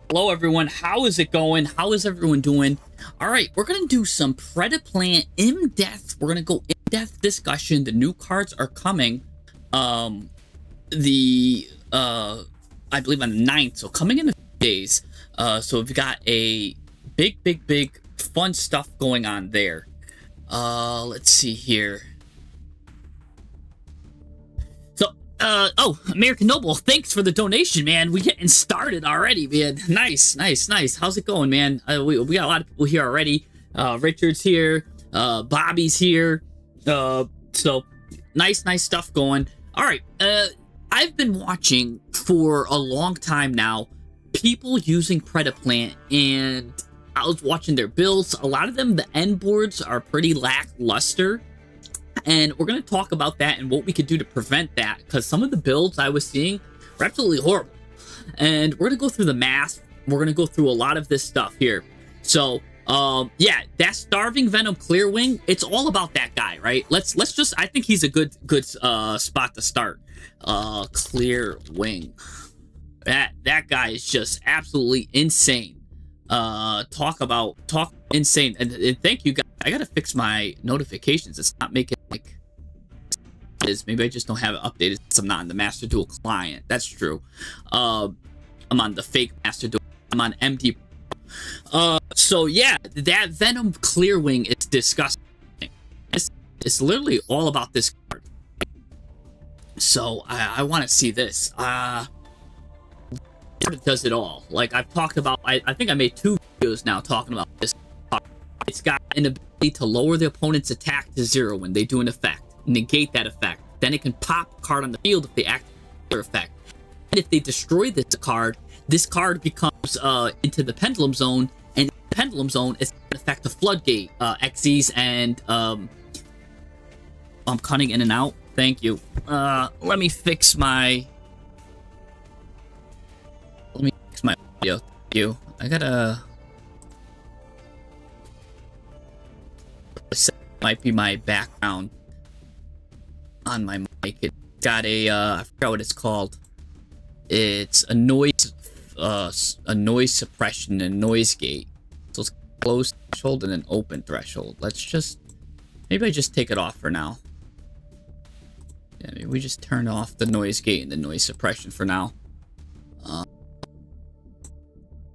Hello everyone, how is it going? How is everyone doing? Alright, we're gonna do some PREDAPLANT in-depth. We're gonna go in-depth discussion. The new cards are coming. I believe on the 9th, so coming in a few days. So we've got a big fun stuff going on there. Let's see here. Oh, American Noble, thanks for the donation, man. We getting started already, man. Nice. How's it going, man? We got a lot of people here already. Richard's here. Bobby's here. So nice stuff going. All right. I've been watching for a long time now people using PREDAPLANT, and I was watching their builds. A lot of them, the end boards are pretty lackluster. And we're going to talk about that and what we could do to prevent that, because some of the builds I was seeing were absolutely horrible. And we're going to go through the math. We're going to go through a lot of this stuff here. So, yeah, that Starving Venom Clear Wing, it's all about that guy, right? Let's just, I think he's a good spot to start. Clear Wing. That guy is just absolutely insane. Talk insane. And thank you guys. I gotta fix my notifications. It's not making like maybe I just don't have it updated since I'm not on the Master Duel client. That's true. I'm on the fake Master Duel. I'm on MD. So yeah, that Venom Clear Wing is disgusting. It's literally all about this card. So I want to see this. It does it all. Like I've talked about. I think I made 2 videos now talking about this card. It's got an ability to lower the opponent's attack to 0 when they do an effect, negate that effect. Then it can pop a card on the field if they activate their effect. And if they destroy this card becomes into the Pendulum Zone, and the Pendulum Zone is an effect of Floodgate, Xyz, and I'm cutting in and out. Thank you. Let me fix my audio. Thank you. I gotta. Might be my background on my mic. It got a I forgot what it's called. It's a noise suppression and noise gate. So it's closed threshold and an open threshold. Let's just maybe I just take it off for now. Yeah, maybe we just turn off the noise gate and the noise suppression for now.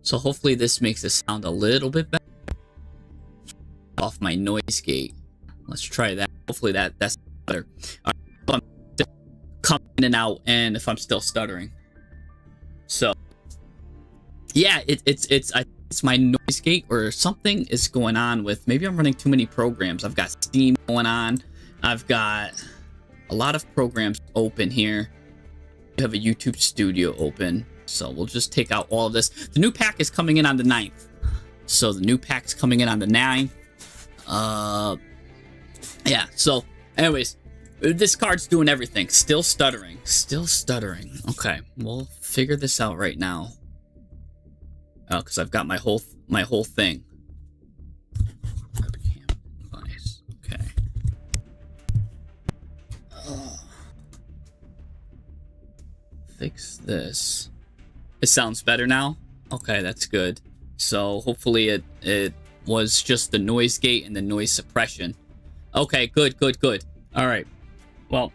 So hopefully this makes it sound a little bit better. Off my noise gate. Let's try that. Hopefully that's better. All right, I'm coming in and out, and if I'm still stuttering. So yeah, it's my noise gate or something is going on with. Maybe I'm running too many programs. I've got Steam going on. I've got a lot of programs open here. We have a YouTube Studio open. So we'll just take out all of this. The new pack is coming in on the 9th. So the new pack's coming in on the 9th. Yeah, so anyways, this card's doing everything. Still stuttering. Okay, we'll figure this out right now. Oh, because I've got my whole thing. Nice. Okay. Fix this. It sounds better now? Okay, that's good. So hopefully it was just the noise gate and the noise suppression. Okay, good. All right. Well,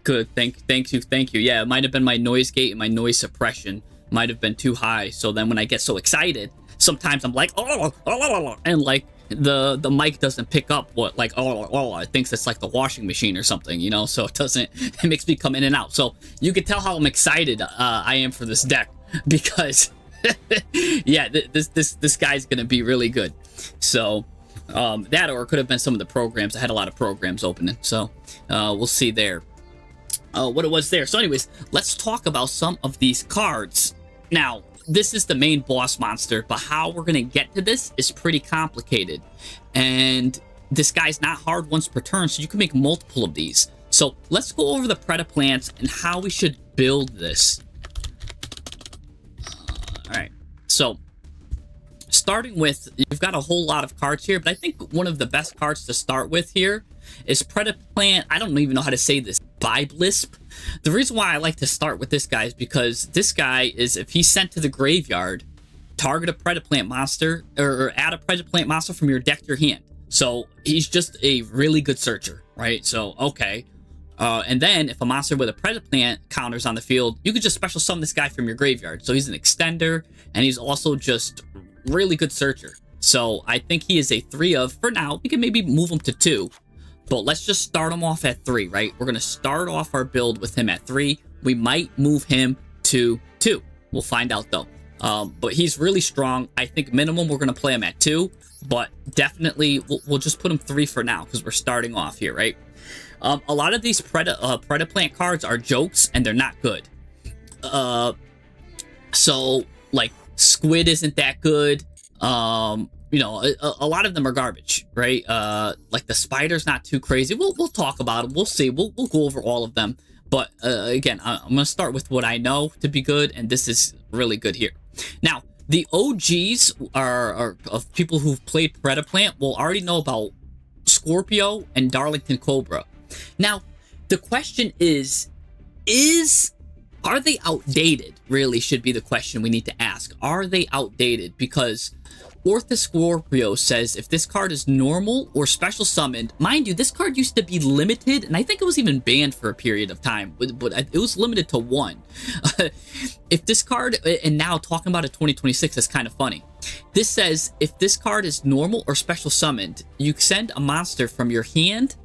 good. Thank you. Yeah, it might have been my noise gate and my noise suppression might have been too high. So then when I get so excited, sometimes I'm like, and like the mic doesn't pick up what like it thinks it's like the washing machine or something, you know. So it makes me come in and out. So you can tell how I'm excited I am for this deck because. Yeah, this guy's gonna be really good. So that or it could have been some of the programs. I had a lot of programs opening, so we'll see there what it was there. So anyways, let's talk about some of these cards. Now this is the main boss monster, but how we're gonna get to this is pretty complicated, and this guy's not hard once per turn, so you can make multiple of these. So let's go over the PREDAPLANTs and how we should build this. Alright, so starting with, you've got a whole lot of cards here, but I think one of the best cards to start with here is PREDAPLANT. I don't even know how to say this. Biblisp. The reason why I like to start with this guy is because this guy is, if he's sent to the graveyard, target a Predaplant monster, or add a Predaplant monster from your deck to your hand. So he's just a really good searcher, right? So, okay. And then if a monster with a Predaplant counters on the field, you could just special summon this guy from your graveyard. So he's an extender, and he's also just really good searcher. So I think he is a 3 of, for now. We can maybe move him to 2. But let's just start him off at 3, right? We're going to start off our build with him at 3. We might move him to 2. We'll find out, though. But he's really strong. I think minimum we're going to play him at 2. But definitely, we'll just put him 3 for now, because we're starting off here, right? A lot of these Predaplant cards are jokes, and they're not good. So, like, Squid isn't that good. You know, a lot of them are garbage, right? Like the Spider's not too crazy. We'll talk about them. We'll see. We'll go over all of them. But again, I'm gonna start with what I know to be good, and this is really good here. Now, the OGs are of people who've played Predaplant will already know about Scorpio and Darlington Cobra. Now, the question is are they outdated? Really should be the question we need to ask. Are they outdated? Because Ortho Scorpio says if this card is normal or special summoned, mind you, this card used to be limited, and I think it was even banned for a period of time, but it was limited to 1. If this card, and now talking about it 2026 is kind of funny. This says if this card is normal or special summoned, you send a monster from your hand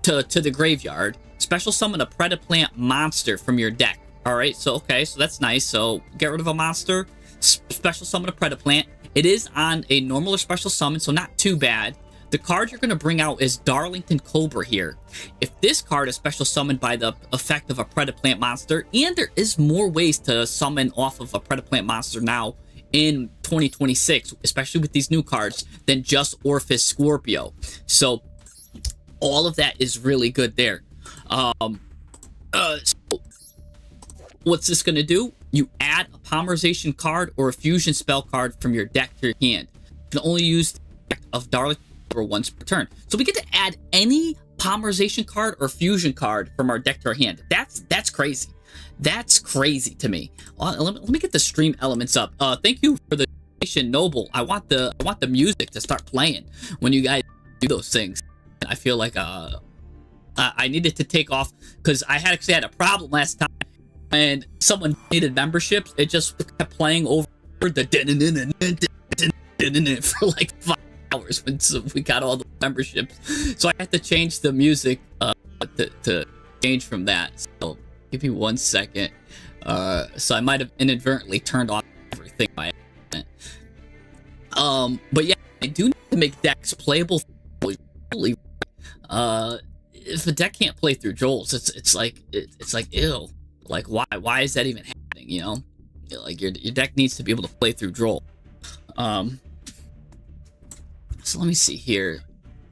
to the graveyard, special summon a Predaplant monster from your deck. All right, so okay, so that's nice. So get rid of a monster, special summon a Predaplant. It is on a normal or special summon, so not too bad. The card you're going to bring out is Darlington Cobra here. If this card is special summoned by the effect of a Predaplant monster, and there is more ways to summon off of a Predaplant monster now in 2026, especially with these new cards, than just Orpheus Scorpio. So all of that is really good there. So what's this going to do? You add a Polymerization card or a Fusion spell card from your deck to your hand. You can only use the effect of Darlington Cobra once per turn. So we get to add any Polymerization card or Fusion card from our deck to our hand. That's crazy. That's crazy to me. Let me get the stream elements up. Thank you for the donation, Noble. I want the music to start playing when you guys do those things. I feel like I needed to take off because I actually had a problem last time. And someone needed memberships, it just kept playing over the for like 5 hours when we got all the memberships. So I had to change the music to change from that. So give me 1 second. So I might have inadvertently turned off everything by accident. But yeah, I do need to make decks playable. If a deck can't play through Joel's, it's like ew. Like, why is that even happening, you know? Like, your deck needs to be able to play through Droll. So let me see here.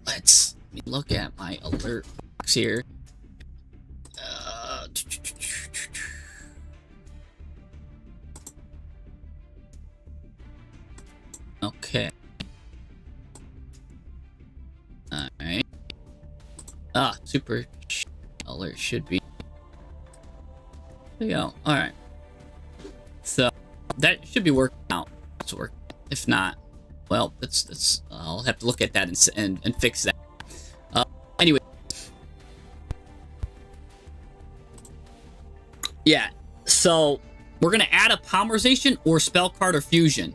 Let me look at my alert box here. Okay. Alright. Super alert should be. There you go. All right. So that should be working out. Let's work. If not, well, that's. I'll have to look at that and fix that. Anyway. Yeah. So we're gonna add a Polymerization or spell card or fusion.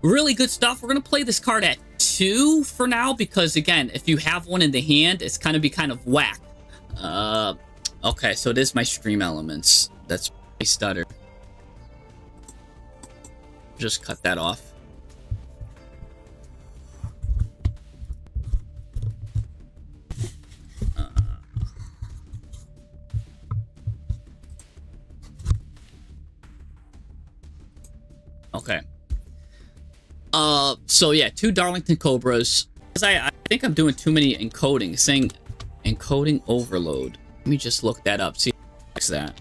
Really good stuff. We're gonna play this card at 2 for now because again, if you have one in the hand, it's kind of whack. Okay, so it is my stream elements. That's my stutter. Just cut that off. Okay. So yeah, 2 Darlington Cobras. I think I'm doing too many encoding. Saying encoding overload. Let me just look that up. See what's that.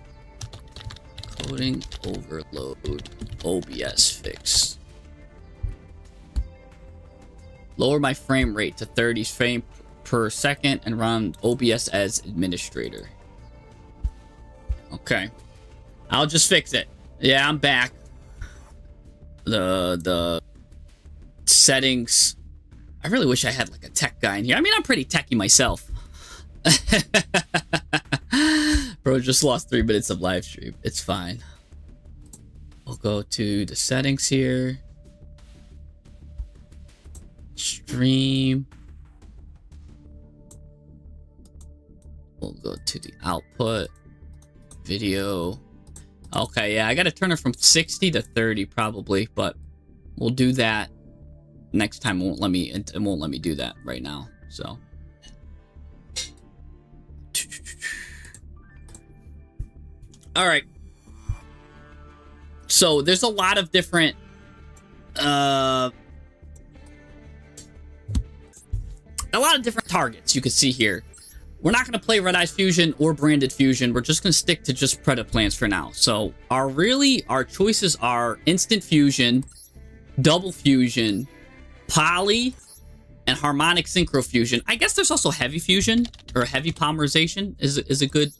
Encoding overload. OBS fix. Lower my frame rate to 30 frames per second and run OBS as administrator. Okay. I'll just fix it. Yeah, I'm back. The settings. I really wish I had like a tech guy in here. I mean, I'm pretty techy myself. Bro, just lost 3 minutes of live stream. It's fine. We'll go to the settings here. Stream. We'll go to the output. Video. Okay, yeah, I gotta turn it from 60 to 30 probably, but we'll do that next time. It won't let me do that right now. So all right. So there's a lot of different targets you can see here. We're not going to play Red Eyes Fusion or Branded Fusion. We're just going to stick to just Predaplants for now. So our choices are Instant Fusion, Double Fusion, Poly, and Harmonic Synchro Fusion. I guess there's also Heavy Fusion or Heavy Polymerization is a good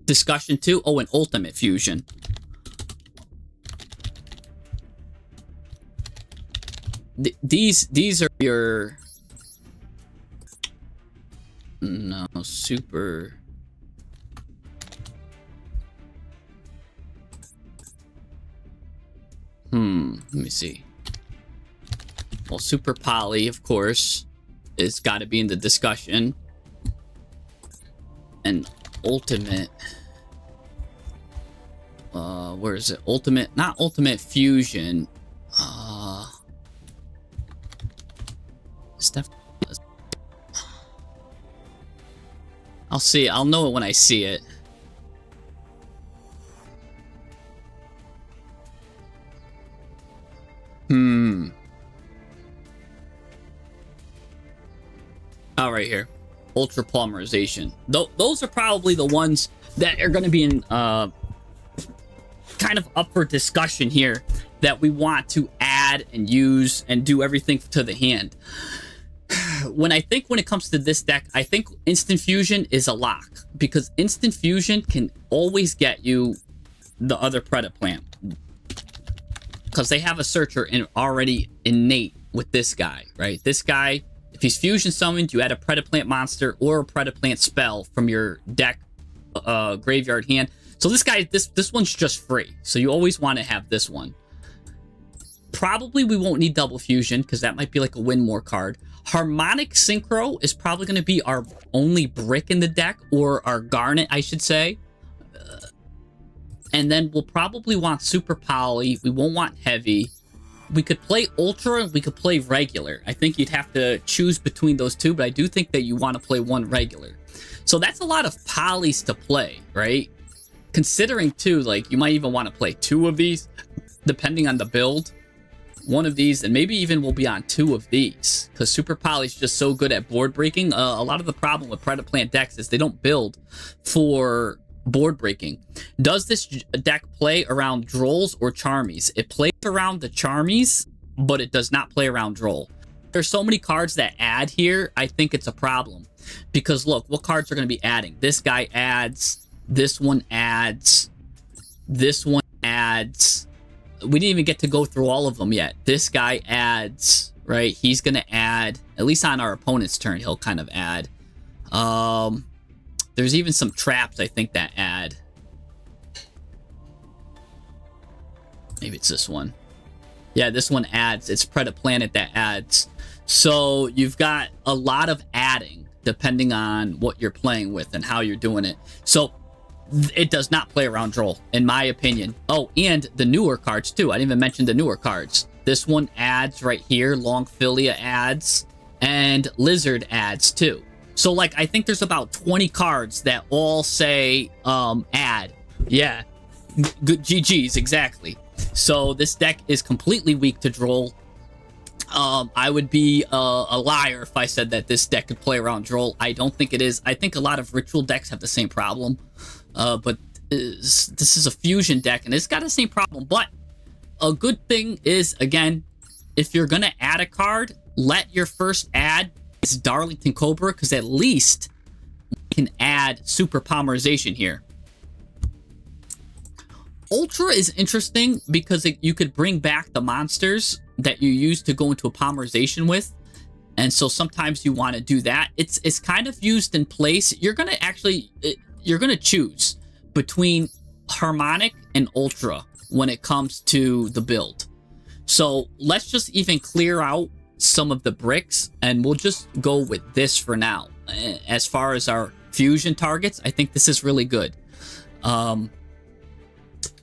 discussion too. Oh, and Ultimate Fusion. These are your... No, super... Let me see. Well, Super Poly, of course, is got to be in the discussion. And Ultimate... where is it? Ultimate... Not Ultimate Fusion. Stuff... I'll see. I'll know it when I see it. Oh, right here. Ultra polymerization. Those are probably the ones that are going to be in kind of up for discussion here, that we want to add and use and do everything to the hand. When it comes to this deck, I think Instant Fusion is a lock, because Instant Fusion can always get you the other Predaplant, because they have a searcher already innate with this guy, right? This guy, if he's fusion summoned, you add a Predaplant monster or a Predaplant spell from your deck graveyard hand. So this guy, this one's just free, so you always want to have this one. Probably we won't need Double Fusion, because that might be like a win more card. Harmonic Synchro is probably going to be our only brick in the deck, or our garnet, I should say. And then we'll probably want Super Poly. We won't want Heavy. We could play Ultra, and we could play Regular. I think you'd have to choose between those two, but I do think that you want to play one Regular. So that's a lot of Polys to play, right? Considering, too, like, you might even want to play 2 of these, depending on the build. 1 of these, and maybe even we'll be on 2 of these, because Super Poly is just so good at board breaking. A lot of the problem with Predaplant decks is they don't build for board breaking. Does this deck play around Drolls or Charmies? It plays around the Charmies, but it does not play around Droll. There's so many cards that add here, I think it's a problem. Because look, what cards are going to be adding? This guy adds, this one adds, this one adds. We didn't even get to go through all of them yet. This guy adds, right? He's going to add, at least on our opponent's turn, he'll kind of add. There's even some traps, I think, that add. Maybe it's this one. Yeah, this one adds. It's Predaplanet that adds. So you've got a lot of adding, depending on what you're playing with and how you're doing it. So it does not play around Droll, in my opinion. Oh, and the newer cards, too. I didn't even mention the newer cards. This one adds right here. Longfilia adds. And Lizard adds, too. So, like, I think there's about 20 cards that all say, add. Yeah. Good GG's, exactly. So, this deck is completely weak to Droll. I would be a liar if I said that this deck could play around Droll. I don't think it is. I think a lot of Ritual decks have the same problem. But this is a fusion deck, and it's got the same problem. But a good thing is, again, if you're going to add a card, let your first add is Darlington Cobra, because at least we can add Super Polymerization here. Ultra is interesting because you could bring back the monsters that you used to go into a polymerization with. And so sometimes you want to do that. It's kind of used in place. You're going to choose between Harmonic and Ultra when it comes to the build. So let's just even clear out some of the bricks and we'll just go with this for now. As far as our fusion targets, I think this is really good.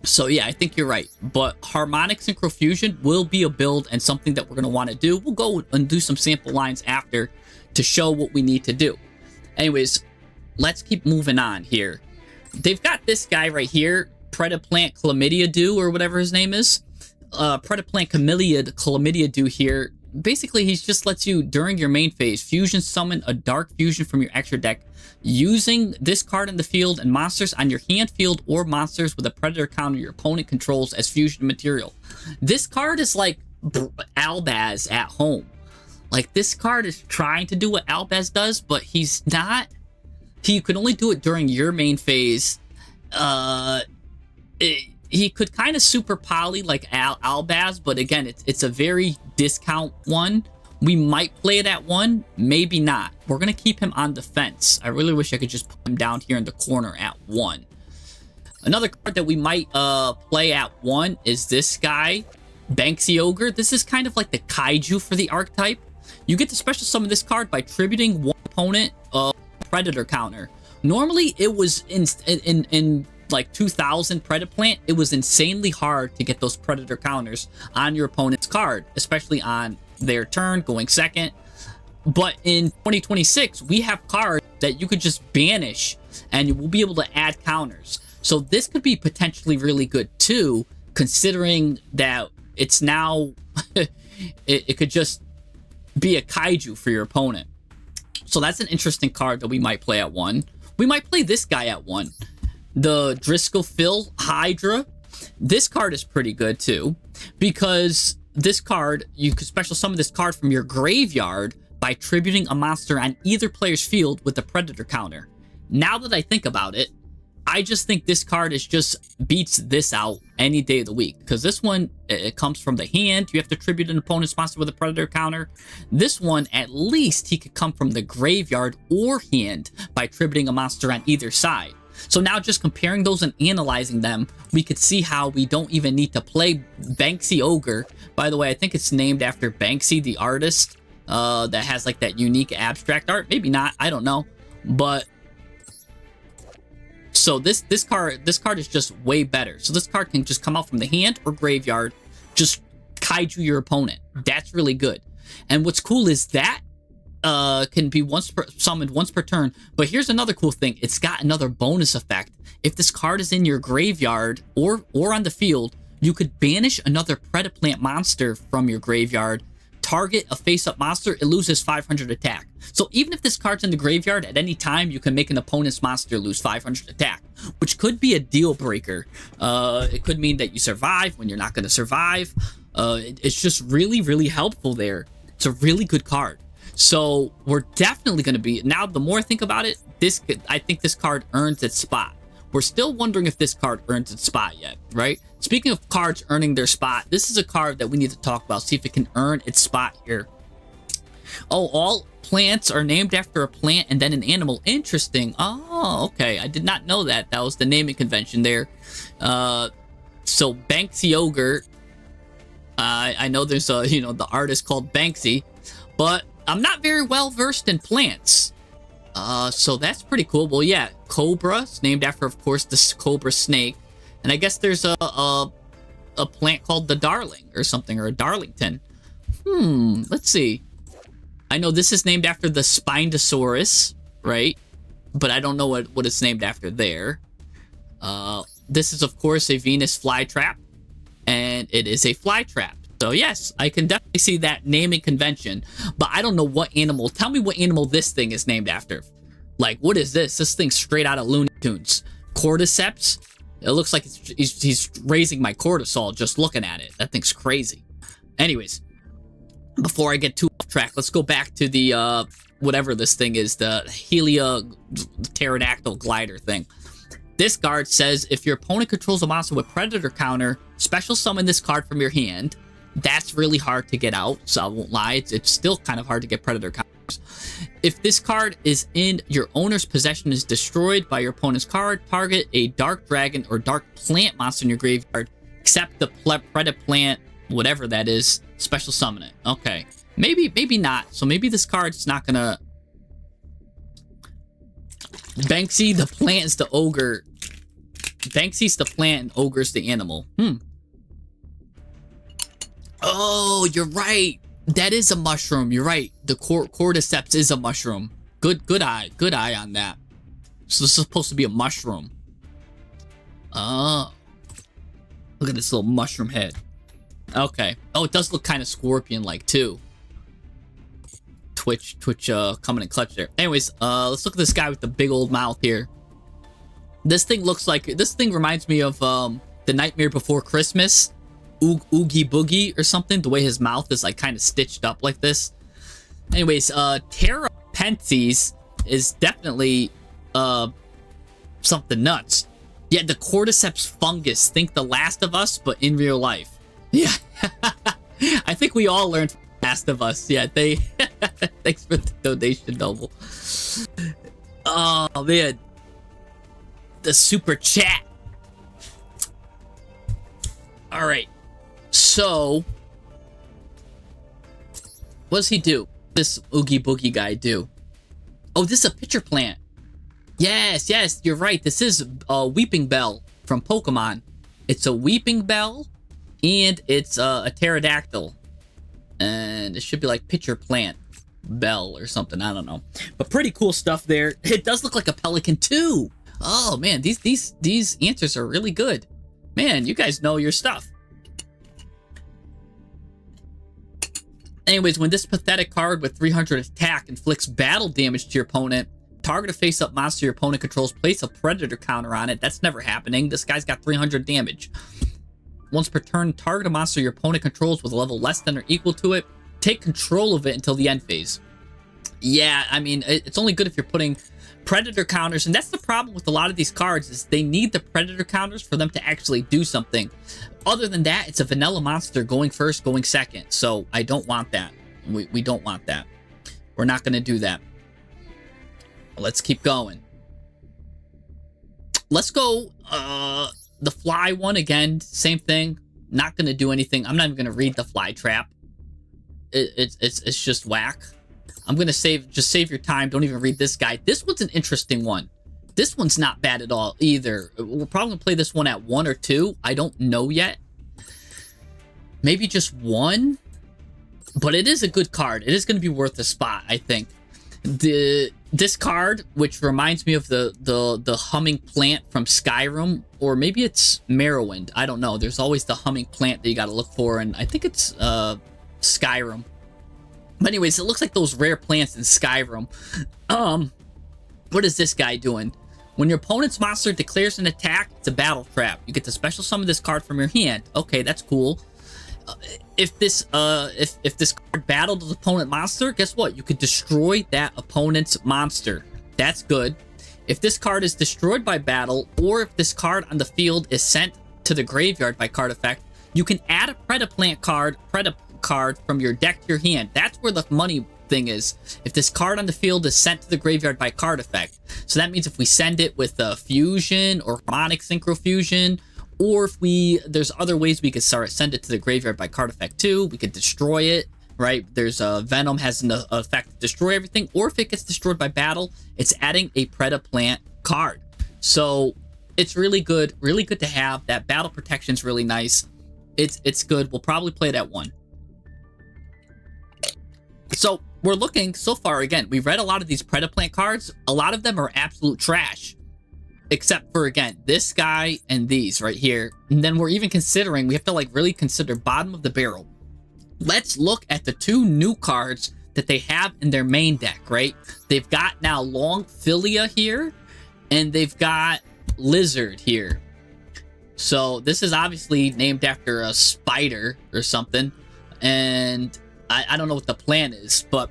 So yeah, I think you're right. But Harmonic Synchro Fusion will be a build and something that we're going to want to do. We'll go and do some sample lines after to show what we need to do. Anyways, let's keep moving on here. They've got this guy right here, PREDAPLANT Chlamydia or whatever his name is. PREDAPLANT Chlamydia here. Basically, he just lets you, during your main phase, fusion summon a dark fusion from your extra deck using this card in the field and monsters on your hand, field, or monsters with a predator counter your opponent controls as fusion material. This card is like Albaz at home. Like, this card is trying to do what Albaz does, but he's not. He could only do it during your main phase. He could kind of super poly like Albaz, but again, it's a very discount one. We might play it at 1, maybe not. We're going to keep him on defense. I really wish I could just put him down here in the corner at 1. Another card that we might play at 1 is this guy, Banksy Ogre. This is kind of like the Kaiju for the archetype. You get to special summon this card by tributing one opponent predator counter. Normally, it was in like 2000 PREDAPLANT, it was insanely hard to get those predator counters on your opponent's card, especially on their turn, going second. But in 2026, we have cards that you could just banish and you will be able to add counters. So this could be potentially really good too, considering that it's now, it could just be a Kaiju for your opponent. So that's an interesting card that we might play at 1. We might play this guy at 1. The Driscoll Phil Hydra. This card is pretty good too, because this card, you could special summon this card from your graveyard by tributing a monster on either player's field with a predator counter. Now that I think about it, I just think this card is just beats this out any day of the week, because this one, it comes from the hand. You have to tribute an opponent's monster with a predator counter. This one, at least he could come from the graveyard or hand by tributing a monster on either side. So now just comparing those and analyzing them, we could see how we don't even need to play Banksy Ogre. By the way, I think it's named after Banksy, the artist, that has like that unique abstract art. Maybe not, I don't know. But so this card is just way better. So this card can just come out from the hand or graveyard, just Kaiju your opponent. That's really good. And what's cool is that can be summoned once per turn. But here's another cool thing. It's got another bonus effect. If this card is in your graveyard or on the field, you could banish another PREDAPLANT monster from your graveyard, target a face-up monster, it loses 500 attack. So even if this card's in the graveyard, at any time, you can make an opponent's monster lose 500 attack, which could be a deal breaker. It could mean that you survive when you're not going to survive. It's just really, really helpful there. It's a really good card. So we're definitely going to be, now the more I think about it, I think this card earns its spot. We're still wondering if this card earns its spot yet, right? Speaking of cards earning their spot, this is a card that we need to talk about, see if it can earn its spot here. Oh, all plants are named after a plant and then an animal. Interesting. Oh, okay. I did not know that. That was the naming convention there. So Banksy Ogre, I know there's a, the artist called Banksy, but I'm not very well versed in plants. So that's pretty cool. Well, yeah, Cobra. It's named after, of course, the cobra snake. And I guess there's a plant called the Darling or something, or a Darlington. Let's see. I know this is named after the Spinosaurus, right? But I don't know what it's named after there. This is, of course, a Venus flytrap. And it is a flytrap. So yes, I can definitely see that naming convention, but I don't know what animal. Tell me what animal this thing is named after. Like, what is this? This thing's straight out of Looney Tunes. Cordyceps? It looks like he's raising my cortisol just looking at it. That thing's crazy. Anyways, before I get too off track, let's go back to the, whatever this thing is, the Helia pterodactyl glider thing. This card says if your opponent controls a monster with Predator counter, special summon this card from your hand. That's really hard to get out, so I won't lie. It's still kind of hard to get Predator counters. If this card is in your owner's possession is destroyed by your opponent's card, target a Dark Dragon or Dark Plant monster in your graveyard, except the PREDAPLANT, whatever that is, special summon it. Okay. Maybe not. So maybe this card's not gonna... Banksy the plant is the ogre. Banksy's the plant and ogre's the animal. Oh, you're right. That is a mushroom. You're right. The cordyceps is a mushroom. Good eye on that. So this is supposed to be a mushroom. Oh. Look at this little mushroom head. Okay. Oh, it does look kind of scorpion-like too. Twitch coming in clutch there. Anyways, let's look at this guy with the big old mouth here. This thing reminds me of the Nightmare Before Christmas. Oogie Boogie or something. The way his mouth is like kind of stitched up like this. Anyways, Terra Pences is definitely something nuts. Yeah, the cordyceps fungus. Think The Last of Us, but in real life. Yeah. I think we all learned from Last of Us. Yeah, they... Thanks for the donation, Noble. Oh, man. The super chat. Alright. So... what does he do? This Oogie Boogie guy do? Oh, this is a pitcher plant. Yes, you're right. This is a Weeping Bell from Pokemon. It's a Weeping Bell, and it's a pterodactyl. And it should be like pitcher plant bell or something. I don't know. But pretty cool stuff there. It does look like a pelican too. Oh man, these answers are really good. Man, you guys know your stuff. Anyways, when this pathetic card with 300 attack inflicts battle damage to your opponent, target a face-up monster your opponent controls, place a Predator counter on it. That's never happening. This guy's got 300 damage. Once per turn, target a monster your opponent controls with a level less than or equal to it. Take control of it until the end phase. Yeah, I mean, it's only good if you're putting Predator counters, and that's the problem with a lot of these cards, is they need the Predator counters for them to actually do something. Other than that, it's a vanilla monster going first, going second, so I don't want that. We don't want that. We're not going to do that. Let's keep going. Let's go, the fly one again, same thing. Not going to do anything. I'm not even going to read the fly trap. It's just whack. I'm going to save your time. Don't even read this guy. This one's an interesting one. This one's not bad at all either. We're probably going to play this one at 1 or 2. I don't know yet. Maybe just 1. But it is a good card. It is going to be worth a spot, I think. This card, which reminds me of the humming plant from Skyrim, or maybe it's Morrowind. I don't know. There's always the humming plant that you got to look for, and I think it's Skyrim. But anyways, it looks like those rare plants in Skyrim. What is this guy doing? When your opponent's monster declares an attack, it's a battle trap. You get to special summon this card from your hand. Okay, that's cool. If this card battled an opponent monster, guess what? You could destroy that opponent's monster. That's good. If this card is destroyed by battle, or if this card on the field is sent to the graveyard by card effect, you can add a PREDAPLANT card from your deck to your hand. That's where the money thing is. If this card on the field is sent to the graveyard by card effect. So that means if we send it with fusion or harmonic synchro fusion, or if there's other ways we could send it to the graveyard by card effect too. We could destroy it, right? There's Venom has an effect to destroy everything, or if it gets destroyed by battle, it's adding a PREDAPLANT card. So it's really good to have. That battle protection's really nice. It's good. We'll probably play it at 1. So we're looking so far, again, we read a lot of these PREDAPLANT cards. A lot of them are absolute trash. Except for, again, this guy and these right here. And then we're even considering, we have to like really consider bottom of the barrel. Let's look at the 2 new cards that they have in their main deck, right? They've got now Longfilia here, and they've got Lizard here. So this is obviously named after a spider or something. And I don't know what the plan is, but...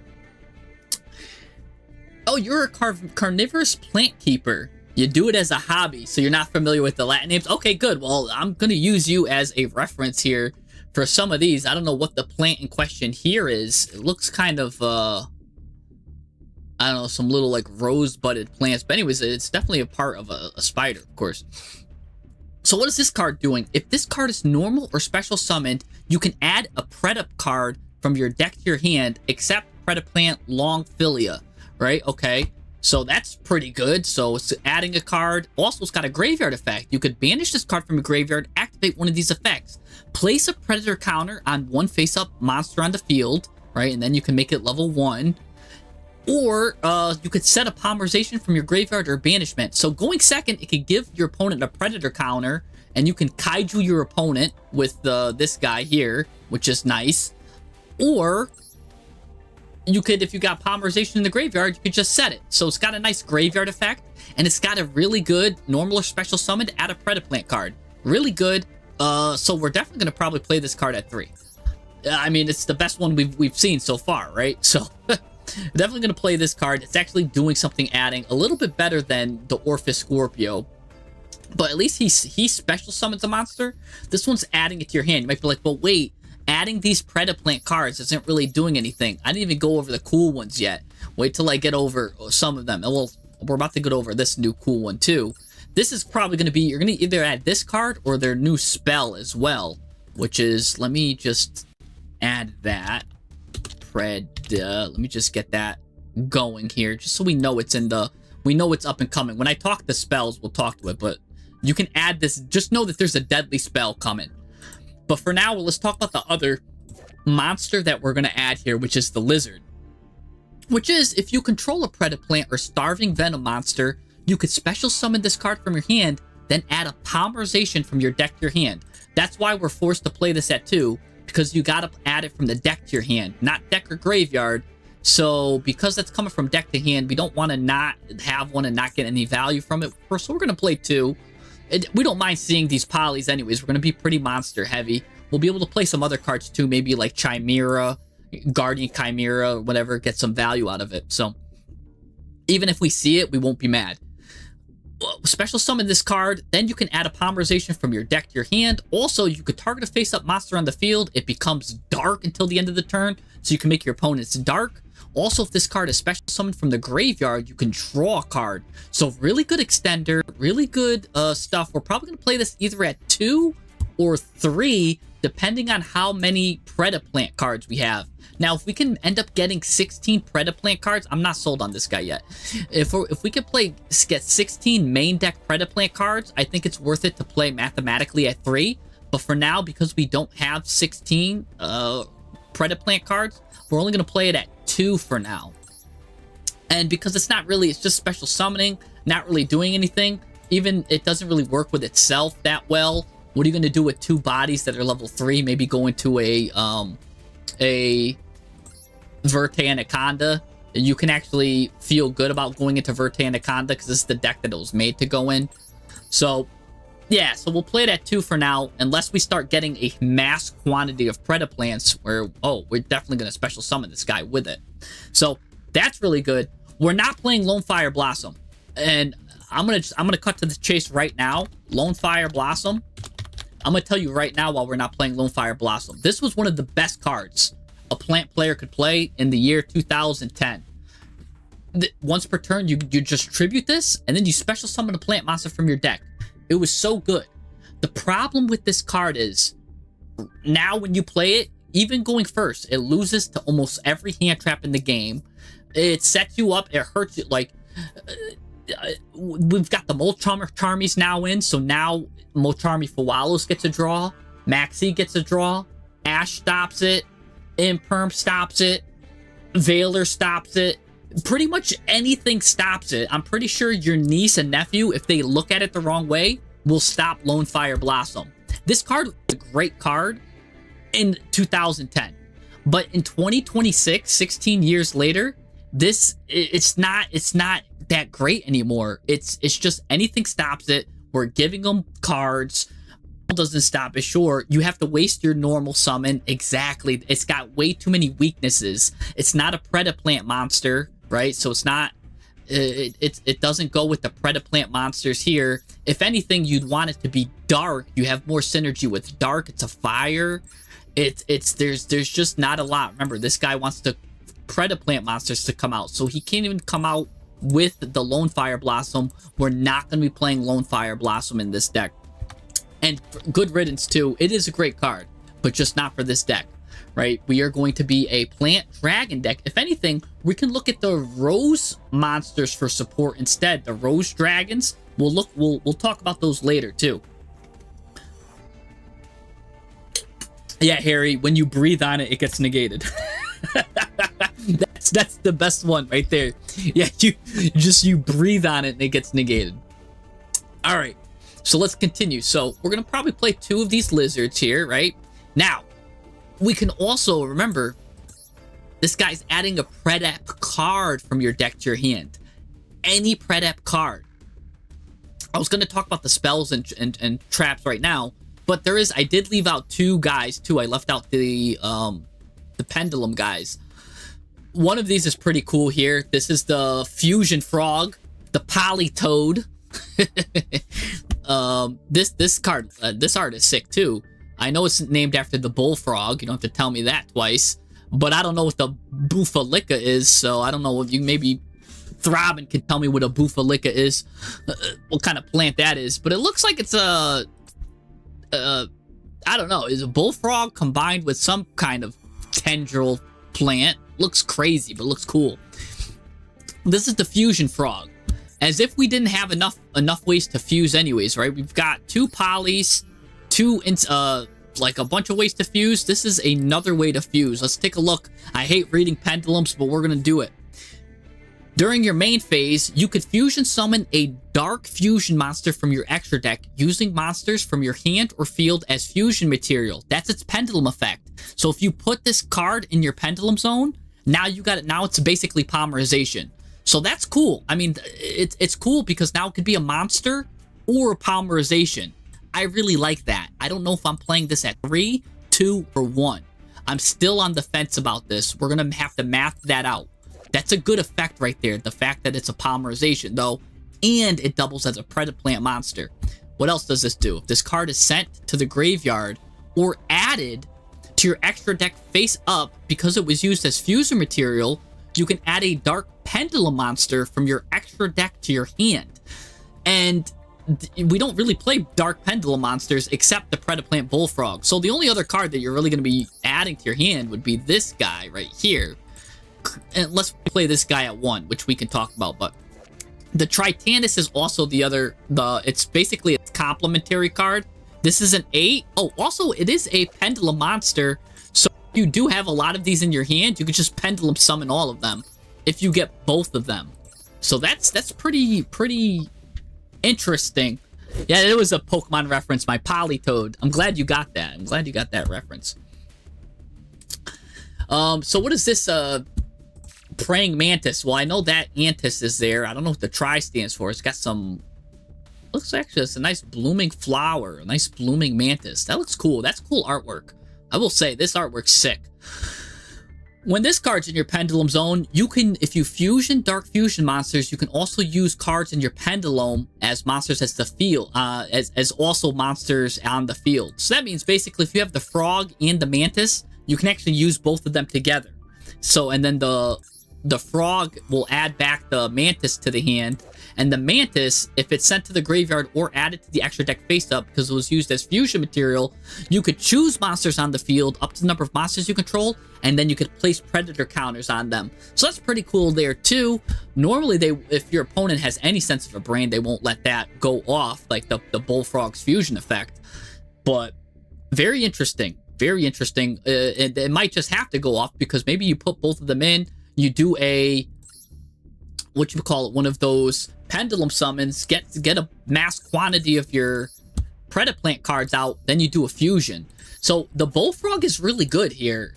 oh, you're a carnivorous plant keeper. You do it as a hobby, so you're not familiar with the Latin names. Okay, good. Well, I'm going to use you as a reference here for some of these. I don't know what the plant in question here is. It looks kind of, I don't know, some little like rose-budded plants. But anyways, it's definitely a part of a spider, of course. So what is this card doing? If this card is normal or special summoned, you can add a Predap card from your deck to your hand, except Predaplant Longfilia, right? Okay. So that's pretty good. So it's adding a card. Also, it's got a graveyard effect. You could banish this card from your graveyard, activate one of these effects. Place a predator counter on one face-up monster on the field, right? And then you can make it level 1. Or you could set a polymerization from your graveyard or banishment. So going second, it could give your opponent a predator counter, and you can kaiju your opponent with this guy here, which is nice. Or you could, if you got polymerization in the graveyard, you could just set it. So it's got a nice graveyard effect, and it's got a really good normal or special summon to add a Predaplant card. Really good. So we're definitely going to probably play this card at 3. I mean, it's the best one we've seen so far, right? So definitely going to play this card. It's actually doing something, adding a little bit better than the Orphis Scorpio. But at least he special summons a monster. This one's adding it to your hand. You might be like, but wait, adding these Predaplant cards isn't really doing anything. I didn't even go over the cool ones yet. Wait till I get over some of them. And well, we're about to get over this new cool one too. This is probably going to be, you're going to either add this card or their new spell as well, which is, let me just add that. Let me just get that going here, just so we know it's in the, we know it's up and coming. When I talk the spells, we'll talk to it, but you can add this. Just know that there's a deadly spell coming. But for now, let's talk about the other monster that we're going to add here, which is the lizard. Which is, if you control a Predaplant or Starving Venom monster, you could special summon this card from your hand, then add a polymerization from your deck to your hand. That's why we're forced to play this at 2, because you got to add it from the deck to your hand, not deck or graveyard. So because that's coming from deck to hand, we don't want to not have one and not get any value from it. So we're going to play 2. We don't mind seeing these polys anyways. We're going to be pretty monster heavy. We'll be able to play some other cards too, maybe like Chimera, Guardian Chimera, or whatever, get some value out of it. So even if we see it, we won't be mad. Special summon this card, then you can add a polymerization from your deck to your hand. Also, you could target a face-up monster on the field. It becomes dark until the end of the turn, so you can make your opponents dark. Also, if this card is special summoned from the graveyard, you can draw a card. So really good extender, really good stuff. We're probably going to play this either at 2 or 3, depending on how many Predaplant cards we have. Now, if we can end up getting 16 Predaplant cards, I'm not sold on this guy yet. If we could get 16 main deck Predaplant cards, I think it's worth it to play mathematically at 3. But for now, because we don't have 16 Predaplant cards, we're only going to play it at 2 for now. And because it's not really, it's just special summoning, not really doing anything. Even it doesn't really work with itself that well. What are you going to do with 2 bodies that are level 3? Maybe go into a Verte Anaconda. You can actually feel good about going into Verte Anaconda because this is the deck that it was made to go in. So yeah, so we'll play it at 2 for now, unless we start getting a mass quantity of Predaplants where, oh, we're definitely going to special summon this guy with it. So that's really good. We're not playing Lone Fire Blossom, and I'm gonna cut to the chase right now. Lone Fire Blossom, I'm gonna tell you right now while we're not playing Lone Fire Blossom, this was one of the best cards a plant player could play in the year 2010. Once per turn, you just tribute this, and then you special summon a plant monster from your deck. It was so good. The problem with this card is, now when you play it, even going first, it loses to almost every hand trap in the game. It sets you up, it hurts you, like, we've got the Molcharmies now in, so now Molcharmy Fawalos gets a draw, Maxi gets a draw, Ash stops it, Imperm stops it, Veiler stops it, pretty much anything stops it. I'm pretty sure your niece and nephew, if they look at it the wrong way, will stop Lone Fire Blossom. This card was a great card in 2010, but in 2026, 16 years later, it's not that great anymore. It's just anything stops it. We're giving them cards. Doesn't stop it. Sure, you have to waste your normal summon. Exactly. It's got way too many weaknesses. It's not a Predaplant monster, right? So it's not It doesn't go with the PREDAPLANT monsters here. If anything, you'd want it to be dark. You have more synergy with dark. It's a fire. There's just not a lot. Remember, this guy wants the PREDAPLANT monsters to come out, so he can't even come out with the Lone Fire Blossom. We're not going to be playing Lone Fire Blossom in this deck. And good riddance too. It is a great card, but just not for this deck, right? We are going to be a plant dragon deck. If anything, we can look at the rose monsters for support instead. The rose dragons. We'll talk about those later too. Yeah, Harry, when you breathe on it, it gets negated. That's the best one right there. Yeah, you breathe on it and it gets negated. All right, so let's continue. So we're gonna probably play 2 of these lizards here, right? Now, we can also remember this guy's adding a Predap card from your deck to your hand. Any Predap card. I was gonna talk about the spells and traps right now, but I did leave out 2 guys too. I left out the pendulum guys. One of these is pretty cool here. This is the fusion frog, the polytoad. This art is sick too. I know it's named after the bullfrog. You don't have to tell me that twice. But I don't know what the Bufalica is, so I don't know if you maybe Throbbing can tell me what a Bufalica is, what kind of plant that is. But it looks like it's I don't know, is a bullfrog combined with some kind of tendril plant. Looks crazy, but looks cool. This is the fusion frog. As if we didn't have enough ways to fuse anyways, right? We've got 2 polys, like a bunch of ways to fuse. This is another way to fuse. Let's take a look. I hate reading pendulums, but we're gonna do it. During your main phase, you could fusion summon a dark fusion monster from your extra deck using monsters from your hand or field as fusion material. That's its pendulum effect. So if you put this card in your pendulum zone, now you got it. Now it's basically polymerization. So that's cool. I mean, it's cool because now it could be a monster or a polymerization. I really like that. I don't know if I'm playing this at 3, 2, or 1. I'm still on the fence about this. We're going to have to math that out. That's a good effect right there. The fact that it's a polymerization, though, and it doubles as a PREDAPLANT monster. What else does this do? If this card is sent to the graveyard or added to your extra deck face up because it was used as fusion material, you can add a dark pendulum monster from your extra deck to your hand. And we don't really play dark pendulum monsters except the PREDAPLANT bullfrog. So the only other card that you're really going to be adding to your hand would be this guy right here. Unless we play this guy at 1, which we can talk about. But the Tritanus is also it's basically a complementary card. This is an 8. Oh, also it is a pendulum monster. So if you do have a lot of these in your hand, you could just pendulum summon all of them if you get both of them. So that's pretty interesting. Yeah, it was a Pokemon reference, my Polytoad. I'm glad you got that. I'm glad you got that reference. So what is this praying mantis? Well, I know that Antis is there. I don't know what the tri stands for. It's got some, looks actually, it's a nice blooming flower, a nice blooming mantis. That looks cool. That's cool artwork. I will say this artwork's sick. When this card's in your pendulum zone, you can, if you fusion dark fusion monsters, you can also use cards in your pendulum as monsters as the field, as also monsters on the field. So that means basically if you have the frog and the mantis, you can actually use both of them together. So, and then the frog will add back the mantis to the hand, and the mantis, if it's sent to the graveyard or added to the extra deck face up because it was used as fusion material, you could choose monsters on the field up to the number of monsters you control, and then you could place predator counters on them. So that's pretty cool there too. Normally, if your opponent has any sense of a brain, they won't let that go off, like the bullfrog's fusion effect. But very interesting. Very interesting. It might just have to go off because maybe you put both of them in, you do a, what you call it, one of those pendulum summons, get a mass quantity of your PREDAPLANT cards out, then you do a fusion. So the bullfrog is really good here.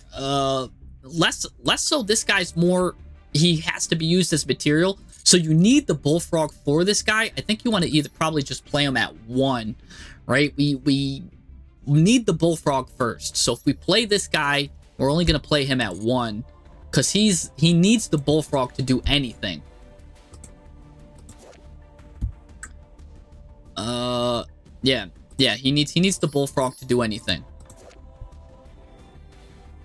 Less so this guy's more, he has to be used as material. So you need the bullfrog for this guy. I think you want to either probably just play him at 1, right? We need the bullfrog first. So if we play this guy, we're only going to play him at 1 because he needs the bullfrog to do anything. Yeah. Yeah, he needs the Bullfrog to do anything.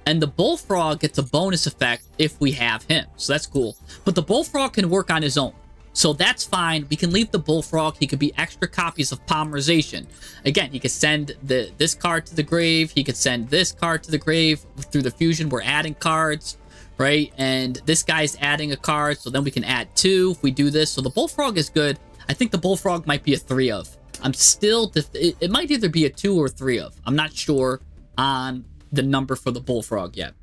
And the Bullfrog gets a bonus effect if we have him. So that's cool. But the Bullfrog can work on his own. So that's fine. We can leave the Bullfrog. He could be extra copies of Polymerization. Again, he could send this card to the grave. He could send this card to the grave. Through the fusion, we're adding cards, right? And this guy's adding a card. So then we can add 2 if we do this. So the Bullfrog is good. I think the Bullfrog might be a 3 of. I'm still... It might either be a 2 or 3 of. I'm not sure on the number for the Bullfrog yet.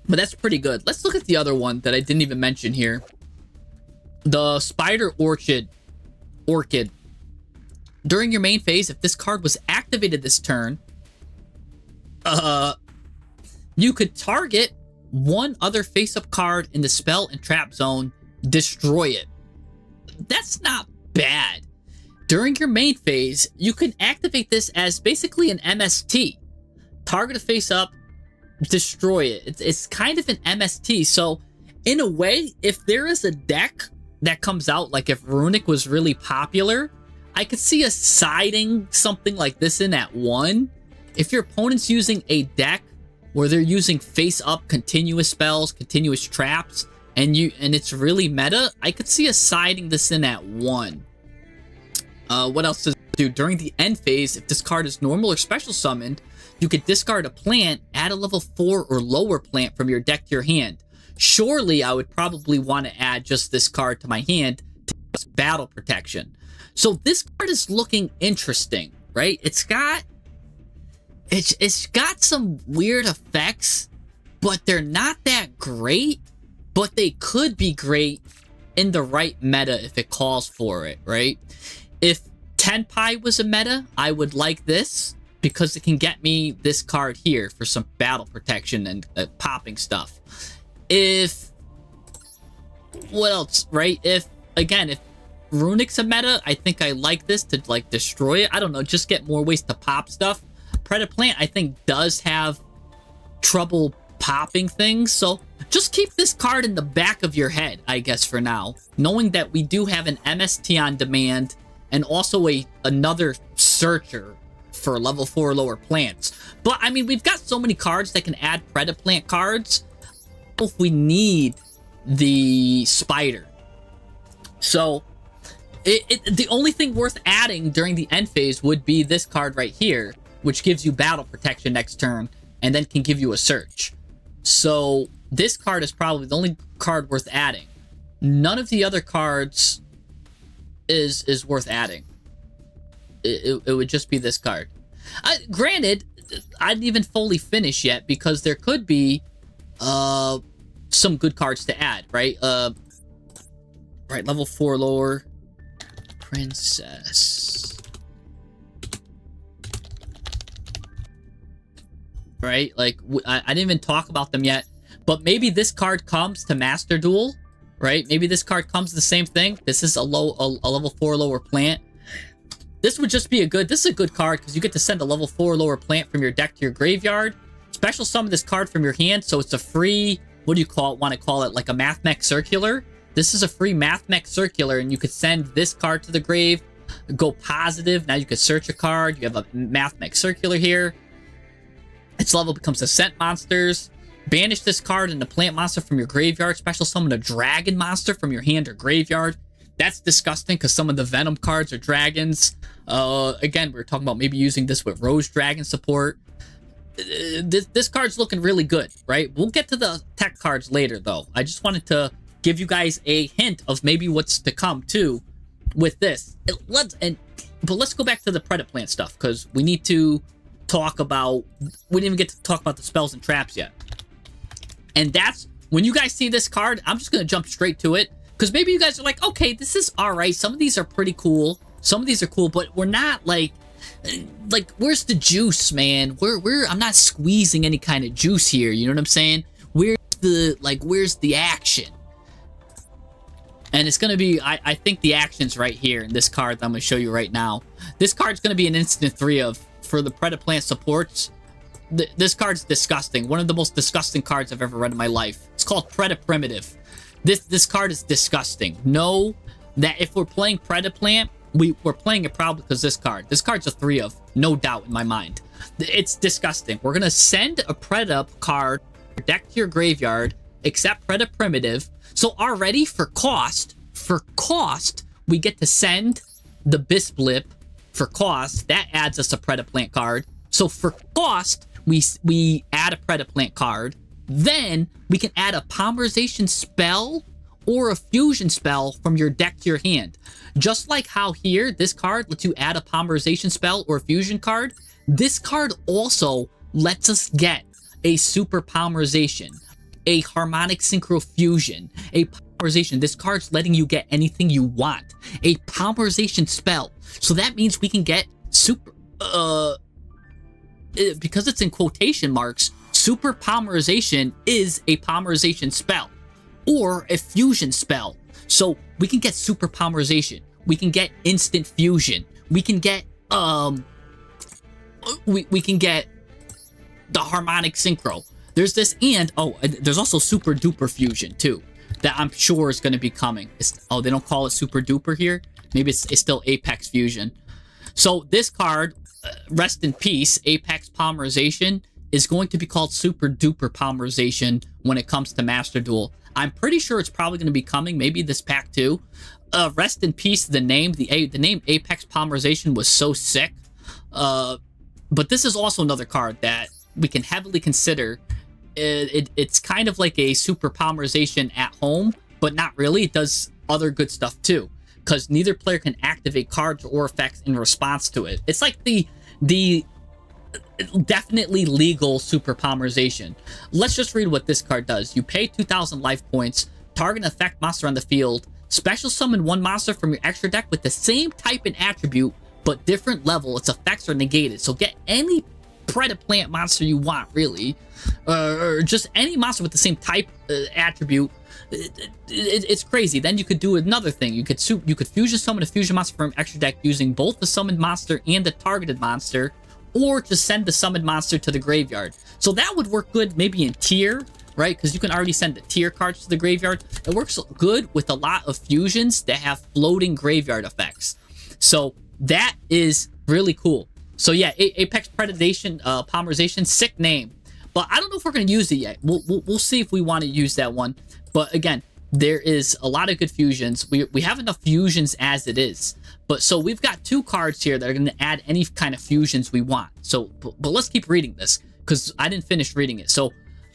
But that's pretty good. Let's look at the other one that I didn't even mention here. The Spider Orchid. During your main phase, if this card was activated this turn, you could target one other face-up card in the spell and trap zone, destroy it. That's not bad. During your main phase, you can activate this as basically an MST. Target a face-up, destroy it. It's kind of an MST. So, in a way, if there is a deck that comes out, like if Runic was really popular, I could see us siding something like this in at 1. If your opponent's using a deck where they're using face-up continuous spells, continuous traps, and it's really meta, I could see us siding this in at 1. What else does it do? During the end phase, if this card is normal or special summoned, you could discard a plant, add a level 4 or lower plant from your deck to your hand. Surely, I would probably want to add just this card to my hand to battle protection. So this card is looking interesting, right? It's got some weird effects, but they're not that great. But they could be great in the right meta if it calls for it, right? If Tenpai was a meta, I would like this because it can get me this card here for some battle protection and popping stuff. What else, right? If Runic's a meta, I think I like this to, like, destroy it. I don't know, just get more ways to pop stuff. PREDAPLANT, I think, does have trouble popping things, so just keep this card in the back of your head, I guess, for now. Knowing that we do have an MST on demand and also another Searcher for level 4 lower plants. But, I mean, we've got so many cards that can add PREDAPLANT cards. If we need the Spider. So, the only thing worth adding during the end phase would be this card right here, which gives you battle protection next turn, and then can give you a search. So, this card is probably the only card worth adding. None of the other cards is worth adding. It would just be this card. Granted, I didn't even fully finish yet, because there could be some good cards to add, right? Right, level 4 lower. Princess. Right? Like, I didn't even talk about them yet. But maybe this card comes to Master Duel, right? Maybe this card comes to the same thing. This is a level 4 lower plant. This would just be this is a good card because you get to send a level 4 lower plant from your deck to your graveyard. Special summon this card from your hand, so it's a free, what do you want to call it? Like a Math Mech Circular. This is a free Math Mech Circular, and you could send this card to the grave, go positive. Now you could search a card. You have a Math Mech Circular here. Its level becomes Ascent Monsters. Banish this card and the plant monster from your graveyard. Special summon a dragon monster from your hand or graveyard. That's disgusting because some of the Venom cards are dragons. Again, we were talking about maybe using this with Rose Dragon support. This card's looking really good, right? We'll get to the tech cards later, though. I just wanted to give you guys a hint of maybe what's to come, too, with this. But let's go back to the PREDAPLANT stuff, because we need to talk about... We didn't even get to talk about the spells and traps yet. And that's... When you guys see this card, I'm just going to jump straight to it. Because maybe you guys are like, okay, this is alright. Some of these are pretty cool. Some of these are cool, but we're not, like, where's the juice, man? I'm not squeezing any kind of juice here, you know what I'm saying? Where's the action? And it's gonna be, I think the action's right here in this card that I'm gonna show you right now. This card's gonna be an instant 3 of, for the PREDAPLANT supports. This card's disgusting. One of the most disgusting cards I've ever read in my life. It's called PREDAPRimitive. This card is disgusting. No that if we're playing Predaplant, we're playing it probably because this card's a 3 of, no doubt in my mind. It's disgusting. We're gonna send a Predap card deck to your graveyard, except Preda Primitive. So already for cost, we get to send the Bisblip for cost. That adds us a Predaplant card. So for cost, we add a Predaplant card. Then we can add a Polymerization spell or a fusion spell from your deck to your hand. Just like how here, this card lets you add a Polymerization spell or a fusion card, this card also lets us get a Super Polymerization, a Harmonic Synchro Fusion, a Polymerization. This card's letting you get anything you want. A Polymerization spell. So that means we can get super, because it's in quotation marks, Super Polymerization is a Polymerization spell or a fusion spell. So we can get Super Polymerization. We can get Instant Fusion. We can get, we can get the Harmonic Synchro. There's this, and there's also Super Duper Fusion too, that I'm sure is going to be coming. They don't call it Super Duper here. Maybe it's still Apex Fusion. So this card, rest in peace, Apex Polymerization, is going to be called Super Duper Polymerization when it comes to Master Duel. I'm pretty sure it's probably going to be coming, maybe this pack too. Rest in peace, the name Apex Polymerization was so sick. But this is also another card that we can heavily consider. It's kind of like a Super Polymerization at home, but not really. It does other good stuff too, because neither player can activate cards or effects in response to it. It's like the definitely legal Super Polymerization. Let's just read what this card does. You pay 2,000 life points, target an effect monster on the field, special summon one monster from your extra deck with the same type and attribute, but different level. Its effects are negated. So get any Predaplant monster you want, really, or just any monster with the same type attribute. It's crazy. Then you could do another thing. You could fusion summon a fusion monster from extra deck using both the summoned monster and the targeted monster, or just send the summoned monster to the graveyard. So that would work good maybe in tier, right? Because you can already send the tier cards to the graveyard. It works good with a lot of fusions that have floating graveyard effects. So that is really cool. So yeah, Apex Predation, Polymerization, sick name. But I don't know if we're going to use it yet. We'll see if we want to use that one. But again, there is a lot of good fusions. We have enough fusions as it is. But so we've got 2 cards here that are going to add any kind of fusions we want. So, but let's keep reading this, because I didn't finish reading it. So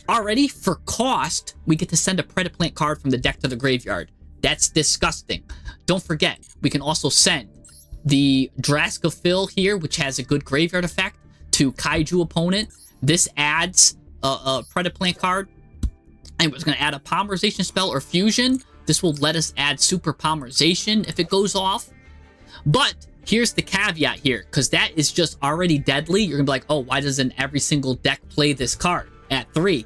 already for cost, we get to send a Predaplant card from the deck to the graveyard. That's disgusting. Don't forget, we can also send the Draskophil here, which has a good graveyard effect, to Kaiju opponent. This adds a Predaplant card. And we're going to add a Polymerization spell or fusion. This will let us add Super Polymerization if it goes off. But here's the caveat here, because that is just already deadly. You're going to be like, oh, why doesn't every single deck play this card at 3?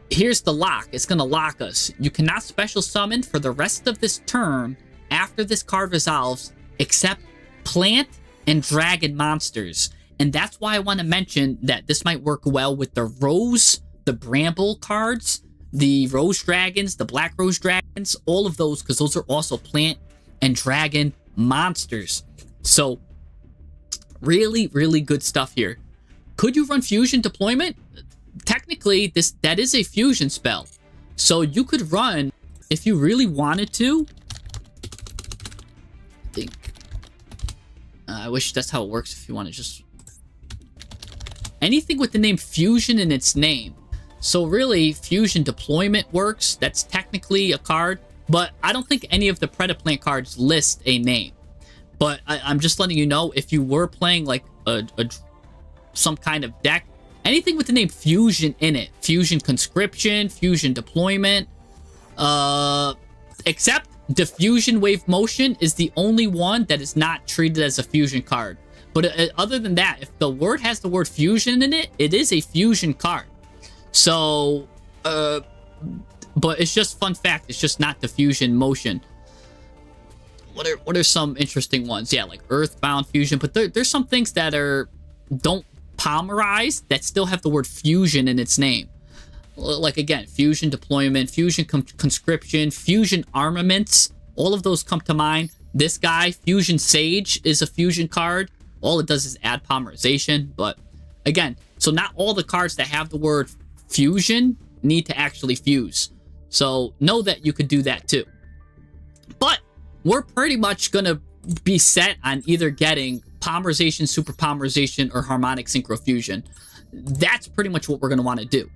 Here's the lock. It's going to lock us. You cannot special summon for the rest of this turn after this card resolves, except plant and dragon monsters. And that's why I want to mention that this might work well with the Rose, the Bramble cards, the Rose Dragons, the Black Rose Dragons, all of those, because those are also plant and dragon monsters. So really, really good stuff here. Could you run fusion deployment? Technically, that is a fusion spell. So you could run, if you really wanted to, I think, I wish that's how it works if you want to just, anything with the name fusion in its name. So really, fusion deployment works. That's technically a card, but I don't think any of the Predaplant cards list a name. But I'm just letting you know, if you were playing like some kind of deck, anything with the name fusion in it, fusion conscription, fusion deployment, except diffusion wave motion is the only one that is not treated as a fusion card. But other than that, if the word has the word fusion in it, it is a fusion card. So, but it's just fun fact. It's just not diffusion motion. What are some interesting ones? Yeah, like Earthbound fusion. But there's some things that don't polymerize that still have the word fusion in its name. Like again, fusion deployment, fusion conscription, fusion armaments. All of those come to mind. This guy, Fusion Sage, is a fusion card. All it does is add polymerization. But again, so not all the cards that have the word fusion need to actually fuse. So know that you could do that too. But we're pretty much going to be set on either getting polymerization, super polymerization, or harmonic synchrofusion. That's pretty much what we're going to want to do.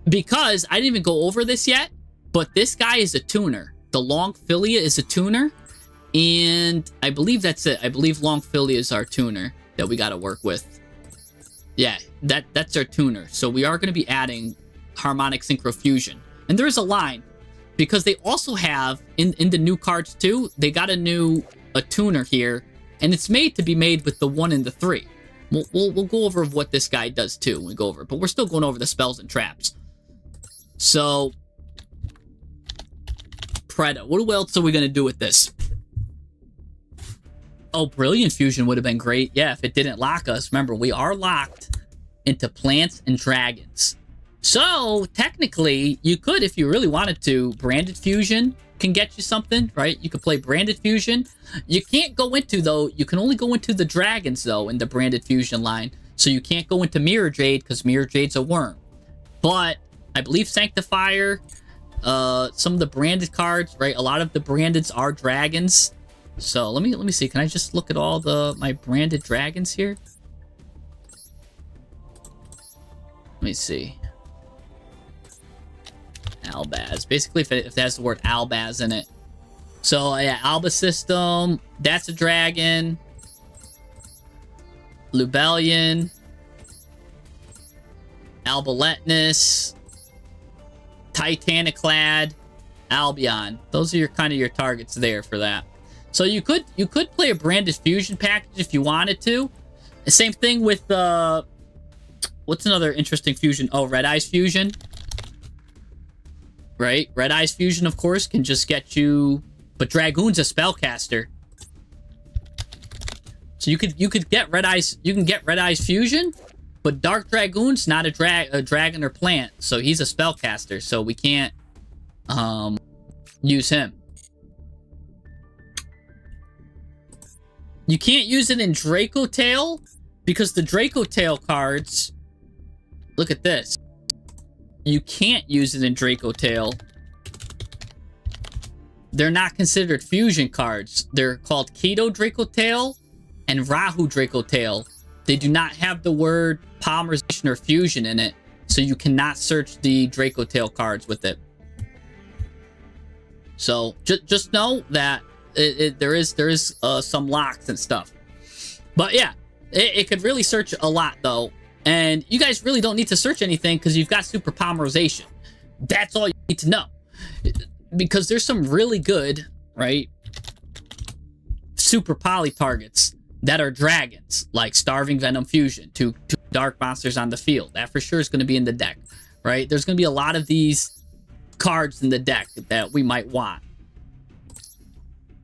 Because I didn't even go over this yet, but this guy is a tuner. The Long Filia is a tuner, and I believe that's it. I believe Long Filia is our tuner that we got to work with. Yeah, that's our tuner. So we are going to be adding harmonic synchrofusion. And there is a line, because they also have, in the new cards too, they got a tuner here, and it's made to be made with the 1 and the 3. We'll go over what this guy does too when we go over it, but we're still going over the spells and traps. So, Preda, what else are we going to do with this? Oh, Brilliant Fusion would have been great. Yeah, if it didn't lock us. Remember, we are locked into plants and dragons. So, technically, you could, if you really wanted to, Branded Fusion can get you something, right? You could play Branded Fusion. You can't go into, though, you can only go into the dragons, though, in the Branded Fusion line. So you can't go into Mirror Jade, because Mirror Jade's a worm. But I believe Sanctifier, some of the branded cards, right? A lot of the brandeds are dragons. So let me see. Can I just look at all my branded dragons here? Let me see. Albaz. Basically, if it has the word Albaz in it. So, yeah, Alba System. That's a dragon. Lubellion. Albaletnus. Titaniclad. Albion. Those are your targets there for that. So you could play a Branded Fusion package if you wanted to. The same thing with what's another interesting fusion? Oh, Red Eyes Fusion. Right? Red Eyes Fusion, of course, can just get you, but Dragoon's a spellcaster. So you could get Red Eyes, you can get Red Eyes Fusion, but Dark Dragoon's not a dragon or plant, so he's a spellcaster, so we can't use him. You can't use it in Draco Tail because the Draco Tail cards, look at this. You can't use it in Draco Tail. They're not considered fusion cards. They're called Keto Draco Tail and Rahu Draco Tail. They do not have the word polymerization or fusion in it, so you cannot search the Draco Tail cards with it. So just know that there is some locks and stuff. But yeah, it could really search a lot though. And you guys really don't need to search anything because you've got super polymerization. That's all you need to know. Because there's some really good, right, super poly targets that are dragons, like Starving Venom Fusion, two dark monsters on the field. That for sure is going to be in the deck, right? There's going to be a lot of these cards in the deck that we might want.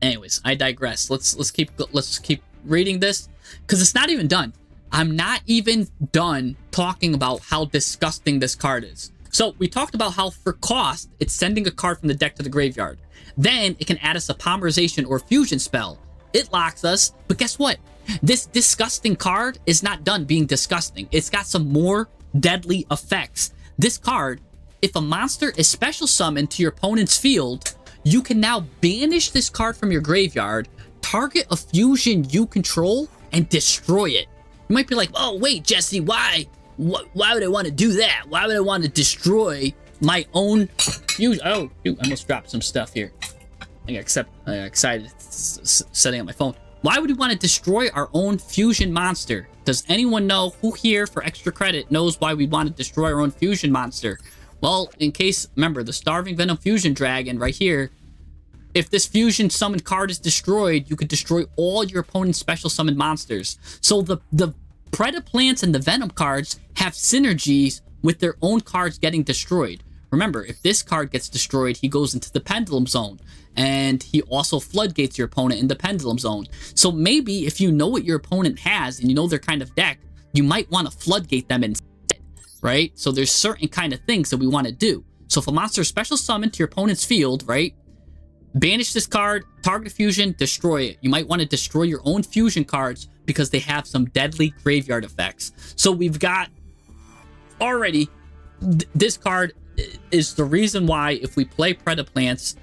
Anyways, I digress. Let's keep reading this because it's not even done. I'm not even done talking about how disgusting this card is. So we talked about how for cost, it's sending a card from the deck to the graveyard. Then it can add us a polymerization or fusion spell. It locks us, but guess what? This disgusting card is not done being disgusting. It's got some more deadly effects. This card, if a monster is special summoned to your opponent's field, you can now banish this card from your graveyard, target a fusion you control, and destroy it. You might be like, oh, wait, Jesse, why? Why would I want to do that? Why would I want to destroy my own fusion? Oh, shoot, I almost dropped some stuff here. I got excited setting up my phone. Why would we want to destroy our own fusion monster? Does anyone know who here, for extra credit, knows why we want to destroy our own fusion monster? Well, in case, remember, the Starving Venom Fusion Dragon right here, if this fusion summoned card is destroyed, you could destroy all your opponent's special summoned monsters. So the PREDAPLANTs and the Venom cards have synergies with their own cards getting destroyed. Remember, if this card gets destroyed, he goes into the Pendulum Zone. And he also floodgates your opponent in the Pendulum Zone. So maybe if you know what your opponent has and you know their kind of deck, you might want to floodgate them instead, right? So there's certain kind of things that we want to do. So if a monster is special summoned to your opponent's field, right? Banish this card, target a fusion, destroy it. You might want to destroy your own fusion cards because they have some deadly graveyard effects. So we've got already, this card is the reason why if we play Predaplants,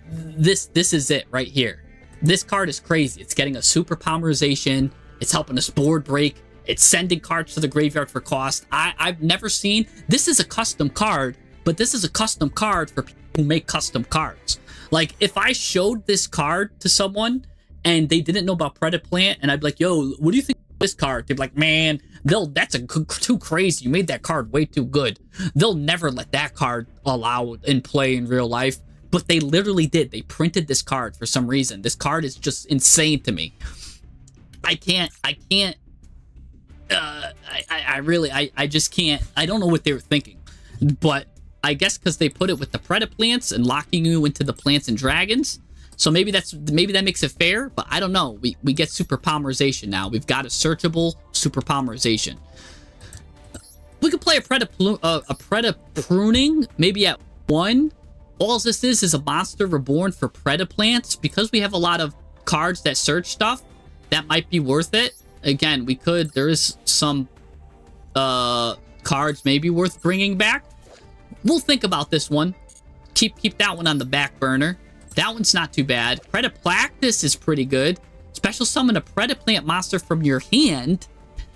this is it right here. This card is crazy. It's getting a super polymerization. It's helping us board break. It's sending cards to the graveyard for cost. I've never seen, this is a custom card, but this is a custom card for people who make custom cards. Like, if I showed this card to someone and they didn't know about Predaplant, and I'd be like, yo, what do you think of this card? They'd be like, man, that's too crazy. You made that card way too good. They'll never let that card allow in play in real life. But they literally did. They printed this card for some reason. This card is just insane to me. I just can't. I don't know what they were thinking. But I guess because they put it with the Predaplants and locking you into the Plants and Dragons. So maybe that makes it fair, but I don't know. We get super polymerization now. We've got a searchable super polymerization. We could play a Predapruning, maybe at 1. All this is a monster reborn for Predaplants. Because we have a lot of cards that search stuff, that might be worth it. Again, there is some cards maybe worth bringing back. We'll think about this one. Keep that one on the back burner. That one's not too bad. Predaplactus is pretty good. Special summon a Predaplant monster from your hand,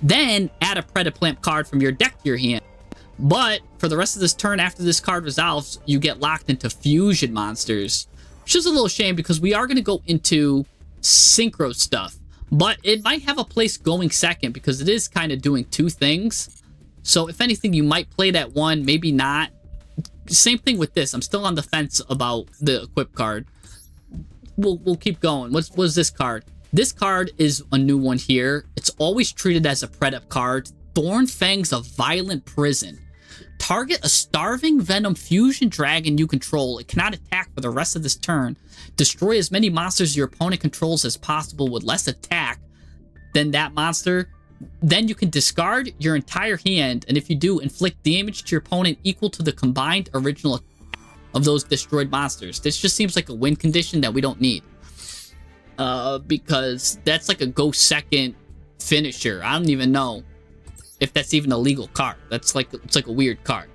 then add a Predaplant card from your deck to your hand. But for the rest of this turn, after this card resolves, you get locked into fusion monsters, which is a little shame because we are going to go into synchro stuff. But it might have a place going second because it is kind of doing two things. So if anything, you might play that one, maybe not. Same thing with this. I'm still on the fence about the equip card. We'll keep going. What's this card? This card is a new one here. It's always treated as a Predap card. Thorn Fangs of Violent Prison. Target a starving Venom fusion dragon you control. It cannot attack for the rest of this turn. Destroy as many monsters your opponent controls as possible with less attack than that monster. Then you can discard your entire hand, and if you do, inflict damage to your opponent equal to the combined original attack of those destroyed monsters. This just seems like a win condition that we don't need. Because that's like a go second finisher. I don't even know if that's even a legal card. It's like a weird card.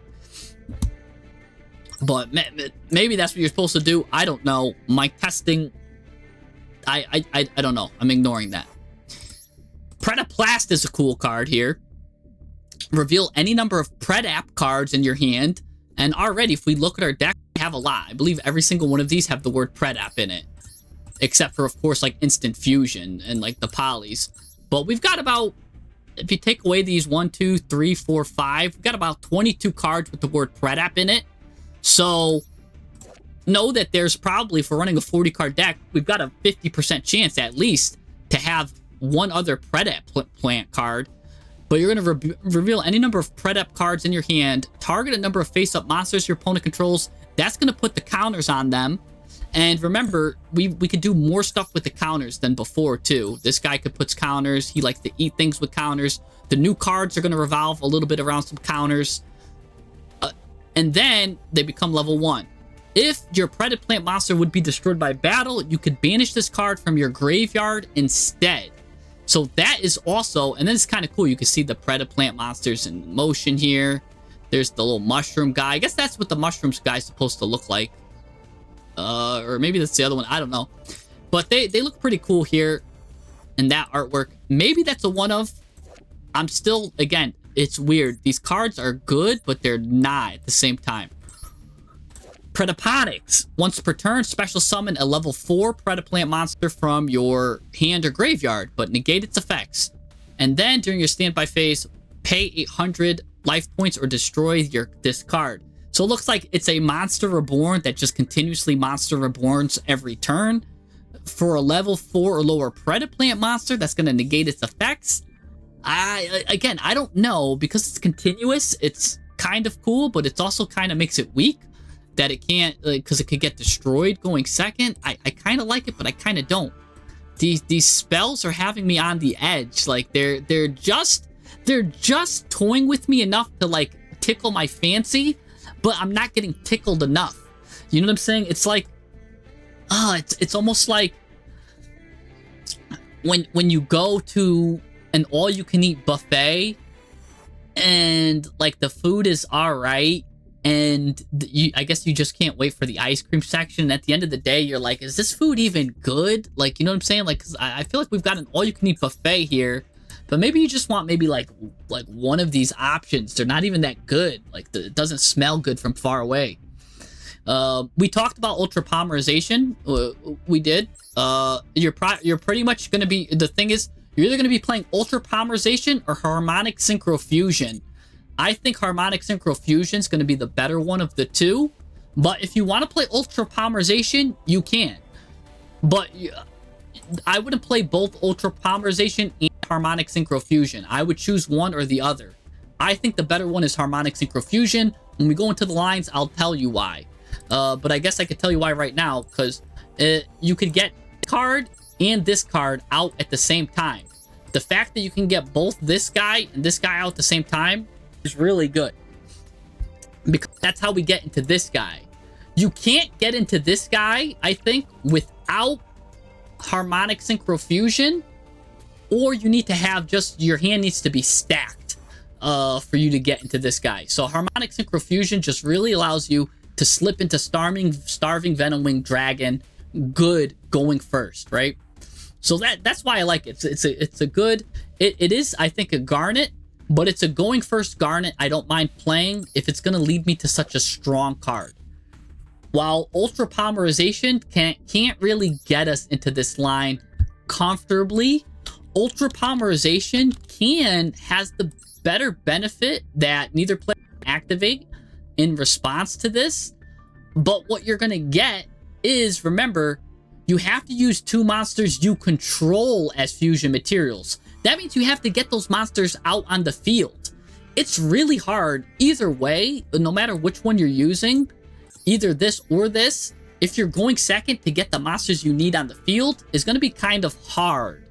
But maybe that's what you're supposed to do. I don't know. My testing, I don't know. I'm ignoring that. Predaplast is a cool card here. Reveal any number of Predap cards in your hand. And already, if we look at our deck, we have a lot. I believe every single one of these have the word Predap in it. Except for, of course, like Instant Fusion and like the Polys. But we've got about, if you take away these 1, 2, 3, 4, 5, we've got about 22 cards with the word Predap in it. So know that there's probably, if we're running a 40 card deck, we've got a 50% chance at least to have one other Predaplant card. But you're going to reveal any number of Predap cards in your hand, target a number of face-up monsters your opponent controls. That's going to put the counters on them. And remember, we could do more stuff with the counters than before, too. This guy could put counters. He likes to eat things with counters. The new cards are going to revolve a little bit around some counters. And then they become level 1. If your Predaplant monster would be destroyed by battle, you could banish this card from your graveyard instead. So that is also, and then it's kind of cool. You can see the Predaplant monsters in motion here. There's the little mushroom guy. I guess that's what the mushrooms guy is supposed to look like. Or maybe that's the other one. I don't know. But they look pretty cool here in that artwork. Maybe that's a one of. I'm still, again, it's weird. These cards are good, but they're not at the same time. Predaponics. Once per turn, special summon a level 4 Predaplant monster from your hand or graveyard, but negate its effects. And then, during your standby phase, pay 800 life points or destroy this card. So it looks like it's a monster reborn that just continuously monster reborns every turn. For a level 4 or lower Predaplant monster, that's going to negate its effects. Again, I don't know, because it's continuous, it's kind of cool, but it's also kind of makes it weak. That it can't, because it could get destroyed going second. I kind of like it, but I kind of don't. These spells are having me on the edge. Like they're just toying with me enough to like tickle my fancy, but I'm not getting tickled enough. You know what I'm saying? It's like it's almost like when you go to an all-you-can-eat buffet and like the food is all right, and I guess you just can't wait for the ice cream section. And at the end of the day, you're like, is this food even good? Like, you know what I'm saying? Like, 'cause I feel like we've got an all-you-can-eat buffet here, but maybe you just want maybe like one of these options. They're not even that good. Like, it doesn't smell good from far away. We talked about ultra polymerization. We did. You're pretty much going to be, the thing is, you're either going to be playing ultra polymerization or harmonic synchrofusion. I think harmonic synchrofusion is going to be the better one of the two, but if you want to play ultra polymerization, you can. But I wouldn't play both ultra polymerization and harmonic synchrofusion. I would choose one or the other. I think the better one is harmonic synchrofusion. When we go into the lines, I'll tell you why. But I guess I could tell you why right now, because you could get this card and this card out at the same time. The fact that you can get both this guy and this guy out at the same time is really good, because that's how we get into this guy. You can't get into this guy, I think, without harmonic synchrofusion, or you need to have just, your hand needs to be stacked for you to get into this guy. So harmonic synchrofusion just really allows you to slip into starving Venomwing Dragon good going first, right? So that's why I like it. It's a good, it is, I think, a Garnet, but it's a going first Garnet I don't mind playing if it's going to lead me to such a strong card. While ultra polymerization can't really get us into this line comfortably, ultra polymerization has the better benefit that neither player can activate in response to this. But what you're going to get is, remember, you have to use two monsters you control as fusion materials. That means you have to get those monsters out on the field. It's really hard either way, no matter which one you're using, either this or this. If you're going second to get the monsters you need on the field, is going to be kind of hard.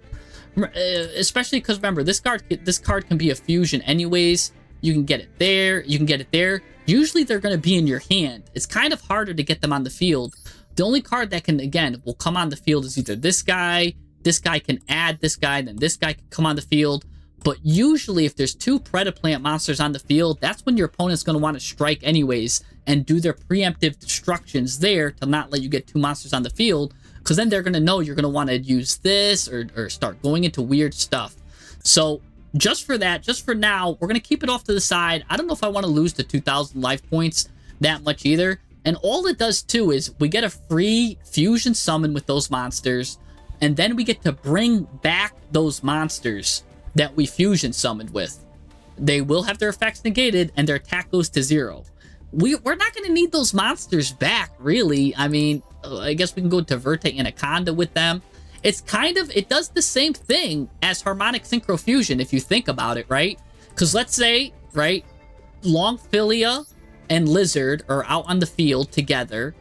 Especially because, remember, this card can be a fusion anyways. You can get it there, you can get it there. Usually they're going to be in your hand. It's kind of harder to get them on the field. The only card that can, again, will come on the field is either this guy can add this guy, then this guy can come on the field. But usually if there's two PREDAPLANT monsters on the field, that's when your opponent's going to want to strike anyways and do their preemptive destructions there to not let you get two monsters on the field, because then they're going to know you're going to want to use this or start going into weird stuff. So just for that, just for now, we're going to keep it off to the side. I don't know if I want to lose the 2,000 life points that much either. And all it does too is we get a free fusion summon with those monsters, and then we get to bring back those monsters that we fusion summoned with. They will have their effects negated and their attack goes to 0. We're not going to need those monsters back, really. I mean, I guess we can go to Verte Anaconda with them. It's kind of, it does the same thing as harmonic synchrofusion if you think about it, right? Because let's say, right, Longfilia and Lizard are out on the field together.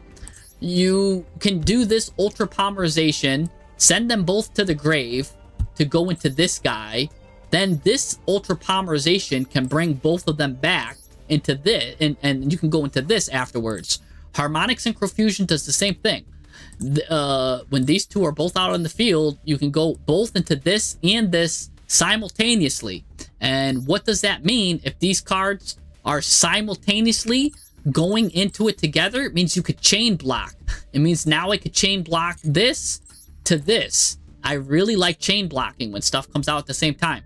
You can do this ultra polymerization, send them both to the grave to go into this guy. Then this ultra polymerization can bring both of them back into this, and you can go into this afterwards. Harmonic synchrofusion does the same thing. When these two are both out on the field, you can go both into this and this simultaneously. And what does that mean? If these cards are simultaneously going into it together, it means you could chain block. It means now I could chain block this to this. I really like chain blocking when stuff comes out at the same time.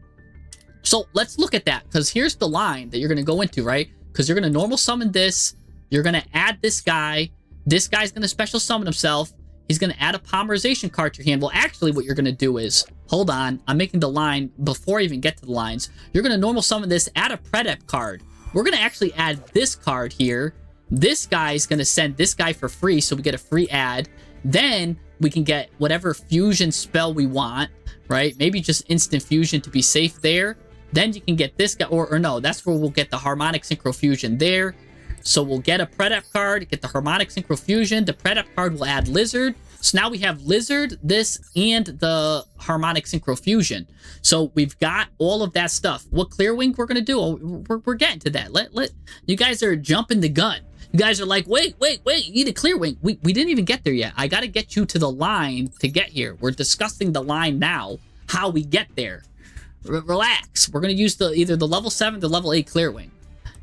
So let's look at that, because here's the line that you're going to go into, right? Because you're going to normal summon this. You're going to add this guy. This guy's going to special summon himself. He's going to add a polymerization card to your hand. Well, actually, what you're going to do is, hold on, I'm making the line before I even get to the lines. You're going to normal summon this, add a Predap card. We're going to actually add this card here. This guy's going to send this guy for free, so we get a free add. Then we can get whatever fusion spell we want, right? Maybe just instant fusion to be safe there. Then you can get this guy, or no, that's where we'll get the harmonic synchrofusion there. So we'll get a Predap card, get the harmonic synchrofusion. The Predap card will add Lizard. So now we have Lizard, this, and the harmonic synchrofusion. So we've got all of that stuff. What Clearwing we're going to do, we're getting to that. Let you guys are jumping the gun. You guys are like, wait, you need a clear wing. We didn't even get there yet. I got to get you to the line to get here. We're discussing the line now, how we get there. Relax. We're going to use either the level 7 or level 8 clear wing.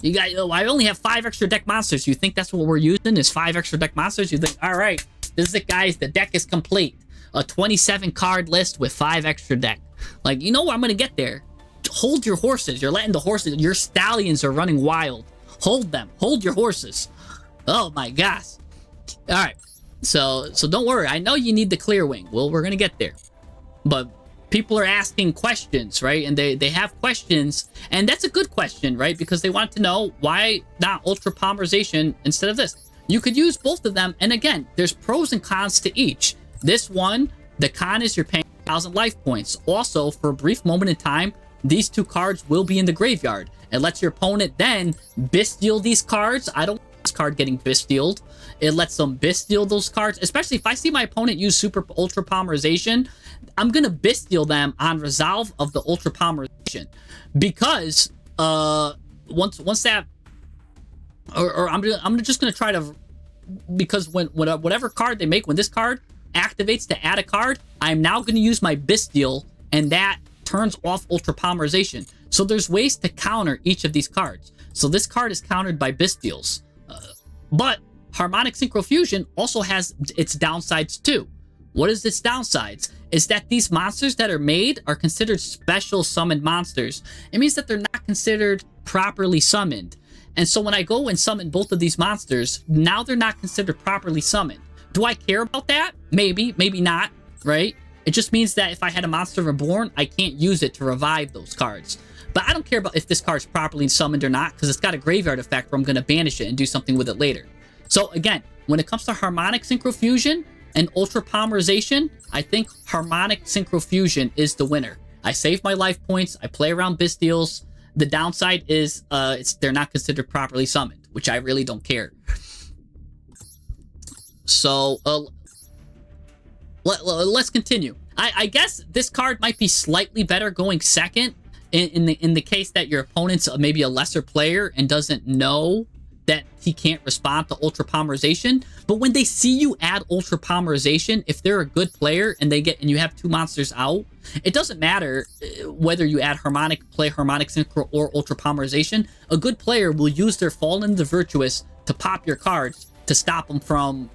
You guys, I only have 5 extra deck monsters. You think that's what we're using is 5 extra deck monsters? You think, all right, this is it, guys. The deck is complete. A 27 card list with 5 extra deck. Like, you know what? I'm going to get there. Hold your horses. You're letting the horses, your stallions are running wild. Hold them. Hold your horses. Oh my gosh. All right. So don't worry. I know you need the clear wing. Well, we're going to get there. But people are asking questions, right? And they have questions. And that's a good question, right? Because they want to know why not ultra polymerization instead of this. You could use both of them. And again, there's pros and cons to each. This one, the con is you're paying 1,000 life points. Also, for a brief moment in time, these 2 cards will be in the graveyard. It lets your opponent then Bestial these cards. I don't want this card getting Bestialed. It lets them Bestial those cards, especially if I see my opponent use Super Ultra Polymerization. I'm going to Bestial them on resolve of the Ultra Polymerization. Because once that... Or I'm just going to try to... Because whatever card they make, when this card activates to add a card, I'm now going to use my Bestial, and that turns off Ultra Polymerization. So there's ways to counter each of these cards. So this card is countered by Bestials. But Harmonic Synchrofusion also has its downsides too. What is its downsides? Is that these monsters that are made are considered special summoned monsters. It means that they're not considered properly summoned. And so when I go and summon both of these monsters, now they're not considered properly summoned. Do I care about that? Maybe, maybe not, right? It just means that if I had a monster reborn, I can't use it to revive those cards. But I don't care about if this card's properly summoned or not, because it's got a graveyard effect where I'm going to banish it and do something with it later. So again, when it comes to Harmonic Synchrofusion and Ultra Polymerization, I think Harmonic Synchrofusion is the winner. I save my life points, I play around Bestials. The downside is they're not considered properly summoned, which I really don't care. So let's continue. I guess this card might be slightly better going second in the case that your opponent's maybe a lesser player and doesn't know that he can't respond to Ultra Polymerization. But when they see you add Ultra Polymerization, if they're a good player and you have 2 monsters out, it doesn't matter whether you add play Harmonic Synchro or Ultra Polymerization. A good player will use their Fallen the Virtuous to pop your cards to stop them from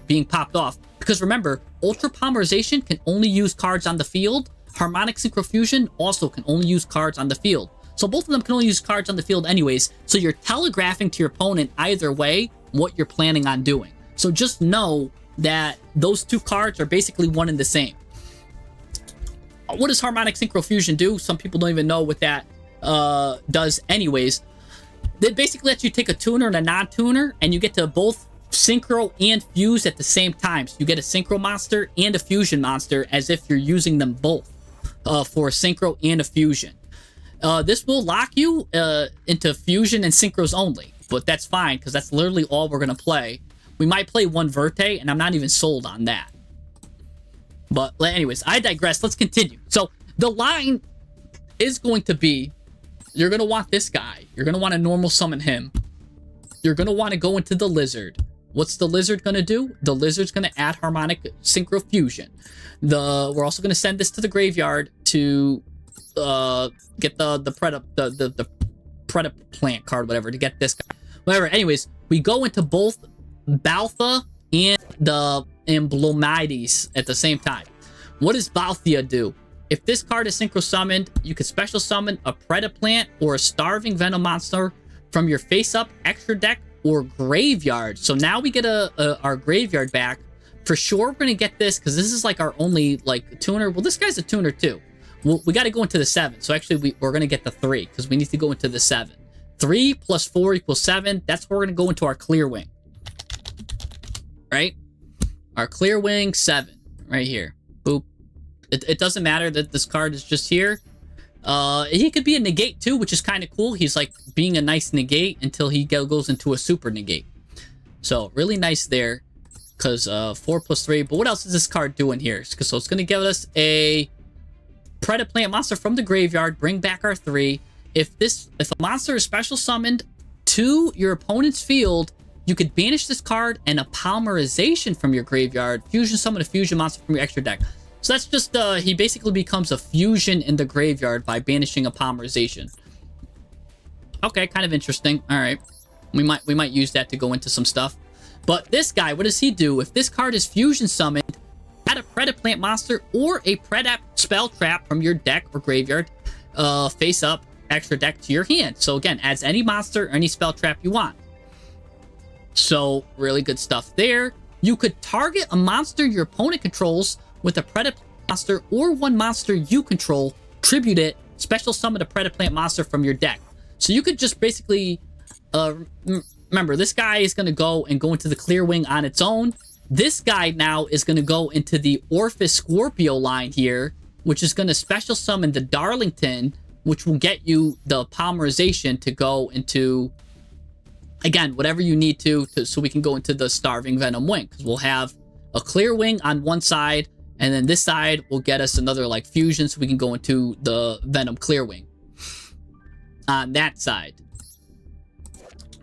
being popped off. Because remember, Ultra Polymerization can only use cards on the field. Harmonic Synchrofusion also can only use cards on the field. So both of them can only use cards on the field anyways. So you're telegraphing to your opponent either way what you're planning on doing. So just know that those 2 cards are basically one and the same. What does Harmonic Synchrofusion do? Some people don't even know what that does anyways. They basically let you take a tuner and a non-tuner, and you get to both synchro and fuse at the same time. So you get a synchro monster and a fusion monster as if you're using them both for a synchro and a fusion. This will lock you into fusion and synchros only, but that's fine because that's literally all we're going to play. We might play 1 Verte, and I'm not even sold on that. But anyways, I digress. Let's continue. So the line is going to be, you're going to want this guy. You're going to want to normal summon him. You're going to want to go into the Lizard. What's the Lizard going to do? The Lizard's going to add Harmonic Synchrofusion. We're also going to send this to the graveyard to get the PREDAPLANT card, whatever, to get this guy. Whatever. Anyways, we go into both Baltha and the Emblomides at the same time. What does Balthia do? If this card is synchro summoned, you can special summon a PREDAPLANT or a Starving Venom monster from your face-up, extra deck, or graveyard. So now we get our graveyard back. For sure, we're going to get this because this is like our only like tuner. Well, this guy's a tuner too. We got to go into the 7. So actually, we're going to get the 3 because we need to go into the 7. 3 plus 4 equals 7. That's where we're going to go into our clear wing. Right? Our clear wing 7 right here. Boop. It doesn't matter that this card is just here. He could be a negate too, which is kind of cool. He's like being a nice negate until he goes into a super negate. So really nice there because 4 plus 3. But what else is this card doing here? So it's going to give us a PREDAPLANT monster from the graveyard. Bring back our 3. If a monster is special summoned to your opponent's field You could banish this card and a polymerization from your graveyard. Fusion summon a fusion monster from your extra deck. So that's just, he basically becomes a fusion in the graveyard by banishing a polymerization. Okay, kind of interesting. All right. We might use that to go into some stuff. But this guy, what does he do? If this card is fusion summoned, add a PREDAPLANT monster or a PREDAP spell trap from your deck or graveyard, face up extra deck to your hand. So again, adds any monster or any spell trap you want. So really good stuff there. You could target a monster your opponent controls with a PREDAPLANT monster or one monster you control, tribute it, special summon a PREDAPLANT monster from your deck. So you could just basically, remember, this guy is going to go into the Clear Wing on its own. This guy now is going to go into the Orphis Scorpio line here, which is going to special summon the Darlington, which will get you the polymerization to go into, again, whatever you need to so we can go into the Starving Venom Wing. Because we'll have a Clear Wing on one side, and then this side will get us another like fusion so we can go into the Venom Clear Wing on that side.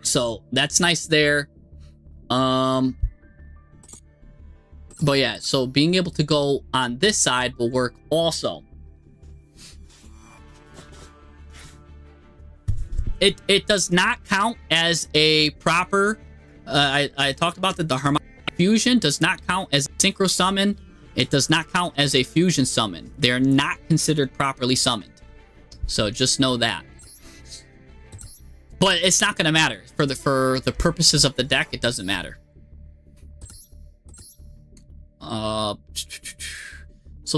So that's nice there. But yeah, so being able to go on this side will work also. It does not count as a proper, I talked about that the harmonic fusion does not count as a synchro summon. It does not count as a fusion summon. They're not considered properly summoned. So just know that. But it's not going to matter. For the purposes of the deck, it doesn't matter. So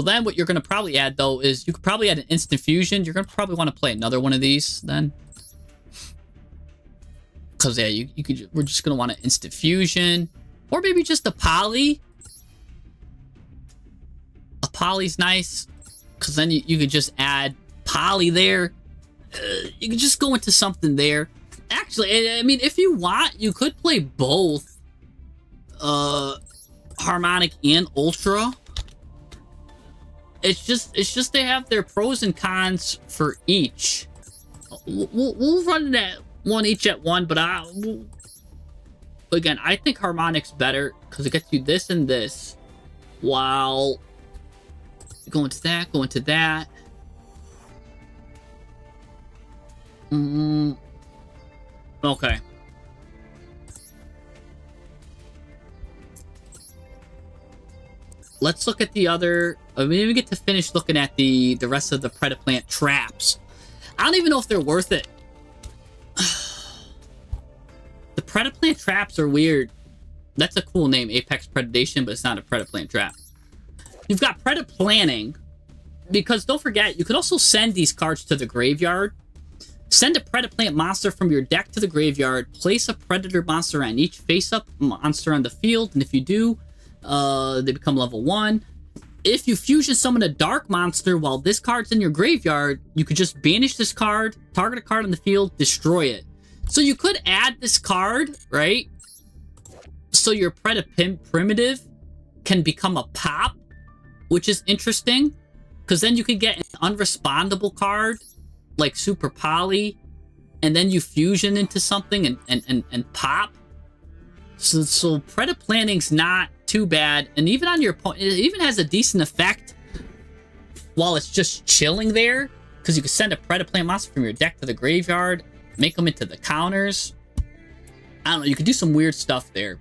then what you're going to probably add, though, is you could probably add an instant fusion. You're going to probably want to play another one of these then. Because, yeah, you could, we're just going to want an instant fusion. Or maybe just a poly. A poly's nice. Because then you could just add poly there. You could just go into something there. Actually, I mean, if you want, you could play both Harmonic and Ultra. It's just they have their pros and cons for each. We'll run that one each at one, but again, I think Harmonic's better because it gets you this and this, while going to that, going to that. Okay. Let's look at the other. I mean, we get to finish looking at the rest of the PREDAPLANT traps. I don't even know if they're worth it. The PREDAPLANT traps are weird. That's a cool name, Apex Predation, but it's not a PREDAPLANT trap. You've got PREDAPLANTing, because don't forget, you could also send these cards to the graveyard. Send a PREDAPLANT monster from your deck to the graveyard. Place a Predator monster on each face-up monster on the field, and if you do, they become level 1. If you fusion summon a dark monster while this card's in your graveyard, you could just banish this card, target a card on the field, destroy it. So you could add this card, right? So your primitive can become a pop, which is interesting, because then you could get an unrespondable card like Super Poly, and then you fusion into something and pop. So PREDAPLANTing's not too bad, and even on your opponent, it even has a decent effect while it's just chilling there, because you can send a PREDAPLANT monster from your deck to the graveyard, make them into the counters. I don't know, you could do some weird stuff there.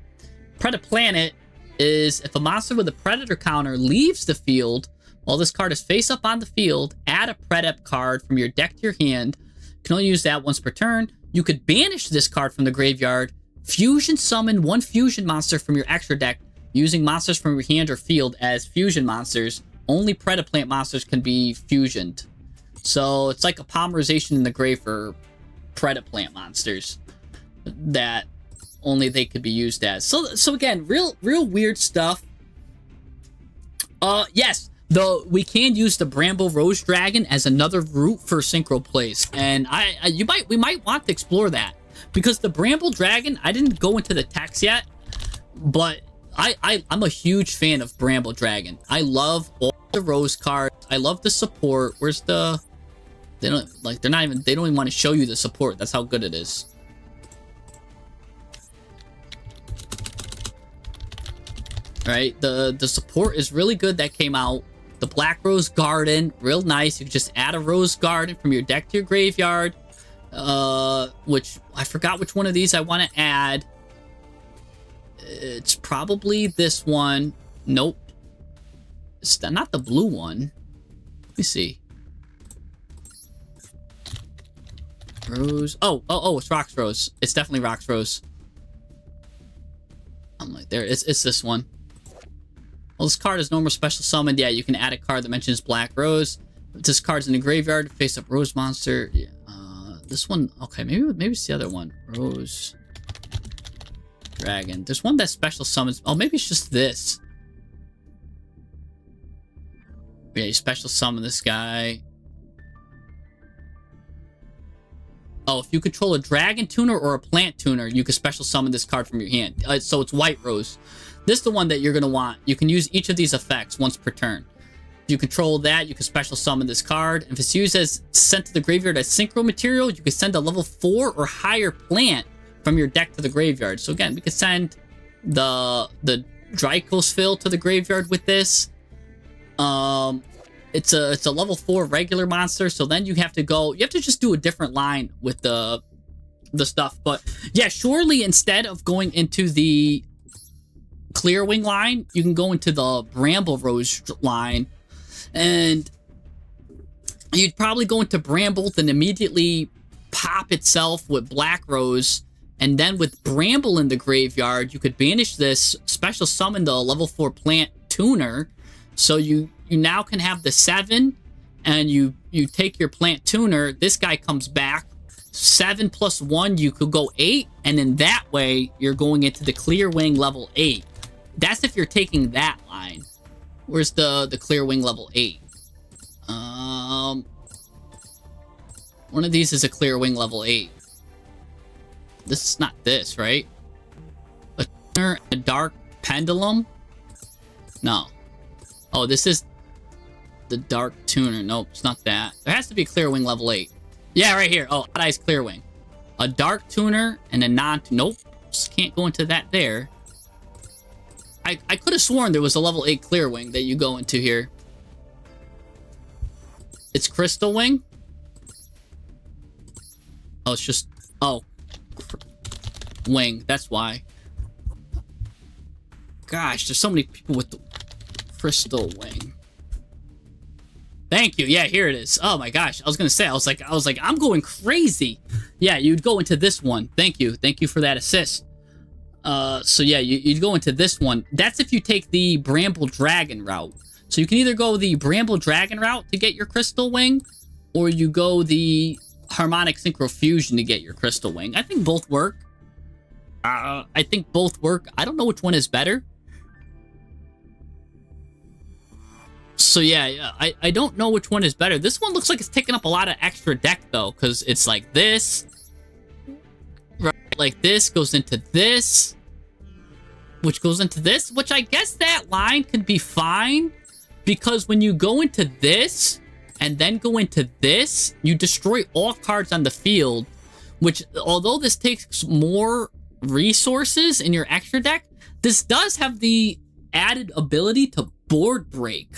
PREDAPLANT is if a monster with a Predator counter leaves the field while this card is face up on the field, add a PREDAP card from your deck to your hand. You can only use that once per turn. You could banish this card from the graveyard, fusion summon one fusion monster from your extra deck, using monsters from your hand or field as fusion monsters. Only PREDAPLANT monsters can be fusioned. So it's like a polymerization in the grave for PREDAPLANT monsters that only they could be used as. So again, real weird stuff. Yes, though we can use the Bramble Rose Dragon as another route for synchro plays, and we might want to explore that, because the Bramble Dragon, I didn't go into the text yet, but I'm a huge fan of Bramble Dragon. I love all the rose cards. I love the support. Where's the... They don't even want to show you the support. That's how good it is. right? The support is really good that came out. The Black Rose Garden, real nice. You can just add a Rose Garden from your deck to your graveyard. Which I forgot which one of these I want to add. It's probably this one. Nope. It's not the blue one. Let me see. Rose. Oh, it's Rox Rose. It's definitely Rox Rose. I'm like, there. It's this one. Well, this card is normal special summoned. Yeah, you can add a card that mentions Black Rose. If this card's in the graveyard, face up Rose monster. Yeah, this one. Okay, maybe it's the other one. Rose Dragon. There's one that special summons. Oh, maybe it's just this. Yeah, you special summon this guy. Oh, if you control a Dragon Tuner or a Plant Tuner, you can special summon this card from your hand. So it's White Rose. This is the one that you're going to want. You can use each of these effects once per turn. If you control that, you can special summon this card. If it's used as sent to the graveyard as synchro material, you can send a level 4 or higher plant from your deck to the graveyard. So again, we can send the Drykos Fill to the graveyard with this. It's a level 4 regular monster, so then you have to just do a different line with the stuff. But yeah, surely instead of going into the Clear Wing line, you can go into the Bramble Rose line, and you'd probably go into Bramble and immediately pop itself with Black Rose, and then with Bramble in the graveyard, you could banish this, special summon the level 4 Plant Tuner, so you now can have the 7, and you take your Plant Tuner, this guy comes back, 7 plus 1, you could go 8, and in that way, you're going into the Clear Wing level 8. That's if you're taking that line. Where's the Clear Wing level 8? One of these is a Clear Wing level 8. This is not this, right? A Dark Pendulum? No. Oh, this is the Dark Tuner. Nope, it's not that. There has to be a Clear Wing level 8. Yeah, right here. Oh, Odd Eyes Clear Wing. A Dark Tuner and a non... Nope. Just can't go into that there. I could have sworn there was a level 8 Clear Wing that you go into here. It's Crystal Wing? Oh, it's just... Oh. Wing. That's why. Gosh, there's so many people with the Crystal Wing. Thank you. Yeah, here it is. Oh my gosh. I was gonna say, I was like, I'm going crazy. Yeah, you'd go into this one. Thank you. Thank you for that assist. So yeah, you'd go into this one. That's if you take the Bramble Dragon route. So you can either go the Bramble Dragon route to get your Crystal Wing, or you go the Harmonic Synchro Fusion to get your Crystal Wing. I think both work. I don't know which one is better. So yeah, I don't know which one is better. This one looks like it's taking up a lot of extra deck though, because it's like this. Right, like this goes into this. Which goes into this, which I guess that line could be fine. Because when you go into this, and then go into this, you destroy all cards on the field. Which, although this takes more resources in your extra deck, this does have the added ability to board break.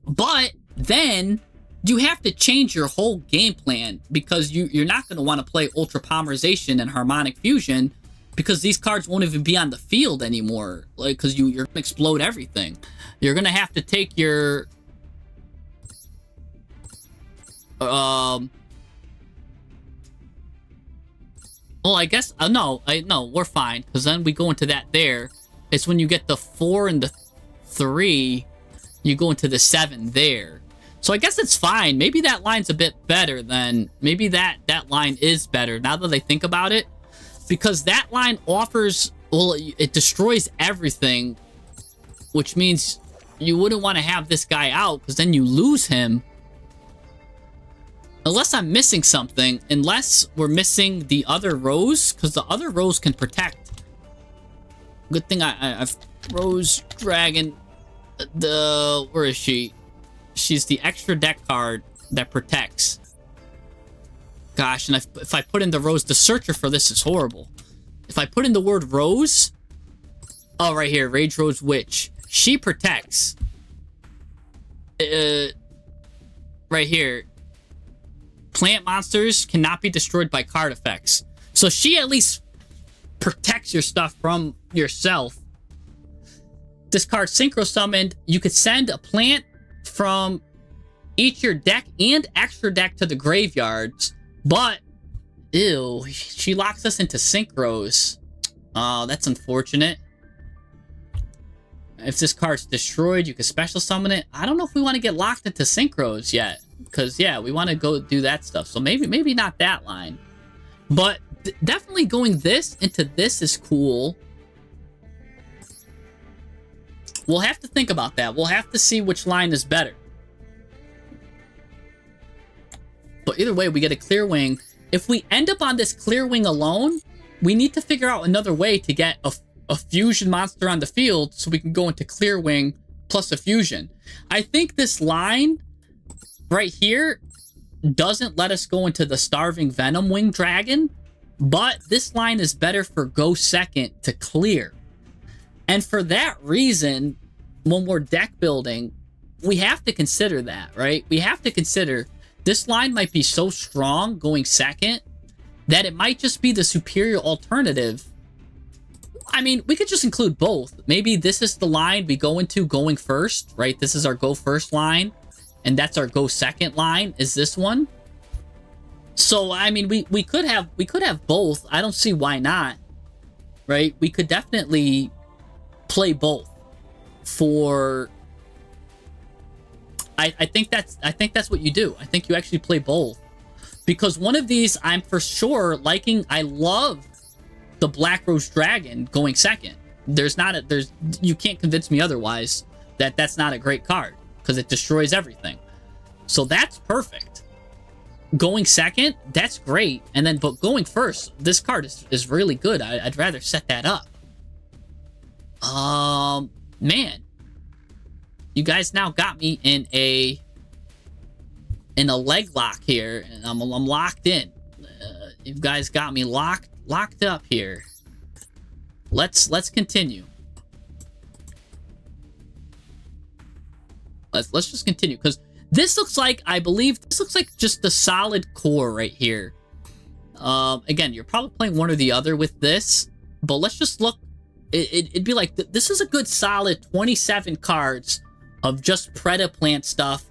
But then you have to change your whole game plan, because you're not going to want to play Ultra Polymerization and Harmonic Fusion, because these cards won't even be on the field anymore, like, because you're going to explode everything. You're going to have to take your well, I guess no, we're fine, because then we go into that there. It's when you get the 4 and the 3, you go into the 7 there. So I guess it's fine. Maybe that line's a bit better than... Maybe that line is better, now that I think about it. Because that line offers... Well, it destroys everything. Which means you wouldn't want to have this guy out, because then you lose him. Unless I'm missing something. Unless we're missing the other Rose. Because the other Rose can protect. Good thing I've... Rose Dragon... Where is she? She's the extra deck card that protects. Gosh, and if I put in the Rose, the searcher for this is horrible. If I put in the word Rose, Oh, right here, Rage Rose Witch. She protects. Right here. Plant monsters cannot be destroyed by card effects. So she at least protects your stuff from yourself. Discard Synchro Summoned. You could send a plant from each your deck and extra deck to the graveyards. But, ew, she locks us into Synchros. Oh, that's unfortunate. If this card's destroyed, you can special summon it. I don't know if we want to get locked into Synchros yet. Because, yeah, we want to go do that stuff. So maybe not that line. But definitely going this into this is cool. We'll have to think about that. We'll have to see which line is better. But either way, we get a Clear Wing. If we end up on this Clear Wing alone, we need to figure out another way to get a fusion monster on the field so we can go into Clear Wing plus a fusion. I think this line right here doesn't let us go into the Starving Venom Wing Dragon, but this line is better for go second to clear. And for that reason, when we're deck building, we have to consider that, right? We have to consider this line might be so strong going second that it might just be the superior alternative. I mean, we could just include both. Maybe this is the line we go into going first, right? This is our go first line, and that's our go second line, is this one. So, I mean, we could have both. I don't see why not, right? We could definitely play both for... I think that's what you do. I think you actually play both. Because one of these I'm for sure liking. I love the Black Rose Dragon going second. You can't convince me otherwise that that's not a great card, because it destroys everything. So that's perfect. Going second, that's great. And then, but going first, this card is really good. I'd rather set that up. Man, you guys now got me in a leg lock here, and I'm locked in. You guys got me locked up here. Let's continue. Let's just continue, because this looks like, I believe this looks like just the solid core right here. Again, you're probably playing one or the other with this, but let's just look. It'd be like, this is a good solid 27 cards of just PREDAPLANT stuff,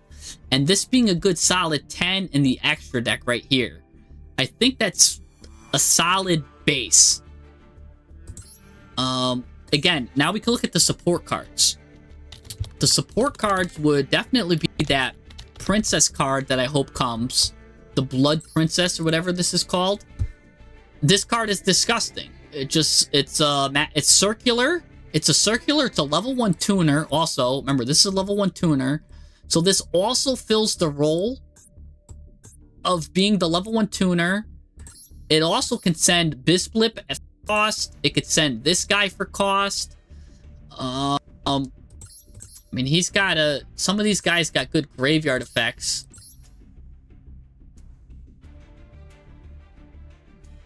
and this being a good solid 10 in the extra deck right here. I think that's a solid base. Again, now we can look at the support cards. The support cards would definitely be that princess card that I hope comes. The Blood Princess, or whatever this is called. This card is disgusting. It's circular. It's a circular. It's a level 1 tuner. Also, remember, this is a level 1 tuner. So this also fills the role of being the level 1 tuner. It also can send Bisblip at cost. It could send this guy for cost. I mean, he's got some of these guys got good graveyard effects.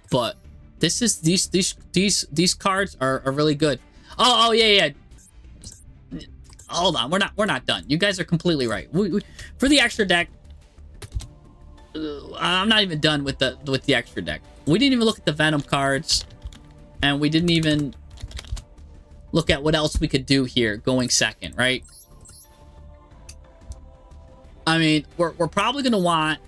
But this is these cards are really good. Oh yeah. Hold on, we're not done. You guys are completely right. For the extra deck, I'm not even done with the extra deck. We didn't even look at the Venom cards, and we didn't even look at what else we could do here going second, right? I mean, we're probably gonna want.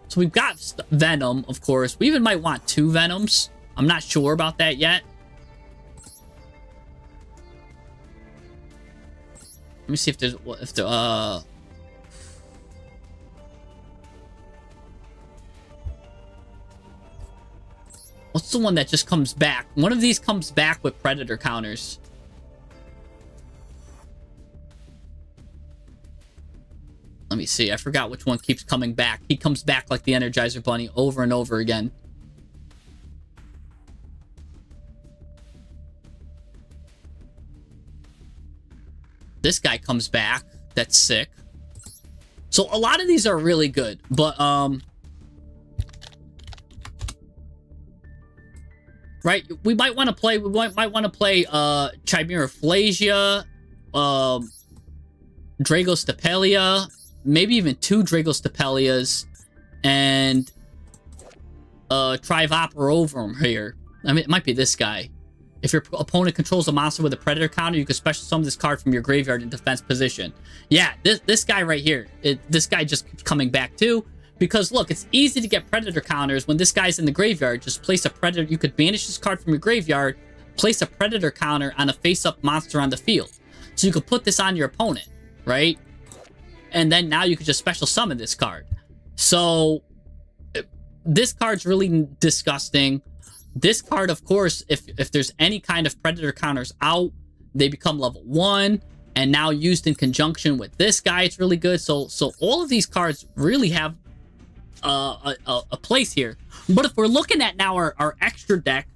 So we've got Venom, of course. We even might want 2 Venoms. I'm not sure about that yet. Let me see if there's what's the one that just comes back? One of these comes back with Predator counters. Let me see. I forgot which one keeps coming back. He comes back like the Energizer Bunny over and over again. This guy comes back. That's sick. So a lot of these are really good, but right? We might want to play. Chimera Flasia, Dragostapelia, maybe even 2 Dragostapelias, and Trivoperovum here. I mean, it might be this guy. If your opponent controls a monster with a predator counter, you can special summon this card from your graveyard in defense position. Yeah, this guy right here. This guy just keeps coming back too. Because look, it's easy to get predator counters when this guy's in the graveyard. Just place a predator. You could banish this card from your graveyard, place a predator counter on a face-up monster on the field. So you could put this on your opponent, right? And then now you could just special summon this card. So this card's really disgusting. This card, of course, if there's any kind of predator counters out, they become level 1. And now used in conjunction with this guy, it's really good. So all of these cards really have a place here. But if we're looking at now our extra deck,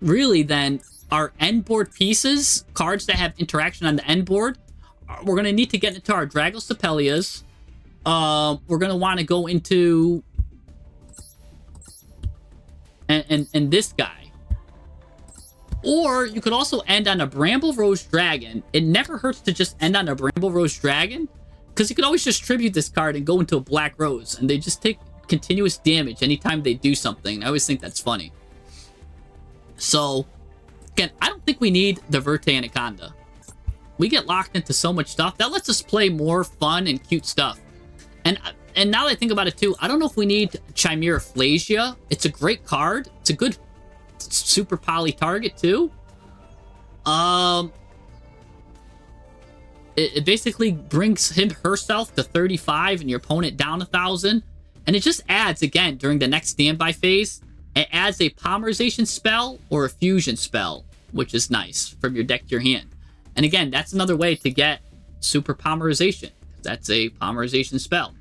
really then our end board pieces, cards that have interaction on the end board, we're going to need to get into our Dragostapelias. We're going to want to go into and this guy. Or you could also end on a Bramble Rose Dragon. It never hurts to just end on a Bramble Rose Dragon, because you can always just tribute this card and go into a Black Rose, and they just take continuous damage anytime they do something. I always think that's funny. So, again, I don't think we need the Verte Anaconda. We get locked into so much stuff. That lets us play more fun and cute stuff. And now that I think about it too, I don't know if we need Chimera Flasia. It's a great card. It's a good super poly target too. It basically brings herself to 35 and your opponent down 1,000. And it just adds, again, during the next standby phase, it adds a polymerization spell or a fusion spell, which is nice, from your deck to your hand. And again, that's another way to get super polymerization. That's a polymerization spell.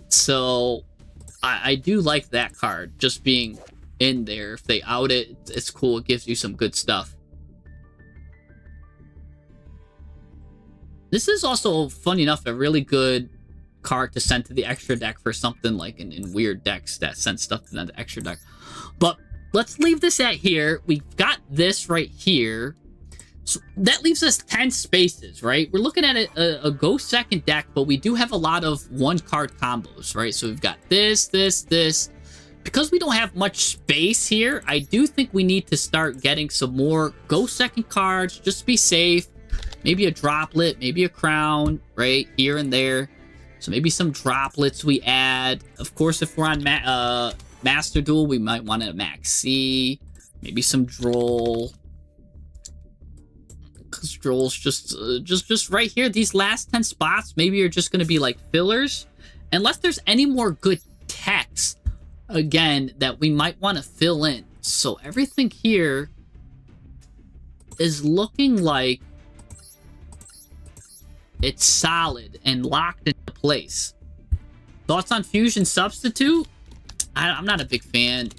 So I do like that card just being in there. If they out it, it's cool. It gives you some good stuff. This is also, funny enough, a really good card to send to the extra deck for something like in weird decks that send stuff to the extra deck. But let's leave this at here. We've got this right here. So that leaves us 10 spaces, right? We're looking at a go second deck, but we do have a lot of one-card combos, right? So we've got this. Because we don't have much space here, I do think we need to start getting some more go second cards, just to be safe. Maybe a droplet, maybe a crown, right? Here and there. So maybe some droplets we add. Of course, if we're on Master Duel, we might want a Max C. Maybe some Droll. Because Droll's just right here. These last 10 spots maybe are just going to be like fillers. Unless there's any more good text, again, that we might want to fill in. So everything here is looking like it's solid and locked into place. Thoughts on Fusion Substitute? I'm not a big fan.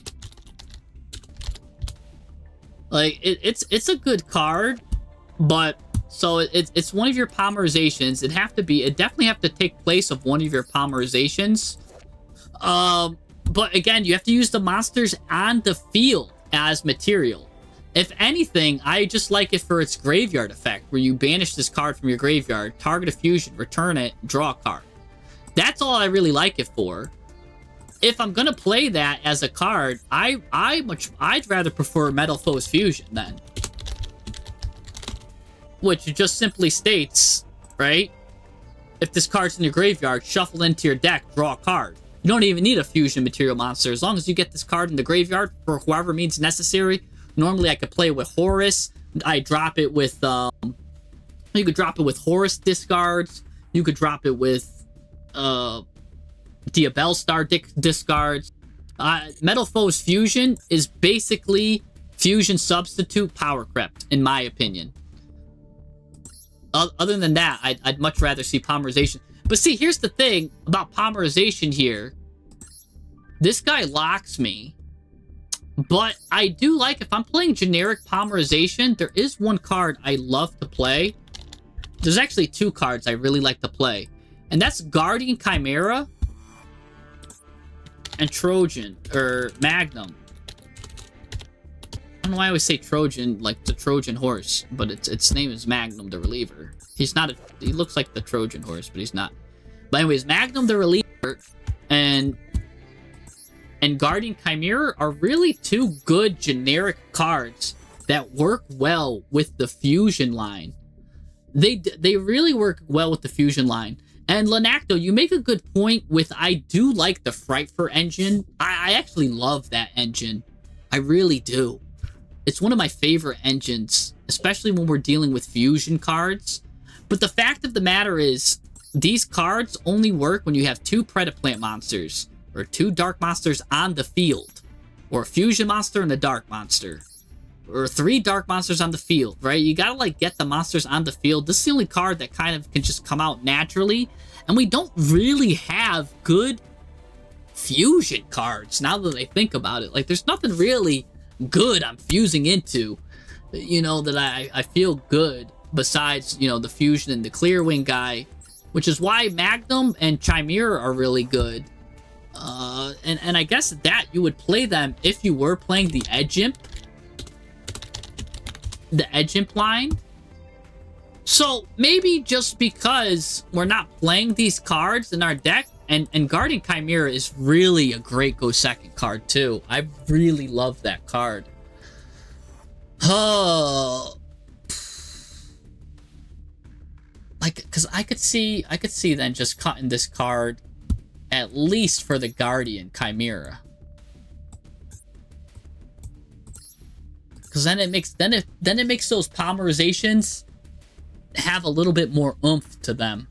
Like, it's a good card, but so it's one of your polymerizations. It definitely have to take place of one of your polymerizations. But again, you have to use the monsters on the field as material. If anything, I just like it for its graveyard effect, where you banish this card from your graveyard, target a fusion, return it, draw a card. That's all I really like it for. If I'm gonna play that as a card, I'd rather prefer Metal Foes Fusion then. Which just simply states, right? If this card's in your graveyard, shuffle into your deck, draw a card. You don't even need a fusion material monster. As long as you get this card in the graveyard for whoever means necessary. Normally, I could play it with Horus. I drop it with, you could drop it with Horus discards. You could drop it with, Diabellstar discards. Metal Foes Fusion is basically Fusion Substitute Power Crept, in my opinion. Other than that, I'd much rather see polymerization. But see, here's the thing about polymerization here. This guy locks me. But I do like, if I'm playing generic polymerization, there is one card I love to play. There's actually 2 cards I really like to play. And that's Guardian Chimera and Trojan, or Magnum. know why I always say Trojan, like the Trojan horse, but its name is Magnum the Reliever. He's not he looks like the Trojan horse, but he's not. But anyways, Magnum the Reliever and Guardian Chimera are really two good generic cards that work well with the Fusion line. They really work well with the Fusion line. And Lanacto, you make a good point with, I do like the Frightfur engine. I actually love that engine. I really do. It's one of my favorite engines, especially when we're dealing with Fusion cards. But the fact of the matter is, these cards only work when you have 2 Predaplant monsters, or 2 Dark monsters on the field, or a Fusion monster and a Dark monster, or 3 Dark monsters on the field, right? You gotta, like, get the monsters on the field. This is the only card that kind of can just come out naturally, and we don't really have good Fusion cards, now that I think about it. Like, there's nothing really good I'm fusing into, you know, that I feel good, besides, you know, the Fusion and the Clear Wing guy, which is why Magnum and Chimera are really good. And I guess that you would play them if you were playing the Edge Imp. The Edge Imp line. So maybe just because we're not playing these cards in our deck, and Guardian Chimera is really a great go second card too. I really love that card. Oh, like, cause I could see then just cutting this card at least for the Guardian Chimera. Because then it makes those polymerizations have a little bit more oomph to them.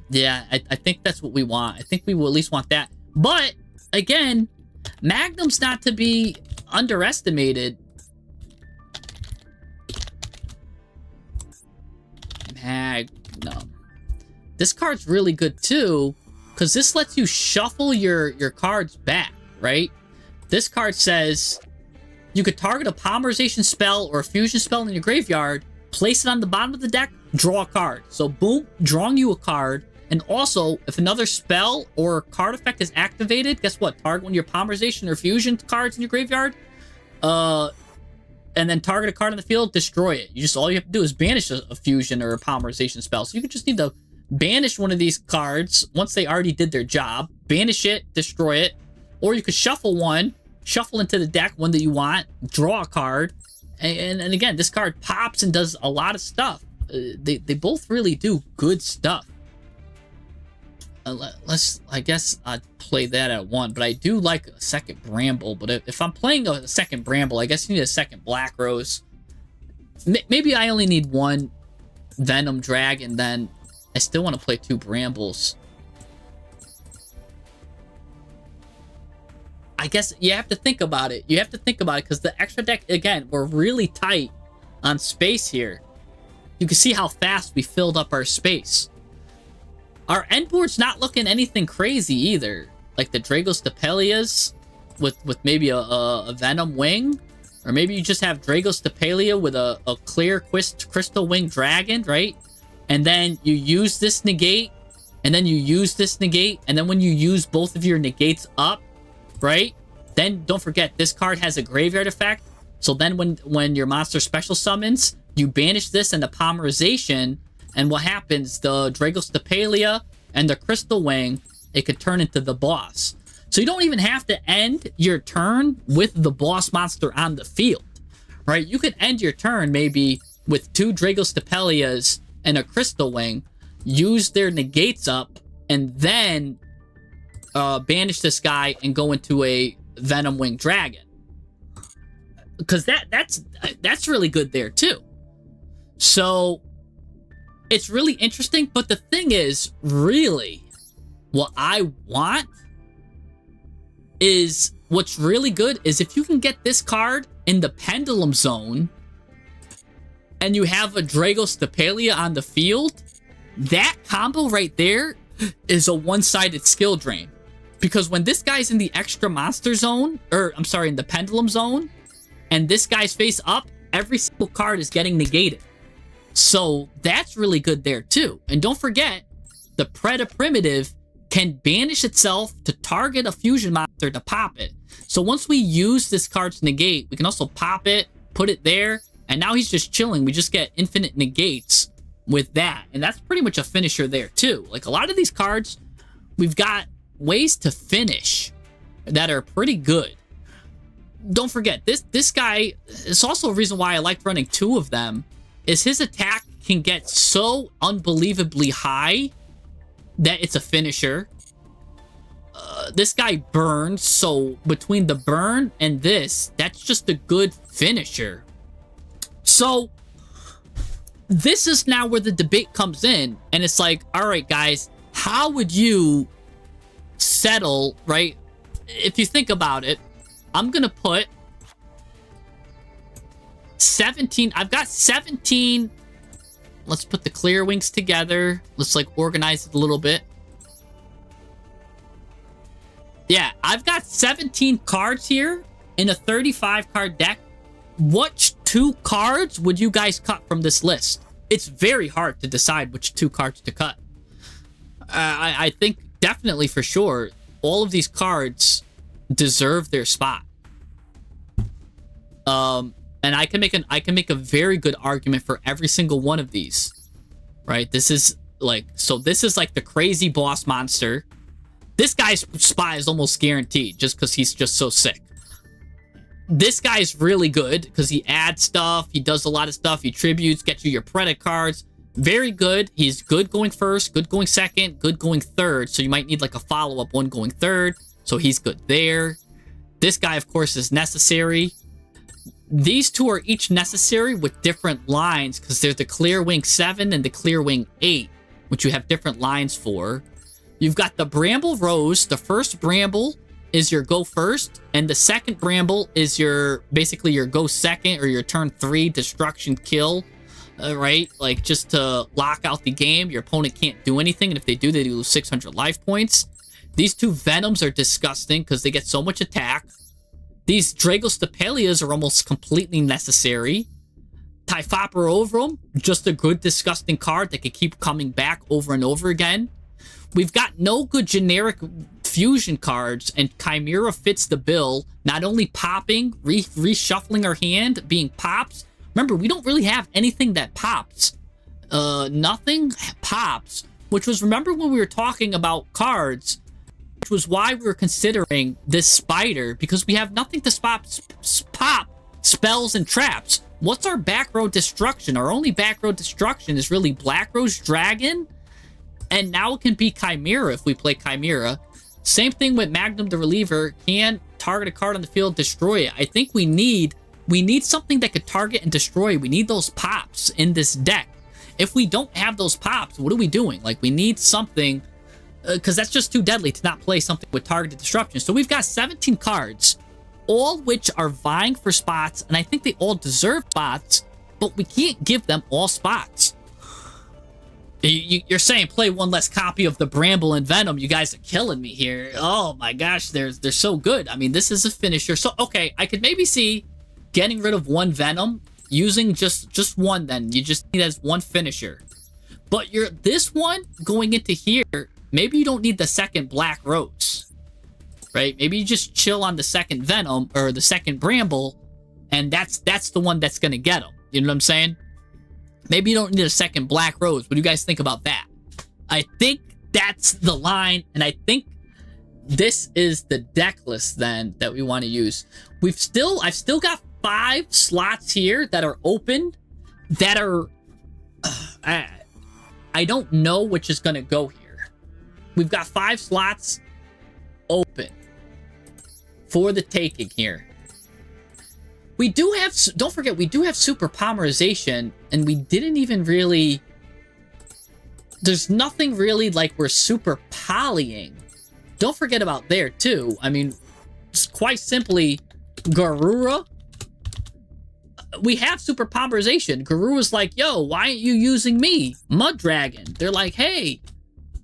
Yeah, I think that's what we want. I think we will at least want that. But again, Magnum's not to be underestimated. Magnum. This card's really good too, because this lets you shuffle your cards back, right? This card says you could target a polymerization spell or a fusion spell in your graveyard, place it on the bottom of the deck, draw a card. So boom, drawing you a card. And also, if another spell or card effect is activated, guess what? Target one of your polymerization or fusion cards in your graveyard, and then target a card on the field, destroy it. You just, all you have to do is banish a fusion or a polymerization spell. So you could just need to banish one of these cards once they already did their job, banish it, destroy it, or you could shuffle one, shuffle into the deck one that you want, draw a card, and again, this card pops and does a lot of stuff. They both really do good stuff. I guess I'd play that at 1, but I do like a second Bramble. But if I'm playing a second Bramble, I guess you need a second Black Rose. Maybe I only need 1 Venom Dragon, then I still want to play 2 Brambles. I guess you have to think about it. You have to think about it, because the extra deck, again, we're really tight on space here. You can see how fast we filled up our space. Our end board's not looking anything crazy either. Like the Dragostapelias with maybe a Venom Wing. Or maybe you just have Dragostapelia with a clear Crystal Wing Dragon, right? And then you use this negate. And then you use this negate. And then when you use both of your negates up, right? Then don't forget, this card has a graveyard effect. So then when your monster special summons, you banish this and the polymerization. And what happens, the Dragostapelia and the Crystal Wing, it could turn into the boss. So you don't even have to end your turn with the boss monster on the field, right? You could end your turn maybe with 2 Dragostapelias and a Crystal Wing, use their negates up, and then banish this guy and go into a Venom Wing Dragon. Because that's really good there too. So it's really interesting, but the thing is, really, what I want is, what's really good is if you can get this card in the Pendulum Zone and you have a Dragostapelia on the field, that combo right there is a one-sided skill drain. Because when this guy's in the extra monster zone, or I'm sorry, in the Pendulum Zone, and this guy's face up, every single card is getting negated. So that's really good there too. And don't forget, the Preda Primitive can banish itself to target a fusion monster to pop it. So once we use this card's negate, we can also pop it, put it there, and now he's just chilling. We just get infinite negates with that. And that's pretty much a finisher there too. Like a lot of these cards, we've got ways to finish that are pretty good. Don't forget, this guy, it's also a reason why I liked running 2 of them, is his attack can get so unbelievably high that it's a finisher. This guy burns, so between the burn and this, that's just a good finisher. So this is now where the debate comes in, and it's like, all right, guys, how would you settle, right? If you think about it, I'm gonna put 17. I've got 17. Let's put the clear wings together. Let's like organize it a little bit. Yeah, I've got 17 cards here in a 35 card deck. Which 2 cards would you guys cut from this list? It's very hard to decide which 2 cards to cut. I think definitely for sure all of these cards deserve their spot. And I can make a very good argument for every single one of these. Right? This is like the crazy boss monster. This guy's spot is almost guaranteed just because he's just so sick. This guy's really good because he adds stuff, he does a lot of stuff, he tributes, gets you your Predator cards. Very good. He's good going first, good going second, good going third. So you might need like a follow-up one going third. So he's good there. This guy, of course, is necessary. These 2 are each necessary with different lines because there's the Clear Wing 7 and the Clear Wing 8, which you have different lines for. You've got the Bramble Rose. The first Bramble is your go first, and the second Bramble is your basically your go second or your turn 3 destruction kill, right? Like just to lock out the game. Your opponent can't do anything, and if they do, they lose 600 life points. These 2 Venoms are disgusting because they get so much attack. These Dragostapelias are almost completely necessary. Typhopterovrum, just a good disgusting card that can keep coming back over and over again. We've got no good generic fusion cards, and Chimera fits the bill. Not only popping, reshuffling our hand, being pops. Remember, we don't really have anything that pops. Nothing pops. Which was, remember when we were talking about cards, which was why we were considering this spider, because we have nothing to pop spells and traps. What's our back row destruction? Our only back row destruction is really Black Rose Dragon, and now it can be Chimera if we play Chimera. Same thing with Magnum the Reliever. Can target a card on the field, destroy it. I think we need something that could target and destroy. We need those pops in this deck. If we don't have those pops, what are we doing? Like, we need something, because that's just too deadly to not play something with targeted disruption. So we've got 17 cards, all which are vying for spots, and I think they all deserve spots, but we can't give them all spots. You're saying play one less copy of the Bramble and Venom. You guys are killing me here. Oh my gosh, they're so good. I mean, this is a finisher. So, okay, I could maybe see getting rid of one Venom, using just one then. You just need as one finisher. But this one going into here, maybe you don't need the second Black Rose. Right? Maybe you just chill on the second Venom or the second Bramble, and that's the one that's gonna get them. You know what I'm saying? Maybe you don't need a second Black Rose. What do you guys think about that? I think that's the line, and I think this is the deck list then that we want to use. I've still got 5 slots here that are open that are I don't know which is going to go here. We've got 5 slots open for the taking here. We do have, don't forget, we do have super polymerization, and we didn't even really, there's nothing really like we're super polying. Don't forget about there too. I mean, just quite simply, Garura, we have super polymerization. Garura's like, yo, why aren't you using me? Mud Dragon. They're like, hey,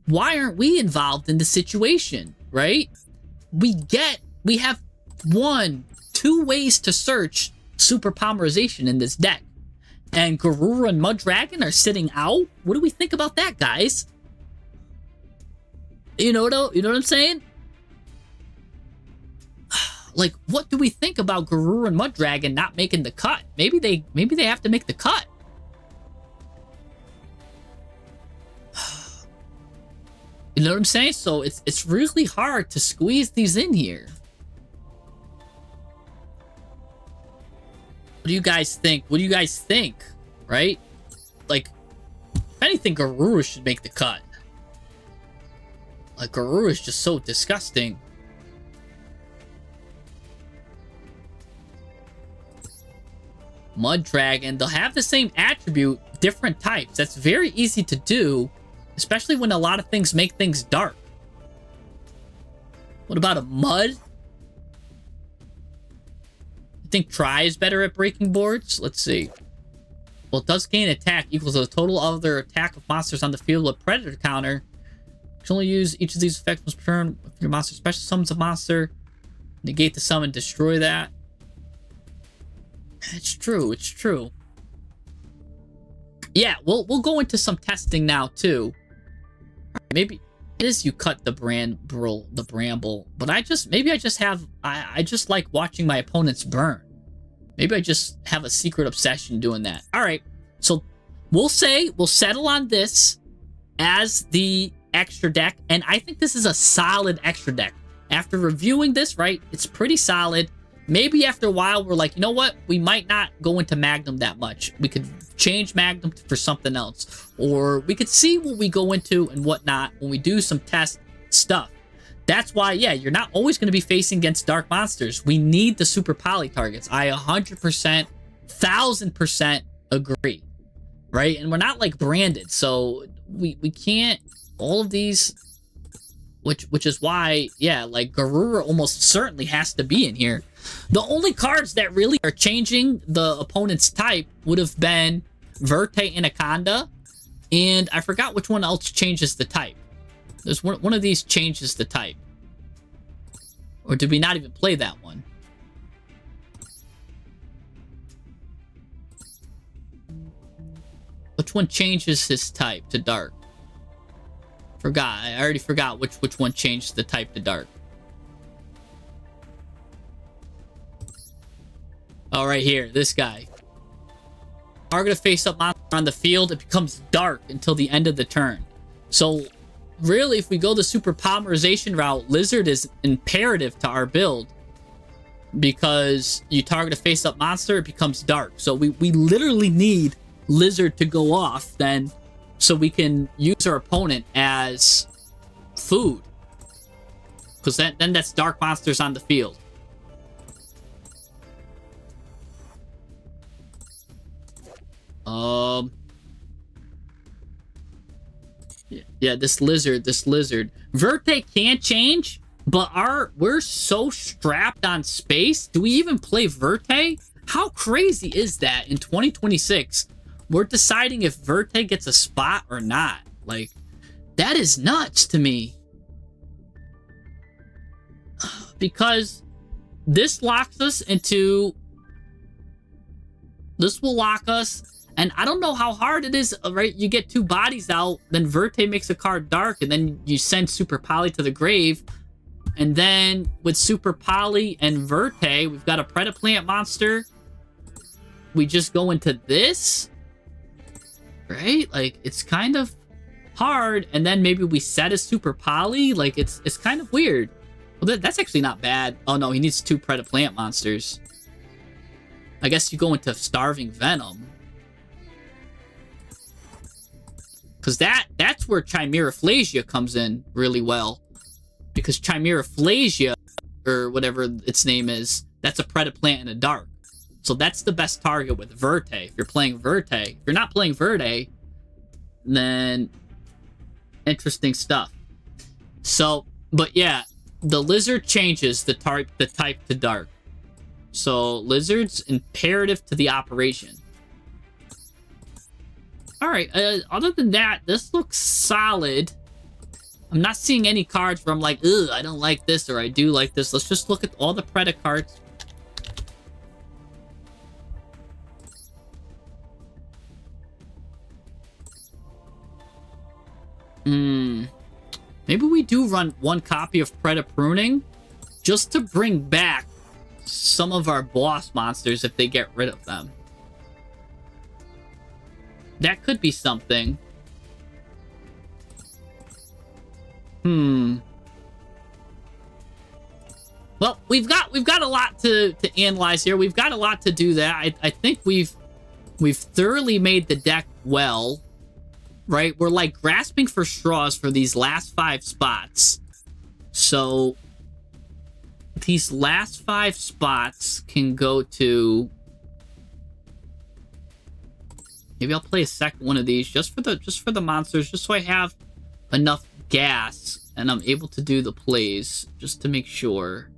why aren't we involved in the situation, right? We have 2 ways to search super polymerization in this deck. And Garura and Mud Dragon are sitting out? What do we think about that, guys? You know what I'm saying? Like, what do we think about Garuru and Mud Dragon not making the cut? Maybe they have to make the cut. You know what I'm saying? So it's really hard to squeeze these in here. What do you guys think? What do you guys think? Right? Like, if anything, Garuru should make the cut. Like, Garuru is just so disgusting. Mud Dragon, they'll have the same attribute, different types. That's very easy to do, especially when a lot of things make things dark. What about a Mud? You think Try is better at breaking boards? Let's see. Well, it does gain attack equals the total of their attack of monsters on the field with Predator counter. You can only use each of these effects once per turn. If your monster special summons a monster, negate the summon, destroy that. It's true, it's true. Yeah, we'll go into some testing now too. Maybe it is you cut the bramble, but I just like watching my opponents burn. Maybe I just have a secret obsession doing that. All right, so we'll settle on this as the extra deck, and I think this is a solid extra deck. After reviewing this, right, it's pretty solid. Maybe after a while, we're like, you know what? We might not go into Magnum that much. We could change Magnum for something else. Or we could see what we go into and whatnot when we do some test stuff. That's why, yeah, you're not always going to be facing against dark monsters. We need the super poly targets. I 100%, 1000% agree. Right? And we're not like branded. So we can't, all of these, which is why, yeah, like Garura almost certainly has to be in here. The only cards that really are changing the opponent's type would have been Verte Anaconda, and I forgot which one else changes the type. There's one of these changes the type. Or did we not even play that one? Which one changes his type to dark? I already forgot which one changed the type to dark. Oh, right here, this guy. Target a face-up monster on the field, it becomes dark until the end of the turn. So, really, if we go the super polymerization route, Lizard is imperative to our build. Because you target a face-up monster, it becomes dark. So we literally need Lizard to go off then, so we can use our opponent as food. Because then that's dark monsters on the field. Yeah, this lizard. Verte can't change, but we're so strapped on space. Do we even play Verte? How crazy is that in 2026? We're deciding if Verte gets a spot or not. Like, that is nuts to me. Because this locks us into... This will lock us... And I don't know how hard it is, right? You get two bodies out, then Verte makes a card dark, and then you send Super Poly to the grave. And then with Super Poly and Verte, we've got a Predaplant monster. We just go into this, right? Like, it's kind of hard. And then maybe we set a Super Poly. Like, it's kind of weird. Well, that's actually not bad. Oh, no, he needs two Predaplant monsters. I guess you go into Starving Venom. Because that's where Chimeraflasia comes in really well. Because Chimeraflasia, or whatever its name is, that's a Predaplant in a dark. So that's the best target with Verte. If you're playing Verte. If you're not playing Verte, then interesting stuff. So, but yeah, the Lizard changes the type to dark. So Lizard's imperative to the operation. Alright, other than that, this looks solid. I'm not seeing any cards where I'm like, ugh, I don't like this, or I do like this. Let's just look at all the Preda cards. Maybe we do run one copy of Pruning just to bring back some of our boss monsters if they get rid of them. That could be something. Well, we've got a lot to analyze here. We've got a lot to do that. I think we've thoroughly made the deck well, right? We're like grasping for straws for these last 5 spots. So these last 5 spots can go to, maybe I'll play a second one of these just for the monsters, just so I have enough gas and I'm able to do the plays just to make sure.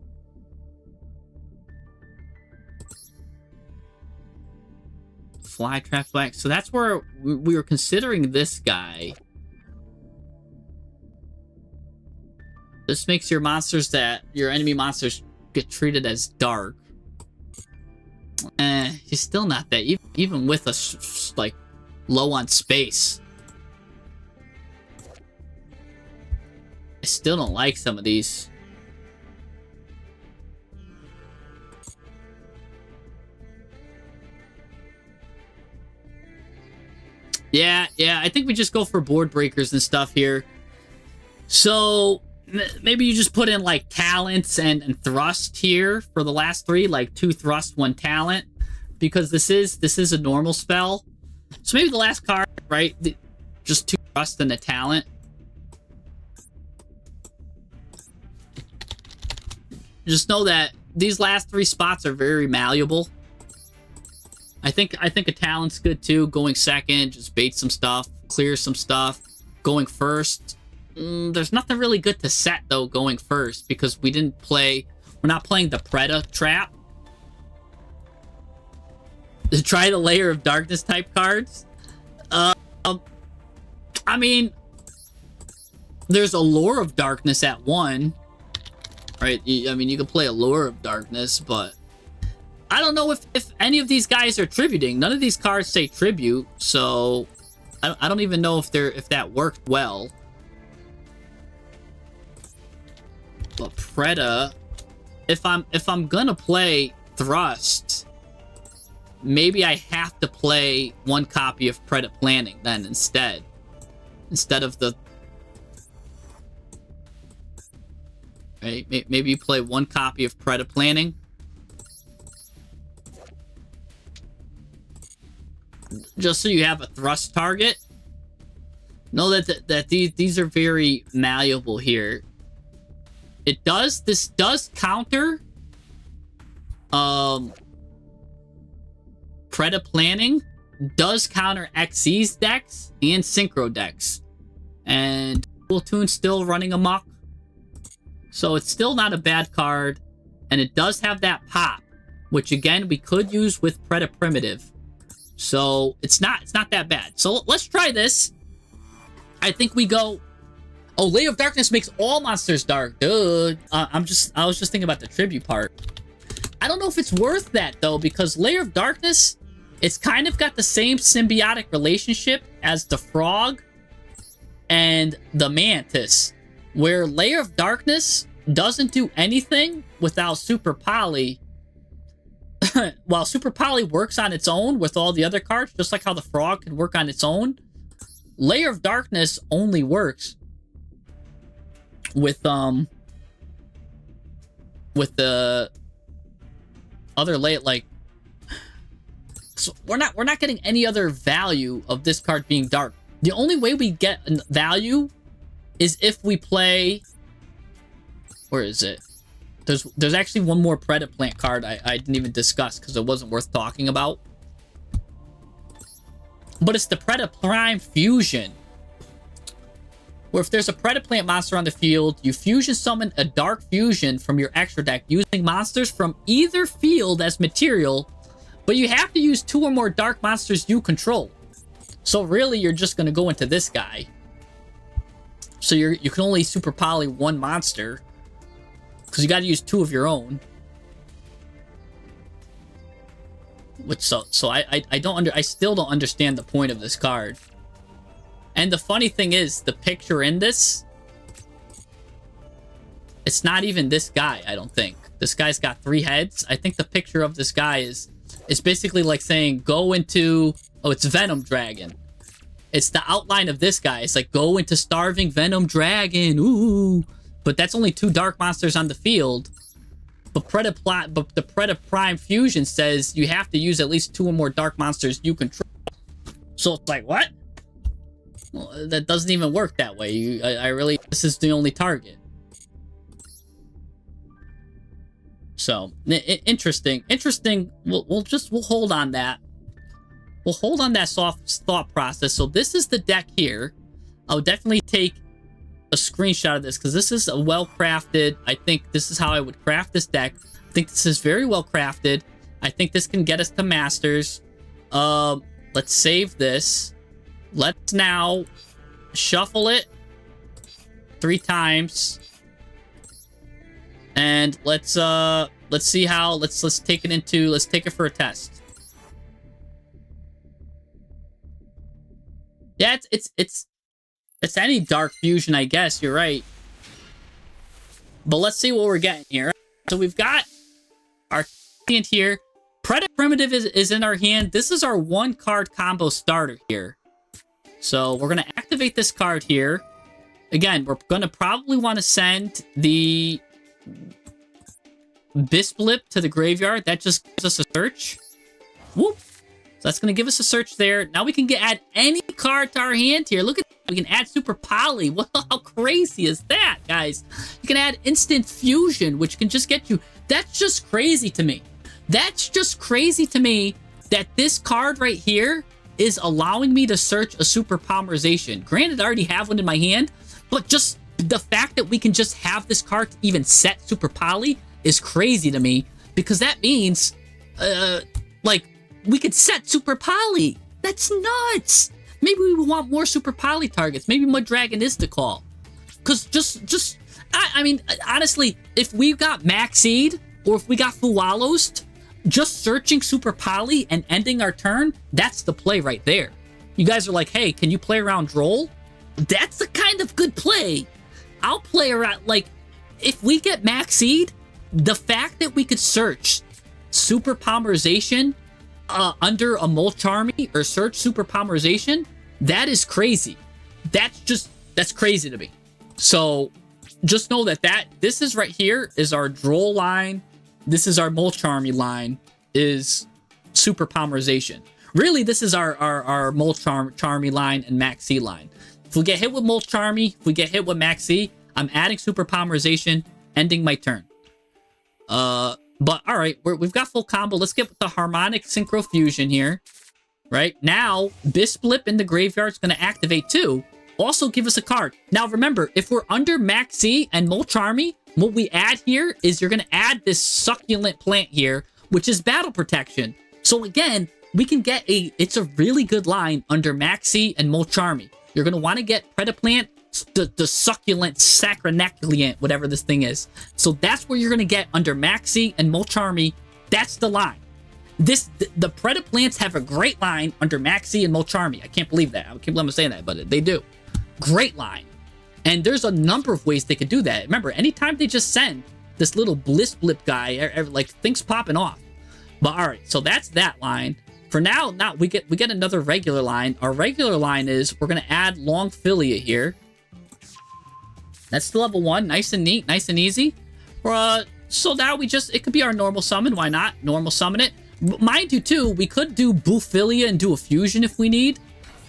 Fly trap flag. So that's where we were considering this guy. This makes your enemy monsters get treated as dark. He's still not that. Even with us like low on space, I still don't like some of these. Yeah, I think we just go for board breakers and stuff here. So maybe you just put in like talents and thrust here for the last 3, like 2 thrust, 1 talent, because this is a normal spell. So maybe the last card, right? Just 2 thrust and a talent. Just know that these last 3 spots are very malleable. I think a talent's good too. Going second, just bait some stuff, clear some stuff. Going first, there's nothing really good to set though going first, because we're not playing the Preda trap. To try the Layer of Darkness type cards. I mean, there's a Lure of Darkness at 1, right? I mean, you can play a Lure of Darkness, but I don't know if any of these guys are tributing. None of these cards say tribute, so I don't even know if that worked well. But Preda, if I'm gonna play Thrust, maybe I have to play 1 copy of PREDAPLANT then instead of the, right? Maybe you play 1 copy of PREDAPLANT. Just so you have a thrust target. Know that these are very malleable here. This does counter PREDAPLANT does counter XC's decks and Synchro decks. And Toon's still running amok. So it's still not a bad card. And it does have that pop, which again we could use with Primitive. So it's not that bad. So let's try this. I think we go. Oh, Layer of Darkness makes all monsters dark. Dude, I was just thinking about the tribute part. I don't know if it's worth that though, because Layer of Darkness, it's kind of got the same symbiotic relationship as the Frog and the Mantis, where Layer of Darkness doesn't do anything without Super Poly. While Super Poly works on its own with all the other cards, just like how the Frog can work on its own, Layer of Darkness only works with the other layer. Like, so we're not getting any other value of this card being dark. The only way we get value is if we play, where is it? There's actually one more PREDAPLANT card I didn't even discuss because it wasn't worth talking about. But it's the PREDAPLANT Fusion, where if there's a PREDAPLANT monster on the field, you fusion summon a dark fusion from your extra deck using monsters from either field as material, but you have to use 2 or more dark monsters you control. So really, you're just going to go into this guy. So you can only Super Poly 1 monster, because you got to use 2 of your own. Which so I still don't understand the point of this card. And the funny thing is, the picture in this It's not even this guy, I don't think. This guy's got 3 heads. I think the picture of this guy is basically like saying, go into... Oh, it's Venom Dragon. It's the outline of this guy. It's like, go into Starving Venom Dragon. Ooh. But that's only 2 dark monsters on the field. But the PREDAPLANT Fusion says you have to use at least 2 or more dark monsters you control. So it's like, what? Well, that doesn't even work that way. This is the only target. So, interesting. We'll hold on that. We'll hold on that soft thought process. So this is the deck here. I'll definitely take a screenshot of this because this is a well-crafted. I think this is how I would craft this deck. I think this is very well crafted. I think this can get us to Masters. Let's save this. Let's now shuffle it 3 times. And let's see how let's take it for a test. Yeah, it's any dark fusion, I guess. You're right. But let's see what we're getting here. So we've got our hand here. Predator Primitive is in our hand. This is our 1-card combo starter here. So we're going to activate this card here. Again, we're going to probably want to send the Bisblip to the graveyard. That just gives us a search. Whoop. So that's going to give us a search there. Now we can add any card to our hand here. Look at that. We can add Super Poly. What? How crazy is that, guys? You can add Instant Fusion, which can just get you... That's just crazy to me. That's just crazy to me that this card right here is allowing me to search a Super Polymerization. Granted, I already have one in my hand, but just the fact that we can just have this card to even set Super Poly is crazy to me, because that means, like, we could set Super Poly. That's nuts. Maybe we want more Super Poly targets. Maybe Mud Dragon is the call. Because I mean, honestly, if we got Maxied or if we got Fuwalos, just searching Super Poly and ending our turn, that's the play right there. You guys are like, hey, can you play around Droll? That's the kind of good play. I'll play around, like, if we get Maxied, the fact that we could search Super Polymerization under a Mulch Army or search Super Polymerization, that is crazy. That's crazy to me. So just know that this is right here is our Droll line. This is our Mulch Army line, is Super Polymerization. Really, this is our Mulch Army line and Maxi line. If we get hit with Mulch Army, if we get hit with Maxi, I'm adding Super Polymerization, ending my turn. But all right, we've got full combo. Let's get with the Harmonic Synchro Fusion here. Right now, Bisblip in the graveyard is going to activate too. Also give us a card. Now remember, if we're under Maxi and Mulch Army, what we add here is you're going to add this succulent plant here, which is battle protection. So again, we can get it's a really good line under Maxi and Mulch Army. You're going to want to get PREDAPLANT, the succulent sacronecliant, whatever this thing is. So that's where you're going to get under Maxi and Mulch Army. That's the line. The PREDAPLANTs have a great line under Maxi and Mulch Army. I can't believe that. I can't believe I'm saying that, but they do. Great line. And there's a number of ways they could do that. Remember, anytime they just send this little Blip guy, like, things popping off. But all right, so that's that line. For now, we get another regular line. Our regular line is we're going to add Longfilia here. That's the level 1. Nice and neat, nice and easy. So now it could be our normal summon. Why not? Normal summon it. Mind you, too, we could do Buphilia and do a fusion if we need.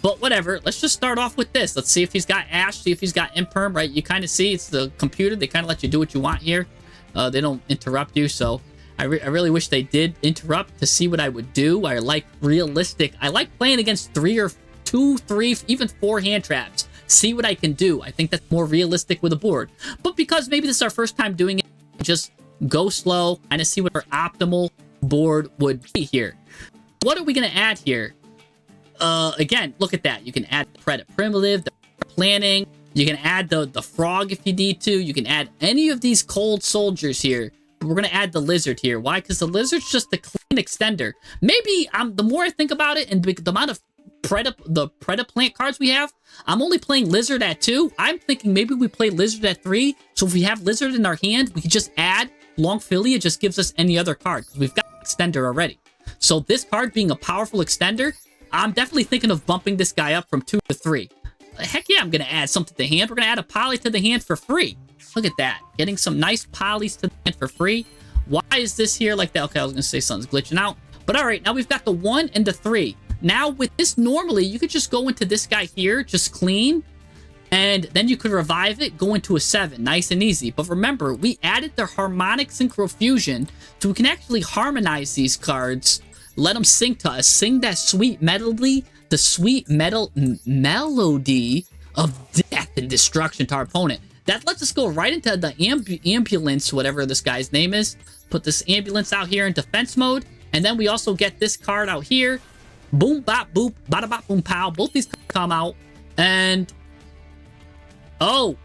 But whatever. Let's just start off with this. Let's see if he's got Ash, see if he's got Imperm, right? You kind of see it's the computer. They kind of let you do what you want here. They don't interrupt you, so I really wish they did interrupt to see what I would do. I like realistic. I like playing against 3 or 2, 3, even 4 hand traps. See what I can do. I think that's more realistic with a board. But because maybe this is our first time doing it, just go slow, kind of see what our optimal board would be here. What are we going to add here? Again, look at that. You can add Predator Primitive, the planning. You can add the frog if you need to. You can add any of these cold soldiers here. But we're going to add the lizard here. Why? Because the lizard's just a clean extender. Maybe the more I think about it and the amount of the PREDAPLANT cards we have. I'm only playing Lizard at 2. I'm thinking maybe we play Lizard at 3. So if we have Lizard in our hand, we could just add Longfilia. It just gives us any other card because we've got Extender already. So this card being a powerful Extender, I'm definitely thinking of bumping this guy up from 2 to 3. Heck yeah, I'm going to add something to the hand. We're going to add a poly to the hand for free. Look at that. Getting some nice polys to the hand for free. Why is this here like that? Okay, I was going to say something's glitching out. But all right, now we've got the 1 and the 3. Now with this, normally, you could just go into this guy here, just clean. And then you could revive it, go into a 7. Nice and easy. But remember, we added the Harmonic Synchro Fusion, so we can actually harmonize these cards. Let them sing to us. Sing that sweet melody, the sweet melody of death and destruction to our opponent. That lets us go right into the ambulance, whatever this guy's name is. Put this ambulance out here in defense mode. And then we also get this card out here. Boom, bop, boop, bada, bop, boom, pow. Both these come out. And... oh.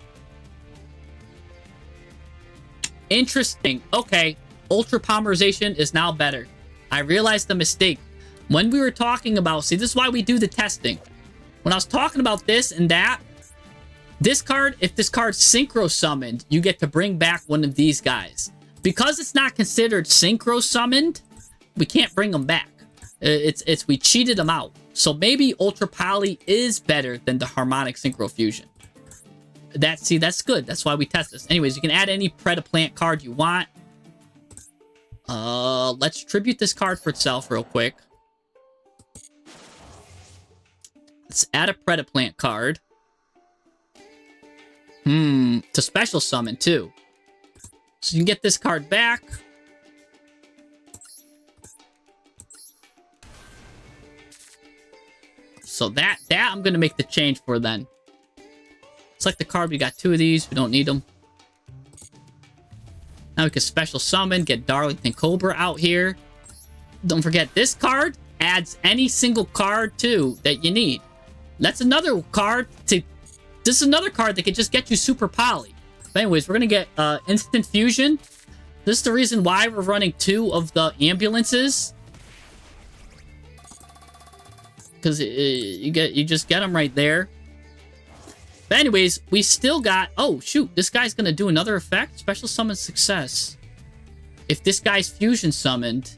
Interesting. Okay. Ultra Polymerization is now better. I realized the mistake. When we were talking about... see, this is why we do the testing. When I was talking about this and that, this card, if this card's Synchro Summoned, you get to bring back one of these guys. Because it's not considered Synchro Summoned, we can't bring them back. We cheated them out. So maybe Ultra Poly is better than the Harmonic Synchro Fusion. See, that's good. That's why we test this. Anyways, you can add any PREDAPLANT card you want. Let's tribute this card for itself real quick. Let's add a PREDAPLANT card. To special summon too. So you can get this card back. So that I'm gonna make the change for then. Select the card. We got 2 of these. We don't need them. Now we can special summon, get Darlington Cobra out here. Don't forget, this card adds any single card too that you need. That's another card to... this is another card that could just get you super poly. But anyways, we're going to get instant fusion. This is the reason why we're running 2 of the ambulances. Because you just get them right there. But anyways, we still got... oh, shoot. This guy's going to do another effect. Special summon success. If this guy's fusion summoned...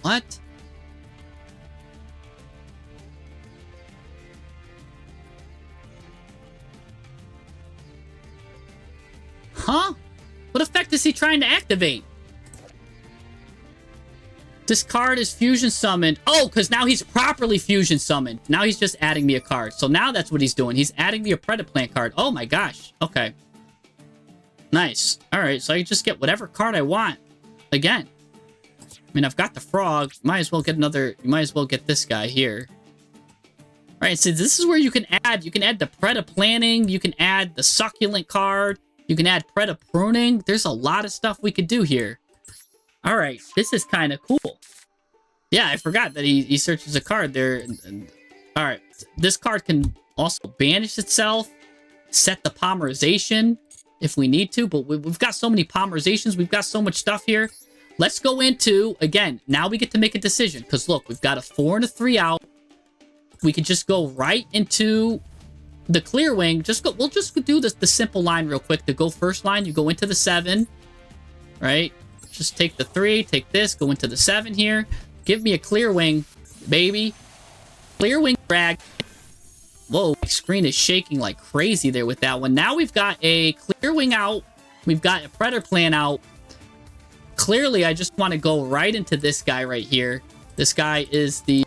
what? Huh? What effect is he trying to activate? This card is fusion summoned. Oh, because now he's properly fusion summoned. Now he's just adding me a card. So now that's what he's doing. He's adding me a PREDAPLANT card. Oh my gosh. Okay. Nice. Alright, so I can just get whatever card I want. Again. I mean, I've got the frog. Might as well get another... you might as well get this guy here. Alright, so this is where you can add... you can add the PREDAPLANTing. You can add the succulent card. You can add PREDAPRUNING. There's a lot of stuff we could do here. Alright, this is kind of cool. Yeah, I forgot that he searches a card there. Alright, this card can also banish itself, set the polymerization if we need to, but we've got so many polymerizations, we've got so much stuff here. Let's go into, again, now we get to make a decision, because look, we've got a 4 and a 3 out. We could just go right into the clear wing. We'll just do the simple line real quick. The go first line, you go into the 7, right? Just take the 3, take this, go into the 7 here. Give me a clear wing, baby. Clear wing drag. Whoa, my screen is shaking like crazy there with that one. Now we've got a clear wing out. We've got a PREDAPLANT out. Clearly, I just want to go right into this guy right here. This guy is the...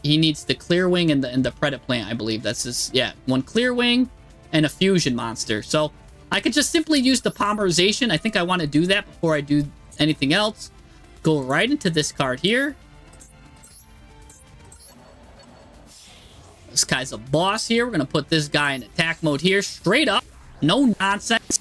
he needs the clear wing and the PREDAPLANT, I believe. That's his... yeah, 1 clear wing and a fusion monster. So... I could just simply use the polymerization. I think I want to do that before I do anything else. Go right into this card here. This guy's a boss here. We're going to put this guy in attack mode here. Straight up. No nonsense.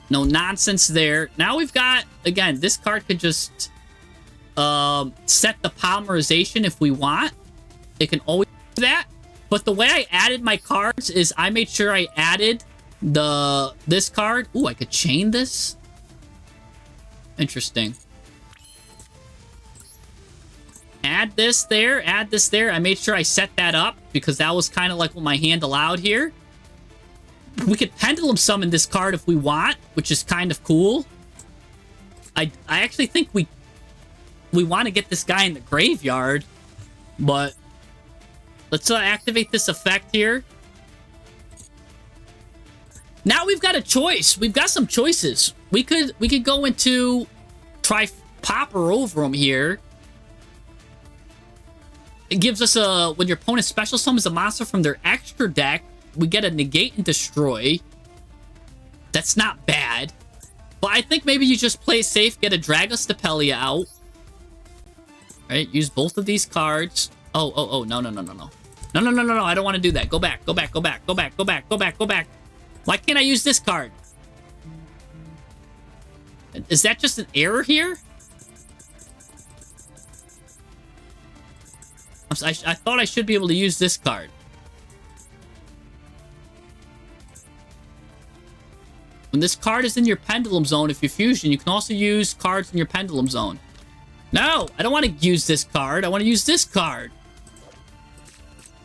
No nonsense there. Now we've got, again, this card could just set the polymerization if we want. It can always do that. But the way I added my cards is I made sure I added this card. Ooh, I could chain this? Interesting. Add this there, add this there. I made sure I set that up because that was kind of like what my hand allowed here. We could pendulum summon this card if we want, which is kind of cool. I actually think we want to get this guy in the graveyard, but let's activate this effect here. Now we've got a choice. We've got some choices. We could go into try Popper over him here. It gives us a, when your opponent special summons a monster from their extra deck, we get a negate and destroy. That's not bad. But I think maybe you just play safe, get a Dragostapelia out. Right, use both of these cards. Oh, no. No, I don't want to do that. Go back. Why can't I use this card? Is that just an error here? I thought I should be able to use this card. When this card is in your pendulum zone, if you fusion, you can also use cards in your pendulum zone. No, I don't want to use this card. I want to use this card.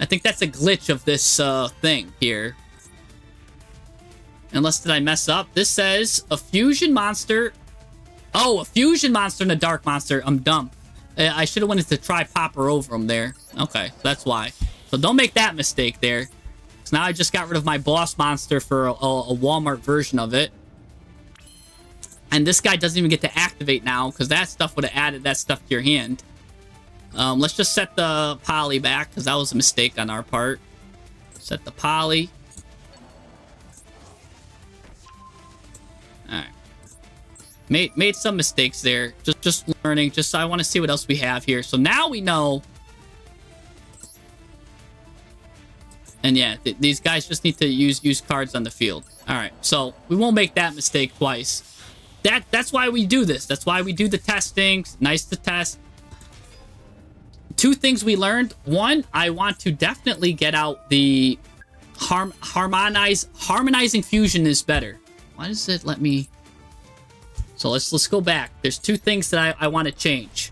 I think that's a glitch of this thing here. Unless, did I mess up? This says a fusion monster. Oh, a fusion monster and a dark monster. I'm dumb. I should have wanted to try Popper over him there. Okay, that's why. So don't make that mistake there. So now I just got rid of my boss monster for a Walmart version of it. And this guy doesn't even get to activate now because that stuff would have added that stuff to your hand. Let's just set the poly back because that was a mistake on our part. Set the poly. Alright. Made some mistakes there. Just learning. I want to see what else we have here. So now we know. And yeah, these guys just need to use cards on the field. Alright, so we won't make that mistake twice. That's why we do this. That's why we do the testing. Nice to test. Two things we learned. One, I want to definitely get out the harmonizing fusion is better. Why does it let me? So let's go back. There's two things that I want to change.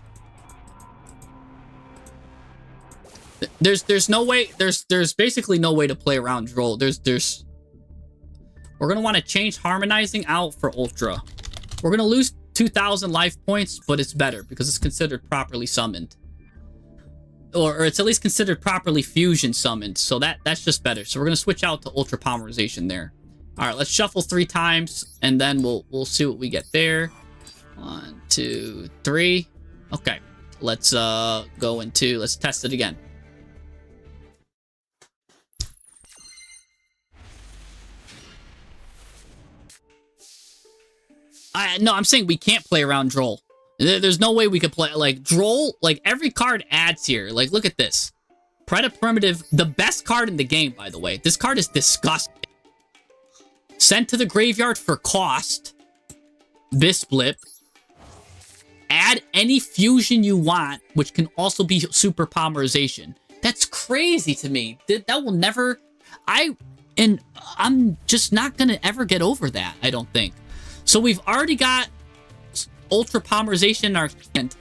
There's no way. There's basically no way to play around Droll. We're gonna want to change harmonizing out for Ultra. We're gonna lose 2,000 life points, but it's better because it's considered properly summoned. Or it's at least considered properly fusion summoned. So that's just better. So we're gonna switch out to Ultra Polymerization there. All right, let's shuffle 3 times, and then we'll see what we get there. 1, 2, 3. Okay, let's go into, let's test it again. No, I'm saying we can't play around Droll. There's no way we could play, like, Droll, like, every card adds here. Like, look at this. Preda Primitive, the best card in the game, by the way. This card is disgusting. Sent to the graveyard for cost. Bisblip. Add any fusion you want, which can also be super polymerization. That's crazy to me. That will never... I'm just not going to ever get over that, I don't think. So we've already got Ultra Polymerization in our hand.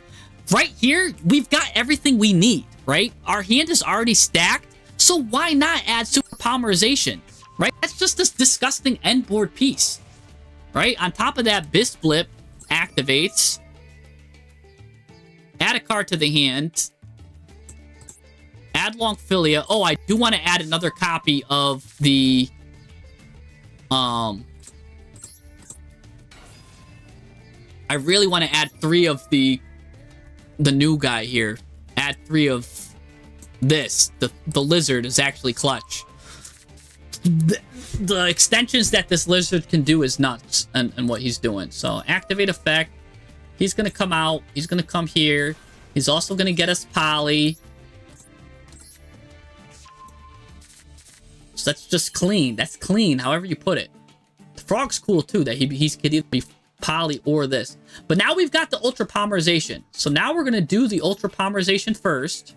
Right here, we've got everything we need, right? Our hand is already stacked, so why not add Super Polymerization, right? That's just this disgusting end board piece, right? On top of that, Bisblip activates. Add a card to the hand. Add Longfilia. Oh, I do want to add another copy of the... I really want to add 3 of the new guy here. Add 3 of this. The lizard is actually clutch. The extensions that this lizard can do is nuts, and what he's doing. So activate effect. He's gonna come out. He's gonna come here. He's also gonna get us poly. So that's just clean. That's clean, however you put it. The frog's cool too. That he could either be poly or this. But now we've got the Ultra Polymerization. So now we're going to do the Ultra Polymerization first.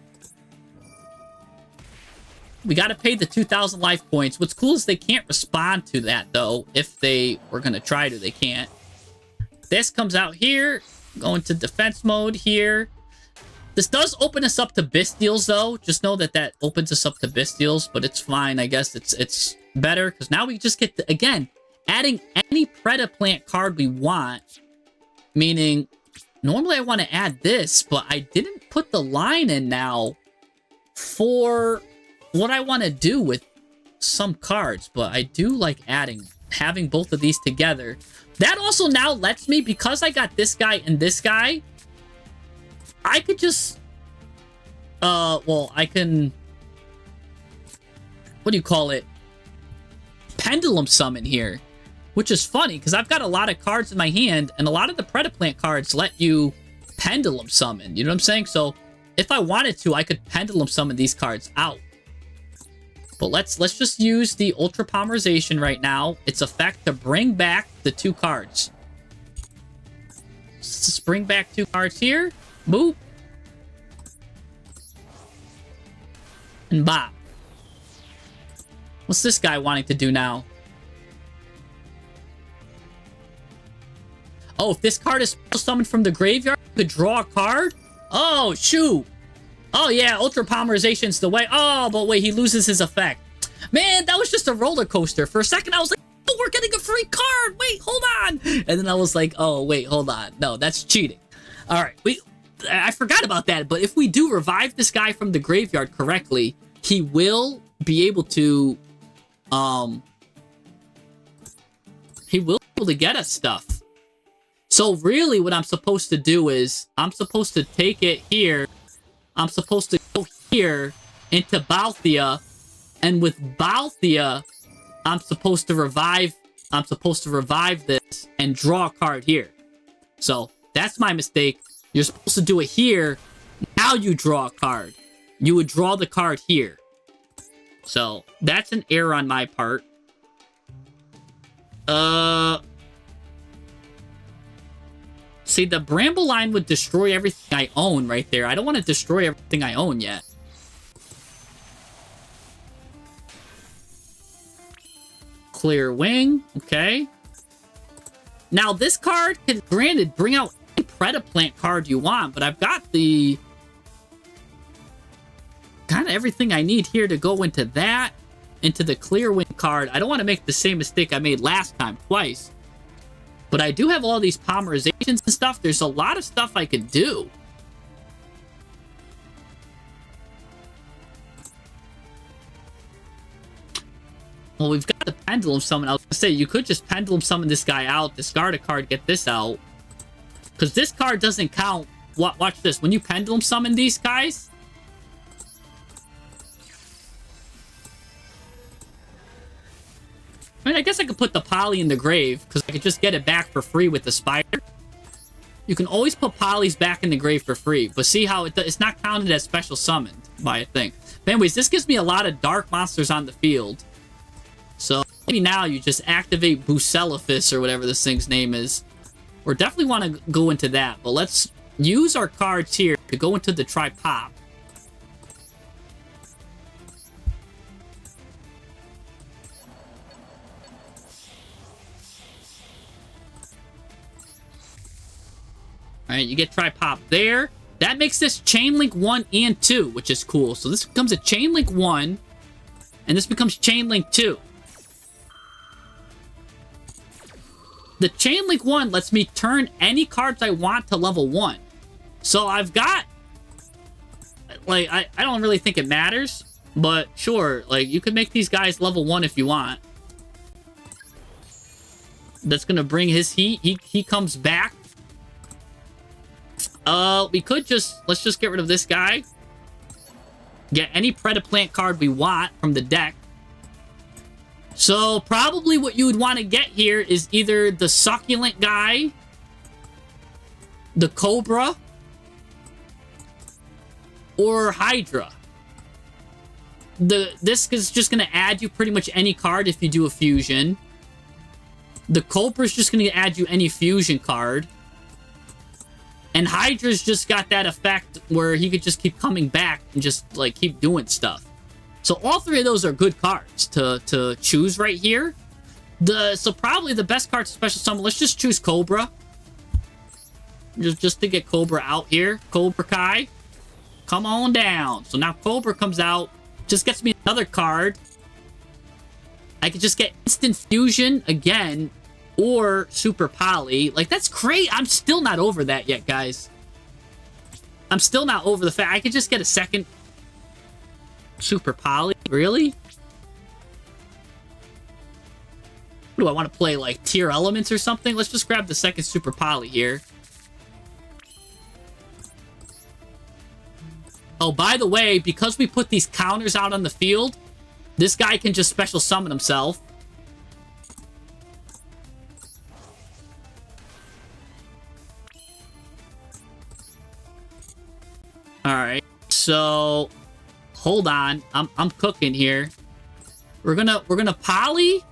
We got to pay the 2,000 life points. What's cool is they can't respond to that, though. If they were going to try to, they can't. This comes out here. Go into defense mode here. This does open us up to Bistials, though. Just know that that opens us up to Bistials, but it's fine. I guess it's better, because now we just get, again, adding any PREDAPLANT card we want. Meaning, normally I want to add this, but I didn't put the line in now for what I want to do with some cards, but I do like having both of these together. That also now lets me, because I got this guy and this guy, I could just, well, I can, what do you call it? Pendulum summon here, which is funny, because I've got a lot of cards in my hand, and a lot of the PREDAPLANT cards let you pendulum summon, you know what I'm saying? So, if I wanted to, I could pendulum summon these cards out. But let's just use the Ultra Polymerization right now. Its effect to bring back the 2 cards. Let's just bring back 2 cards here. Boop. And bop. What's this guy wanting to do now? Oh, if this card is summoned from the graveyard, you could draw a card? Oh, shoot. Oh, yeah, Ultra Polymerization's the way. Oh, but wait, he loses his effect. Man, that was just a roller coaster. For a second, I was like, oh, we're getting a free card. Wait, hold on. And then I was like, oh, wait, hold on. No, that's cheating. All right, I forgot about that. But if we do revive this guy from the graveyard correctly, he will be able to, he will be able to get us stuff. So really what I'm supposed to do is, I'm supposed to take it here. I'm supposed to go here into Balthea, and with Balthea, I'm supposed to revive this and draw a card here. So that's my mistake. You're supposed to do it here. Now you draw a card. You would draw the card here. So that's an error on my part. See, the Bramble line would destroy everything I own right there. I don't want to destroy everything I own yet. Clear Wing. Okay. Now, this card can, granted, bring out any PREDAPLANT card you want, but I've got the kind of everything I need here to go into that, into the Clear Wing card. I don't want to make the same mistake I made last time twice. But I do have all these polymerizations and stuff. There's a lot of stuff I could do. Well, we've got the Pendulum Summon. I was going to say, you could just Pendulum Summon this guy out, discard a card, get this out. Because this card doesn't count. Watch this. When you Pendulum Summon these guys, I mean, I guess I could put the Poly in the grave, because I could just get it back for free with the Spider. You can always put Polys back in the grave for free, but see how it's not counted as special summoned by a thing. But anyways, this gives me a lot of dark monsters on the field. So maybe now you just activate Bucellifus or whatever this thing's name is. Or definitely want to go into that, but let's use our cards here to go into the Tri-Pop. Alright, you get Tri-Pop there. That makes this Chain Link 1 and 2, which is cool. So this becomes a Chain Link 1, and this becomes Chain Link 2. The Chain Link 1 lets me turn any cards I want to level 1. So I've got, like, I don't really think it matters, but sure, like, you could make these guys level 1 if you want. That's gonna bring his heat. He comes back. We could just, let's just get rid of this guy. Get any PREDAPLANT card we want from the deck. So, probably what you would want to get here is either the Succulent guy, the Cobra, or Hydra. This is just going to add you pretty much any card if you do a fusion. The Cobra is just going to add you any fusion card. And Hydra's just got that effect where he could just keep coming back and just, like, keep doing stuff. So all three of those are good cards to choose right here. So probably the best card to special summon, let's just choose Cobra. Just to get Cobra out here. Cobra Kai, come on down. So now Cobra comes out, just gets me another card. I could just get Instant Fusion again, or Super Poly. Like, that's great. I'm still not over that yet, guys. I'm still not over the fact I could just get a second Super Poly. Really? What do I want to play, like Tier Elements or something? Let's just grab the second Super Poly here. Oh, by the way, because we put these counters out on the field, this guy can just special summon himself. Alright, so hold on. I'm cooking here. We're gonna poly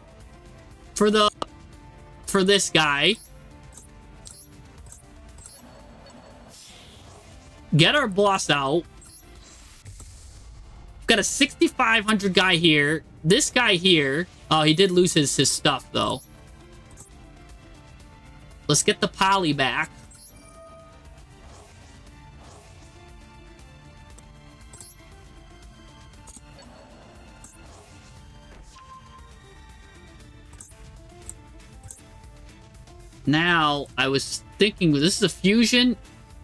for this guy. Get our boss out. Got a 6,500 guy here. This guy here. Oh, he did lose his stuff, though. Let's get the poly back. Now, I was thinking, this is a fusion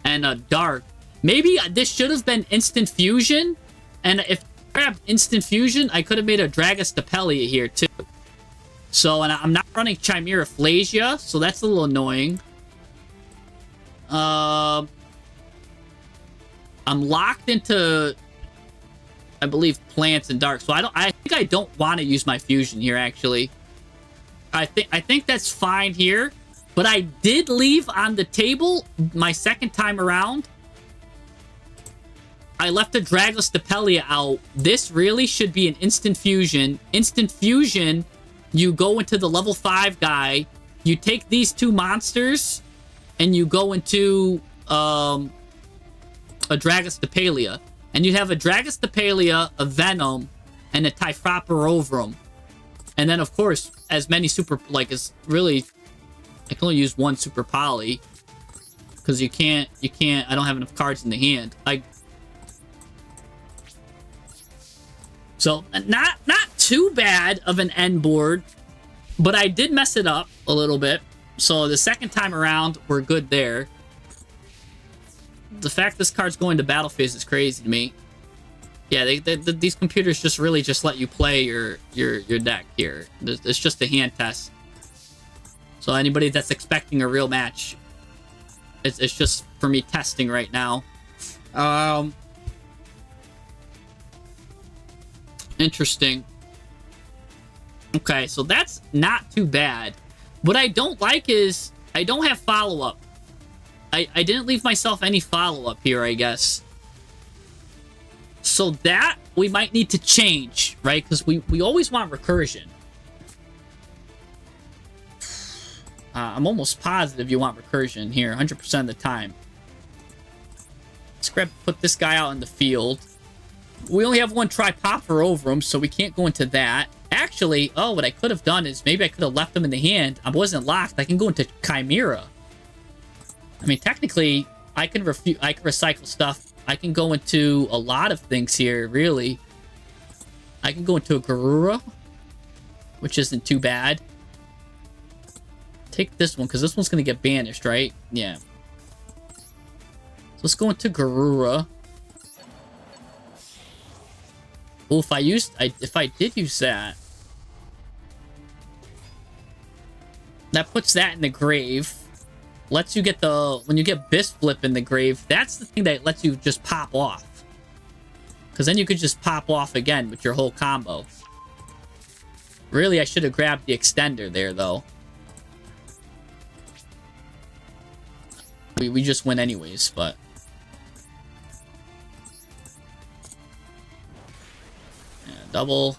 and a dark. Maybe this should have been instant fusion. And if I grabbed instant fusion, I could have made a Dragostapelia here, too. So, and I'm not running Chimera Flasia, so that's a little annoying. I'm locked into, I believe, plants and dark. So I think I don't want to use my fusion here, actually. I think that's fine here. But I did leave on the table my second time around. I left a Dragostapelia out. This really should be an instant fusion. Instant fusion, you go into the level 5 guy. You take these two monsters, and you go into a Dragostapelia. And you have a Dragostapelia, a Venom, and a Typhroperovrum. And then, of course, as many super... Like, it's really... I can only use one Super Poly. Because you can't... I don't have enough cards in the hand. So, not too bad of an end board. But I did mess it up a little bit. So, the second time around, we're good there. The fact this card's going to battle phase is crazy to me. Yeah, these computers just really just let you play your deck here. It's just a hand test. So anybody that's expecting a real match, it's just for me testing right now. Interesting. Okay, so that's not too bad. What I don't like is I don't have follow-up. I didn't leave myself any follow-up here, I guess. So that we might need to change, right? Because we always want recursion. I'm almost positive you want recursion here, 100% of the time. Let's put this guy out in the field. We only have one Typhroperovrum, so we can't go into that. Actually, oh, what I could have done is maybe I could have left him in the hand. I wasn't locked. I can go into Chimera. I mean, technically, I can recycle stuff. I can go into a lot of things here, really. I can go into a Garura, which isn't too bad. Take this one, because this one's going to get banished, right? Yeah. So let's go into Garura. Oh, if I did use that, that puts that in the grave. Lets you get when you get Bisp Flip in the grave, that's the thing that lets you just pop off. Because then you could just pop off again with your whole combo. Really, I should have grabbed the extender there, though. We just win anyways, but... Yeah, double.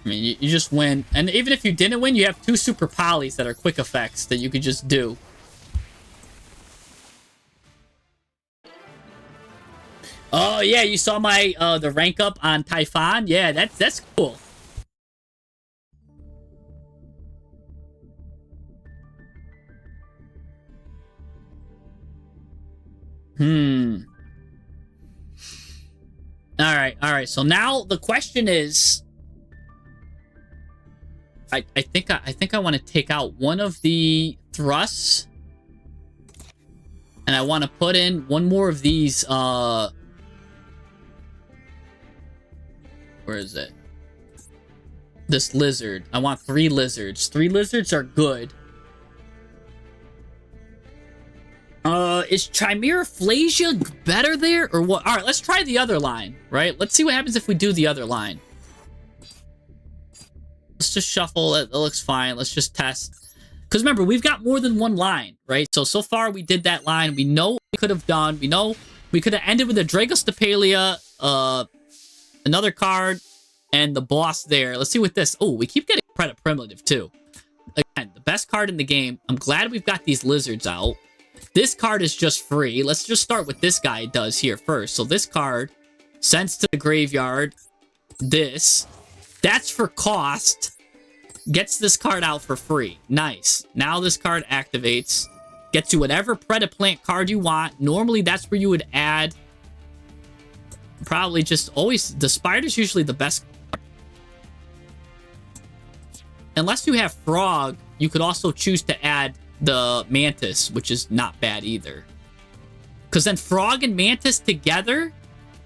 I mean, you just win. And even if you didn't win, you have two Super Polys that are quick effects that you could just do. Oh yeah, you saw my the rank up on Typhon? Yeah, that's cool. Hmm. All right. So now the question is, I think I want to take out one of the thrusts, and I want to put in one more of these. Where is it? This lizard. I want 3 lizards. 3 lizards are good. Is Chimeraphlasia better there or what? All right, let's try the other line, right? Let's see what happens if we do the other line. Let's just shuffle it. That looks fine. Let's just test. Because remember, we've got more than one line, right? So far we did that line. We know what we could have done. We know we could have ended with a Dragostapelia, another card, and the boss there. Let's see what this... Oh, we keep getting Primitive too. Again, the best card in the game. I'm glad we've got these lizards out. This card is just free. Let's just start with this guy does here first. So this card sends to the graveyard. This. That's for cost. Gets this card out for free. Nice. Now this card activates. Gets you whatever PREDAPLANT card you want. Normally that's where you would add. Probably just always... The spider's usually the best. Unless you have frog, you could also choose to add the mantis, which is not bad either. Because then frog and mantis together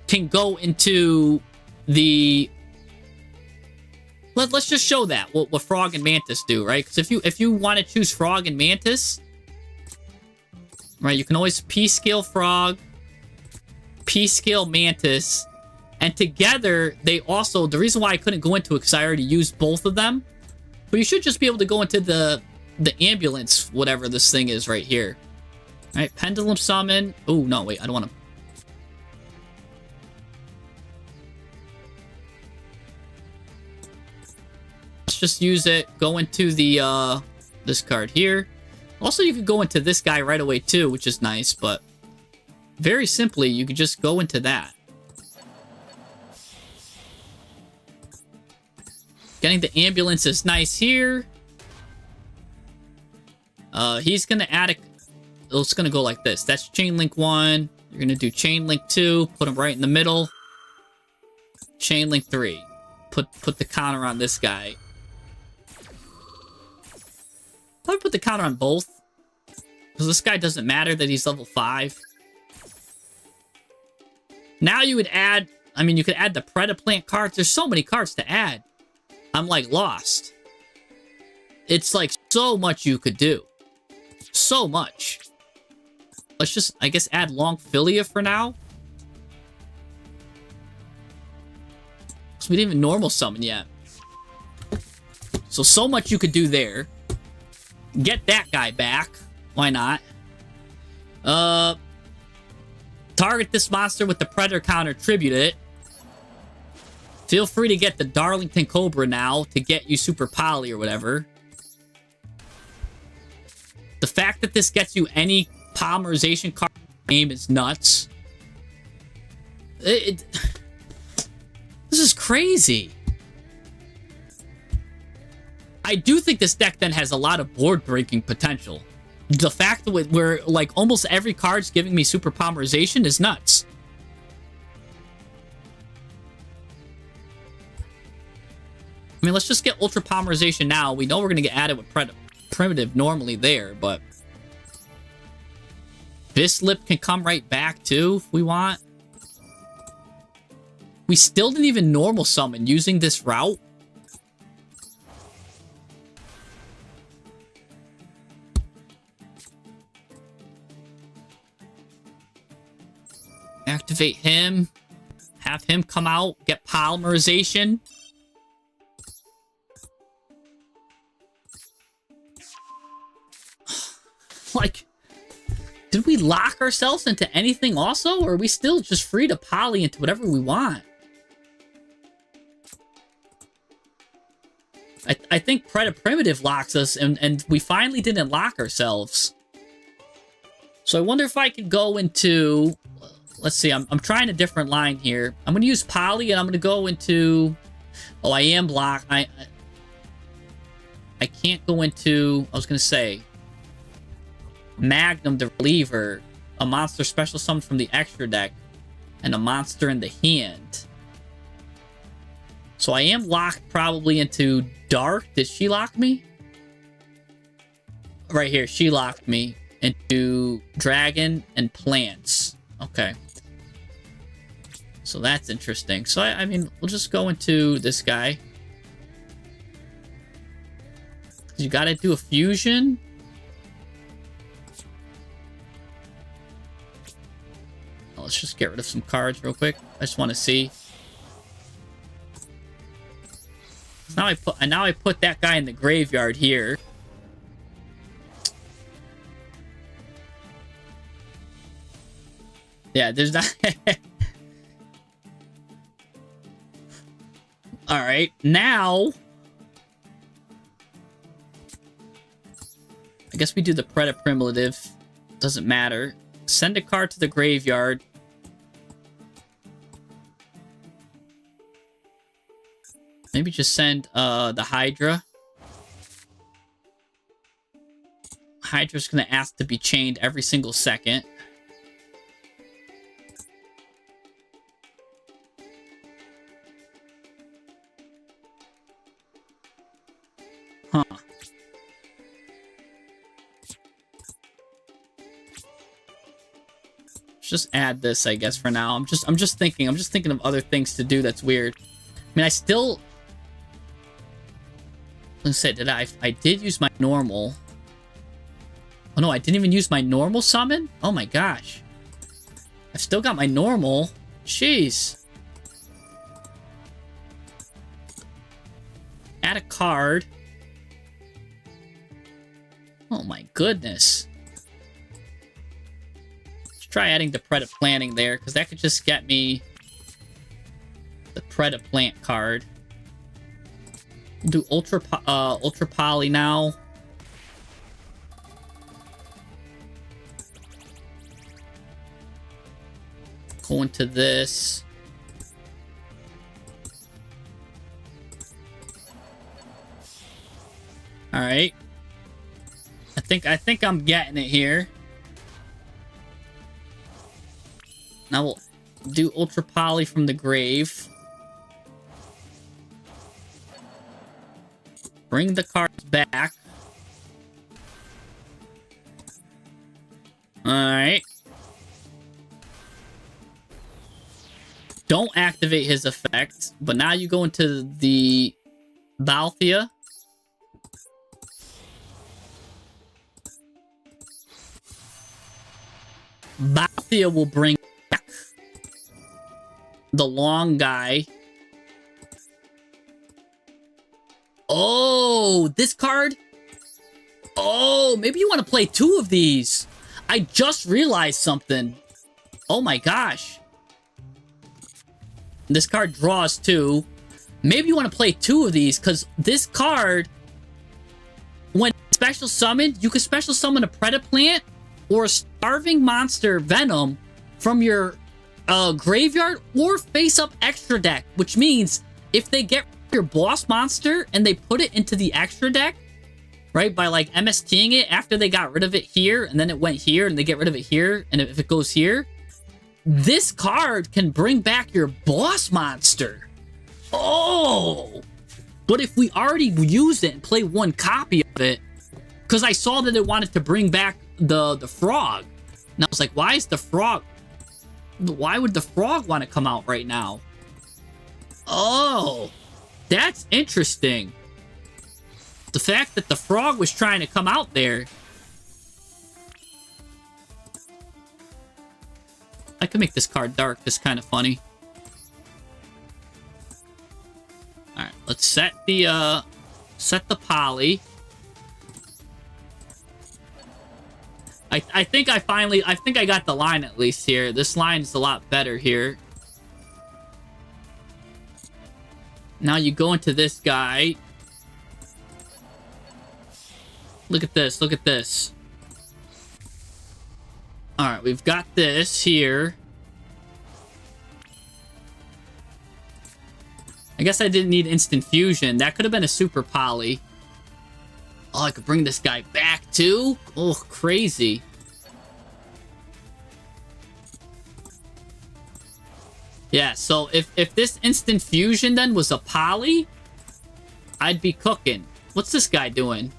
can go into the... Let's just show that, what frog and mantis do, right? Because if you want to choose frog and mantis, right, you can always P-scale frog, P-scale mantis, and together they also... The reason why I couldn't go into it because I already used both of them, but you should just be able to go into the ambulance, whatever this thing is right here. All right, pendulum summon. Oh, no, wait, I don't want to... Let's just use it. Go into the, this card here. Also, you could go into this guy right away, too, which is nice, but very simply, you could just go into that. Getting the ambulance is nice here. He's gonna add a... It's gonna go like this. That's chain link 1. You're gonna do chain link 2. Put him right in the middle. Chain link 3. Put the counter on this guy. Probably put the counter on both. Because this guy doesn't matter that he's level 5. Now you would add... I mean, you could add the PREDAPLANT cards. There's so many cards to add. I'm, like, lost. It's, like, so much you could do. So much. Let's just, I guess, add Longfilia for now. So we didn't even normal summon yet. So much you could do there. Get that guy back. Why not? Target this monster with the Predator counter, tribute it. Feel free to get the Darlington Cobra now to get you Super Poly or whatever. The fact that this gets you any polymerization card in the game is nuts. This is crazy. I do think this deck then has a lot of board breaking potential. The fact that where like almost every card's giving me super polymerization is nuts. I mean, let's just get ultra polymerization now. We know we're gonna get added with primitive normally there, but Bislip can come right back too if we want. We still didn't even normal summon using this route. Activate him. Have him come out. Get polymerization. Like, did we lock ourselves into anything also? Or are we still just free to poly into whatever we want? I think Primitive locks us, and we finally didn't lock ourselves. So I wonder if I could go into... let's see. I'm trying a different line here. I'm gonna use Poly, and I'm gonna go into. Oh, I am blocked. I can't go into. I was gonna say Magnum the Reliever, a monster special summoned from the extra deck, and a monster in the hand. So I am locked probably into Dark. Did she lock me? Right here, she locked me into Dragon and Plants. Okay. So that's interesting. So I mean, we'll just go into this guy. You gotta do a fusion. Oh, let's just get rid of some cards real quick. I just want to see. Now I put that guy in the graveyard here. Yeah, there's not. All right, now I guess we do the Predator Primitive. Doesn't matter. Send a card to the graveyard. Maybe just send the Hydra. Hydra's gonna ask to be chained every single second. Huh. Let's just add this, I guess, for now. I'm just thinking of other things to do that's weird. I mean, I still. Let's say, I did use my normal. Oh no, I didn't even use my normal summon? Oh my gosh. I've still got my normal. Jeez. Add a card. Oh my goodness. Let's try adding the PREDAPLANT there, because that could just get me the PREDAPLANT card. We'll do Ultra Poly now. Go into this. All right. I think I'm getting it here. Now we'll do Ultra Poly from the grave. Bring the cards back. Alright. Don't activate his effect, but now you go into the Balthea. Balthea will bring back the long guy. Oh, this card? Oh, maybe you want to play two of these. I just realized something. Oh my gosh. This card draws two. Maybe you want to play two of these, because this card, when special summoned, you can special summon a PREDAPLANT or a Starving Monster Venom from your graveyard or face up extra deck, which means if they get your boss monster and they put it into the extra deck, right, by like MSTing it after they got rid of it here and then it went here and they get rid of it here, and if it goes here, this card can bring back your boss monster. Oh, but if we already use it and play one copy of it, because I saw that it wanted to bring back the frog, and I was like, why would the frog want to come out right now? Oh, that's interesting. The fact that the frog was trying to come out there. I could make this card dark. That's kind of funny. Alright, let's set the poly. I think I got the line at least here. This line is a lot better here. Now you go into this guy. Look at this, look at this. Alright, we've got this here. I guess I didn't need instant fusion. That could have been a super poly. Oh, I could bring this guy back too? Oh, crazy. Yeah, so if this instant fusion then was a poly, I'd be cooking. What's this guy doing?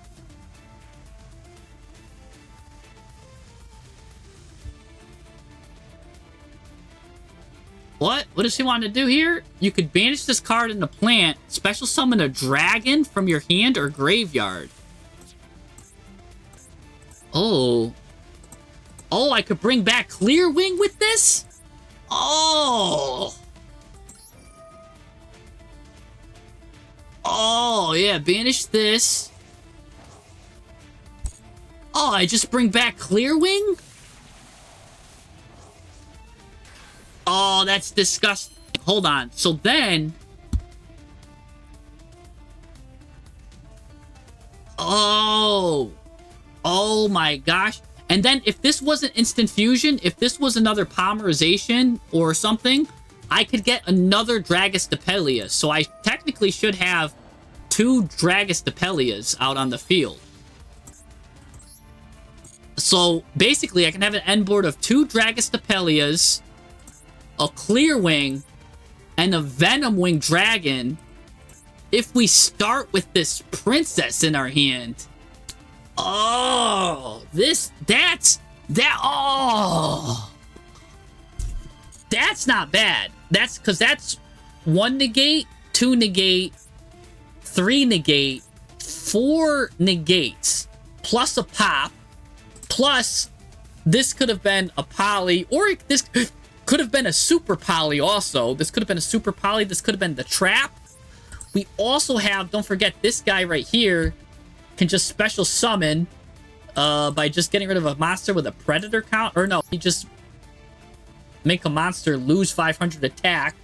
What? What does he want to do here? You could banish this card in the plant, special summon a dragon from your hand or graveyard. Oh. Oh, I could bring back Clear Wing with this? Oh. Oh, yeah, banish this. Oh, I just bring back Clear Wing? Oh, that's disgusting. Hold on. So then... Oh. Oh my gosh. And then if this wasn't instant fusion, if this was another polymerization or something, I could get another Dragostapelias. So I technically should have 2 Dragostapelias out on the field. So basically, I can have an end board of 2 Dragostapelias, a Clear Wing, and a Venom Wing Dragon if we start with this Princess in our hand. Oh, oh. That's not bad. That's because that's 1 negate, 2 negate, 3 negate, 4 negates, plus a pop, plus this could have been a poly, or this could have been a super poly also. This could have been a super poly. This could have been the trap. We also have, don't forget, this guy right here can just special summon by just getting rid of a monster with a predator count. Or no, he just make a monster lose 500 attack.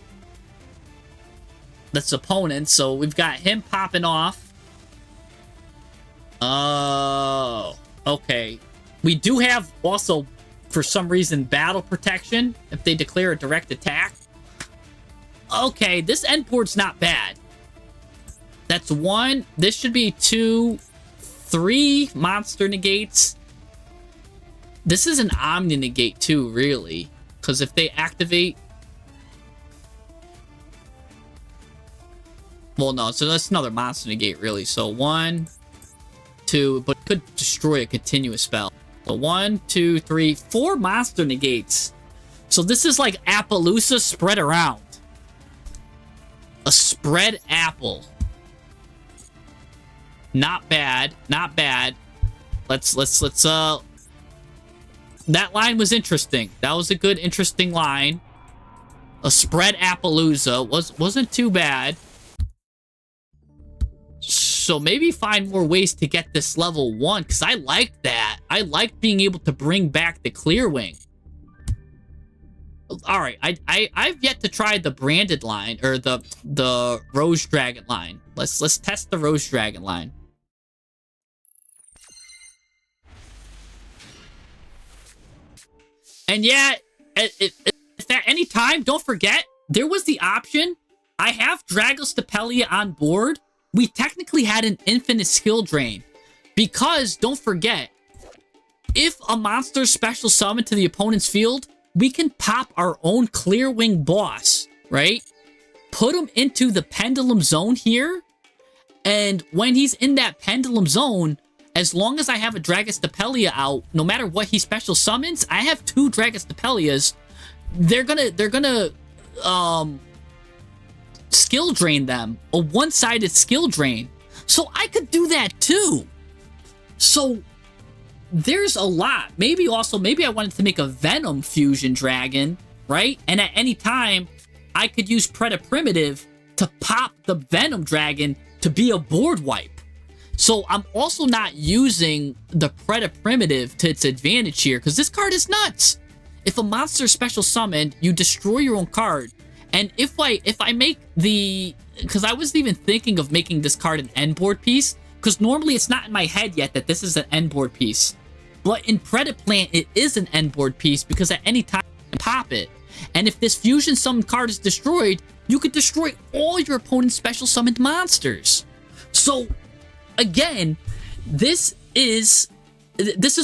That's opponent. So we've got him popping off. Oh, okay. We do have also, for some reason, battle protection if they declare a direct attack. Okay, this end board's not bad. That's 1. This should be 2, 3 monster negates. This is an Omni negate too, really. Because if they activate... Well, no, so that's another monster negate, really. So 1, 2, but could destroy a continuous spell. So 1, 2, 3, 4 monster negates. So this is like Appaloosa spread around. A spread apple. Not bad, not bad. Let's that line was interesting. That was a good, interesting line. A spread Appaloosa wasn't too bad. So maybe find more ways to get this level 1, because I like that. I like being able to bring back the Clear Wing. All right, I've yet to try the branded line, or the Rose Dragon line. Let's test the Rose Dragon line. And yeah, if at any time, don't forget, there was the option. I have Dragostapelia on board. We technically had an infinite skill drain. Because, don't forget, if a monster special summon to the opponent's field, we can pop our own Clear Wing boss, right? Put him into the pendulum zone here. And when he's in that pendulum zone, as long as I have a Dragostapelia out, no matter what he special summons, I have 2 Dragostapelias. They're gonna skill drain them. A one-sided skill drain. So I could do that too. So there's a lot. Maybe I wanted to make a Venom fusion dragon, right? And at any time, I could use Primitive to pop the Venom dragon to be a board wipe. So I'm also not using the Primitive to its advantage here, because this card is nuts. If a monster is special summoned, you destroy your own card. And if I make the... Because I wasn't even thinking of making this card an end board piece, because normally it's not in my head yet that this is an end board piece. But in PREDAPLANT, it is an end board piece, because at any time you can pop it. And if this fusion summon card is destroyed, you could destroy all your opponent's special summoned monsters. So, again, this is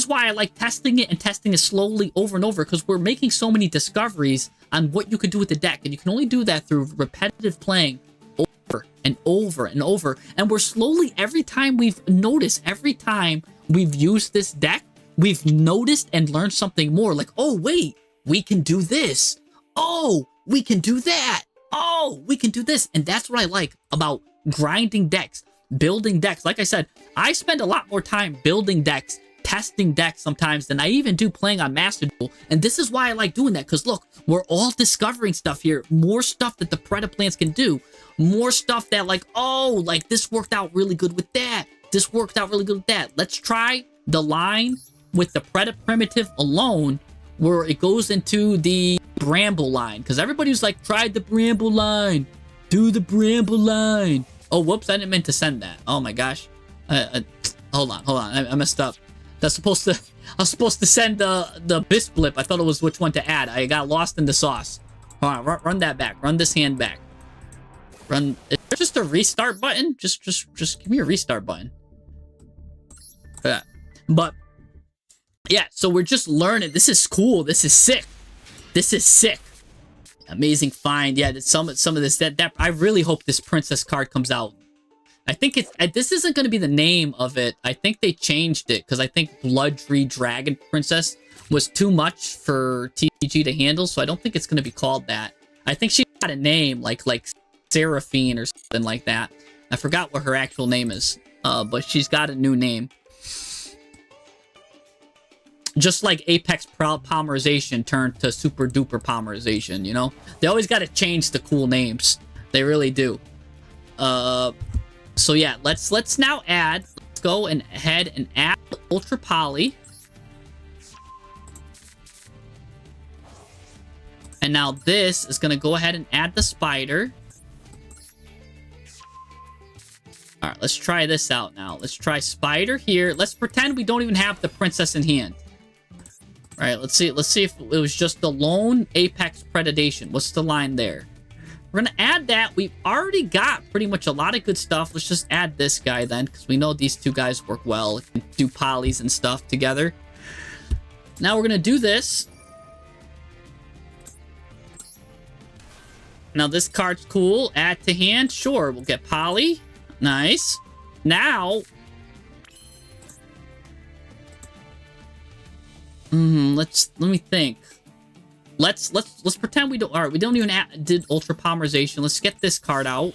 why I like testing it and testing it slowly over and over, because we're making so many discoveries on what you could do with the deck, and you can only do that through repetitive playing over and over and over. And we're slowly, every time we've used this deck, we've noticed and learned something more. Like, oh wait, we can do this. Oh, we can do that. Oh, we can do this. And that's what I like about grinding decks, building decks. Like I said, I spend a lot more time building decks, testing decks sometimes than I even do playing on Master Duel. And this is why I like doing that, because look, we're all discovering stuff here. More stuff that the PREDAPLANTs can do. More stuff that like, oh, like this worked out really good with that. This worked out really good with that. Let's try the line with the Primitive alone, where it goes into the Bramble line. Because everybody was like, try the Bramble line. Do the Bramble line. Oh, whoops, I didn't mean to send that. Oh my gosh. Hold on. I messed up. I was supposed to send the Bisblip. I thought it was which one to add. I got lost in the sauce. Hold on, run that back. Run this hand back. Run. Is there just a restart button? Just give me a restart button. But yeah, so we're just learning. This is cool. This is sick. This is sick. Amazing find. Yeah, some of this that I really hope this princess card comes out. I think this isn't going to be the name of it. I think they changed it because I think Bloodtree Dragon Princess was too much for TCG to handle, so I don't think it's going to be called that. I think she got a name like Seraphine or something like that. I forgot what her actual name is, but she's got a new name. Just like Apex Polymerization turned to Super Duper Polymerization, you know? They always got to change the cool names. They really do. So yeah, let's now add. Let's go ahead and add Ultra Poly. And now this is going to go ahead and add the spider. All right, let's try this out now. Let's try spider here. Let's pretend we don't even have the princess in hand. All right, let's see if it was just the lone Apex Predation. What's the line there? We're going to add that. We've already got pretty much a lot of good stuff. Let's just add this guy then, because we know these two guys work well. Can do polys and stuff together. Now we're going to do this. Now this card's cool. Add to hand. Sure, we'll get poly. Nice. Now... let me think. Let's pretend we don't. All right, we don't even did Ultra Polymerization. Let's get this card out.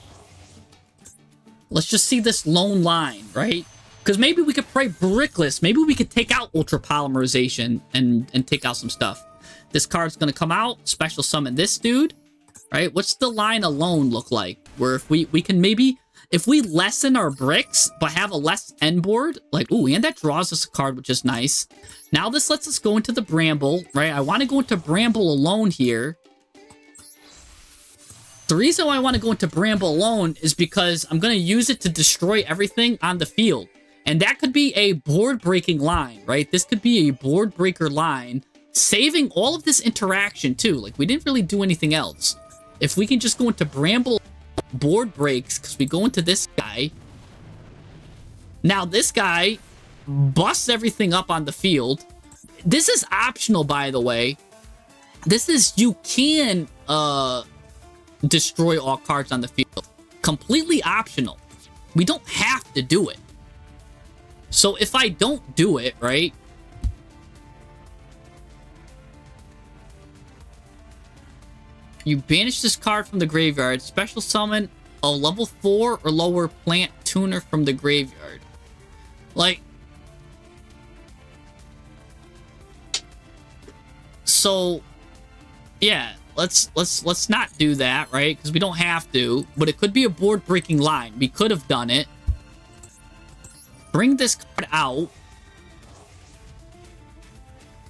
Let's just see this lone line, right? Because maybe we could play Brickless. Maybe we could take out Ultra Polymerization and take out some stuff. This card's gonna come out. Special summon this dude, right? What's the line alone look like? Where if we can maybe, if we lessen our bricks but have a less end board, like, ooh, and that draws us a card, which is nice. Now this lets us go into the Bramble, right? I want to go into Bramble alone here. The reason why I want to go into Bramble alone is because I'm going to use it to destroy everything on the field. And that could be a board-breaking line, right? This could be a board-breaker line, saving all of this interaction, too. Like, we didn't really do anything else. If we can just go into Bramble board breaks, because we go into this guy. Now, this guy busts everything up on the field. This is optional, by the way. This is, you can destroy all cards on the field. Completely optional. We don't have to do it. So if I don't do it, right? You banish this card from the graveyard. Special summon a level 4 or lower plant tuner from the graveyard. Like, so yeah, let's not do that, right? Because we don't have to, but it could be a board breaking line. We could have done it. Bring this card out.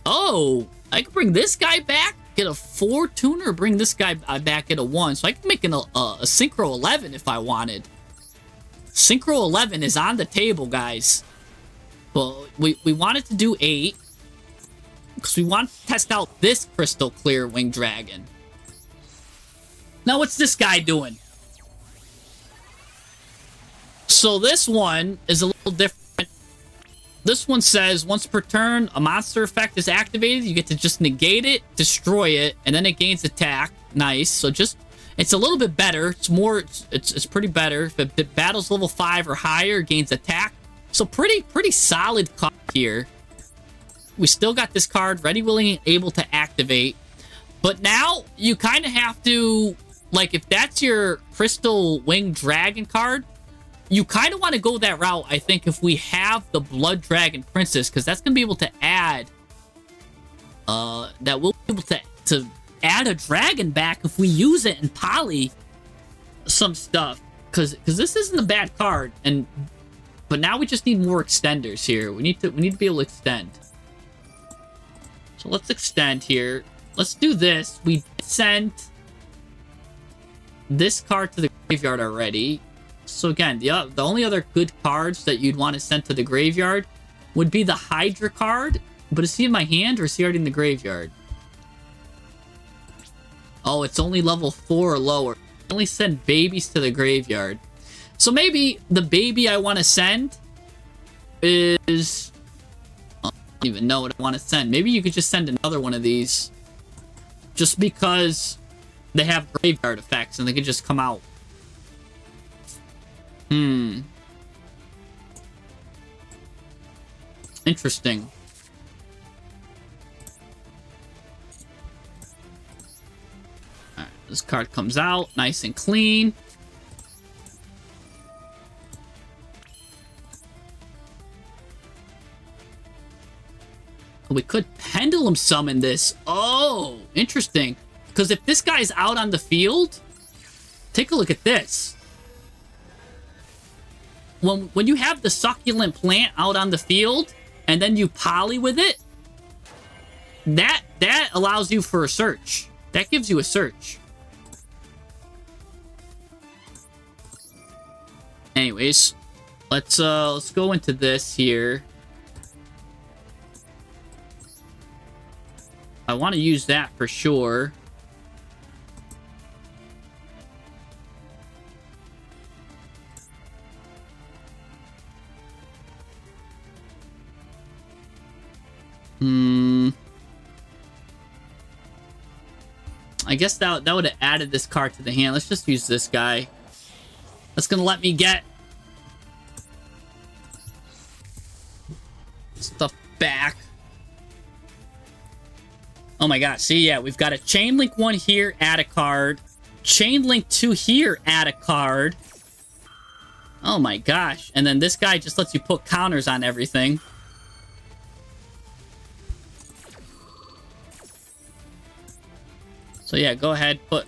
Oh, I could bring this guy back, get a 4 tuner, bring this guy back at a 1. So I can make a Synchro 11 if I wanted. Synchro 11 is on the table, guys. Well, we wanted to do 8. because we want to test out this crystal clear winged dragon. Now, what's this guy doing? So this one is a little different. This one says, once per turn, a monster effect is activated. You get to just negate it, destroy it, and then it gains attack. Nice. So just, it's a little bit better. It's more, it's pretty better. If it battles level 5 or higher, it gains attack. So pretty solid card here. We still got this card ready, willing, and able to activate. But now you kind of have to, like, if that's your Crystal Winged Dragon card, you kind of want to go that route, I think, if we have the Blood Dragon Princess, because that's going to be able to add, that we'll be able to add a dragon back if we use it and poly some stuff. Because this isn't a bad card, but now we just need more extenders here. We need to be able to extend. So let's extend here. Let's do this. We sent this card to the graveyard already. So again, the only other good cards that you'd want to send to the graveyard would be the Hydra card. But is he in my hand or is he already in the graveyard? Oh, it's only level 4 or lower. I only send babies to the graveyard. So maybe the baby I want to send is... I don't even know what I want to send. Maybe you could just send another one of these. Just because they have graveyard effects and they could just come out. Interesting. Alright, this card comes out nice and clean. We could Pendulum Summon this. Oh, interesting. Because if this guy's out on the field, take a look at this. When you have the Succulent Plant out on the field, and then you poly with it, that allows you for a search. That gives you a search. Anyways, let's go into this here. I want to use that for sure. I guess that would have added this card to the hand. Let's just use this guy. That's gonna let me get stuff back. Oh my god, see, yeah, we've got a Chain Link 1 here, add a card. Chain Link 2 here, add a card. Oh my gosh. And then this guy just lets you put counters on everything. So yeah, go ahead, put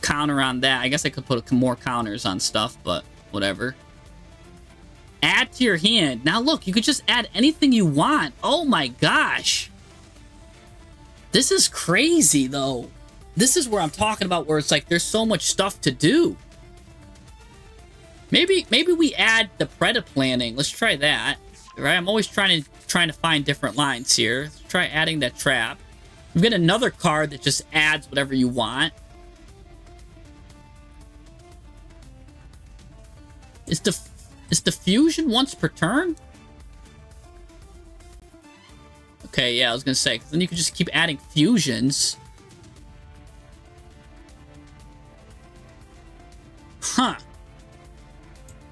counter on that. I guess I could put more counters on stuff, but whatever. Add to your hand. Now look, you could just add anything you want. Oh my gosh. This is crazy, though. This is where I'm talking about, where it's like there's so much stuff to do. Maybe we add the Predaplanting. Let's try that. Right? I'm always trying to find different lines here. Let's try adding that trap. We've got another card that just adds whatever you want. Is the fusion once per turn? Okay, yeah, I was gonna say, 'cause then you could just keep adding fusions. Huh.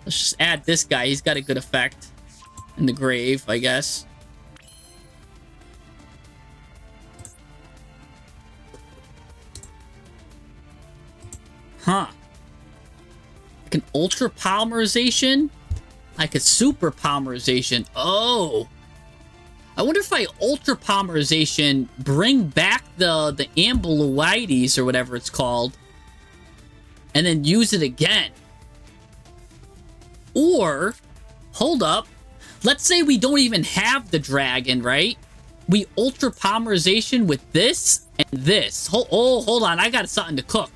Let's just add this guy. He's got a good effect in the grave, I guess. Huh. Like an ultra polymerization? Like a super polymerization. Oh. I wonder if I ultra polymerization bring back the ambuloides or whatever it's called, and then use it again. Or, hold up, let's say we don't even have the dragon, right? We ultra polymerization with this and this. Hold on, I got something to cook.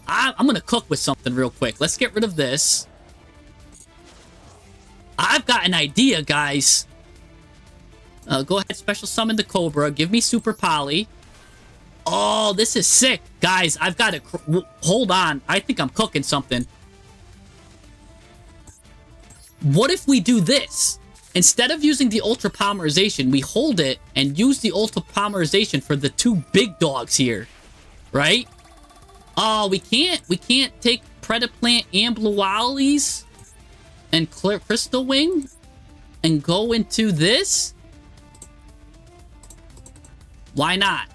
I'm gonna cook with something real quick. Let's get rid of this. I've got an idea, guys. Go ahead, special summon the Cobra. Give me Super Poly. Oh, this is sick. Guys, I've got to... Hold on. I think I'm cooking something. What if we do this? Instead of using the Ultra Polymerization, we hold it and use the Ultra Polymerization for the two big dogs here. Right? Oh, we can't. We can't take Predaplant and Blue Owlies and Crystal Wing and go into this? Why not?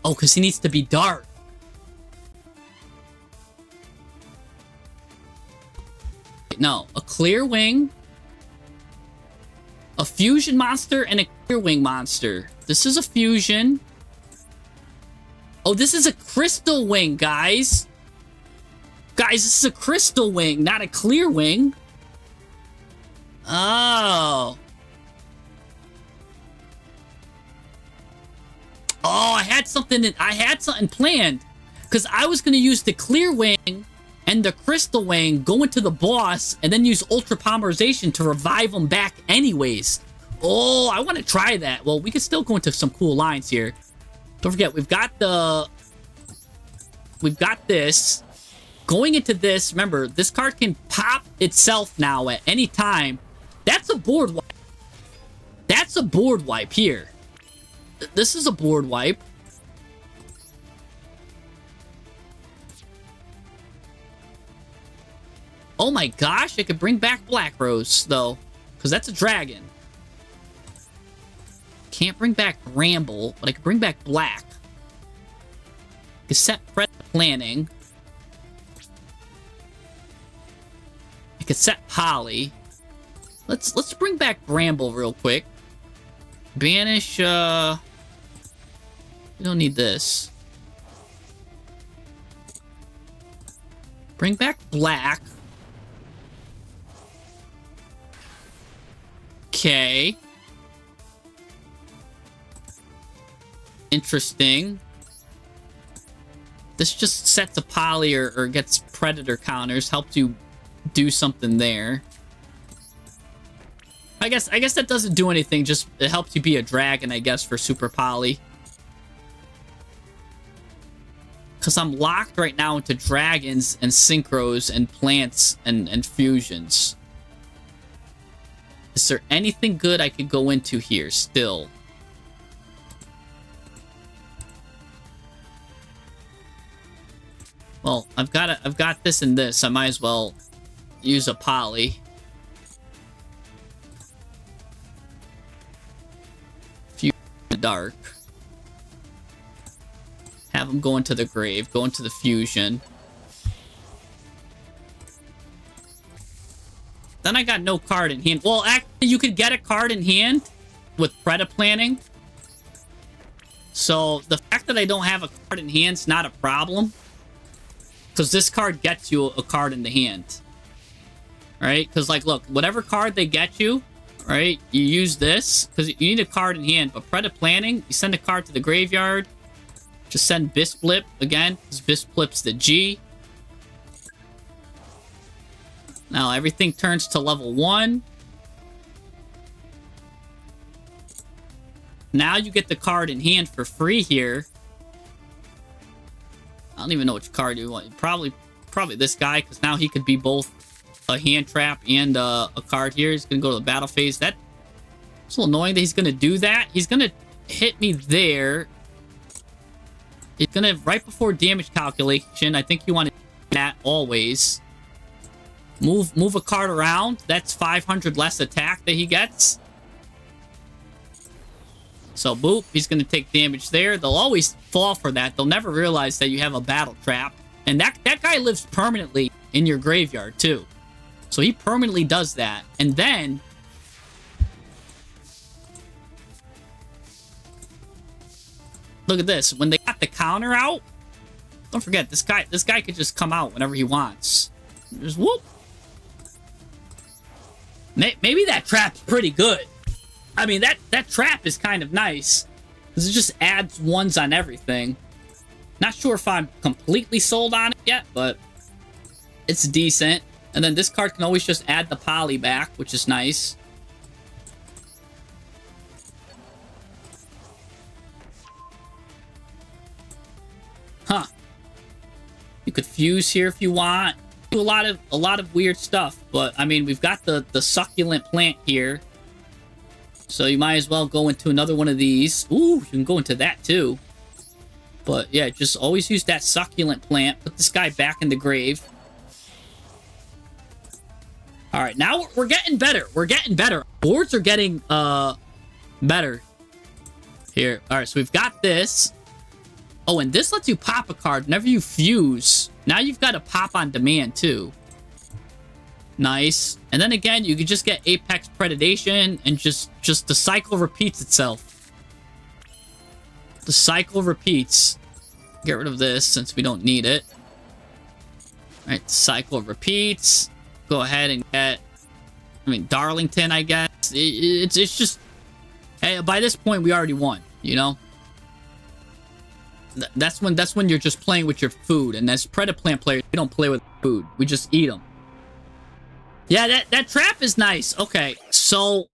Oh, because he needs to be dark. No, a clear wing, a fusion monster, and a clear wing monster. This is a fusion. Oh, this is a crystal wing, guys. Guys, this is a crystal wing, not a clear wing. Oh. Oh, I had something planned. Because I was going to use the clear wing and the crystal wing, go into the boss, and then use Ultra Polymerization to revive them back anyways. Oh, I want to try that. Well, we can still go into some cool lines here. Don't forget, we've got this. Going into this, remember, this card can pop itself now at any time. That's a board wipe. That's a board wipe here. This is a board wipe. Oh my gosh, I could bring back Black Rose, though. Because that's a dragon. Can't bring back Ramble, but I could bring back Black. I could set Planning. I could set Poly. Let's bring back Bramble real quick. Banish, we don't need this. Bring back Black. Okay. Interesting. This just sets a poly or gets predator counters, helps you do something there. I guess that doesn't do anything, just it helps you be a dragon, I guess, for super poly. Because I'm locked right now into dragons and synchros and plants and fusions. Is there anything good I could go into here still? Well, I've got this and this. I might as well use a poly. Fusion dark. Have them go into the grave, go into the fusion. Then I got no card in hand. Well, actually, you could get a card in hand with Predaplanting. So, the fact that I don't have a card in hand is not a problem. Because this card gets you a card in the hand. Right? Because, like, look, whatever card they get you, right, you use this. Because you need a card in hand. But Predaplanting, you send a card to the graveyard. Just send Bisplip again. Because Bisplip's the G. Now, everything turns to level 1. Now you get the card in hand for free here. I don't even know which card you want. Probably this guy, because now he could be both a hand trap and a card here. He's going to go to the battle phase. That's a little annoying that he's going to do that. He's going to hit me there. He's going to, right before damage calculation, I think you want to do that always. Move a card around. That's 500 less attack that he gets. So, boop. He's going to take damage there. They'll always fall for that. They'll never realize that you have a battle trap. And that guy lives permanently in your graveyard, too. So, he permanently does that. And then... look at this. When they got the counter out... don't forget, this guy could just come out whenever he wants. Just whoop. Maybe that trap's pretty good. I mean, that trap is kind of nice. Because it just adds ones on everything. Not sure if I'm completely sold on it yet, but it's decent. And then this card can always just add the poly back, which is nice. could fuse here if you want. Do a lot of weird stuff, but I mean, we've got the succulent plant here. So you might as well go into another one of these. Ooh, you can go into that too. But yeah, just always use that succulent plant. Put this guy back in the grave. All right, now we're getting better. We're getting better. Boards are getting better here. All right, so we've got this. Oh, and this lets you pop a card whenever you fuse. Now you've got a pop on demand too. Nice. And then again, you could just get Apex Predation and just the cycle repeats itself. The cycle repeats. Get rid of this since we don't need it. All right, cycle repeats. Go ahead and get, I mean, Darlington, I guess. It's just, hey, by this point, we already won, you know? That's when you're just playing with your food. And as PREDAPLANT players, we don't play with food. We just eat them. Yeah, that trap is nice. Okay, so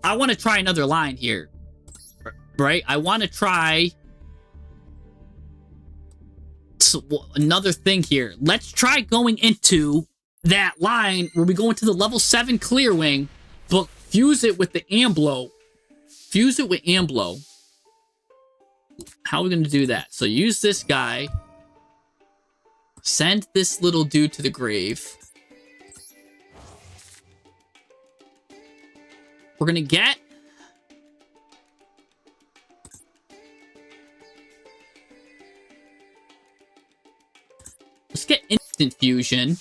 I want to try another line here. Right? I want to try another thing here. Let's try going into that line where we go into the level 7 clear wing, but fuse it with the Amblo. Fuse it with Amblo. How are we going to do that? So use this guy. Send this little dude to the grave. We're going to get... Let's get instant fusion.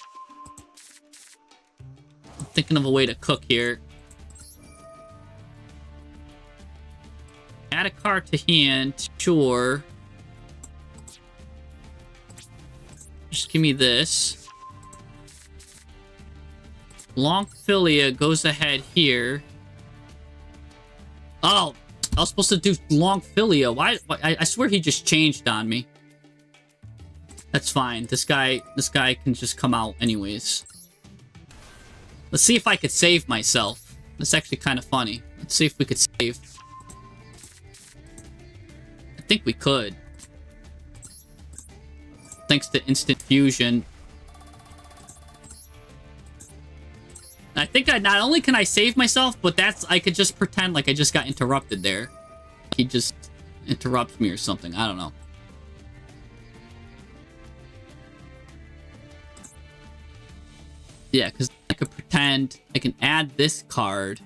I'm thinking of a way to cook here. Add a card to hand, sure. Just give me this. Longfilia goes ahead here. Oh, I was supposed to do Longfilia. Why? I swear he just changed on me. That's fine. This guy can just come out anyways. Let's see if I could save myself. That's actually kind of funny. Let's see if we could save. I think we could. Thanks to instant fusion. I think not only can I save myself, but I could just pretend like I just got interrupted there. He just interrupts me or something. I don't know. Yeah, because I could pretend I can add this card.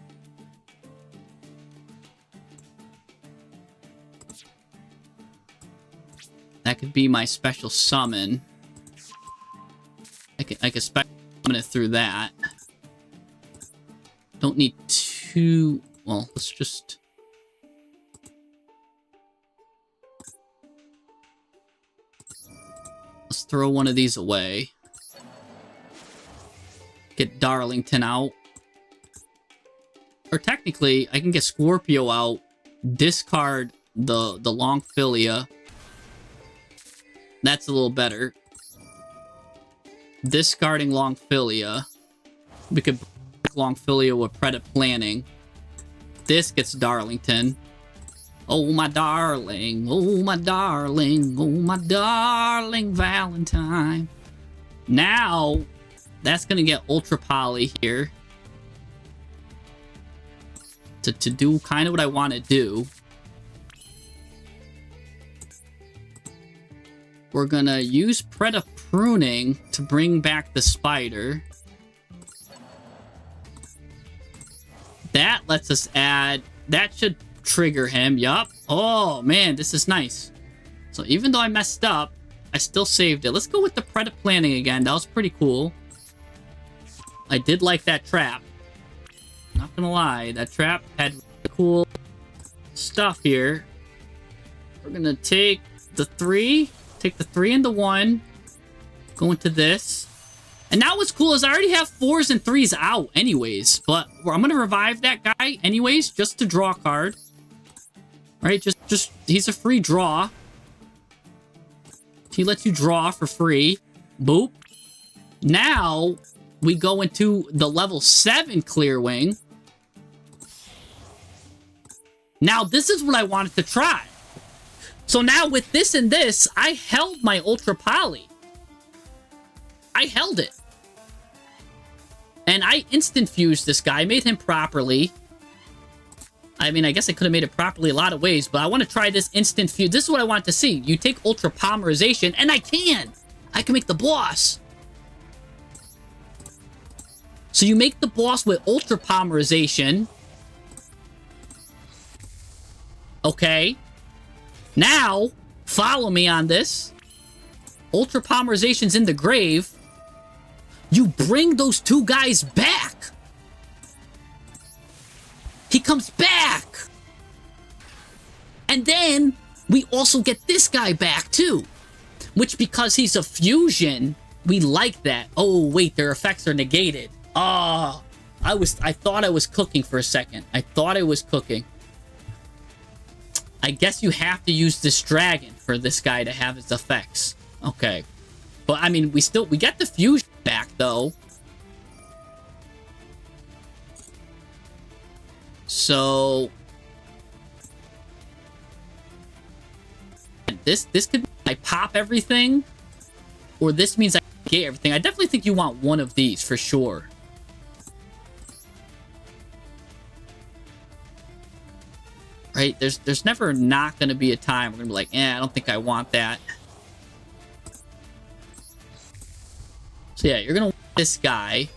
That could be my special summon. I could special summon it through that. Don't need two... Well, let's just... Let's throw one of these away. Get Darlington out. Or technically, I can get Scorpio out. Discard the Longfilia. That's a little better. Discarding Longfilia. We could Longfilia with PREDAPLANTing. This gets Darlington. Oh my darling, oh my darling, oh my darling Valentine. Now, that's gonna get Ultra Poly here. To do kind of what I want to do. We're gonna use Pruning to bring back the spider. That lets us add... That should trigger him. Yup. Oh, man, this is nice. So even though I messed up, I still saved it. Let's go with the PREDAPLANTing again. That was pretty cool. I did like that trap. Not gonna lie. That trap had really cool stuff here. We're gonna take the 3. Take the 3 and the 1. Go into this. And now what's cool is I already have 4s and 3s out anyways. But I'm going to revive that guy anyways, just to draw a card. Right? Just he's a free draw. He lets you draw for free. Boop. Now, we go into the level 7 clear wing. Now, this is what I wanted to try. So now with this and this, I held my Ultra Poly. I held it. And I instant fused this guy, made him properly. I mean, I guess I could have made it properly a lot of ways, but I want to try this instant fuse. This is what I want to see. You take ultra polymerization, and I can! I can make the boss. So you make the boss with ultra polymerization. Okay. Now, follow me on this. Ultra polymerization's in the grave. You bring those two guys back. He comes back. And then we also get this guy back too. Which, because he's a fusion, we like that. Oh, wait, their effects are negated. Oh, I thought I was cooking for a second. I thought I was cooking. I guess you have to use this dragon for this guy to have his effects. Okay. But, I mean, we get the fusion back, though. So... This could be I pop everything, or this means I get everything. I definitely think you want one of these, for sure. Right? There's never not going to be a time we're going to be like, I don't think I want that. So yeah, you're going to want this guy.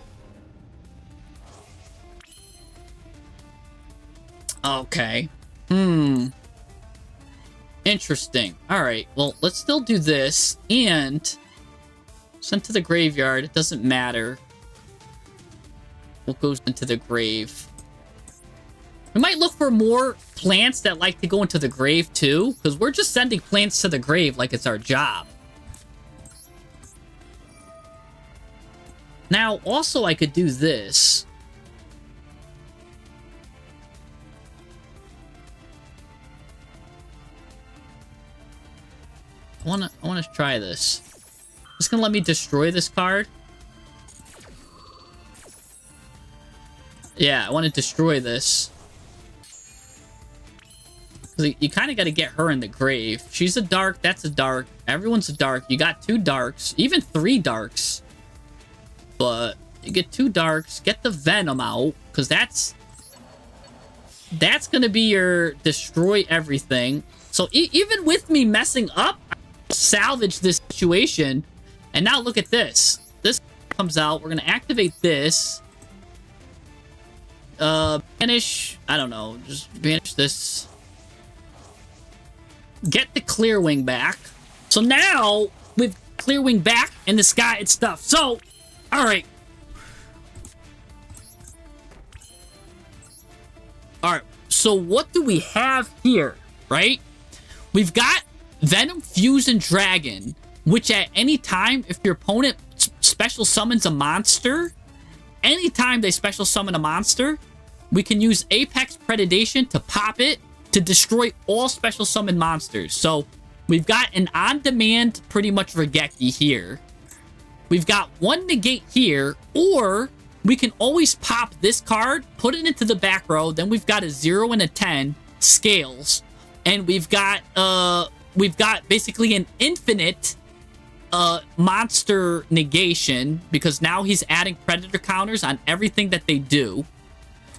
Okay. Interesting. Alright, well, let's still do this. And sent to the graveyard. It doesn't matter what goes into the grave. We might look for more plants that like to go into the grave too, because we're just sending plants to the grave like it's our job. Now, also I could do this. I wanna try this. It's gonna let me destroy this card. Yeah, I want to destroy this. You kind of got to get her in the grave. She's a dark, that's a dark. Everyone's a dark. You got 2 darks, even 3 darks. But you get 2 darks. Get the Venom out, because that's going to be your destroy everything. So even with me messing up, I salvage this situation. And now look at this. This comes out. We're going to activate this. Banish. I don't know. Just banish this. Get the clear wing back. So now we've clear wing back in the sky and stuff. So, alright. Alright, so what do we have here, right? We've got Venom Fusion Dragon, which at any time, if your opponent special summons a monster, anytime they special summon a monster, we can use Apex Predation to pop it to destroy all special summon monsters. So we've got an on-demand pretty much Regeki here. We've got 1 negate here, or we can always pop this card, put it into the back row, then we've got a 0 and a 10 scales, and we've got basically an infinite monster negation, because now he's adding predator counters on everything that they do.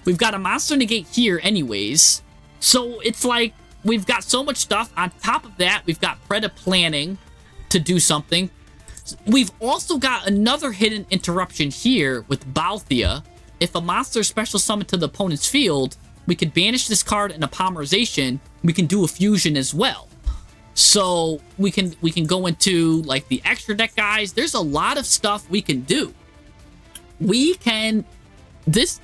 We've got a monster negate here anyways. So it's like we've got so much stuff. On top of that, we've got Preda planning to do something. We've also got another hidden interruption here with Balthia. If a monster special summoned to the opponent's field, we could banish this card in a polymerization. We can do a fusion as well. So we can go into like the extra deck guys. There's a lot of stuff we can do. We can this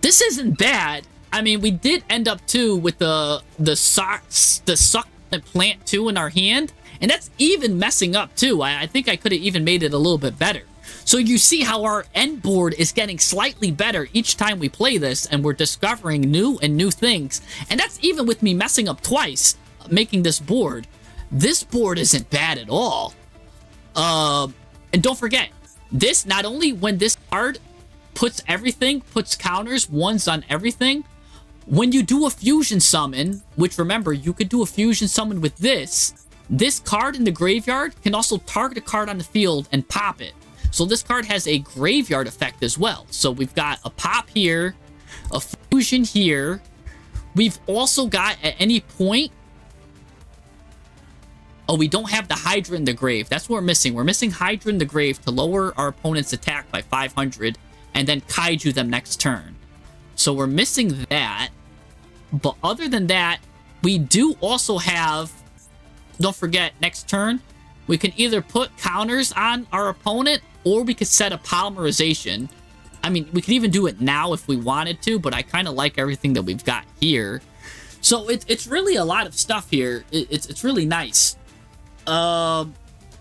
isn't bad. I mean, we did end up too with the succulent plant too in our hand, and that's even messing up too. I think I could have even made it a little bit better. So you see how our end board is getting slightly better each time we play this, and we're discovering new things. And that's even with me messing up twice, making this board. This board isn't bad at all. And don't forget, this, not only when this card puts counters, 1s on everything, when you do a fusion summon, which remember, you could do a fusion summon with this, This card in the graveyard can also target a card on the field and pop it. So this card has a graveyard effect as well. So we've got a pop here, a fusion here. We've also got at any point... Oh, we don't have the Hydra in the grave. That's what we're missing. We're missing Hydra in the grave to lower our opponent's attack by 500 and then Kaiju them next turn. So we're missing that. But other than that, we do also have... Don't forget, next turn, we can either put counters on our opponent or we could set a polymerization. I mean, we could even do it now if we wanted to, but I kind of like everything that we've got here. So it's really a lot of stuff here. It's really nice.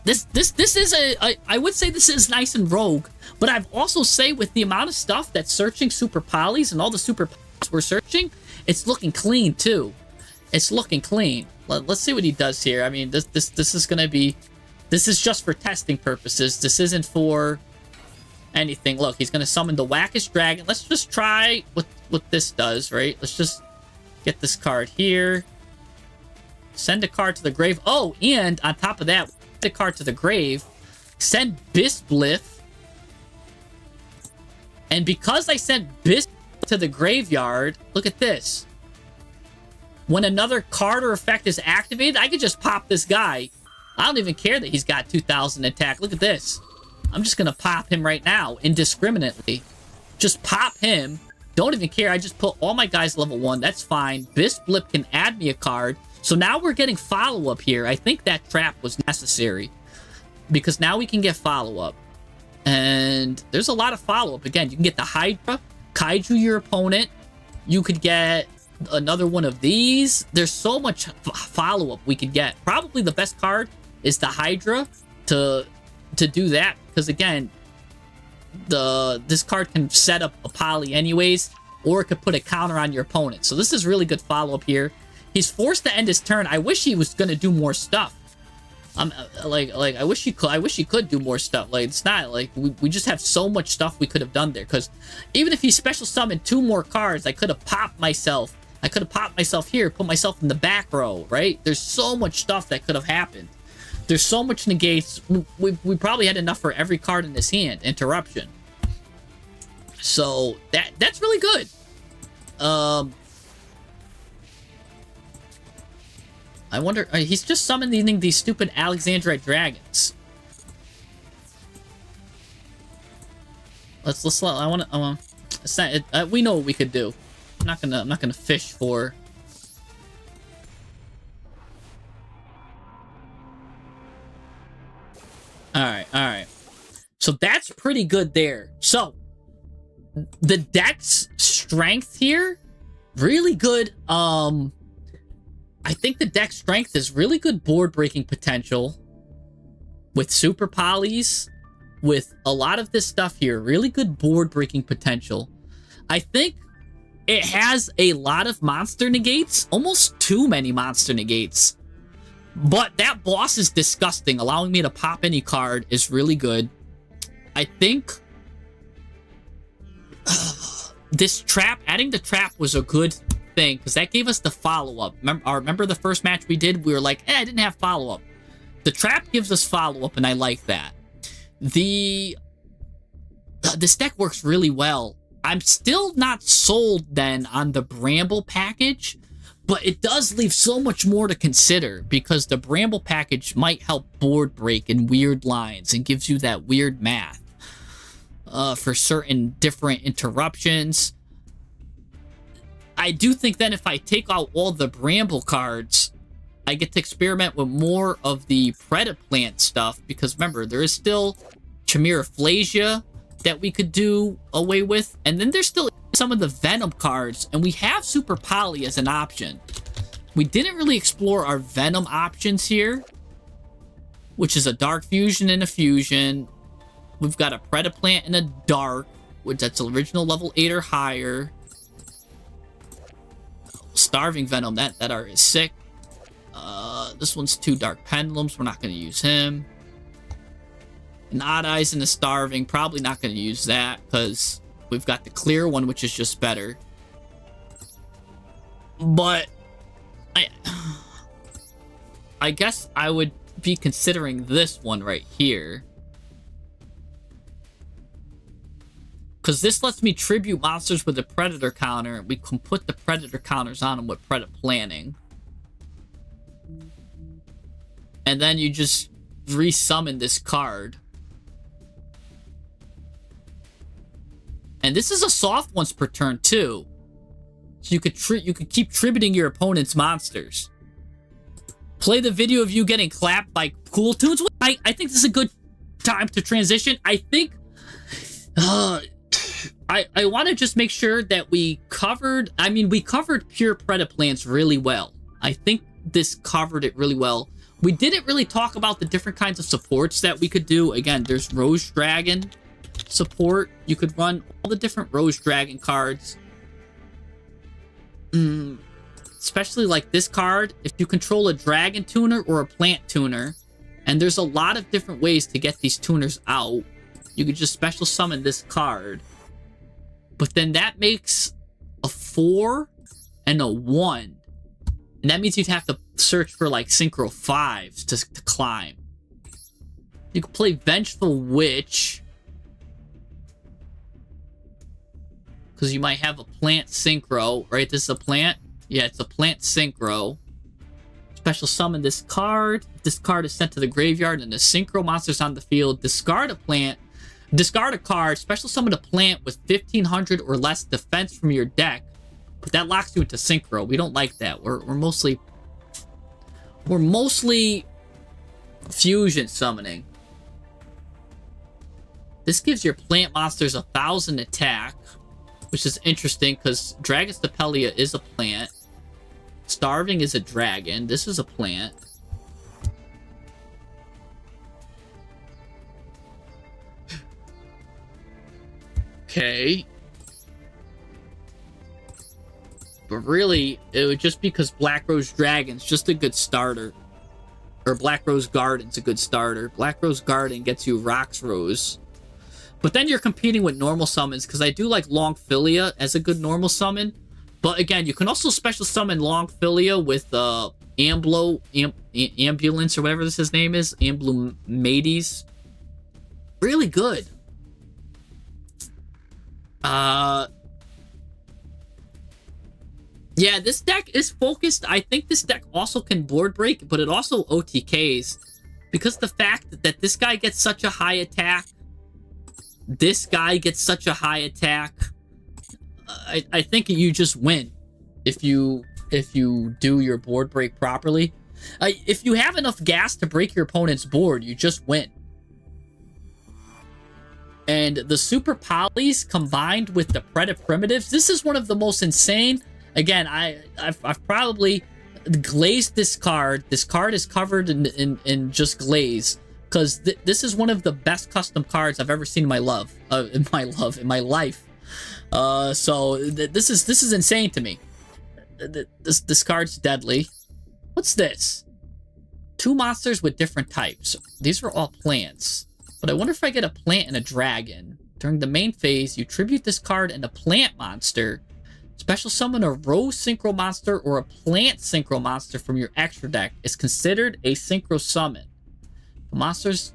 This is I would say this is nice and rogue, but I've also say with the amount of stuff that's searching super polys and all the super polys we're searching, it's looking clean too. It's looking clean. Let's see what he does here. I mean, this is gonna be, this is just for testing purposes. This isn't for anything. Look, he's gonna summon the Wackish Dragon. Let's just try what this does, right? Let's just get this card here. Send a card to the grave. Oh, and on top of that, send a card to the grave. Send Bisbliff. And because I sent Bisbliff to the graveyard, look at this. When another card or effect is activated, I could just pop this guy. I don't even care that he's got 2,000 attack. Look at this. I'm just going to pop him right now, indiscriminately. Just pop him. Don't even care. I just put all my guys level 1. That's fine. Bisblip can add me a card. So now we're getting follow-up here. I think that trap was necessary. Because now we can get follow-up. And there's a lot of follow-up. Again, you can get the Hydra, Kaiju your opponent. You could get another one of these. There's so much follow-up we could get. Probably the best card is the Hydra to do that. Because again, this card can set up a poly anyways. Or it could put a counter on your opponent. So this is really good follow-up here. He's forced to end his turn. I wish he was gonna do more stuff. Like I wish he could do more stuff. Like, it's not like we just have so much stuff we could have done there. Because even if he special summoned 2 more cards, I could have popped myself. I could have popped myself here, put myself in the back row, right? There's so much stuff that could have happened. There's so much negates. We probably had enough for every card in his hand. Interruption. So that's really good. I wonder, he's just summoning these stupid Alexandrite dragons. Let's I want to, we know what we could do. I'm not gonna fish for. Alright. So that's pretty good there. So, the deck's strength here, really good. I think the deck strength is really good board breaking potential with super polys, with a lot of this stuff here. Really good board breaking potential. I think it has a lot of monster negates, almost too many monster negates. But that boss is disgusting. Allowing me to pop any card is really good. I think this trap, adding the trap was a good thing because that gave us the follow-up. Remember the first match we did? We were like, I didn't have follow-up. The trap gives us follow-up, and I like that. This deck works really well. I'm still not sold then on the Bramble package, but it does leave so much more to consider because the Bramble package might help board break in weird lines and gives you that weird math for certain different interruptions. I do think then if I take out all the Bramble cards, I get to experiment with more of the PREDAPLANT stuff because remember, there is still Chimeiraphlasia that we could do away with, and then there's still some of the Venom cards, and we have Super Poly as an option. We didn't really explore our Venom options here, which is a Dark Fusion and a Fusion. We've got a PREDAPLANT and a Dark, which that's original level 8 or higher. Starving Venom, that art is sick. This one's 2 Dark Pendulums. We're not going to use him. An Odd Eyes and a Starving. Probably not going to use that because we've got the clear one, which is just better. I guess I would be considering this one right here. Because this lets me tribute monsters with a predator counter. We can put the predator counters on them with PREDAPLANTing. And then you just resummon this card. And this is a soft once per turn too. So you could keep tributing your opponent's monsters. Play the video of you getting clapped by cool tunes. I think this is a good time to transition. I think I want to just make sure that we covered, we covered pure PREDAPLANTs really well. I think this covered it really well. We didn't really talk about the different kinds of supports that we could do. Again, there's Rose Dragon support. You could run all the different Rose Dragon cards. Especially like this card, if you control a Dragon Tuner or a Plant Tuner, and there's a lot of different ways to get these tuners out, you could just special summon this card. But then that makes a 4 and a 1. And that means you'd have to search for like Synchro 5s to climb. You could play Vengeful Witch, because you might have a plant synchro, right? This is a plant? Yeah, it's a plant synchro. Special summon this card. This card is sent to the graveyard and the synchro monsters on the field. Discard a plant. Discard a card. Special summon a plant with 1500 or less defense from your deck. But that locks you into synchro. We don't like that. We're mostly fusion summoning. This gives your plant monsters 1000 attack, which is interesting because Dragon Stapelia is a plant. Starving is a dragon. This is a plant. Okay. But really, it would just because Black Rose Dragon's just a good starter. Or Black Rose Garden's a good starter. Black Rose Garden gets you Rox Rose. But then you're competing with normal summons, because I do like Longfilia as a good normal summon. But again, you can also special summon Longfilia with Ambulance, or whatever his name is. Amblumades. Really good. Yeah, this deck is focused. I think this deck also can board break, but it also OTKs. Because the fact that this guy gets such a high attack, this guy gets such a high attack, I think you just win if you do your board break properly. If you have enough gas to break your opponent's board, you just win. And the Super Polys combined with the Primitives, this is one of the most insane. Again, I've probably glazed this card. This card is covered in just glaze, because this is one of the best custom cards I've ever seen in my life. So this is insane to me. This card's deadly. What's this? 2 monsters with different types. These are all plants. But I wonder if I get a plant and a dragon. During the main phase, you tribute this card and a plant monster. Special summon a Rose Synchro monster or a plant Synchro monster from your extra deck. Is considered a Synchro summon. The monster's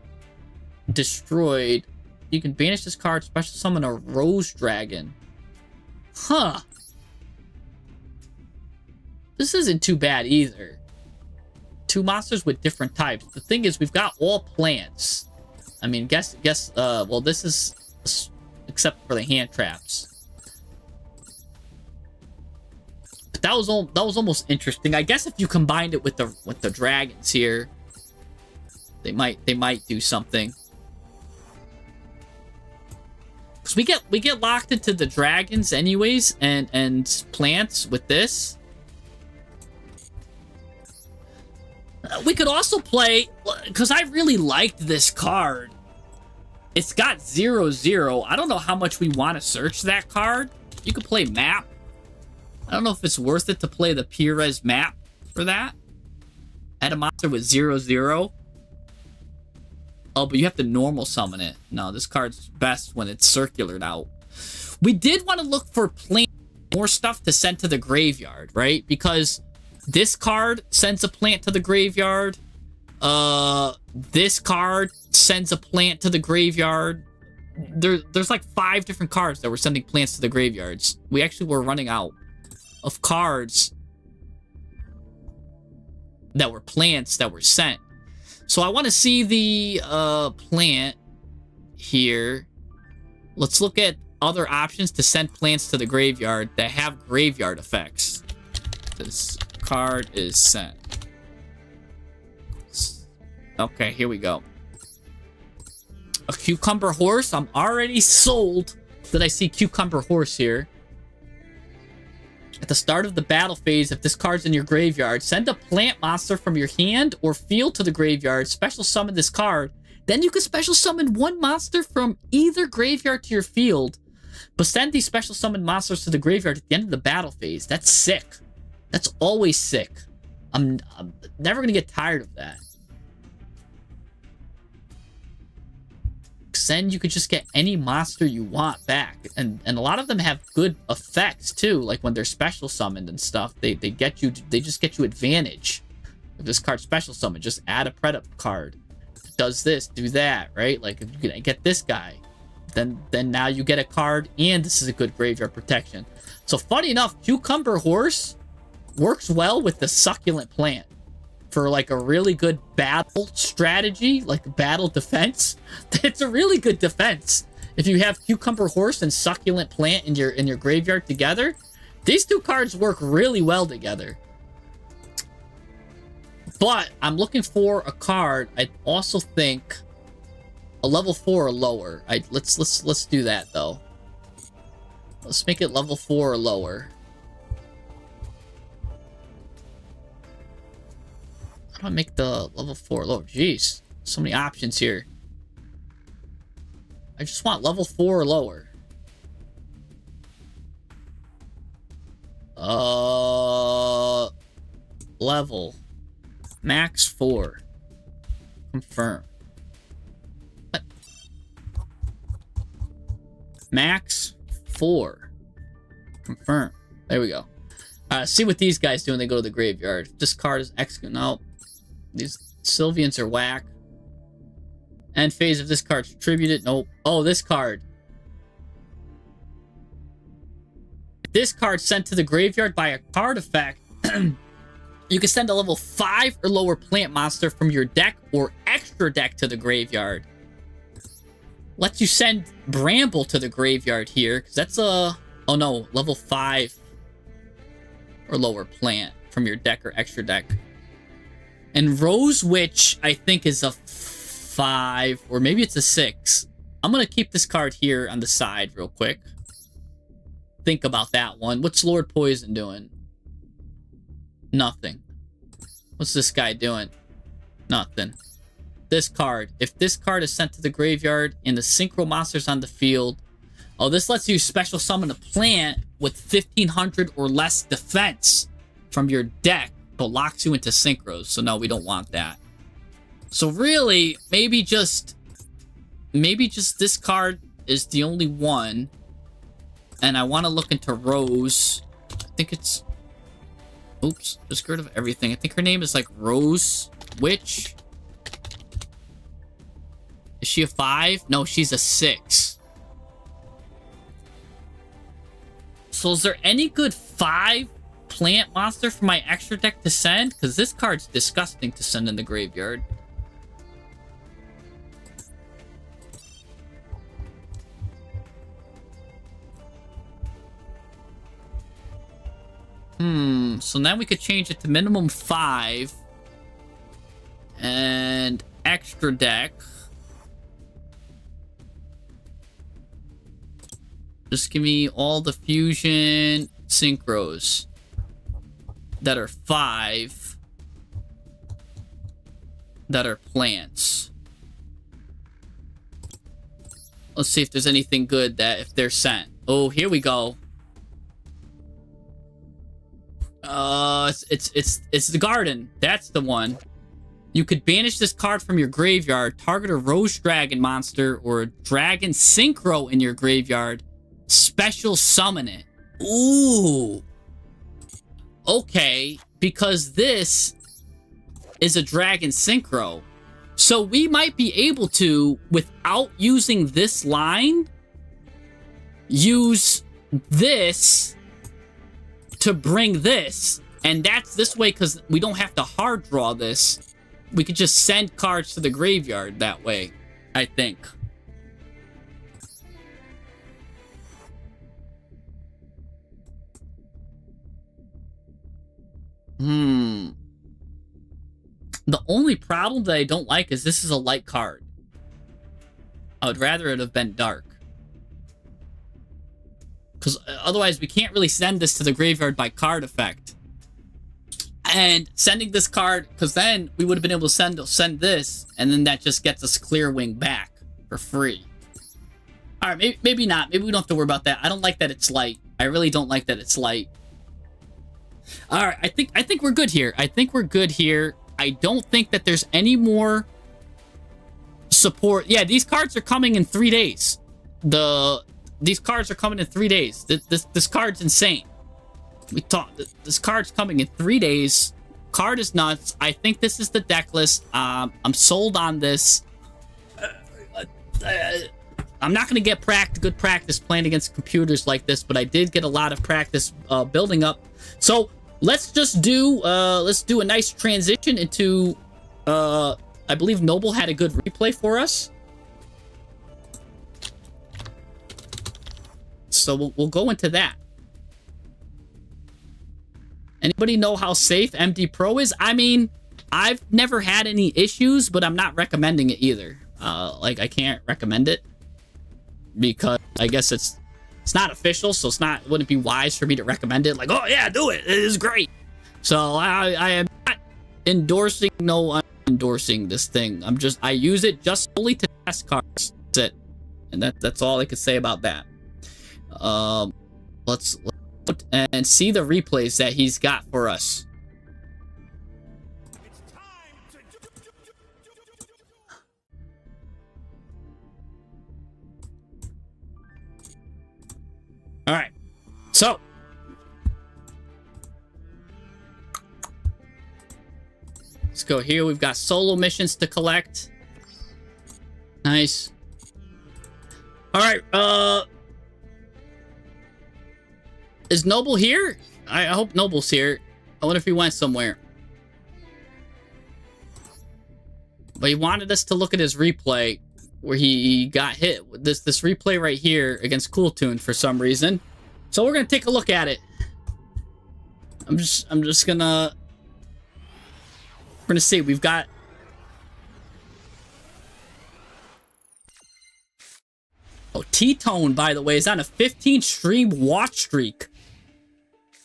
destroyed. You can banish this card, special summon a Rose Dragon. Huh. This isn't too bad either. 2 monsters with different types. The thing is, we've got all plants. I mean, well, this is except for the hand traps. But that was almost interesting. I guess if you combined it with the dragons here, they might do something. Because we get locked into the dragons anyways, and plants with this. We could also play, because I really liked this card. It's got 0/0. I don't know how much we want to search that card. You could play map. I don't know if it's worth it to play the Perez map for that. Add a monster with 0/0. Oh, but you have to normal summon it. No, this card's best when it's circulared out. We did want to look for more stuff to send to the graveyard, right? Because This card sends a plant to the graveyard. This card sends a plant to the graveyard. There's like 5 different cards that were sending plants to the graveyards. We actually were running out of cards that were plants that were sent. So I want to see the plant here. Let's look at other options to send plants to the graveyard that have graveyard effects. This card is sent. Okay, here we go. A cucumber horse. I'm already sold that I see cucumber horse here. At the start of the battle phase, if this card's in your graveyard, send a plant monster from your hand or field to the graveyard, special summon this card. Then you can special summon one monster from either graveyard to your field, but send these special summon monsters to the graveyard at the end of the battle phase. That's sick. That's always sick. I'm never going to get tired of that. Then you could just get any monster you want back, and a lot of them have good effects too, like when they're special summoned and stuff. They just get you advantage. If this card special summon, just add a PREDAPLANT card. Does this, do that, right? Like if you can get this guy, then now you get a card, and this is a good graveyard protection. So funny enough, cucumber horse works well with the succulent plant for like a really good battle strategy, like battle defense. It's a really good defense. If you have cucumber horse and succulent plant in your graveyard together, these 2 cards work really well together. But I'm looking for a card. I also think a level 4 or lower. Let's do that though. Let's make it level 4 or lower. How do I make the level 4 lower? Jeez, so many options here. I just want level 4 or lower. Level. Max 4. Confirm. What? Max 4. Confirm. There we go. See what these guys do when they go to the graveyard. This card is execute. No. These Sylvians are whack. End phase of this card's attributed. Nope. Oh, this card. This card sent to the graveyard by a card effect. You can send a level 5 or lower plant monster from your deck or extra deck to the graveyard. Lets you send Bramble to the graveyard here, because that's a... Oh no, level 5 or lower plant from your deck or extra deck. And Rose Witch, I think, is a 5, or maybe it's a 6. I'm going to keep this card here on the side real quick. Think about that one. What's Lord Poison doing? Nothing. What's this guy doing? Nothing. This card. If this card is sent to the graveyard and the synchro monster's on the field... Oh, this lets you special summon a plant with 1500 or less defense from your deck, but locks you into synchros. So no, we don't want that. So really, maybe just this card is the only one. And I want to look into Rose. I think it's... Oops, just rid of everything. I think her name is like Rose Witch. Is she a 5? No, she's a 6. So is there any good 5 plant monster for my extra deck to send? Because this card's disgusting to send in the graveyard. So now we could change it to minimum 5. And extra deck. Just give me all the fusion synchros that are 5 that are plants. Let's see if there's anything good that if they're sent. Oh, here we go. It's the garden. That's the one. You could banish this card from your graveyard, target a Rose Dragon monster or a Dragon Synchro in your graveyard, special summon it. Ooh. Okay. because this is a Dragon Synchro. So we might be able to, without using this line, use this to bring this. And that's this way because we don't have to hard draw this. We could just send cards to the graveyard that way, I think. The only problem that I don't like is this is a light card. I would rather it have been dark. Because otherwise we can't really send this to the graveyard by card effect. And sending this card, because then we would have been able to send this, and then that just gets us Clear Wing back for free. Alright, maybe not. Maybe we don't have to worry about that. I don't like that it's light. I really don't like that it's light. Alright, I think we're good here. I think we're good here. I don't think that there's any more support. Yeah, these cards are coming in 3 days. These cards are coming in 3 days. This card's insane. We talked. This card's coming in 3 days. Card is nuts. I think this is the deck list. I'm sold on this. I'm not going to get good practice playing against computers like this, but I did get a lot of practice building up. So let's just do a nice transition into. I believe Noble had a good replay for us. So we'll go into that. Anybody know how safe MD Pro is? I mean, I've never had any issues, but I'm not recommending it either. Like, I can't recommend it because I guess it's not official, so it wouldn't be wise for me to recommend it. Like, oh yeah, do it. It is great. So I am not endorsing. No, I'm endorsing this thing. I use it just solely to test cards. That's it, and that's all I could say about that. Let's look and see the replays that he's got for us. All right, so let's go here. We've got solo missions to collect. Nice. All right, is Noble here? I hope Noble's here. I wonder if he went somewhere. But he wanted us to look at his replay where he got hit with this replay right here against Cool Tune for some reason. So we're gonna take a look at it. I'm just gonna see. We've got T-Tone, by the way, is on a 15 stream watch streak.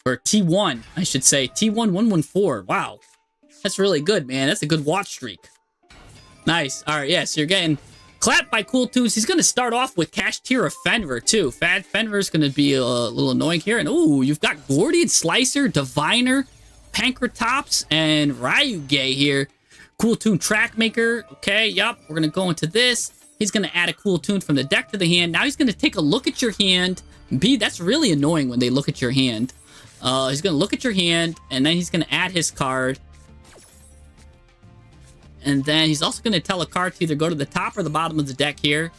Or T1, I should say. T1114. Wow. That's really good, man. That's a good watch streak. Nice. Alright, yeah, so you're getting clapped by Cool Tunes. He's going to start off with Cash Tier of Fenrir, too. Fenrir's going to be a little annoying here. And, ooh, you've got Gordian Slicer, Diviner, Pankratops, and Ryuge here. Cool Tune Trackmaker. Okay, yup. We're going to go into this. He's going to add a Cool Tune from the deck to the hand. Now he's going to take a look at your hand. That's really annoying when they look at your hand. He's going to look at your hand, and then he's going to add his card. And then he's also going to tell a card to either go to the top or the bottom of the deck here.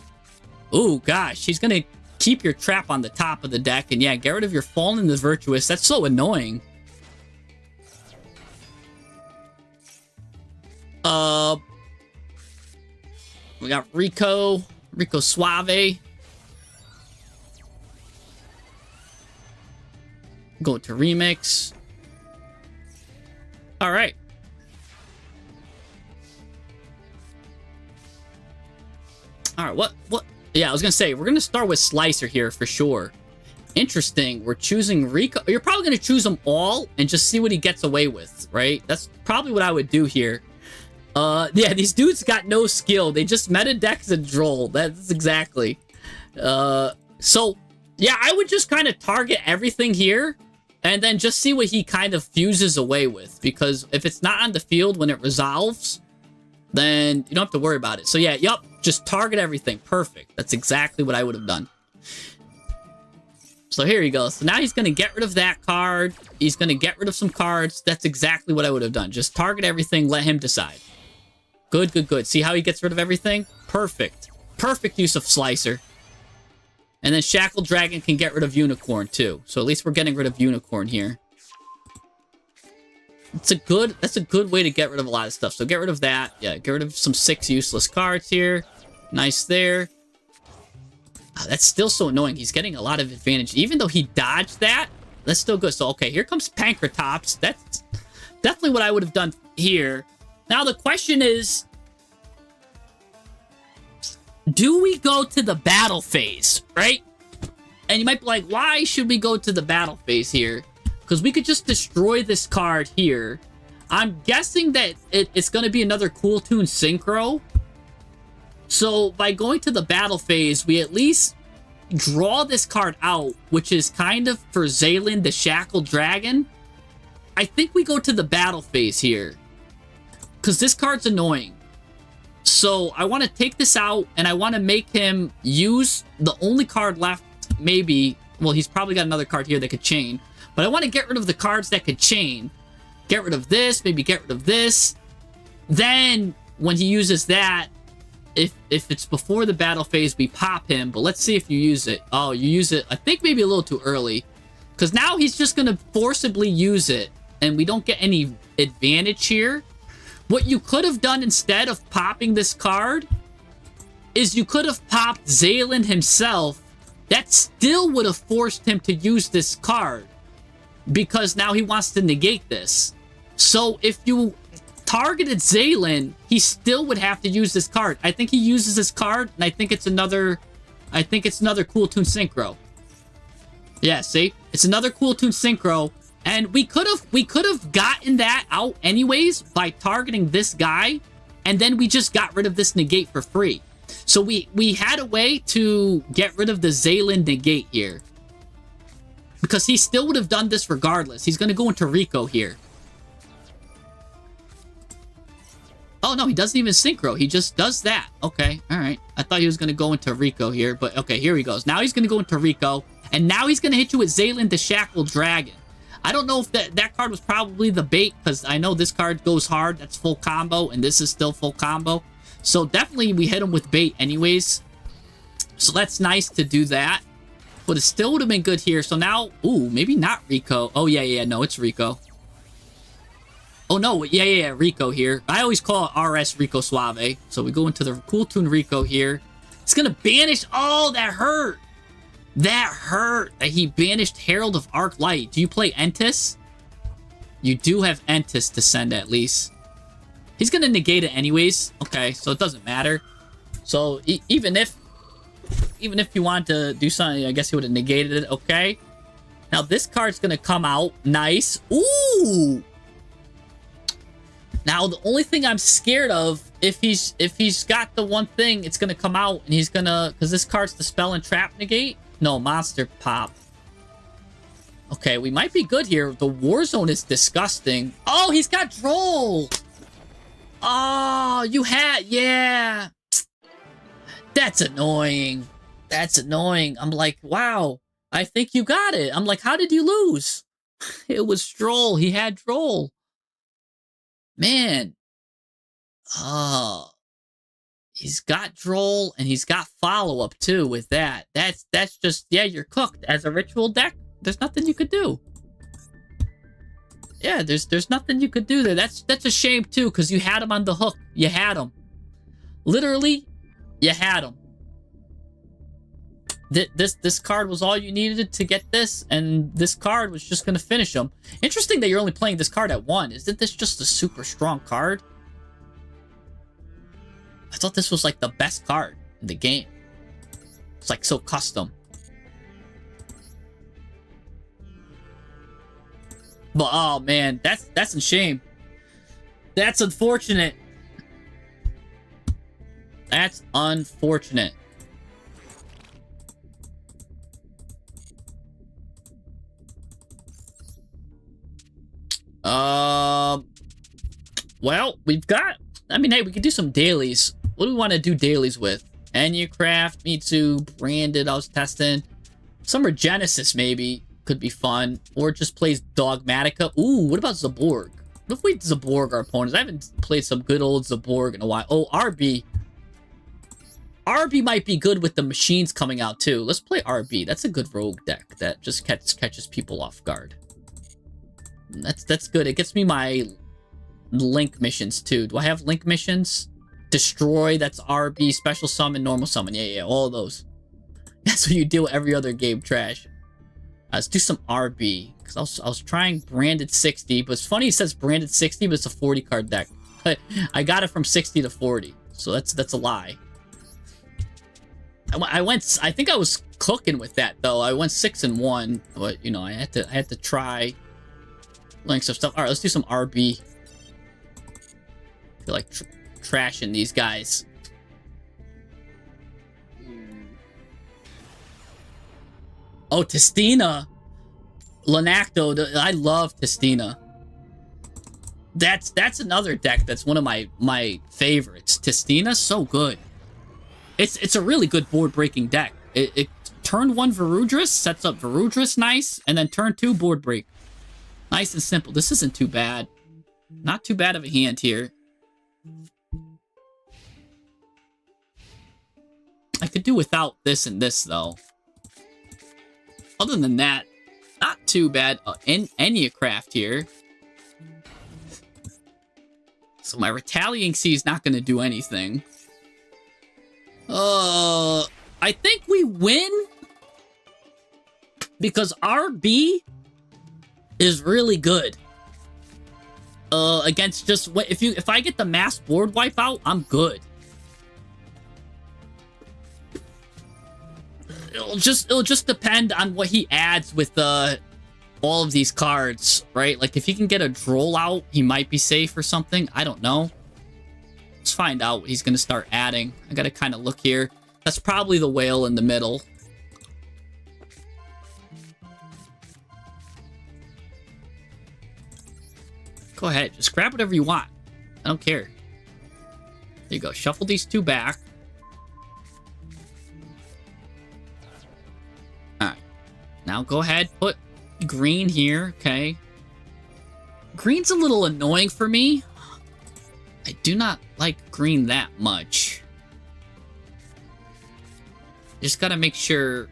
Ooh, gosh. He's going to keep your trap on the top of the deck. And yeah, get rid of your Fallen and the Virtuous. That's so annoying. We got Rico Suave. Go to Remix. All right. All right, what? Yeah, I was going to say, we're going to start with Slicer here for sure. Interesting. We're choosing Rico. You're probably going to choose them all and just see what he gets away with, right? That's probably what I would do here. Yeah, these dudes got no skill. They just meta decks and droll. That's exactly. So, yeah, I would just kind of target everything here and then just see what he kind of fuses away with. Because if it's not on the field when it resolves, then you don't have to worry about it. So, yeah, yup, just target everything. Perfect. That's exactly what I would have done. So here he goes. So now he's going to get rid of that card. He's going to get rid of some cards. That's exactly what I would have done. Just target everything. Let him decide. Good, good, good. See how he gets rid of everything? Perfect. Perfect use of Slicer. And then Shackle Dragon can get rid of Unicorn too. So at least we're getting rid of Unicorn here. That's a good way to get rid of a lot of stuff. So get rid of that. Yeah, get rid of some 6 useless cards here. Nice there. Oh, that's still so annoying. He's getting a lot of advantage. Even though he dodged that, that's still good. So, okay, here comes Pankratops. That's definitely what I would have done here. Now, the question is, do we go to the battle phase, right? And you might be like, why should we go to the battle phase here? Because we could just destroy this card here. I'm guessing that it's going to be another Cool Toon Synchro. So, by going to the battle phase, we at least draw this card out, which is kind of for Zaylin the Shackle Dragon. I think we go to the battle phase here. Because this card's annoying. So, I want to take this out, and I want to make him use the only card left, maybe. Well, he's probably got another card here that could chain. But I want to get rid of the cards that could chain. Get rid of this, maybe get rid of this. Then, when he uses that, if it's before the battle phase, we pop him. But let's see if you use it. Oh, you use it, I think maybe a little too early. Because now he's just going to forcibly use it. And we don't get any advantage here. What you could have done instead of popping this card is you could have popped Zaylin himself. That still would have forced him to use this card. Because now he wants to negate this. So if you targeted Zaylin, he still would have to use this card. I think he uses this card, and I think it's another Cool Toon Synchro. Yeah, see? It's another Cool Toon Synchro. And we could have gotten that out anyways by targeting this guy, and then we just got rid of this negate for free. So we had a way to get rid of the Zaylin negate here. Because he still would have done this regardless. He's going to go into Rico here. Oh, no, he doesn't even Synchro. He just does that. Okay, all right. I thought he was going to go into Rico here, but okay, here he goes. Now he's going to go into Rico, and now he's going to hit you with Zaylin the Shackle Dragon. I don't know if that card was probably the bait, because I know this card goes hard. That's full combo, and this is still full combo. So definitely we hit him with bait anyways. So that's nice to do that. But it still would have been good here. So now, ooh, maybe not Rico. Oh, yeah, no, it's Rico. Oh, no, yeah, Rico here. I always call it RS Rico Suave. So we go into the Cool Toon Rico here. It's going to banish. Oh, that hurt. That hurt that he banished Herald of Arc Light. Do you play Entis? You do have Entis to send at least. He's going to negate it anyways. Okay, so it doesn't matter. So even if you want to do something, I guess he would have negated it. Okay. Now this card's going to come out. Nice. Ooh. Now the only thing I'm scared of, if he's got the one thing, it's going to come out and he's going to, because this card's the Spell and Trap negate. No, Monster Pop. Okay, we might be good here. The War Zone is disgusting. Oh, he's got Droll. Oh, you had, yeah. That's annoying. That's annoying. I'm like, wow, I think you got it. I'm like, how did you lose? It was Droll. He had Droll. Man. Oh. He's got Droll, and he's got follow-up, too, with that. That's just, yeah, you're cooked. As a ritual deck, there's nothing you could do. Yeah, there's nothing you could do there. That's a shame, too, because you had him on the hook. You had him. Literally, you had him. This card was all you needed to get this, and this card was just going to finish him. Interesting that you're only playing this card at 1. Isn't this just a super strong card? I thought this was like the best card in the game. It's like so custom. But oh man, that's a shame. That's unfortunate. That's unfortunate. Well, we've got, I mean, hey, we could do some dailies. What do we want to do dailies with? Enucraft, me too. Branded, I was testing. Summer Genesis maybe could be fun. Or just plays Dogmatica. Ooh, what about Zaborg? What if we Zaborg our opponents? I haven't played some good old Zaborg in a while. Oh, RB. RB might be good with the machines coming out too. Let's play RB. That's a good rogue deck that just catches people off guard. That's good. It gets me my link missions too. Do I have link missions? Destroy, that's RB, special summon, normal summon. Yeah, all of those. That's what you do every other game, trash. Let's do some RB. Because I was trying branded 60, but it's funny it says branded 60, but it's a 40 card deck. I got it from 60 to 40, so that's a lie. I think I was cooking with that though. I went 6-1, but you know, I had to try learning some stuff. All right, let's do some RB. I feel like trashing these guys. Oh, Testina. Lanacto. I love Testina. That's another deck that's one of my favorites. Testina, so good. It's a really good board breaking deck. It turn 1 Varudris sets up Varudris nice, and then turn 2 board break. Nice and simple. This isn't too bad. Not too bad of a hand here. I could do without this and this though. Other than that, not too bad. Enneacraft here. So my Retaliating Sea is not going to do anything. I think we win because RB is really good. Against just if I get the mass board wipe out, I'm good. It'll just depend on what he adds with all of these cards, right? Like if he can get a droll out, he might be safe or something. I don't know. Let's find out what he's gonna start adding. I gotta kind of look here. That's probably the whale in the middle. Go ahead, just grab whatever you want. I don't care. There you go. Shuffle these 2 back. Alright. Now go ahead, put green here, okay. Green's a little annoying for me. I do not like green that much. Just gotta make sure.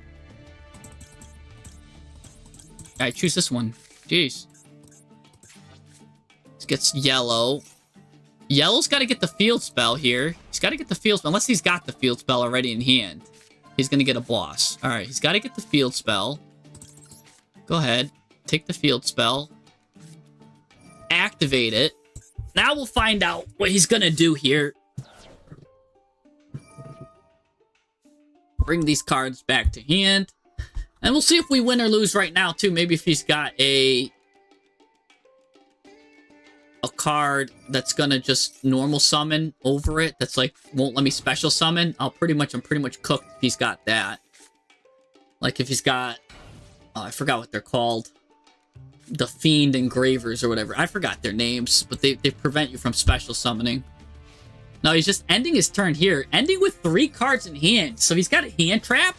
Alright, choose this one. Jeez. This gets yellow. Yellow's gotta get the field spell here. He's gotta get the field spell. Unless he's got the field spell already in hand. He's gonna get a boss. Alright, he's gotta get the field spell. Go ahead. Take the field spell. Activate it. Now we'll find out what he's gonna do here. Bring these cards back to hand. And we'll see if we win or lose right now, too. Maybe if he's got a card that's gonna just normal summon over it. That's like, won't let me special summon. I'm pretty much cooked if he's got that. Like if he's got, oh, I forgot what they're called. The Fiend Engravers or whatever. I forgot their names, but they prevent you from special summoning. No, he's just ending his turn here. Ending with 3 cards in hand. So he's got a hand trap.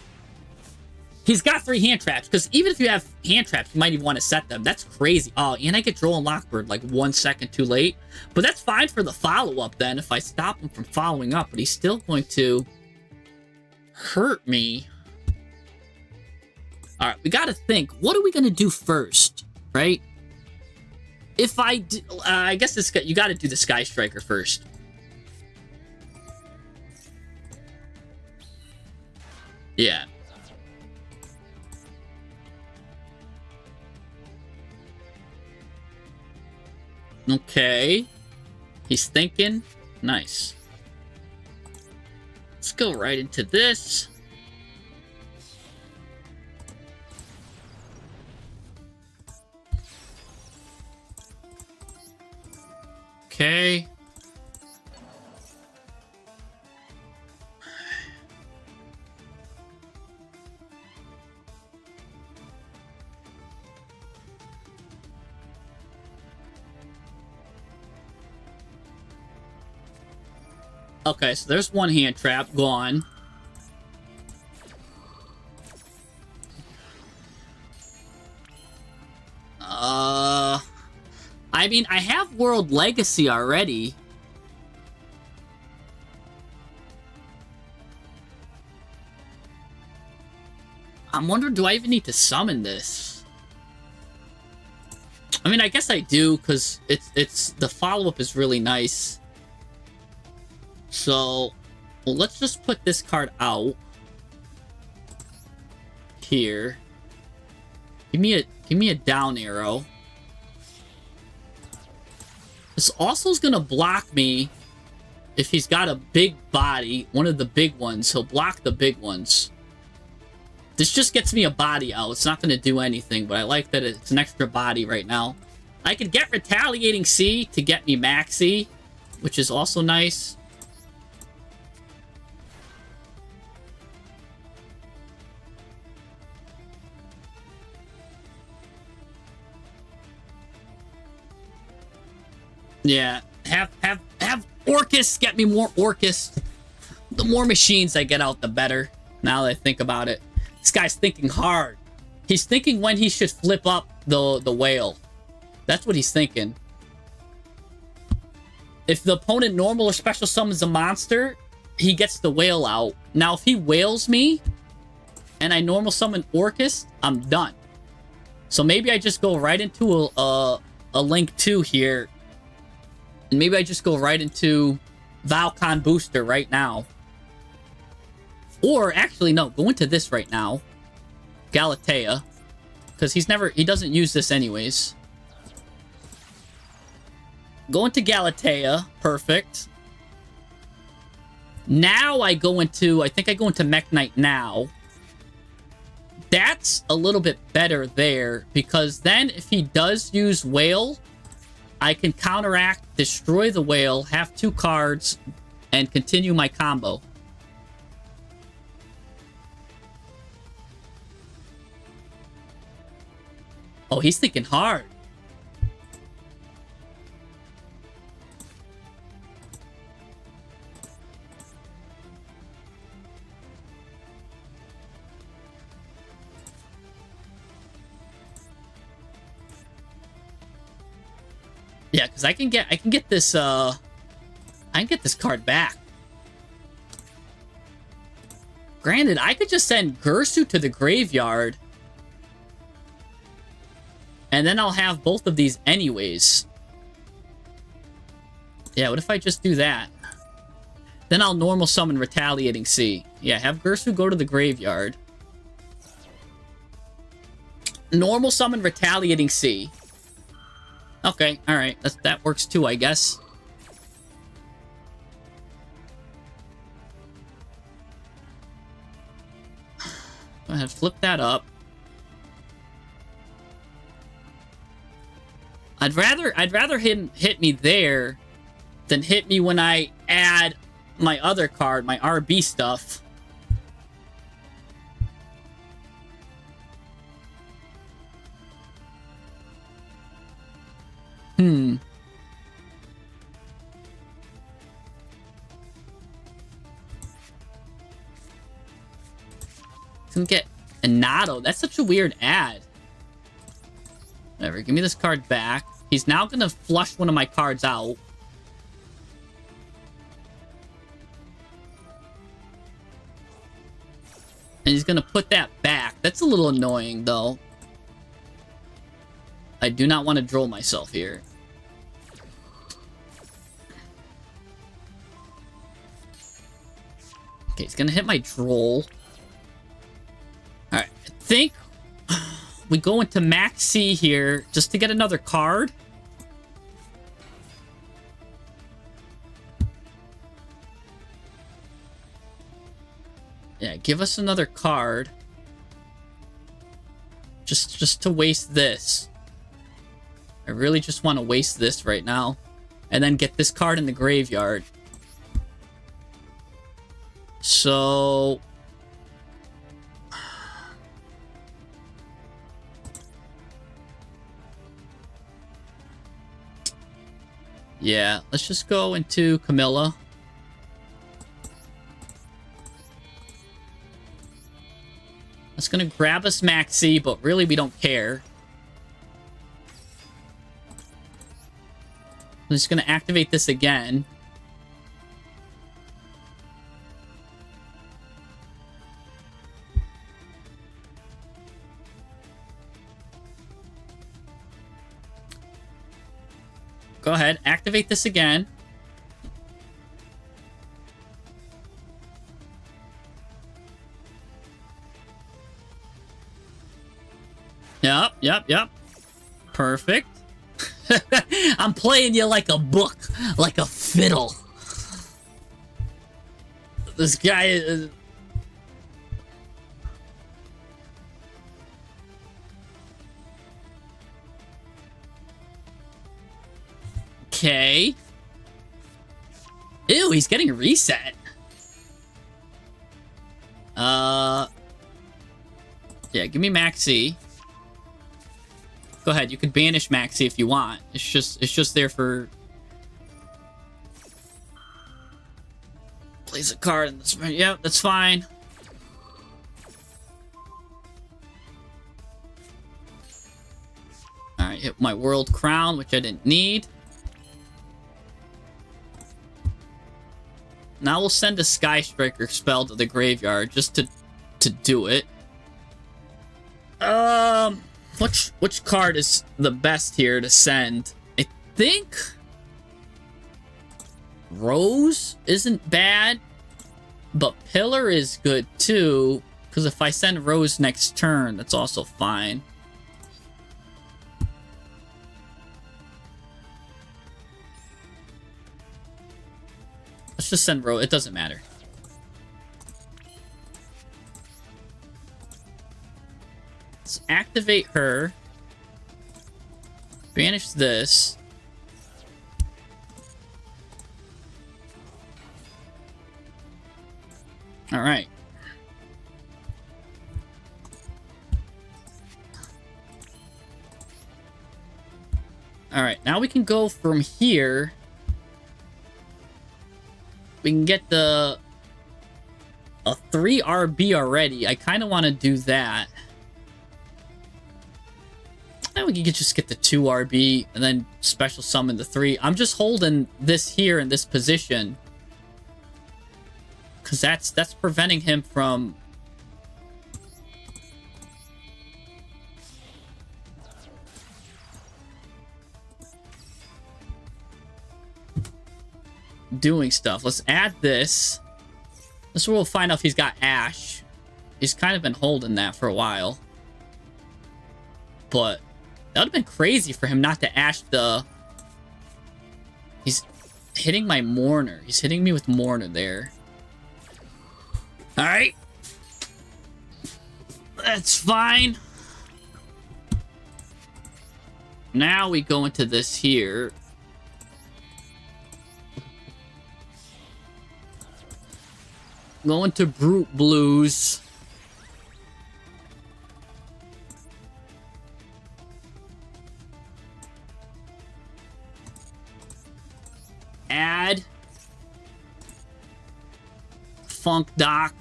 He's got 3 hand traps, because even if you have hand traps, you might even want to set them. That's crazy. Oh, and I get Droll and Lockbird like 1 second too late. But that's fine for the follow-up then, if I stop him from following up. But he's still going to hurt me. Alright, we gotta think. What are we gonna do first? Right? If I do, I guess this you got to do the Sky Striker first. Yeah. Okay. He's thinking. Nice. Let's go right into this. Okay. Okay, so there's 1 hand trap gone. I mean, I have World Legacy already. I'm wondering, do I even need to summon this? I mean, I guess I do, because it's the follow-up is really nice. So, well, let's just put this card out. Here. Give me a down arrow. This also is gonna block me if he's got a big body, one of the big ones. He'll block the big ones. This just gets me a body out. It's not gonna do anything, but I like that it's an extra body right now. I could get Retaliating C to get me Maxi, which is also nice. Yeah, have Orcus get me more Orcus. The more machines I get out, the better. Now that I think about it. This guy's thinking hard. He's thinking when he should flip up the whale. That's what he's thinking. If the opponent normal or special summons a monster, he gets the whale out. Now, if he whales me, and I normal summon Orcus, I'm done. So maybe I just go right into a Link 2 here. And maybe I just go right into Valcon Booster right now. Or, actually, no. Go into this right now. Galatea. Because he doesn't use this anyways. Go into Galatea. Perfect. Now I go into... I think I go into Mech Knight now. That's a little bit better there. Because then, if he does use Whale... I can counteract, destroy the whale, have 2 cards, and continue my combo. Oh, he's thinking hard. Yeah, because I can get this card back. Granted, I could just send Gersu to the graveyard. And then I'll have both of these anyways. Yeah, what if I just do that? Then I'll normal summon Retaliating C. Yeah, have Gersu go to the graveyard. Normal summon Retaliating C. Okay, alright. That works too, I guess. Go ahead, flip that up. I'd rather him hit me there than hit me when I add my other card, my RB stuff. Can get Inato. That's such a weird ad. Whatever, give me this card back. He's now gonna flush one of my cards out. And he's gonna put that back. That's a little annoying, though. I do not want to droll myself here. Okay, he's gonna hit my droll. Alright, I think we go into Max C here just to get another card. Yeah, give us another card. Just to waste this. I really just want to waste this right now. And then get this card in the graveyard. So... yeah, let's just go into Camilla. That's gonna grab us Maxi, but really we don't care. I'm just going to activate this again. Go ahead, activate this again. Yep. Perfect. I'm playing you like a book, like a fiddle. This guy is... Okay. Ew, he's getting a reset. Yeah, give me Maxi. Go ahead, you could banish Maxi if you want. It's just there for... Plays a card in this... Yep, that's fine. Alright, hit my World Crown, which I didn't need. Now we'll send a Sky Striker spell to the graveyard just to do it. Which card is the best here to send? I think Rose isn't bad, but Pillar is good too, because if I send Rose next turn, that's also fine. Let's just send Rose. It doesn't matter. Let's activate her. Banish this. All right. All right. Now we can go from here. We can get a 3 RB already. I kind of want to do that. And we can just get the 2 RB and then special summon the 3. I'm just holding this here in this position, because that's preventing him from... doing stuff. Let's add this. This is where we'll find out if he's got Ash. He's kind of been holding that for a while. But that would have been crazy for him not to Ash the... He's hitting my Mourner. He's hitting me with Mourner there. Alright. That's fine. Now we go into this here. Going to Brute Blues. Add Funk Doc.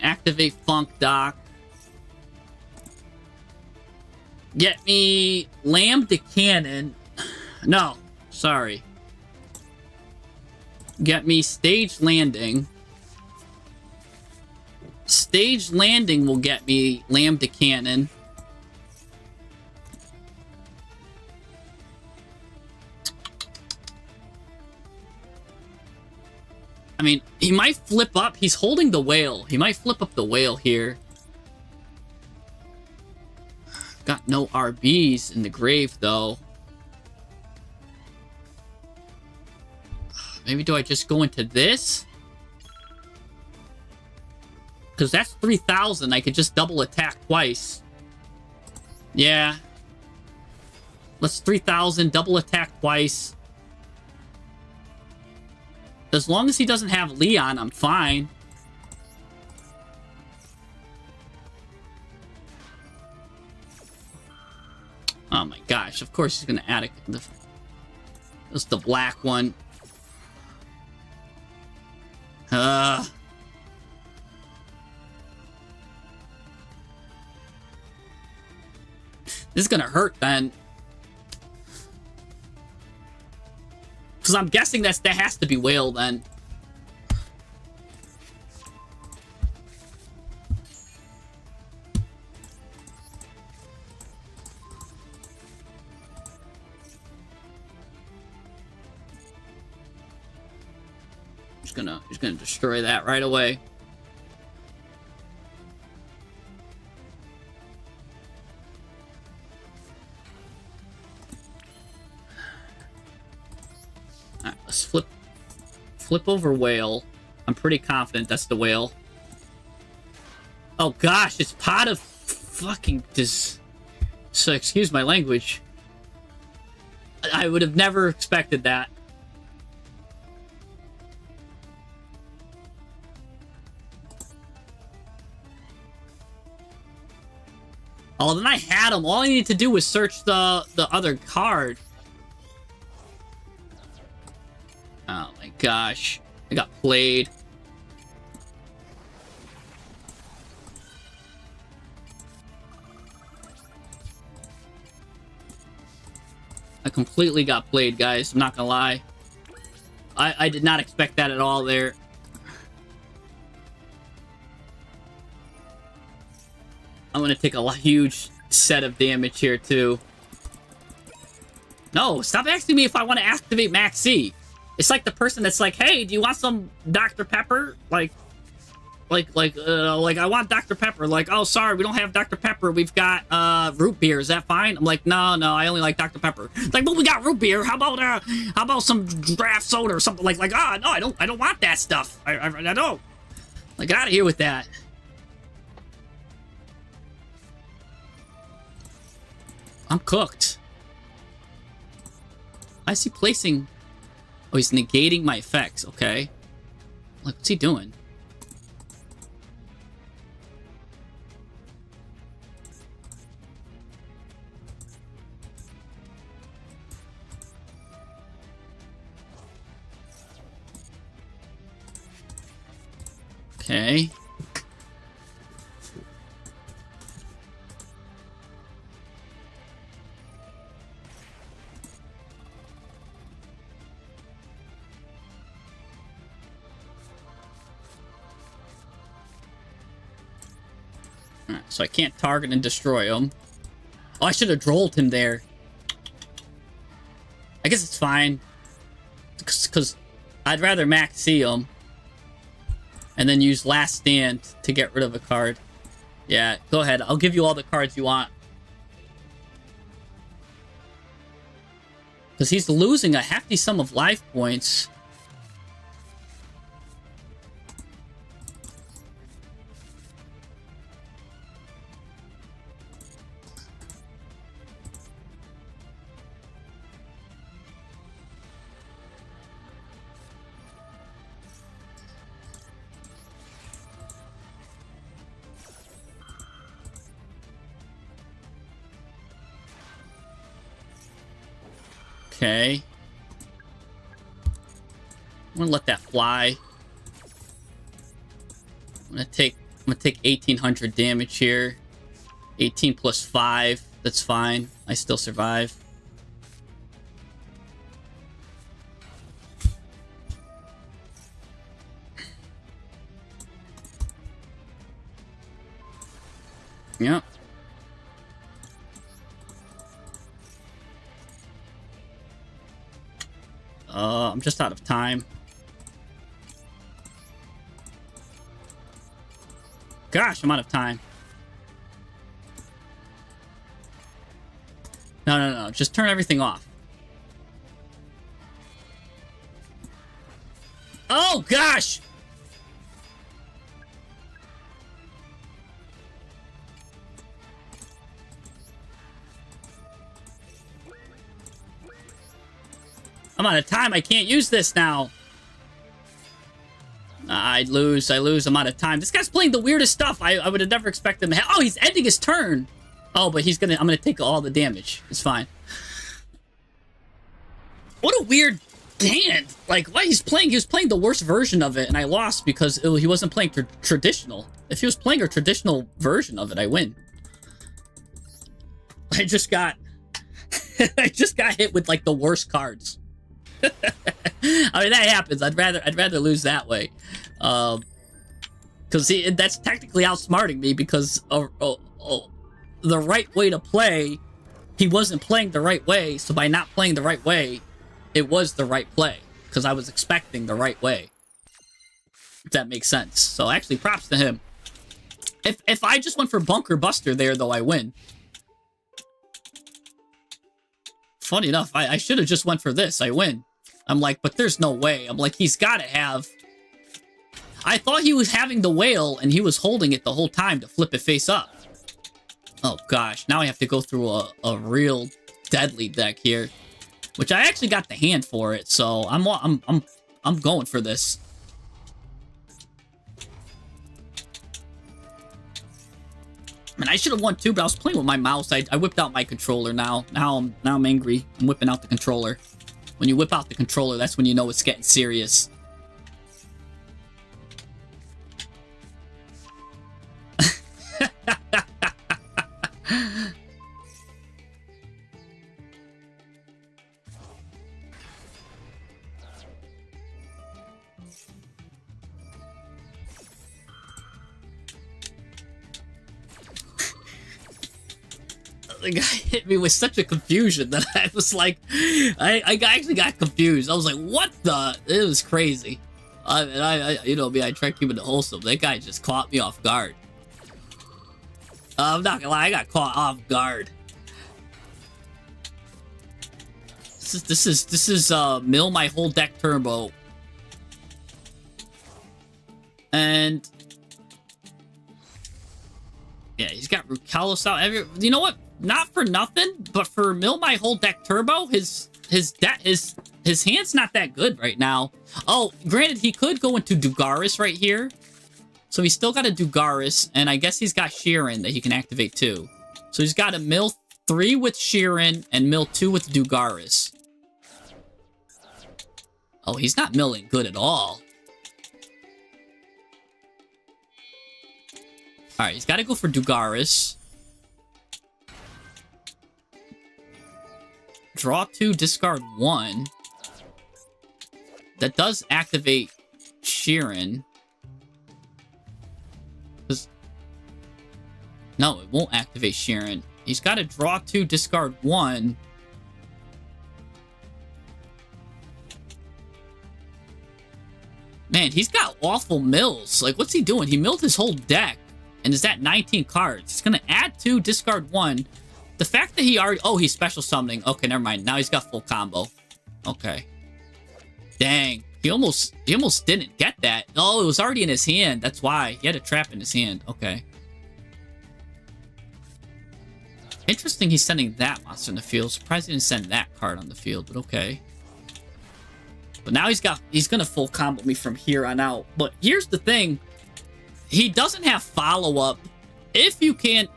Activate Funk Doc. Get me Lambda Cannon. No, sorry. Get me Stage Landing. Stage Landing will get me Lambda Cannon. I mean, he might flip up. He's holding the whale. He might flip up the whale here. Got no RBs in the grave, though. Maybe do I just go into this? Because that's 3,000. I could just double attack twice. Yeah. Let's 3,000, double attack twice. As long as he doesn't have Leon, I'm fine. Oh my gosh, of course he's going to add it. That's the black one. This is gonna hurt then. Because I'm guessing that has to be whale then. He's gonna destroy that right away. Alright, let's flip over whale. I'm pretty confident that's the whale. Oh gosh, it's pot of fucking so excuse my language. I would have never expected that. Oh, then I had him. All I needed to do was search the other card. Oh my gosh. I got played. I completely got played, guys. I'm not gonna lie. I did not expect that at all there. I'm gonna take a huge set of damage here, too. No, stop asking me if I want to activate Max C. It's like the person that's like, hey, do you want some Dr. Pepper? Like I want Dr. Pepper. Like, oh, sorry, we don't have Dr. Pepper. We've got root beer. Is that fine? I'm like, no, I only like Dr. Pepper. It's like, but we got root beer. How about some draft soda or something? Like, no, I don't want that stuff. I don't. Like, get out of here with that. I'm cooked. I see placing. Oh, he's negating my effects. Okay. Like, what's he doing? Okay. So I can't target and destroy him. Oh, I should have drolled him there. I guess it's fine. Because I'd rather max C him. And then use Last Stand to get rid of a card. Yeah, go ahead. I'll give you all the cards you want. Because he's losing a hefty sum of life points. Okay. I'm gonna let that fly. I'm gonna take 1800 damage here. 18 plus 5. That's fine. I still survive. Yep. I'm just out of time. Gosh, I'm out of time. No. Just turn everything off. Oh, gosh! I'm out of time. I can't use this now. I lose. I'm out of time. This guy's playing the weirdest stuff. I would have never expected him to have. Oh, he's ending his turn. Oh, but I'm gonna take all the damage. It's fine. What a weird hand. Like, what he was playing the worst version of it, and I lost because he wasn't playing traditional. If he was playing a traditional version of it, I win. I just got I just got hit with like the worst cards. I mean, that happens. I'd rather lose that way. Because that's technically outsmarting me, because the right way to play, he wasn't playing the right way, so by not playing the right way, it was the right play, because I was expecting the right way. If that makes sense. So actually, props to him. If I just went for Bunker Buster there, though, I win. Funny enough, I should have just went for this. I win. I'm like, but there's no way. I'm like, he's got to have... I thought he was having the whale, and he was holding it the whole time to flip it face up. Oh, gosh. Now I have to go through a real deadly deck here. Which I actually got the hand for it, so I'm going for this. I mean, I should have won too, but I was playing with my mouse. I whipped out my controller now. Now I'm angry. I'm whipping out the controller. When you whip out the controller, that's when you know it's getting serious. The guy hit me with such a confusion that I was like, I actually got confused. I was like, what the? It was crazy. You know me, I try to keep it wholesome. That guy just caught me off guard. I'm not gonna lie, I got caught off guard. This is mill my whole deck turbo. And yeah, he's got Rukalos out. You know what? Not for nothing, but for mill my whole deck turbo, his hand's not that good right now. Oh, granted, he could go into Dugaris right here. So he's still got a Dugaris, and I guess he's got Sheeran that he can activate too. So he's got a mill 3 with Sheeran and mill 2 with Dugaris. Oh, he's not milling good at all. Alright, he's got to go for Dugaris. Draw 2, discard 1. That does activate Sheeran. No, it won't activate Sheeran. He's got to draw 2, discard 1. Man, he's got awful mills. Like, what's he doing? He milled his whole deck. And is that 19 cards? He's going to add 2, discard 1. The fact that he already... Oh, he's special summoning. Okay, never mind. Now he's got full combo. Okay. Dang. He almost didn't get that. Oh, it was already in his hand. That's why. He had a trap in his hand. Okay. Interesting he's sending that monster in the field. Surprised he didn't send that card on the field, but okay. But now he's gonna full combo me from here on out. But here's the thing. He doesn't have follow-up. If you can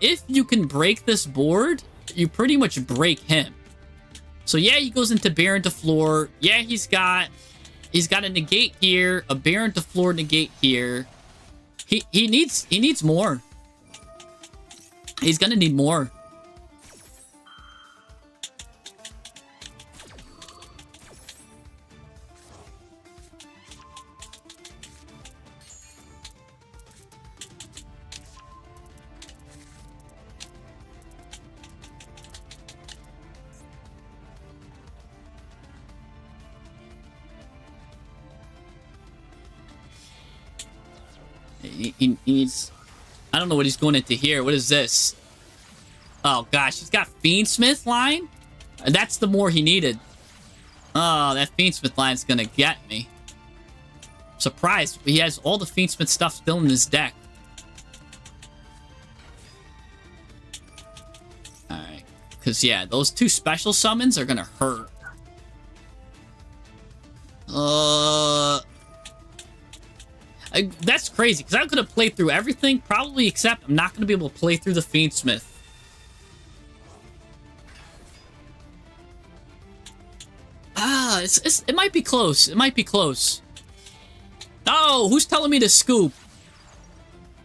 break this board, you pretty much break him. So yeah, he goes into Baron to floor. Yeah, he's got a negate here, a Baron to floor negate here. He needs more. He's gonna need more. He needs... I don't know what he's going into here. What is this? Oh, gosh. He's got Fiendsmith line? That's the more he needed. Oh, that Fiendsmith line's gonna get me. Surprised. He has all the Fiendsmith stuff still in his deck. Alright. Because, yeah, those 2 special summons are gonna hurt. That's crazy, because I'm going to play through everything, probably except I'm not going to be able to play through the Fiendsmith. Ah, it might be close. It might be close. Oh, who's telling me to scoop?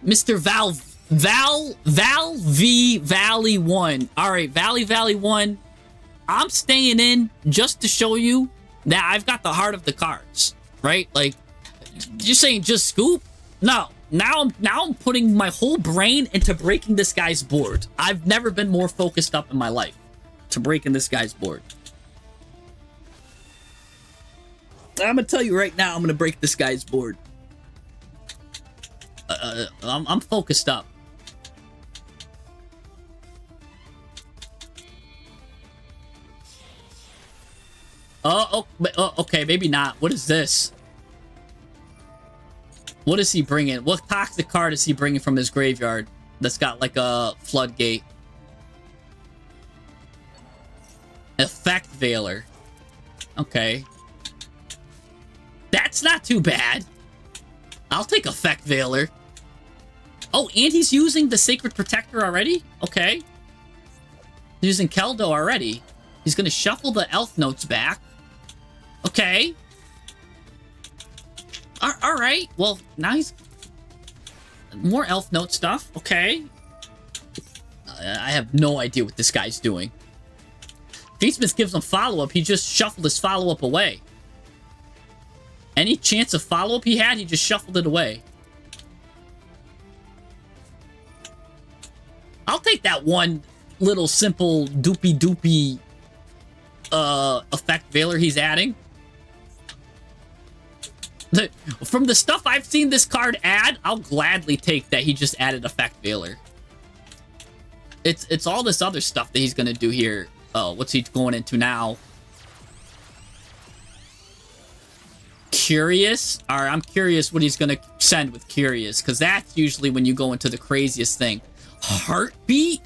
Mr. Valve Val v Valley 1. Alright, Valley 1. I'm staying in just to show you that I've got the heart of the cards. Right? Like, you're saying just scoop? No. Now I'm putting my whole brain into breaking this guy's board. I've never been more focused up in my life to breaking this guy's board. I'm gonna tell you right now, I'm gonna break this guy's board. I'm focused up. Okay, maybe not. What is this? What is he bringing? What toxic card is he bringing from his graveyard that's got like a floodgate? Effect Veiler. Okay. That's not too bad. I'll take Effect Veiler. Oh, and he's using the Sacred Protector already? Okay. He's using Keldo already. He's going to shuffle the Elf Notes back. Okay. Alright. Well, now he's... More Elf Note stuff. Okay. I have no idea what this guy's doing. Beatsmith gives him follow-up. He just shuffled his follow-up away. Any chance of follow-up he had, he just shuffled it away. I'll take that one little simple doopy Effect Veiler he's adding. From the stuff I've seen this card add, I'll gladly take that he just added Effect Veiler. It's all this other stuff that he's gonna do here. Oh, what's he going into now? Curious? Alright, I'm curious what he's gonna send with Curious, because that's usually when you go into the craziest thing. Heartbeat?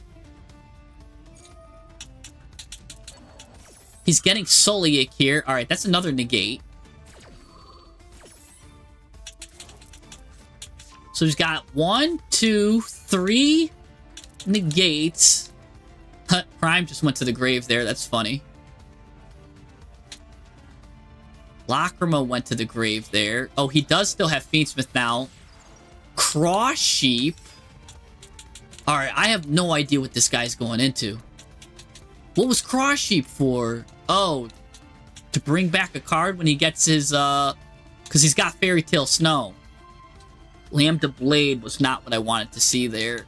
He's getting Soliac here. Alright, that's another negate. So he's got 1, 2, 3 negates. Prime just went to the grave there. That's funny. Lacrima went to the grave there. Oh, he does still have Fiendsmith now. Cross Sheep. Alright, I have no idea what this guy's going into. What was Cross Sheep for? Oh, to bring back a card when he gets his, because he's got Fairy Tale Snow. Lambda Blade was not what I wanted to see there.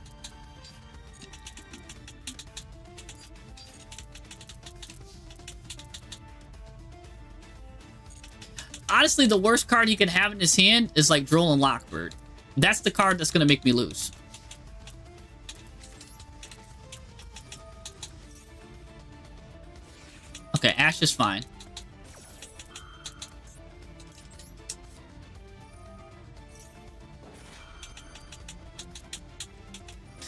Honestly, the worst card he could have in his hand is like Droll and Lockbird. That's the card that's going to make me lose. Okay, Ash is fine.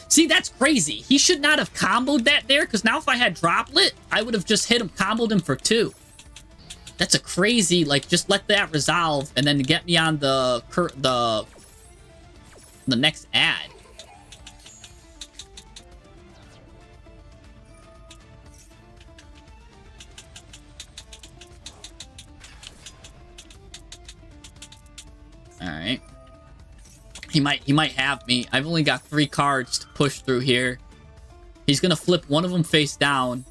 See, that's crazy. He should not have comboed that there, because now if I had Droplet, I would have just hit him, comboed him for 2. That's a crazy, like, just let that resolve and then get me on the next ad. Alright. He might have me. I've only got 3 cards to push through here. He's gonna flip one of them face down.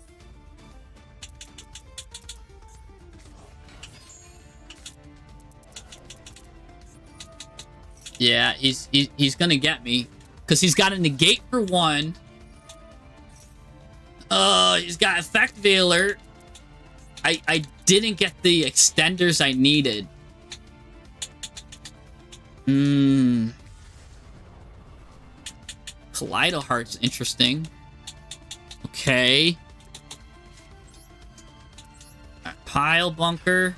Yeah, he's gonna get me. Because he's got a negate for 1. He's got Effect Veiler. I didn't get the extenders I needed. Kaleido Heart's interesting. Okay. Pile Bunker.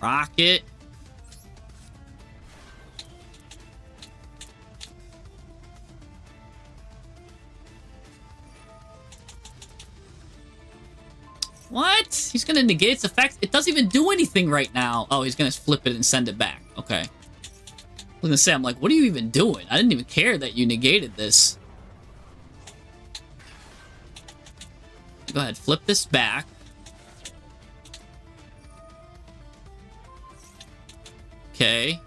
Rocket. What? He's gonna negate its effect? It doesn't even do anything right now. Oh, he's gonna flip it and send it back. Okay. I was gonna say, I'm like, what are you even doing? I didn't even care that you negated this. Go ahead, flip this back. Okay.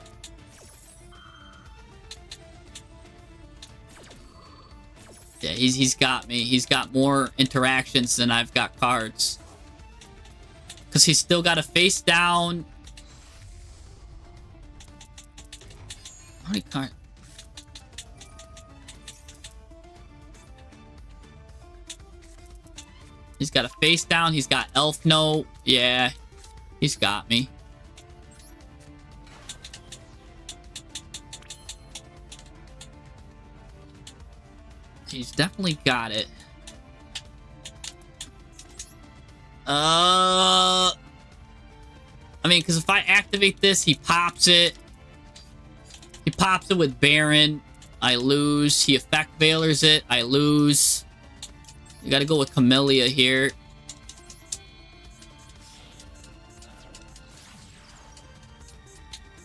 Yeah, he's got me. He's got more interactions than I've got cards. Because he's still got a face down. How many cards? He's got a face down. He's got Elf Note. Yeah, he's got me. He's definitely got it. I mean, because if I activate this, he pops it. He pops it with Baron. I lose. He effect Veilers it. I lose. You gotta go with Camellia here.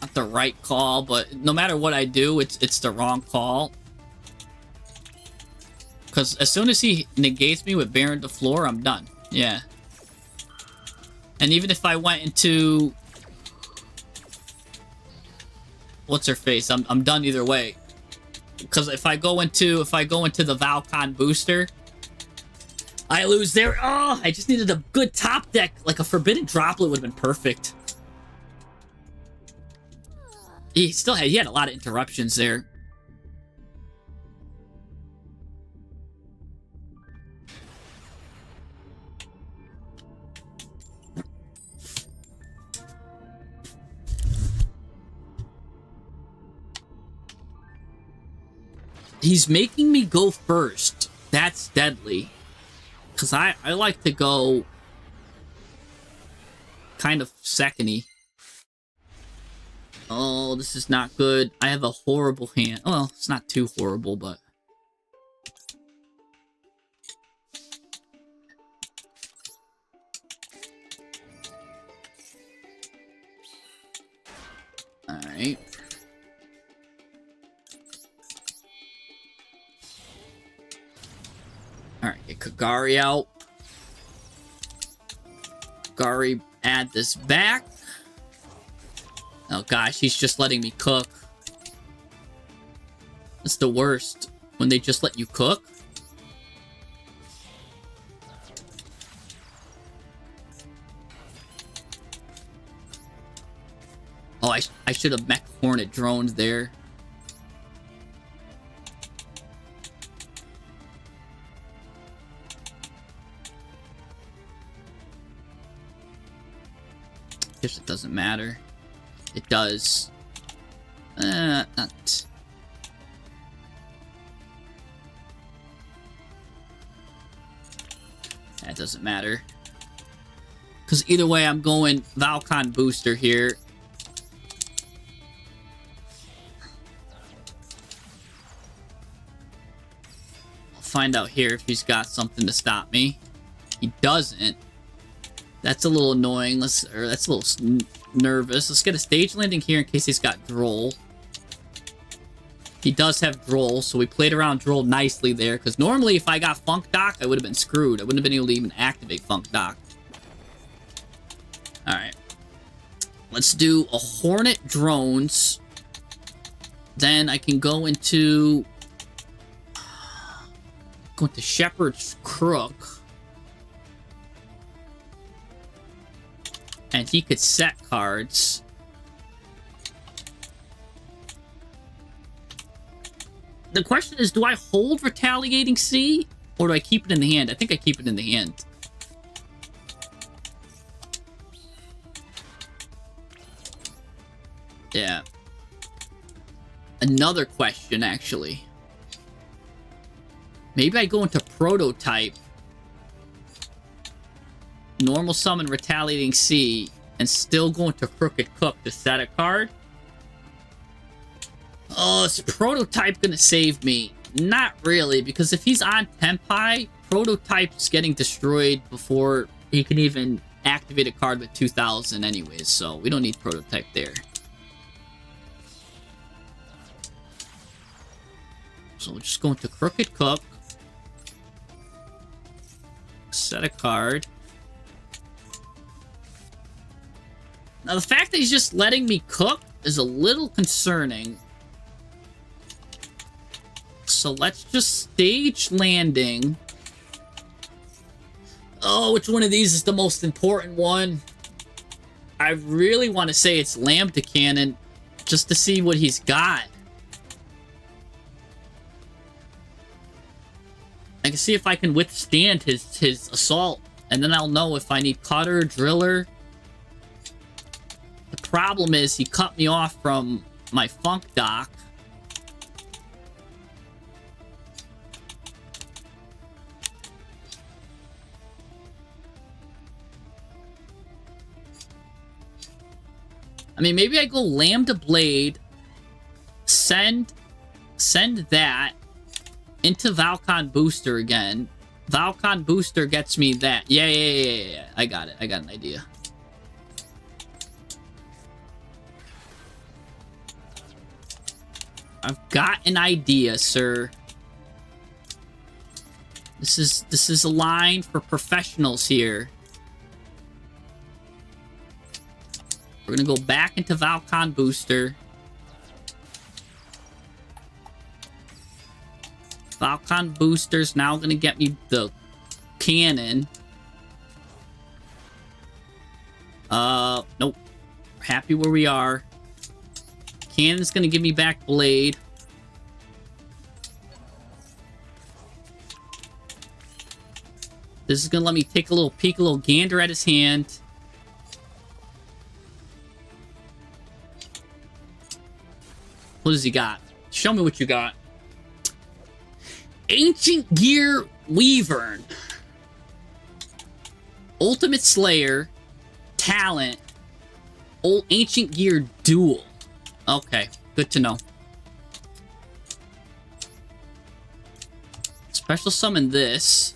Not the right call, but no matter what I do, it's the wrong call. Because as soon as he negates me with Baron to floor, I'm done. Yeah. And even if I went into... What's her face? I'm done either way. Because if I go into the Valcon booster, I lose there. Oh, I just needed a good top deck. Like a Forbidden Droplet would have been perfect. He had a lot of interruptions there. He's making me go first. That's deadly. Because I like to go kind of second-y. Oh, this is not good. I have a horrible hand. Well, it's not too horrible, but... Alright. Alright, get Kagari out. Kagari, add this back. Oh gosh, he's just letting me cook. That's the worst. When they just let you cook. Oh, I should have mech Hornet drones there. Guess it doesn't matter. It does. Not. That doesn't matter. Because either way, I'm going Valcon booster here. I'll find out here if he's got something to stop me. He doesn't. That's a little annoying. That's a little nervous. Let's get a stage landing here in case he's got Droll. He does have Droll, so we played around Droll nicely there. Because normally, if I got Funk Dock, I would have been screwed. I wouldn't have been able to even activate Funk Dock. Alright. Let's do a Hornet Drones. Then I can go into... Shepherd's Crook. And he could set cards. The question is, do I hold Retaliating Sea? Or do I keep it in the hand? I think I keep it in the hand. Yeah. Another question, actually. Maybe I go into Prototype. Normal summon Retaliating Sea and still go into Crooked Cook to set a card. Oh, is Prototype gonna save me? Not really, because if he's on Tempai, Prototype's getting destroyed before he can even activate a card with 2000 anyways, so we don't need Prototype there. So we'll just go into Crooked Cook. Set a card. Now, the fact that he's just letting me cook is a little concerning. So let's just stage landing. Oh, which one of these is the most important one? I really want to say it's Lambda Cannon, just to see what he's got. I can see if I can withstand his assault, and then I'll know if I need cutter, driller. The problem is he cut me off from my funk dock. I mean, maybe I go Lambda Blade, send that into Valcon Booster again. Valcon Booster gets me that. Yeah. I got it. I got an idea. I've got an idea, sir. This is a line for professionals here. We're gonna go back into Valcon Booster. Valcon Booster's now gonna get me the cannon. Nope. We're happy where we are. Cannon's gonna give me back Blade. This is gonna let me take a little peek, a little gander at his hand. What does he got? Show me what you got. Ancient Gear Weavern. Ultimate Slayer. Talent. Old Ancient Gear Duel. Okay, good to know. Special summon this.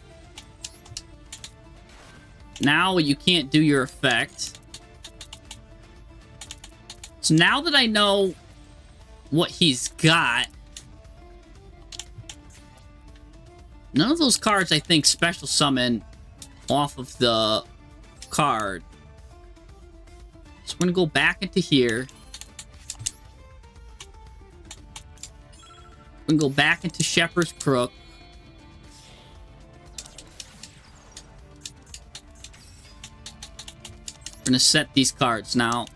Now you can't do your effect. So now that I know what he's got, none of those cards I think special summon off of the card. So we're gonna go back into here. We're gonna go back into Shepherd's Crook. We're gonna set these cards now.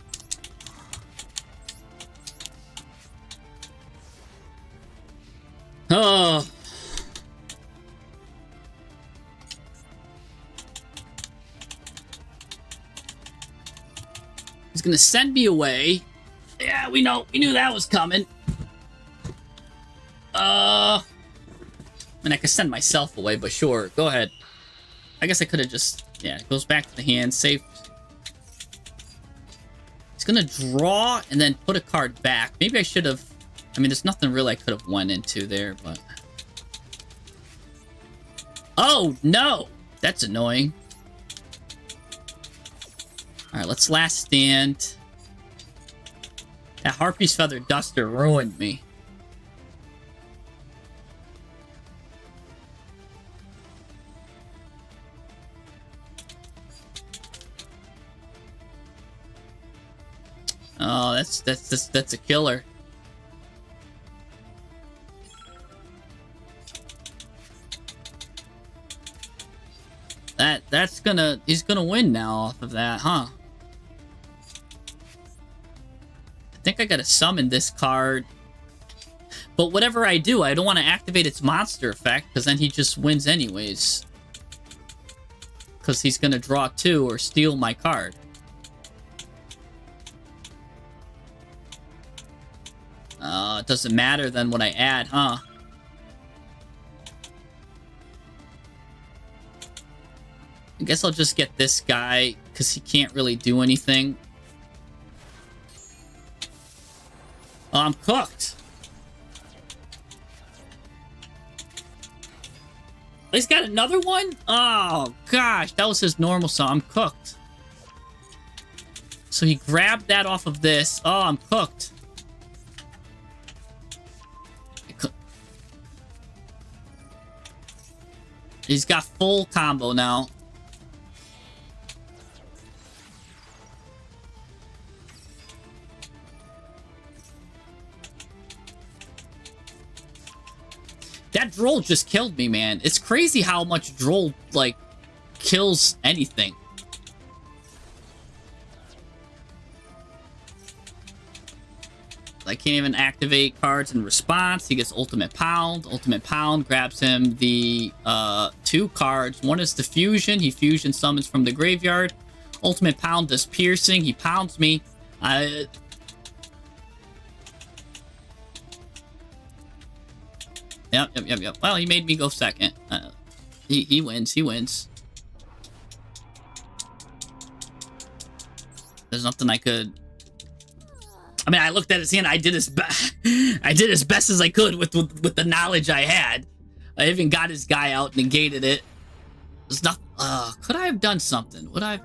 Oh. He's gonna send me away. Yeah, we knew that was coming. I mean, I could send myself away, but sure, go ahead. I guess I could have just, yeah, it goes back to the hand, safe. He's gonna draw and then put a card back. Maybe I should have, I mean, there's nothing really I could have went into there, but... Oh, no! That's annoying. Alright, let's last stand. That Harpy's Feather Duster ruined me. Oh, that's a killer. He's gonna win now off of that, huh? I think I gotta summon this card. But whatever I do, I don't want to activate its monster effect, because then he just wins anyways. Because he's gonna draw 2 or steal my card. It doesn't matter then what I add, huh? I guess I'll just get this guy, because he can't really do anything. Oh, I'm cooked. He's got another one? Oh, gosh. That was his normal, so I'm cooked. So he grabbed that off of this. Oh, I'm cooked. He's got full combo now. That droll just killed me, man. It's crazy how much droll, like, kills anything. I can't even activate cards in response. He gets Ultimate Pound. Ultimate Pound grabs him the 2 cards. One is the Fusion. He Fusion summons from the graveyard. Ultimate Pound does Piercing. He pounds me. Yep. Well, he made me go second. He wins. He wins. There's nothing I could... I mean, I looked at his hand. I did as best as I could with the knowledge I had. I even got his guy out, negated it. There's not. Could I have done something? Would I?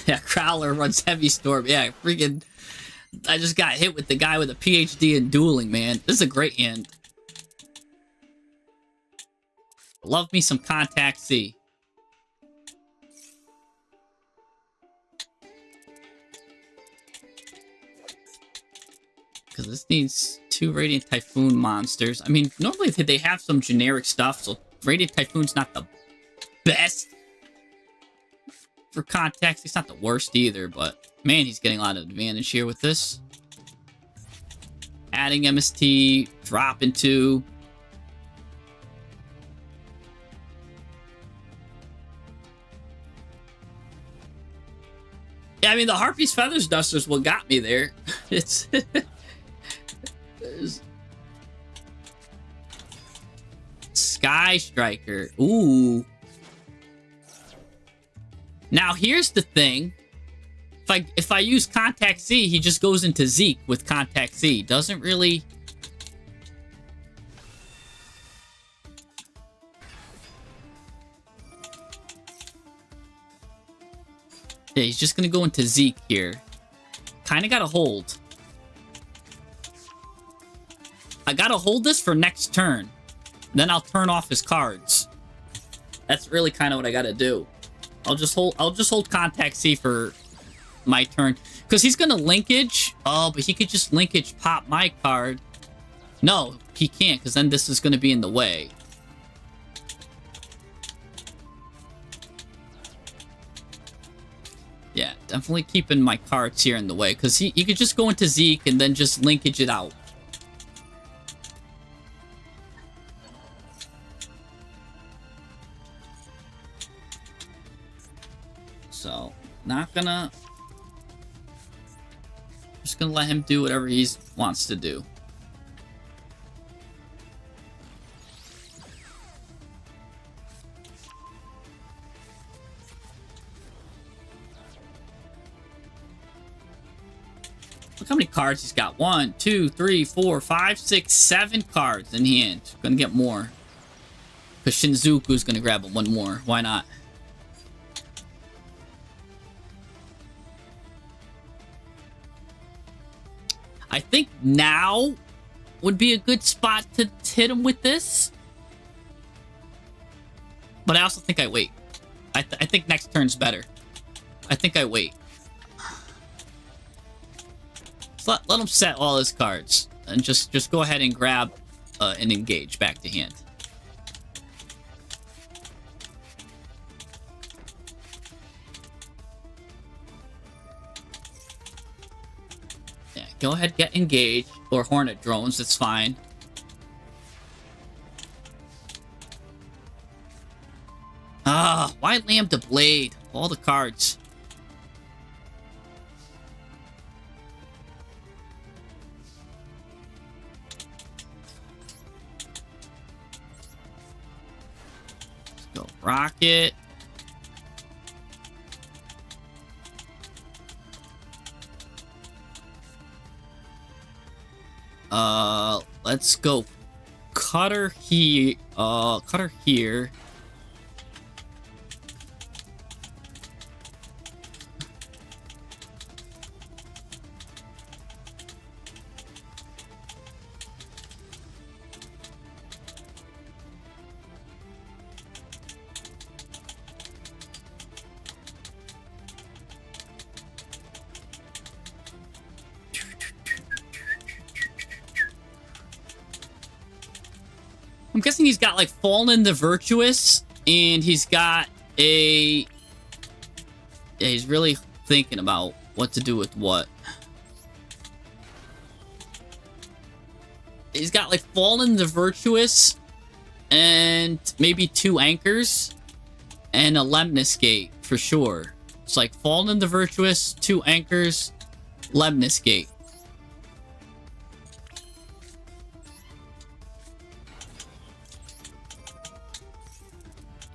Yeah, Crowler runs Heavy Storm. Yeah, freaking. I just got hit with the guy with a PhD in dueling, man. This is a great hand. Love me some Contact C. Because this needs 2 Radiant Typhoon monsters. I mean, normally they have some generic stuff, so Radiant Typhoon's not the best for Contact. It's not the worst either, but man, he's getting a lot of advantage here with this. Adding MST, dropping 2. Yeah, I mean, the Harpy's Feathers Duster's what got me there. It's... Sky Striker. Ooh. Now, here's the thing. If I use Contact C, he just goes into Zeke with Contact C. Doesn't really... Yeah, he's just gonna go into Zeke here. Kinda gotta hold. I gotta hold this for next turn. Then I'll turn off his cards. That's really kind of what I gotta do. I'll just hold Contact C for my turn. Because he's gonna linkage. Oh, but he could just linkage pop my card. No, he can't, because then this is gonna be in the way. Yeah, definitely keeping my cards here in the way, because he could just go into Zeke and then just linkage it out. So, not gonna... Just gonna let him do whatever he wants to do. Look how many cards he's got. 1, 2, 3, 4, 5, 6, 7 cards in hand. Gonna get more. Because Shinzuku's gonna grab one more. Why not? I think now would be a good spot to hit him with this. But I also think I wait. I think next turn's better. I think I wait. Let him set all his cards. And just go ahead and grab and engage back to hand. Yeah, go ahead, get engaged. Or Hornet Drones, it's fine. Ah, why Lambda Blade? All the cards. Go Rocket. Let's go Cutter here. Cutter here. I'm guessing he's got, like, Fallen the Virtuous, and he's got a... Yeah, he's really thinking about what to do with what. He's got, like, Fallen the Virtuous, and maybe 2 Anchors, and a Lemnis Gate, for sure. It's like Fallen the Virtuous, 2 Anchors, Lemnis Gate.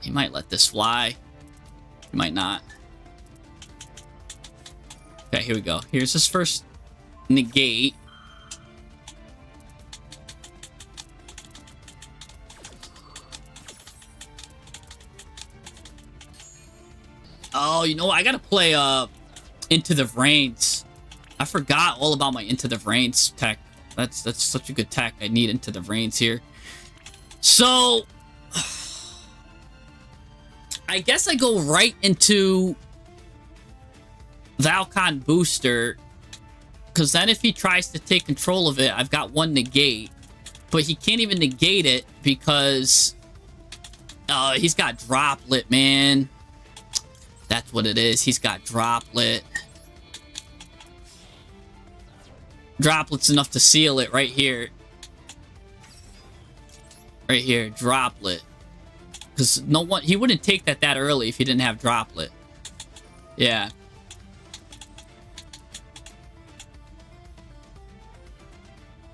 He might let this fly. He might not. Okay, here we go. Here's his first negate. Oh, you know what? I gotta play Into the Vrains. I forgot all about my Into the Vrains tech. That's such a good tech. I need Into the Vrains here. So I guess I go right into Valcon Booster, because then if he tries to take control of it, I've got 1 negate. But he can't even negate it because he's got Droplet, man. That's what it is. He's got Droplet. Droplet's enough to seal it right here. Right here, Droplet. Because no one, he wouldn't take that early if he didn't have Droplet. Yeah.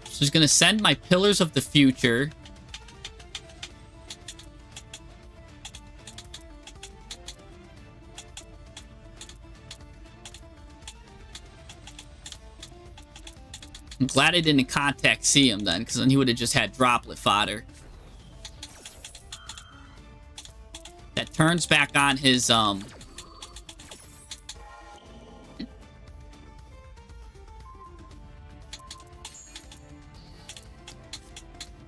So he's gonna send my Pillars of the Future. I'm glad I didn't contact see him then, because then he would have just had Droplet fodder. That turns back on his, Oh,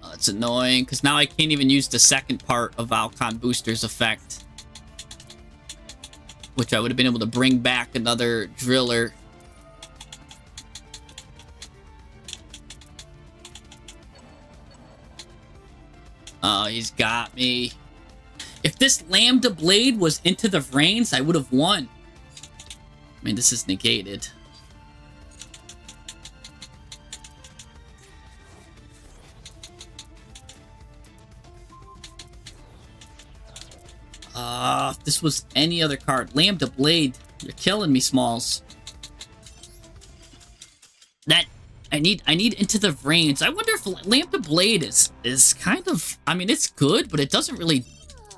that's annoying, because now I can't even use the second part of Valcon Booster's effect. Which I would have been able to bring back another Driller. Oh, he's got me. If this Lambda Blade was Into the Vrains, I would have won. I mean, this is negated. If this was any other card. Lambda Blade. You're killing me, Smalls. That... I need Into the Vrains. I wonder if Lambda Blade is kind of... I mean, it's good, but it doesn't really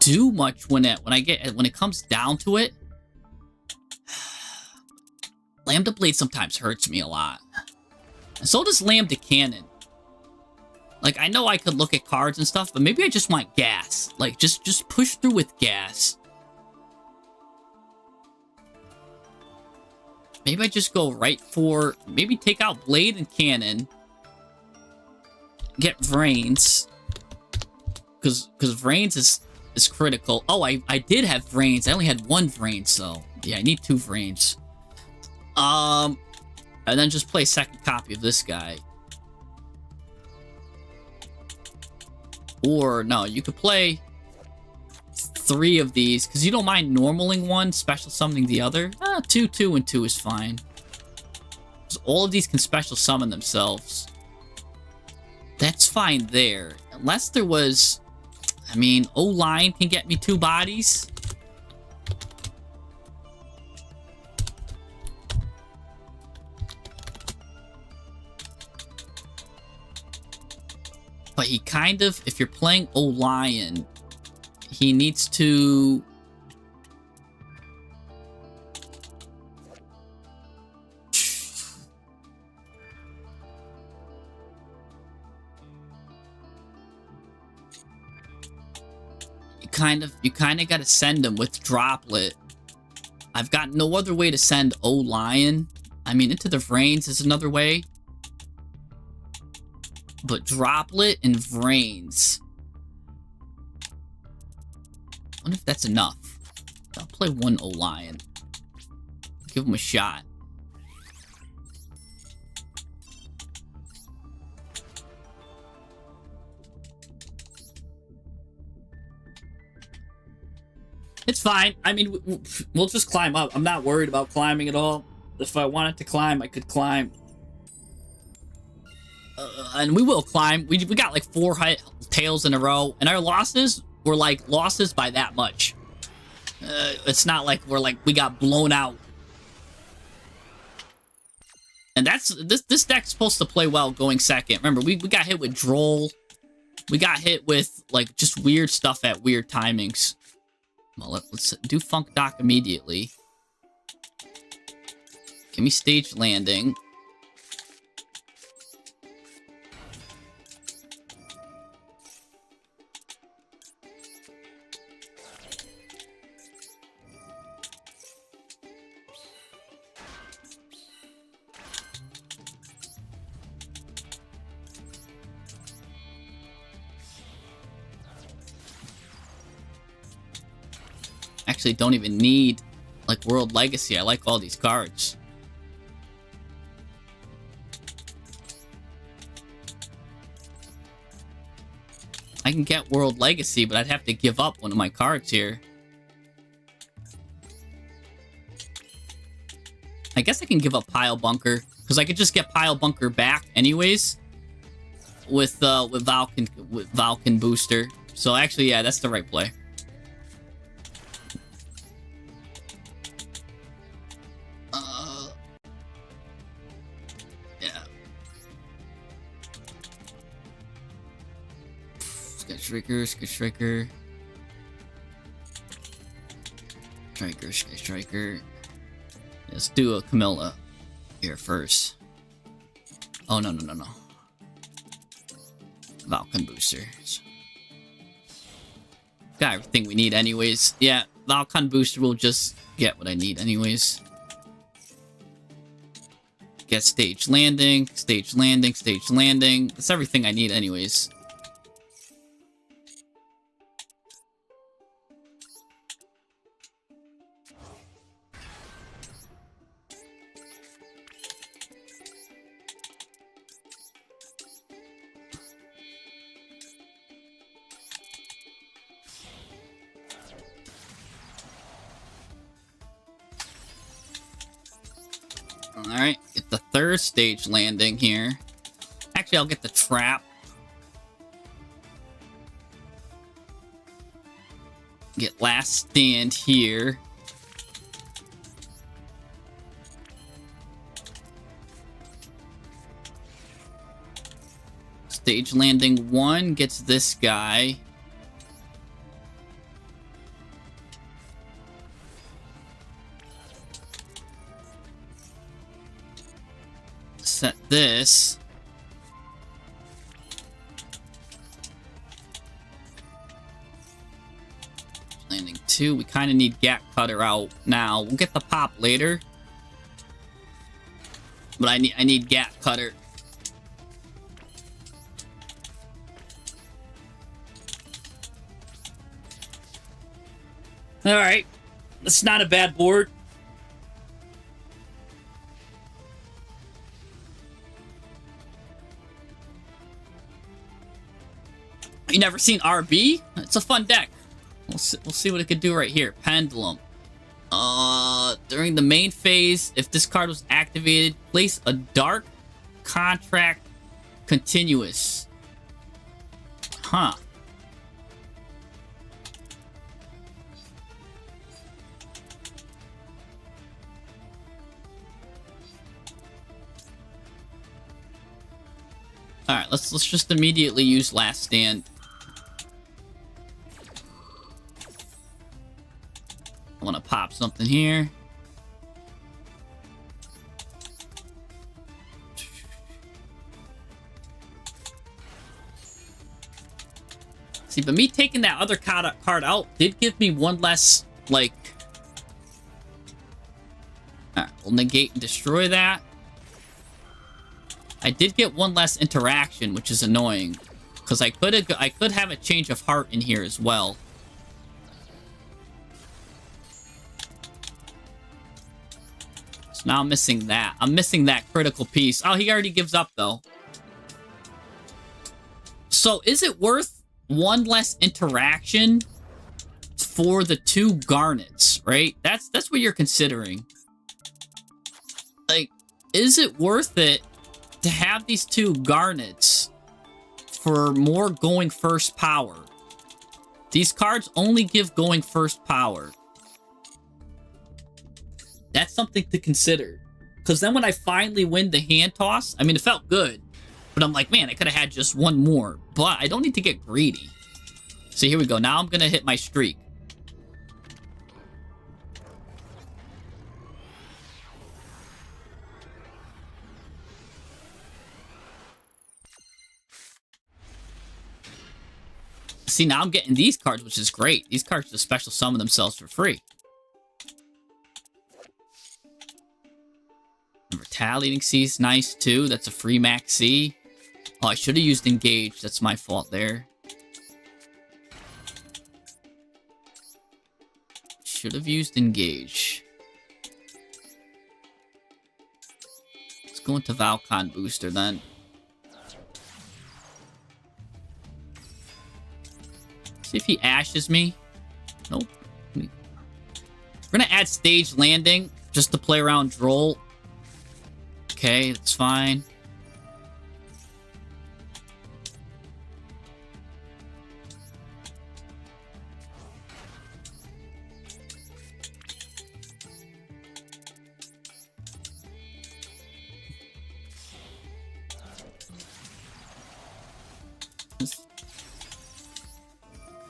do much when it comes down to it. Lambda Blade sometimes hurts me a lot. And so does Lambda Cannon. Like, I know I could look at cards and stuff, but maybe I just want gas. Like, just push through with gas. Maybe I just go right for... Maybe take out Blade and Cannon. Get Vrains. Because Vrains is critical. Oh, I did have Vrains. I only had 1 Vrains, so... Yeah, I need 2 Vrains. And then just play a second copy of this guy. Or, no, you could play 3 of these, because you don't mind normaling 1, special summoning the other. 2, 2, and 2 is fine. So all of these can special summon themselves. That's fine there. Unless there was... I mean, O-Line can get me 2 bodies. But he kind of... If you're playing O-Lion... He needs to... You kind of got to send him with Droplet. I've got no other way to send O-Lion. I mean, Into the Vrains is another way. But Droplet and Vrains... I wonder if that's enough. I'll play 1 O-Lion. Give him a shot. It's fine. I mean, we'll just climb up. I'm not worried about climbing at all. If I wanted to climb, I could climb. And we will climb. We got like 4 tails in a row, and our losses were like losses by that much. It's not like we got blown out. And this deck's supposed to play well going second. Remember, we got hit with Droll. We got hit with like just weird stuff at weird timings. Well, let's do Funk Dock immediately. Give me Stage Landing. Actually, don't even need like World Legacy. I like all these cards. I can get World Legacy, but I'd have to give up one of my cards here. I guess I can give up Pile Bunker, because I could just get Pile Bunker back anyways with Valken Booster. So actually, yeah, that's the right play. Striker. Striker. Let's do a Camilla here first. Oh, no. Valken boosters. Got everything we need anyways. Yeah, Valken booster will just get what I need anyways. Get Stage Landing. That's everything I need anyways. Alright, get the 3rd Stage Landing here. Actually, I'll get the Trap. Get Last Stand here. Stage Landing 1 gets this guy. Set this. Landing 2. We kind of need Gap Cutter out now. We'll get the pop later. But I need Gap Cutter. Alright. That's not a bad board. You never seen RB? It's a fun deck. We'll see what it could do right here. Pendulum. During the main phase, if this card was activated, place a Dark Contract Continuous. Huh. Alright, let's just immediately use Last Stand. I want to pop something here. See, but me taking that other card out did give me one less, like... Alright, we'll negate and destroy that. I did get one less interaction, which is annoying. Because I could have a change of heart in here as well. Now I'm missing that. I'm missing that critical piece. Oh, he already gives up, though. So, is it worth one less interaction for the 2 garnets, right? That's what you're considering. Like, is it worth it to have these 2 garnets for more going first power? These cards only give going first power. That's something to consider. Because then when I finally win the hand toss, I mean, it felt good. But I'm like, man, I could have had just 1 more. But I don't need to get greedy. So here we go. Now I'm going to hit my streak. See, now I'm getting these cards, which is great. These cards just special summon themselves for free. And Retaliating Sea's nice, too. That's a free max C. Oh, I should have used Engage. That's my fault there. Should have used Engage. Let's go into Valcon Booster, then. See if he ashes me. Nope. We're gonna add Stage Landing just to play around Droll. Okay, that's fine.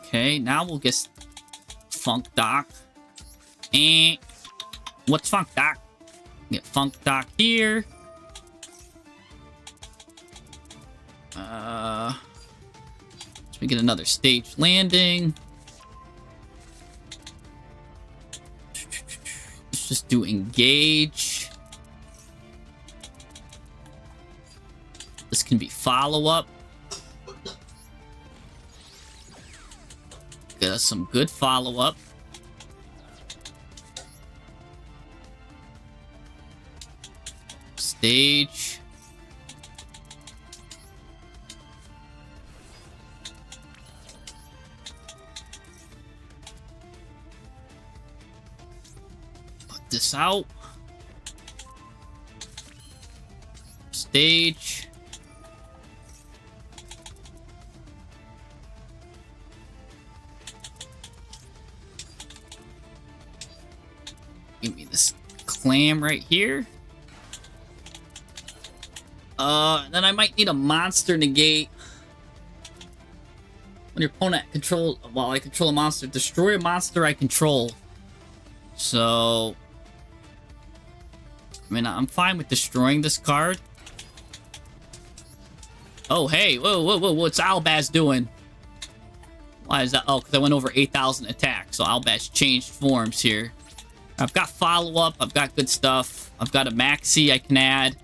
Okay, now we'll get Funk Doc. What's Funk Doc? Get Funk Doc here. Let's get another Stage Landing. Let's just do Engage. This can be follow-up. Get us some good follow-up. Stage. Put this out. Stage. Give me this clam right here. Then I might need a monster negate. When your opponent control, while I control a monster, destroy a monster I control. So, I mean, I'm fine with destroying this card. Oh, hey, whoa, what's Albaz doing? Why is that? Oh, because I went over 8,000 attack. So Albaz changed forms here. I've got follow-up. I've got good stuff. I've got a maxi I can add.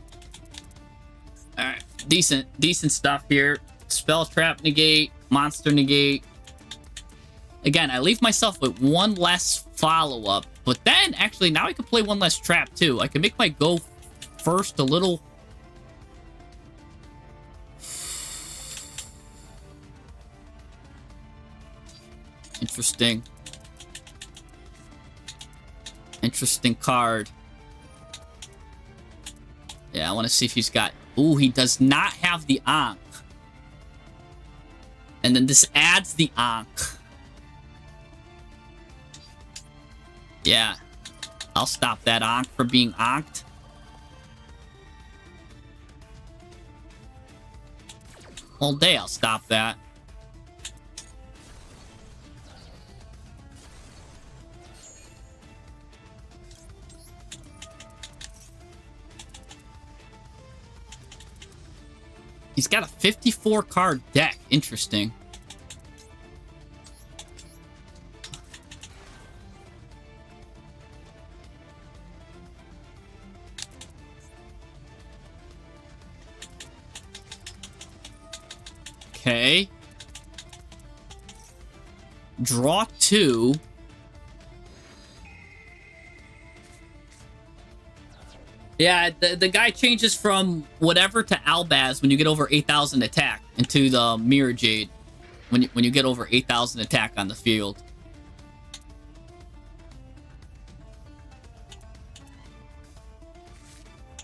Alright, decent stuff here. Spell Trap negate, Monster negate. Again, I leave myself with 1 less follow-up. But then, actually, now I can play 1 less trap, too. I can make my go first a little... Interesting. Interesting card. Yeah, I want to see if he's got... Ooh, he does not have the Ankh. And then this adds the Ankh. Yeah. I'll stop that Ankh from being Ankhed. All day I'll stop that. He's got a 54 card deck. Interesting. Okay. Draw 2. Yeah, the guy changes from whatever to Albaz when you get over 8,000 attack into the Mirror Jade when you get over 8,000 attack on the field.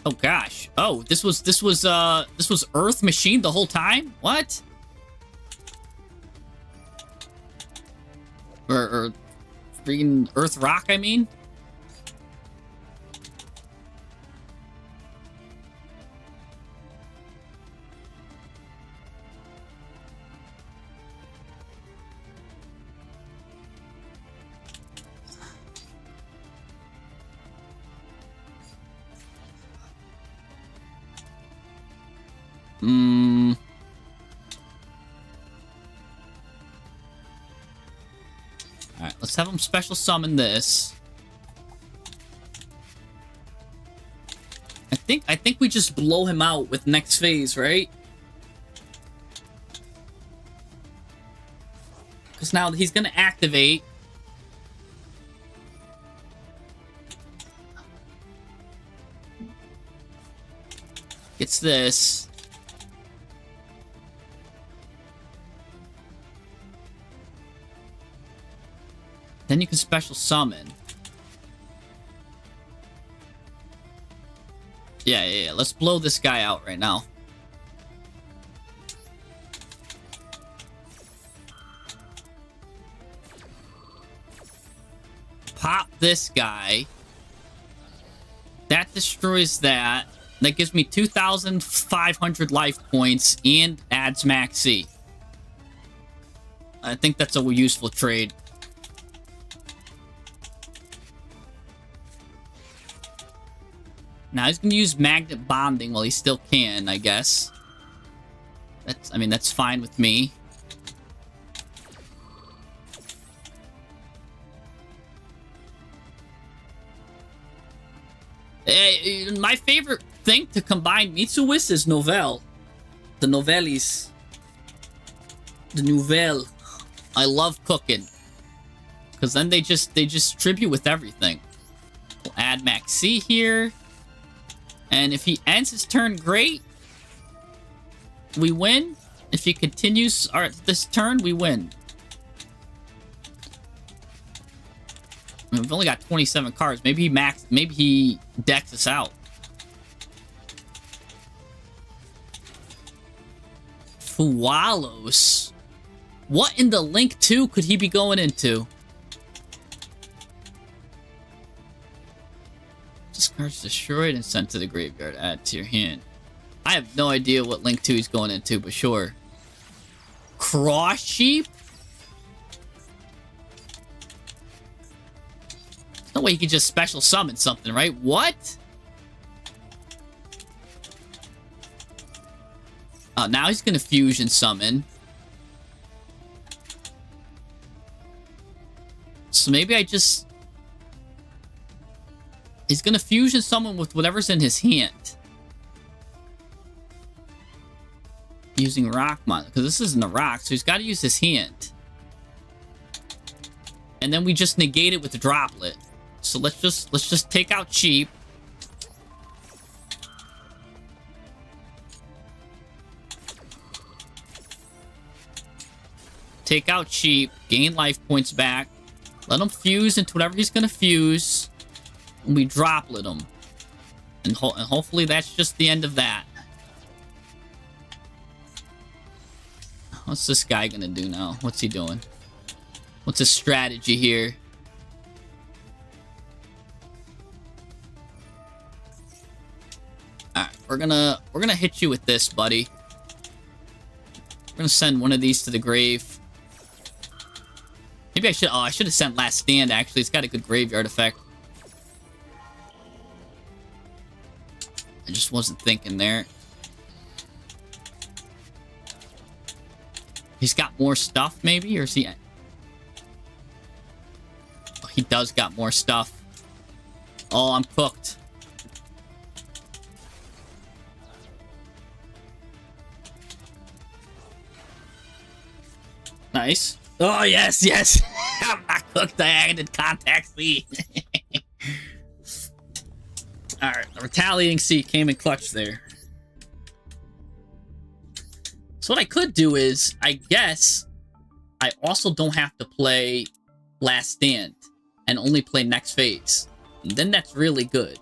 Oh gosh. Oh, this was Earth Machine the whole time? What? Or freaking Earth Rock, I mean? Alright, let's have him special summon this. I think we just blow him out with next phase, right? Because now he's gonna activate. Gets this. Then you can special summon. Yeah. Let's blow this guy out right now. Pop this guy. That destroys that. That gives me 2,500 life points and adds Max C. I think that's a useful trade. Now he's going to use magnet bonding while he still can, I guess. That's fine with me. My favorite thing to combine Mitsu with is Novel. The Novellis. The Nouvelle. I love cooking. Because then they just tribute with everything. We'll add Max C here. And if he ends his turn great, we win. If he continues this turn, we win. We've only got 27 cards. Maybe he decks us out. Fualos. What in the Link 2 could he be going into? This card's destroyed and sent to the graveyard. Add to your hand. I have no idea what Link 2 he's going into, but sure. Cross Sheep? There's no way he could just special summon something, right? What? Oh, now he's gonna fusion summon. So maybe I just... He's gonna fusion summon with whatever's in his hand. Using Rockmon, because this isn't a rock, so he's got to use his hand. And then we just negate it with the droplet. So let's just take out cheap. Take out cheap, gain life points back. Let him fuse into whatever he's gonna fuse. And we droplet him. And hopefully that's just the end of that. What's this guy gonna do now? What's he doing? What's his strategy here? Alright, we're gonna hit you with this, buddy. We're gonna send one of these to the grave. Maybe I should have sent Last Stand, actually. It's got a good graveyard effect. I just wasn't thinking there. He's got more stuff, maybe? Or is he... Oh, he does got more stuff. Oh, I'm cooked. Nice. Oh, yes, yes. I'm not cooked. I added contact C. Alright, the Retaliating C came in clutch there. So what I could do is, I guess, I also don't have to play Last Stand and only play next phase. And then that's really good.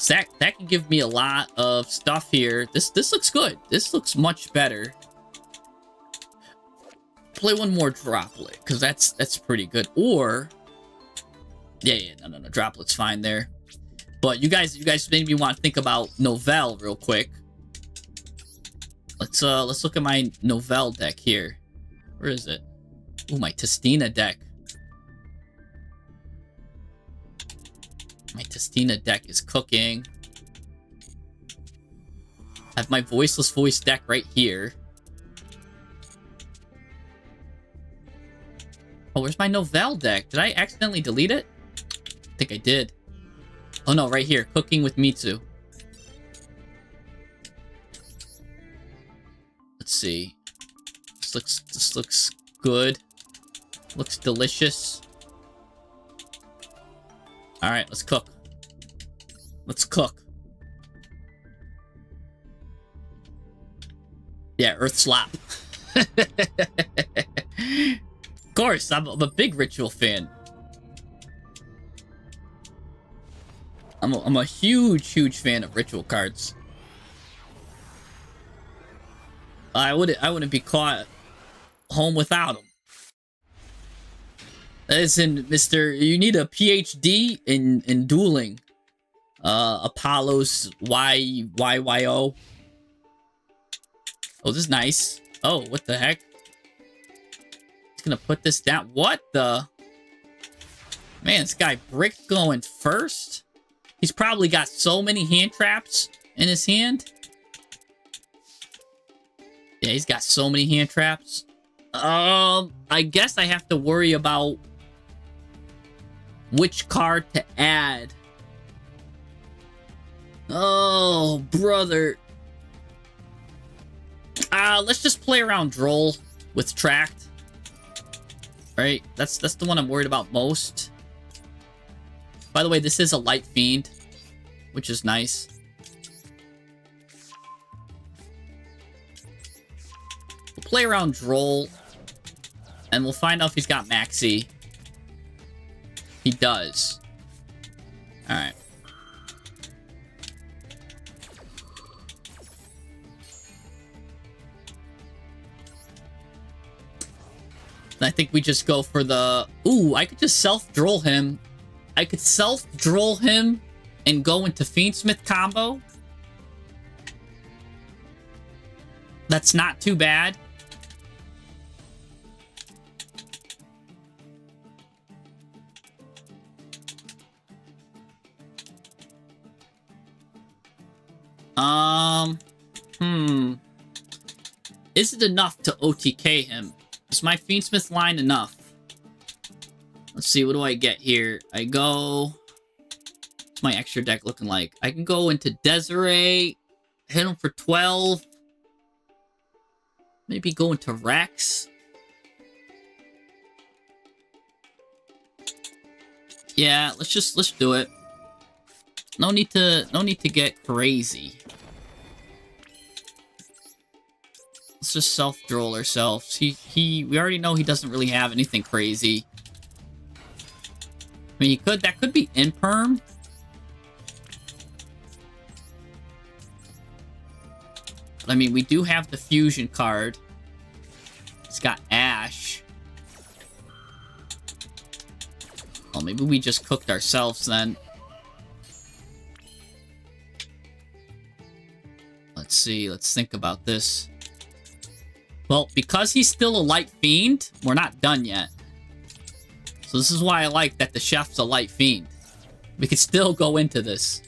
that can give me a lot of stuff here. This looks good. This looks much better. Play one more droplet, because that's pretty good. Or no, droplet's fine there. But you guys made me want to think about Novell real quick. Let's look at my Novell deck here. Where is it? Ooh, my Testina deck. My Testina deck is cooking. I have my Voiceless Voice deck right here. Oh, where's my Novell deck? Did I accidentally delete it? I think I did. Oh no, right here. Cooking with Mitsu. Let's see. This looks good. Looks delicious. Alright, let's cook. Let's cook. Yeah, Earth Slop. Of course, I'm a big Ritual fan. I'm a huge fan of Ritual cards. I wouldn't be caught home without them. Listen, Mr. You need a PhD in dueling. Apollo's YYYO. Oh, this is nice. Oh, what the heck? He's gonna put this down. What the? Man, this guy Brick going first. He's probably got so many hand traps in his hand. Yeah, he's got so many hand traps. I guess I have to worry about which card to add. Oh, brother. Let's just play around Droll with Tract. Right? That's the one I'm worried about most. By the way, this is a Light Fiend, which is nice. We'll play around Droll, and we'll find out if he's got Maxi. He does. Alright. I think we just go for the... Ooh, I could just self-droll him. I could self-droll him and go into Fiendsmith combo. That's not too bad. Is it enough to OTK him? Is my Fiendsmith line enough? Let's see, what do I get here? I go... What's my extra deck looking like? I can go into Desiree, hit him for 12. Maybe go into Rex. Yeah, let's do it. No need to get crazy. Let's just self-droll ourselves. We already know he doesn't really have anything crazy. I mean, that could be Imperm. But, I mean, we do have the Fusion card. It's got Ash. Oh, maybe we just cooked ourselves then. Let's see. Let's think about this. Well, because he's still a Light Fiend, we're not done yet. So this is why I like that the chef's a Light Fiend. We could still go into this.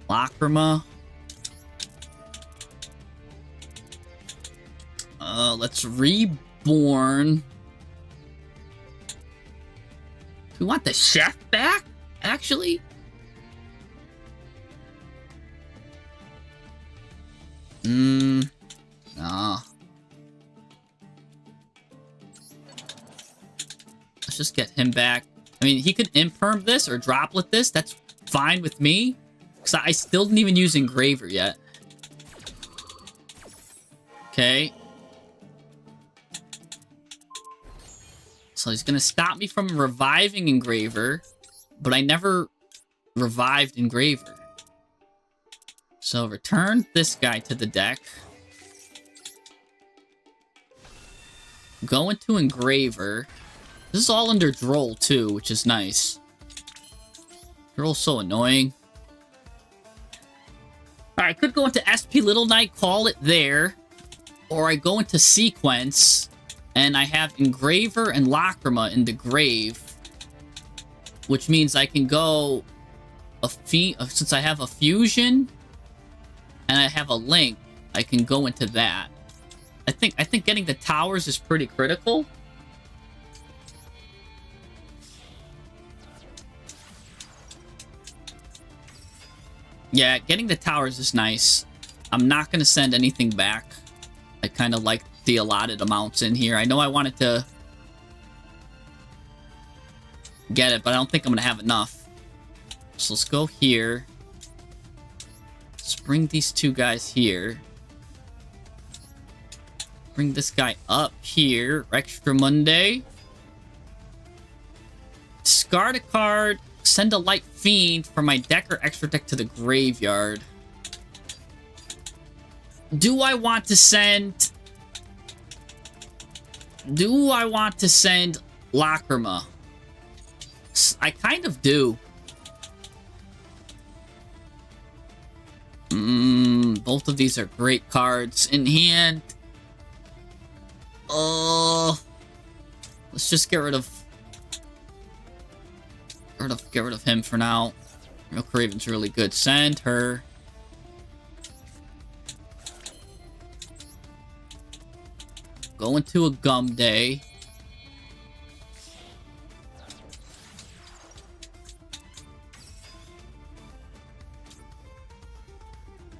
Lacrima. Let's Reborn. Do we want the chef back, actually? Nah. Let's just get him back. I mean, he could Imperm this or Droplet this. That's fine with me. Because I still didn't even use Engraver yet. Okay. Let's So he's gonna stop me from reviving Engraver, but I never revived Engraver. So return this guy to the deck. Go into Engraver. This is all under Droll too, which is nice. Droll's so annoying. Alright, I could go into SP Little Knight, call it there. Or I go into Sequence, and I have Engraver and Lacrima in the grave. Which means I can go... since I have a Fusion, and I have a Link, I can go into that. I think getting the towers is pretty critical. Yeah, getting the towers is nice. I'm not going to send anything back. I kind of like the allotted amounts in here. I know I wanted to get it, but I don't think I'm going to have enough. So let's go here. Let's bring these two guys here. Bring this guy up here. Extra Monday. Discard a card. Send a Light Fiend from my deck or extra deck to the graveyard. Do I want to send... Do I want to send Lacrima? I kind of do. Both of these are great cards in hand. Let's just get rid of him for now. Milk Raven's really good. Send her. Go into a Gum Day.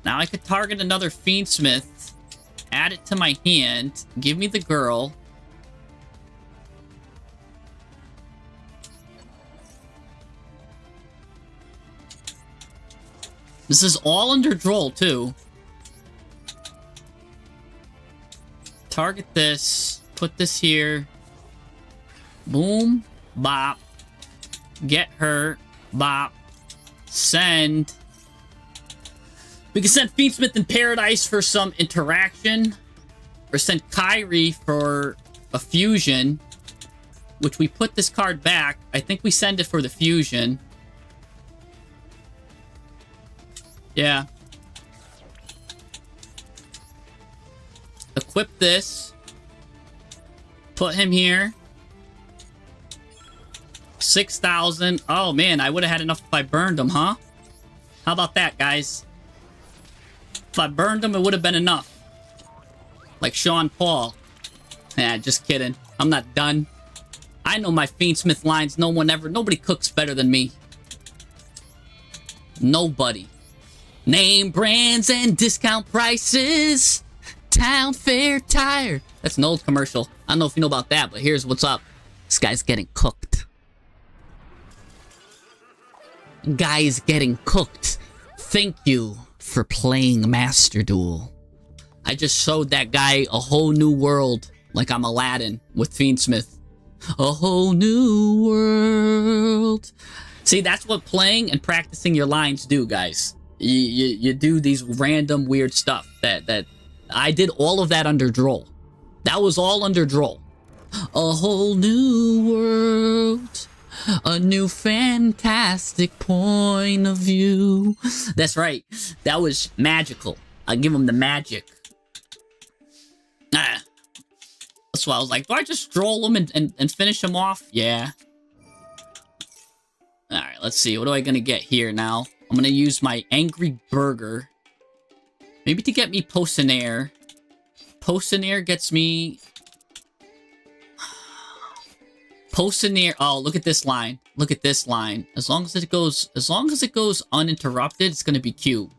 Now I could target another Fiendsmith, add it to my hand, give me the girl. This is all under Droll, too. Target this. Put this here. Boom. Bop. Get her. Bop. Send. We can send Fiendsmith in Paradise for some interaction. Or send Kyrie for a fusion. Which we put this card back. I think we send it for the fusion. Yeah. Equip this. Put him here. 6,000. Oh, man. I would have had enough if I burned him, huh? How about that, guys? If I burned him, it would have been enough. Like Sean Paul. Nah, just kidding. I'm not done. I know my Fiendsmith lines. Nobody cooks better than me. Nobody. Name brands and discount prices. Town Fair Tire. That's an old commercial. I don't know if you know about that, but here's what's up. This guy's getting cooked. Guy's getting cooked. Thank you for playing Master Duel. I just showed that guy a whole new world. Like I'm Aladdin with Fiendsmith. A whole new world. See, that's what playing and practicing your lines do, guys. You do these random weird stuff that I did all of that under Droll. That was all under Droll. A whole new world. A new fantastic point of view. That's right. That was magical. I give him the magic. That's why I was like, do I just Droll him and finish him off? Yeah. Alright, let's see. What am I gonna get here now? I'm gonna use my Angry Burger. Maybe to get me Potionaire. Potionaire gets me... Potionaire... Oh, look at this line. Look at this line. As long as it goes uninterrupted, it's gonna be cute.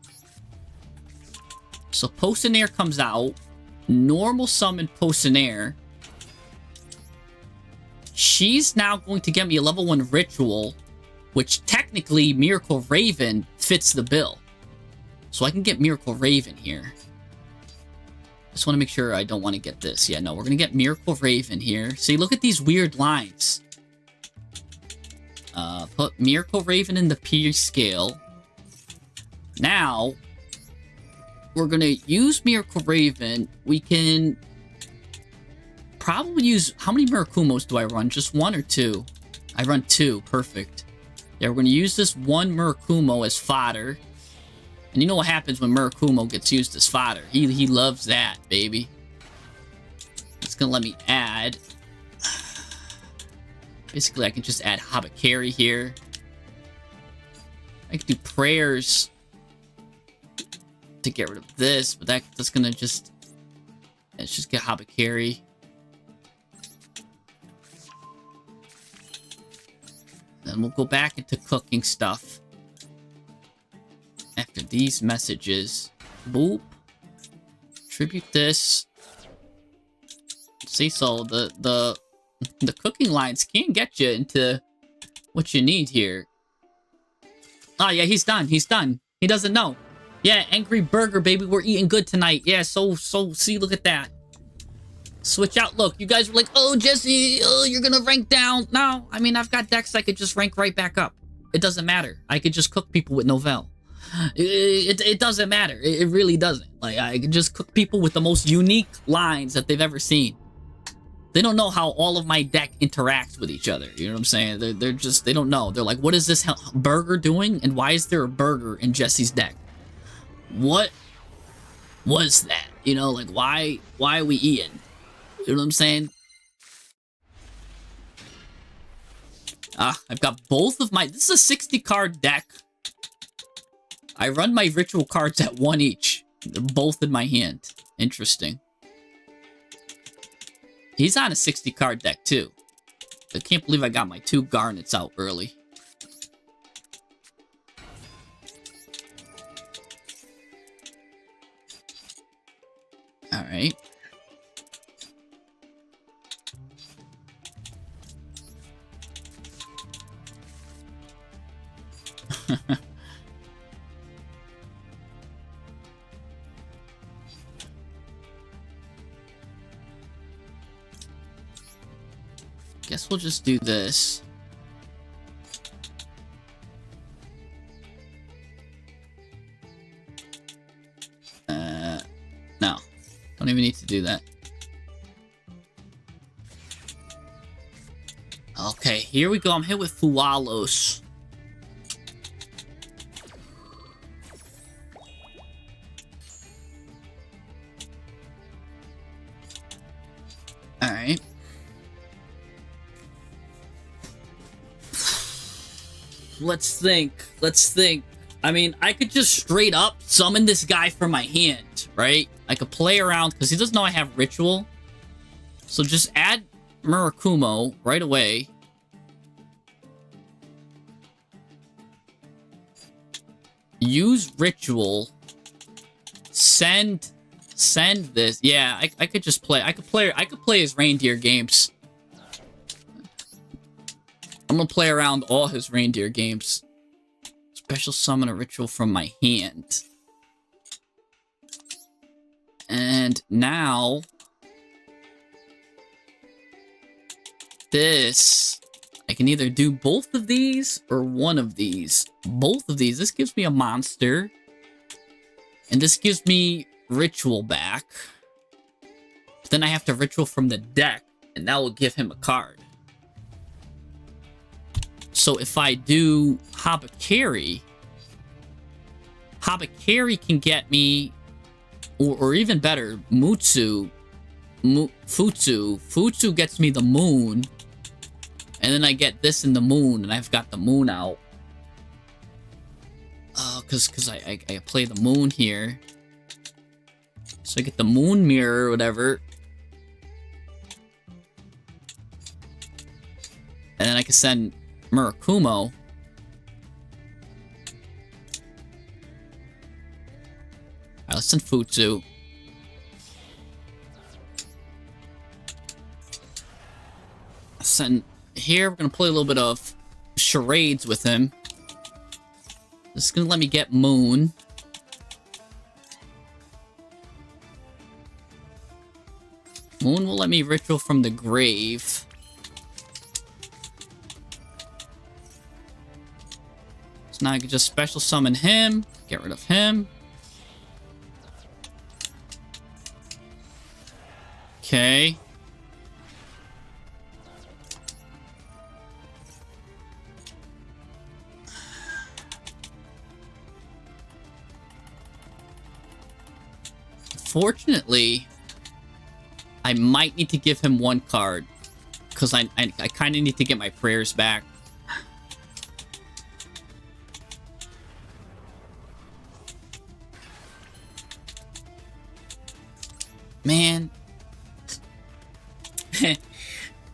So Potionaire comes out. Normal summon Potionaire. She's now going to get me a level 1 Ritual, which technically Miracle Raven fits the bill. So I can get Miracle Raven here. Just want to make sure I don't want to get this. Yeah, no, we're going to get Miracle Raven here. See, look at these weird lines. Put Miracle Raven in the P scale. Now, we're going to use Miracle Raven. We can probably use... How many Murakumos do I run? Just 1 or 2? I run 2. Perfect. Yeah, we're going to use this 1 Murakumo as fodder. And you know what happens when Murakumo gets used as fodder. He loves that, baby. It's going to let me add... Basically, I can just add Habakiri here. I can do prayers to get rid of this, but that's going to just... Let's just get Habakiri. Then we'll go back into cooking stuff. After these messages. Boop. Tribute this. See, so the cooking lines can get you into what you need here. Oh, yeah, he's done. He's done. He doesn't know. Yeah, Angry Burger, baby. We're eating good tonight. Yeah, so, see, look at that. Switch out. Look, you guys were like, oh, Jesse, oh, you're gonna rank down. No, I mean, I've got decks I could just rank right back up. It doesn't matter. I could just cook people with Novell. It doesn't matter. It really doesn't. Like, I could just cook people with the most unique lines that they've ever seen. They don't know how all of my deck interacts with each other. You know what I'm saying? They're just, they don't know. They're like, what is this burger doing? And why is there a burger in Jesse's deck? What was that? You know, like, why are we eating? You know what I'm saying? I've got both of my... This is a 60-card deck. I run my ritual cards at 1 each. They're both in my hand. Interesting. He's on a 60-card deck, too. I can't believe I got my 2 garnets out early. Alright. Guess we'll just do this. No. Don't even need to do that. Okay, here we go. I'm hit with Fualos. Alright. Let's think. Let's think. I mean, I could just straight up summon this guy from my hand, right? I could play around because he doesn't know I have ritual. So just add Murakumo right away. Use ritual. Send this. Yeah, I could just play. I could play his reindeer games. I'm gonna play around all his reindeer games. Special summon a ritual from my hand. And now... this... I can either do both of these or one of these. Both of these. This gives me a monster. And this gives me ritual back. But then I have to ritual from the deck. And that will give him a card. So if I do Habakiri, Habakiri can get me, or even better, Futsu. Futsu gets me the moon, and then I get this in the moon, and I've got the moon out. Because I play the moon here. So I get the moon mirror or whatever. And then I can send Murakumo. Alright, let's send Futsu. Send here. We're gonna play a little bit of charades with him. This is gonna let me get Moon. Moon will let me ritual from the grave. So now I can just special summon him. Get rid of him. Okay. Fortunately, I might need to give him one card. Because I kind of need to get my prayers back. Man.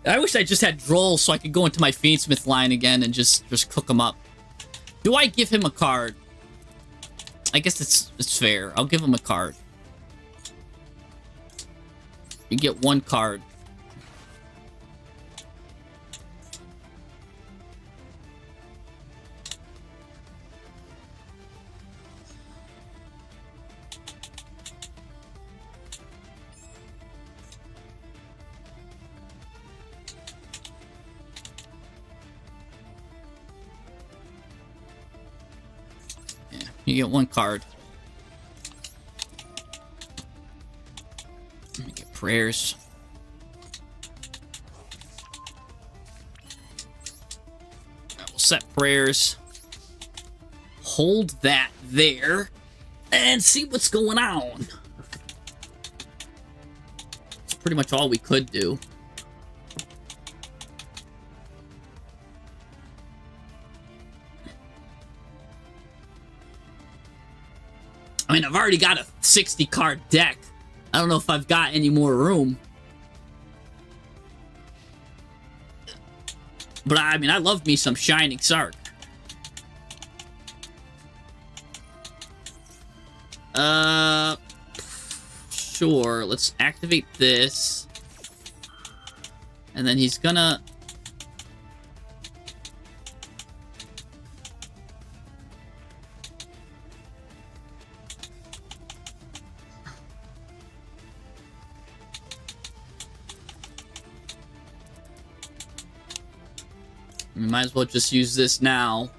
I wish I just had Droll so I could go into my Fiendsmith line again and just cook him up. Do I give him a card? I guess it's fair. I'll give him a card. You get one card. Yeah, you get one card. Let me get prayers. I will set prayers. Hold that there. And see what's going on. It's pretty much all we could do. I mean, I've already got a 60 card deck. I don't know if I've got any more room. But I mean, I love me some Shining Sark. Sure. Let's activate this. And then he's gonna... We might as well just use this now.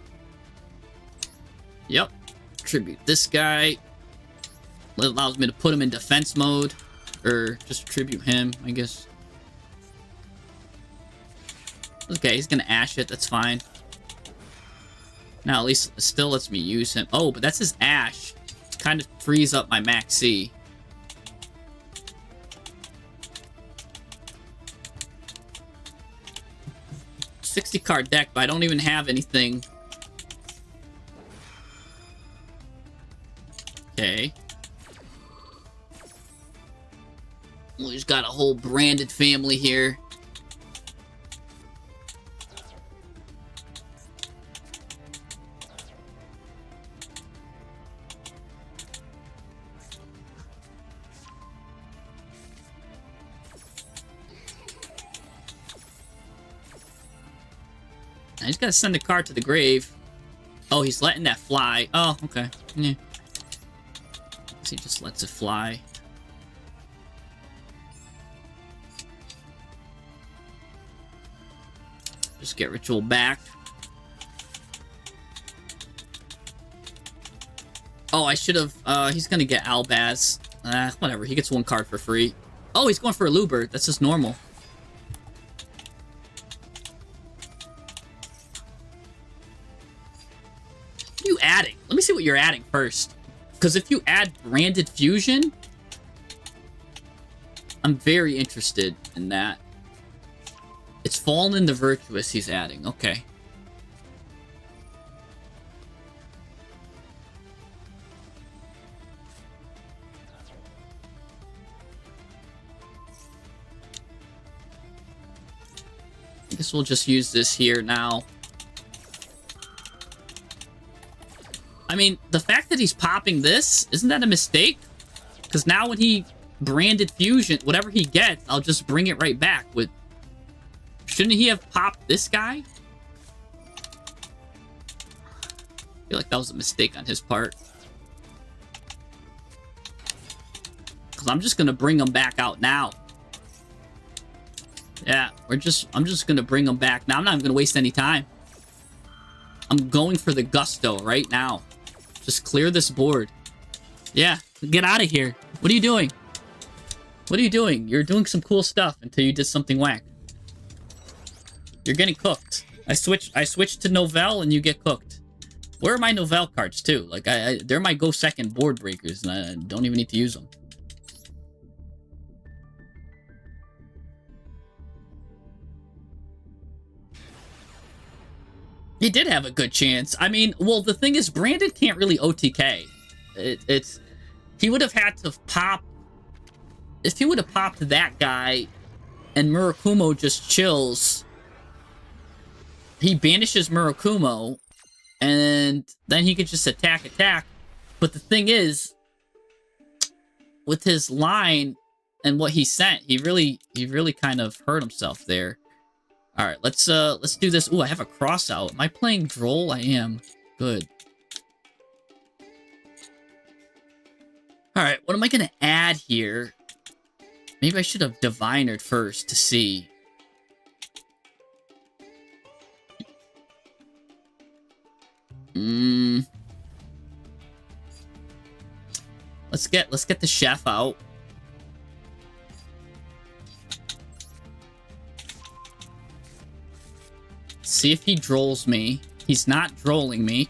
Yep. Tribute this guy. That allows me to put him in defense mode. Or just tribute him, I guess. Okay, he's gonna ash it. That's fine. Now, at least it still lets me use him. Oh, but that's his ash. It kind of frees up my max C. $60 card deck, but I don't even have anything. Okay. Well, he's got a whole branded family here. I just gotta send a card to the grave. Oh, he's letting that fly. Oh, okay. Yeah. He just lets it fly. Just get ritual back. Oh, I should have. He's gonna get Albaz. Whatever. He gets one card for free. Oh, he's going for a Lubert. That's just normal. What are you adding? Let me see what you're adding first. Because if you add Branded Fusion, I'm very interested in that. It's Fallen the Virtuous he's adding. Okay. I guess we'll just use this here now. I mean, the fact that he's popping this, isn't that a mistake? Because now when he Branded Fusion, whatever he gets, I'll just bring it right back with... Shouldn't he have popped this guy? I feel like that was a mistake on his part. Because I'm just going to bring him back out now. Yeah, I'm just gonna bring them back. Now I'm not even gonna waste any time. I'm going for the gusto right now. Just clear this board. Yeah, get out of here. What are you doing? What are you doing? You're doing some cool stuff until you did something whack. You're getting cooked. I switched to Novell and you get cooked. Where are my Novell cards too? Like they're my go second board breakers and I don't even need to use them. He did have a good chance. I mean, well, the thing is, Brandon can't really OTK. He would have had to pop. If he would have popped that guy, and Murakumo just chills, he banishes Murakumo, and then he could just attack. But the thing is, with his line and what he sent, he really kind of hurt himself there. All right, let's do this. Ooh, I have a cross out. Am I playing Droll? I am. Good. All right, what am I gonna add here? Maybe I should have Divinered first to see. Let's get the chef out. See if he drolls me. He's not drolling me.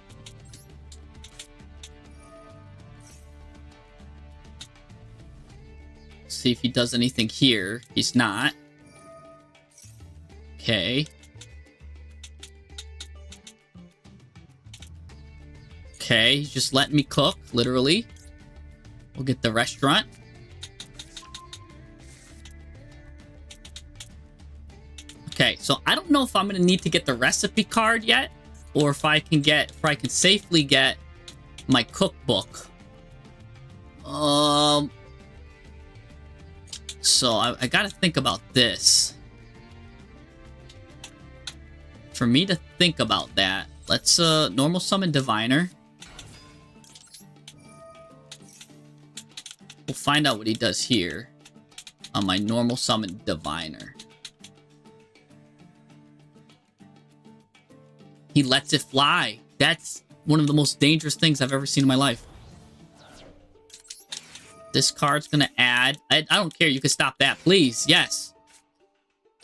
See if he does anything here. He's not. Okay. Okay, he's just letting me cook, literally. We'll get the restaurant. Okay, so I don't know if I'm gonna need to get the recipe card yet, or if I can safely get my cookbook. So I gotta think about this. For me to think about that, let's normal summon Diviner. We'll find out what he does here on my normal summon Diviner. He lets it fly. That's one of the most dangerous things I've ever seen in my life. This card's gonna add... I don't care. You can stop that. Please. Yes.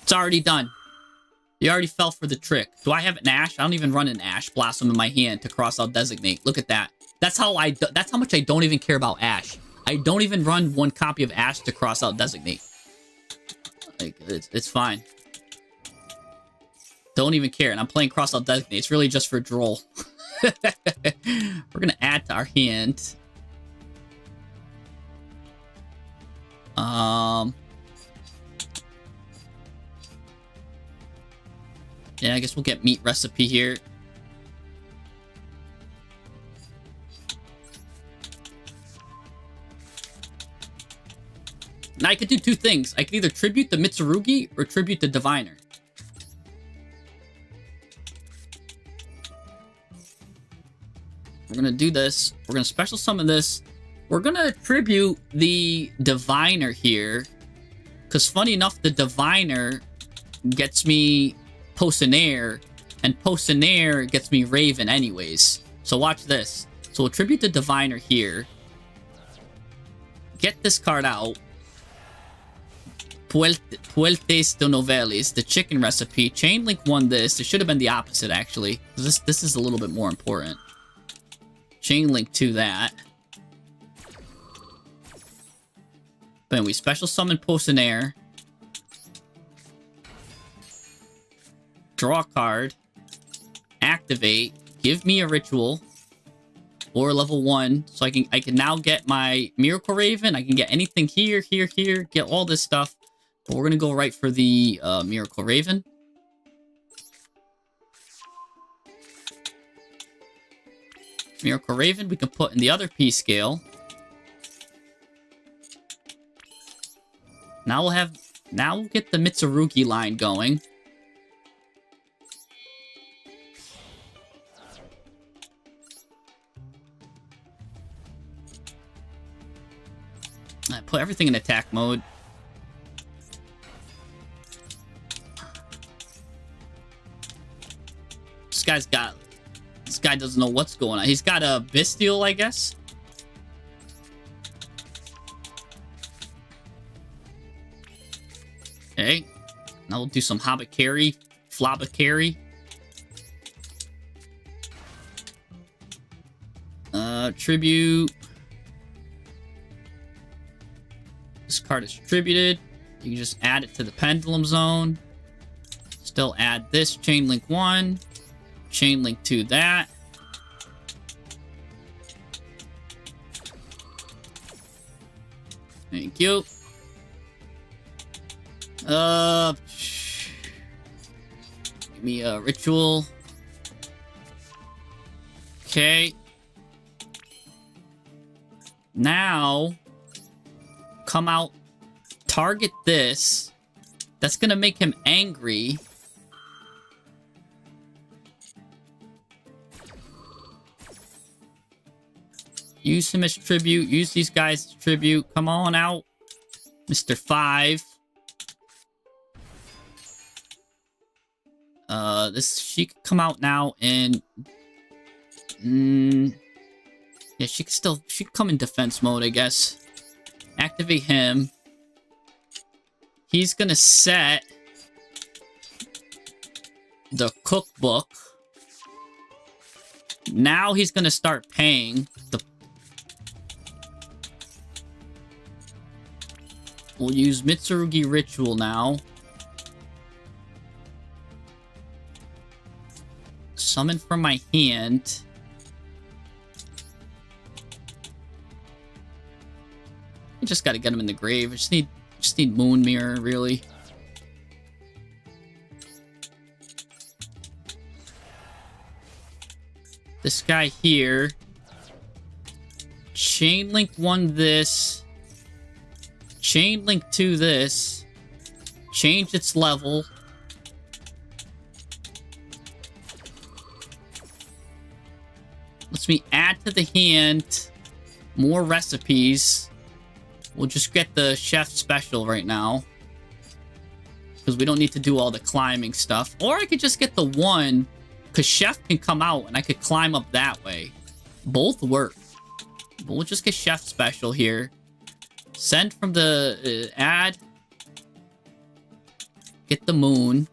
It's already done. You already fell for the trick. Do I have an Ash? I don't even run an Ash Blossom in my hand to cross out Designate. Look at that. That's how much I don't even care about Ash. I don't even run one copy of Ash to cross out Designate. Like, it's fine. Don't even care. And I'm playing cross out Designate. It's really just for droll. We're gonna add to our hand. Yeah, I guess we'll get meat recipe here. Now I could do two things. I could either tribute the Mitsurugi or tribute the Diviner. We're gonna do this. We're gonna special summon this. We're gonna tribute the Diviner here. Because funny enough, the Diviner gets me Posenair, and Posenair gets me Raven anyways. So watch this. So we'll tribute the Diviner here. Get this card out. Pueltes de Novelis, the chicken recipe. Chain Link won this. It should have been the opposite, actually. This is a little bit more important. Chain Link to that. Then we special summon Posenair. Draw a card. Activate. Give me a ritual. Or level 1. So I can now get my Miracle Raven. I can get anything here, here, here. Get all this stuff. But we're going to go right for the Miracle Raven. Miracle Raven we can put in the other P scale. Now we'll get the Mitsurugi line going. I put everything in attack mode. This guy's got... This guy doesn't know what's going on. He's got a Bestial, I guess. Okay. Now we'll do some Habakiri. Flabakiri. Tribute. This card is tributed. You can just add it to the Pendulum Zone. Still add this Chain Link 1. Chain Link 2 that. Thank you. Give me a ritual. Okay. Now, come out, target this. That's gonna make him angry. Use him as tribute. Use these guys as tribute. Come on out, Mr. 5. She could come out now and... yeah, she could come in defense mode, I guess. Activate him. He's gonna set the cookbook. Now he's gonna start paying the... We'll use Mitsurugi Ritual now. Summon from my hand. I just gotta get him in the grave. I just need Moon Mirror, really. This guy here. Chain Link 1 this. Chain Link 2 this. Change its level. Lets me add to the hand more recipes. We'll just get the chef special right now, because we don't need to do all the climbing stuff. Or I could just get the 1, because chef can come out and I could climb up that way. Both work. But we'll just get chef special here. Send from the add. Get the moon.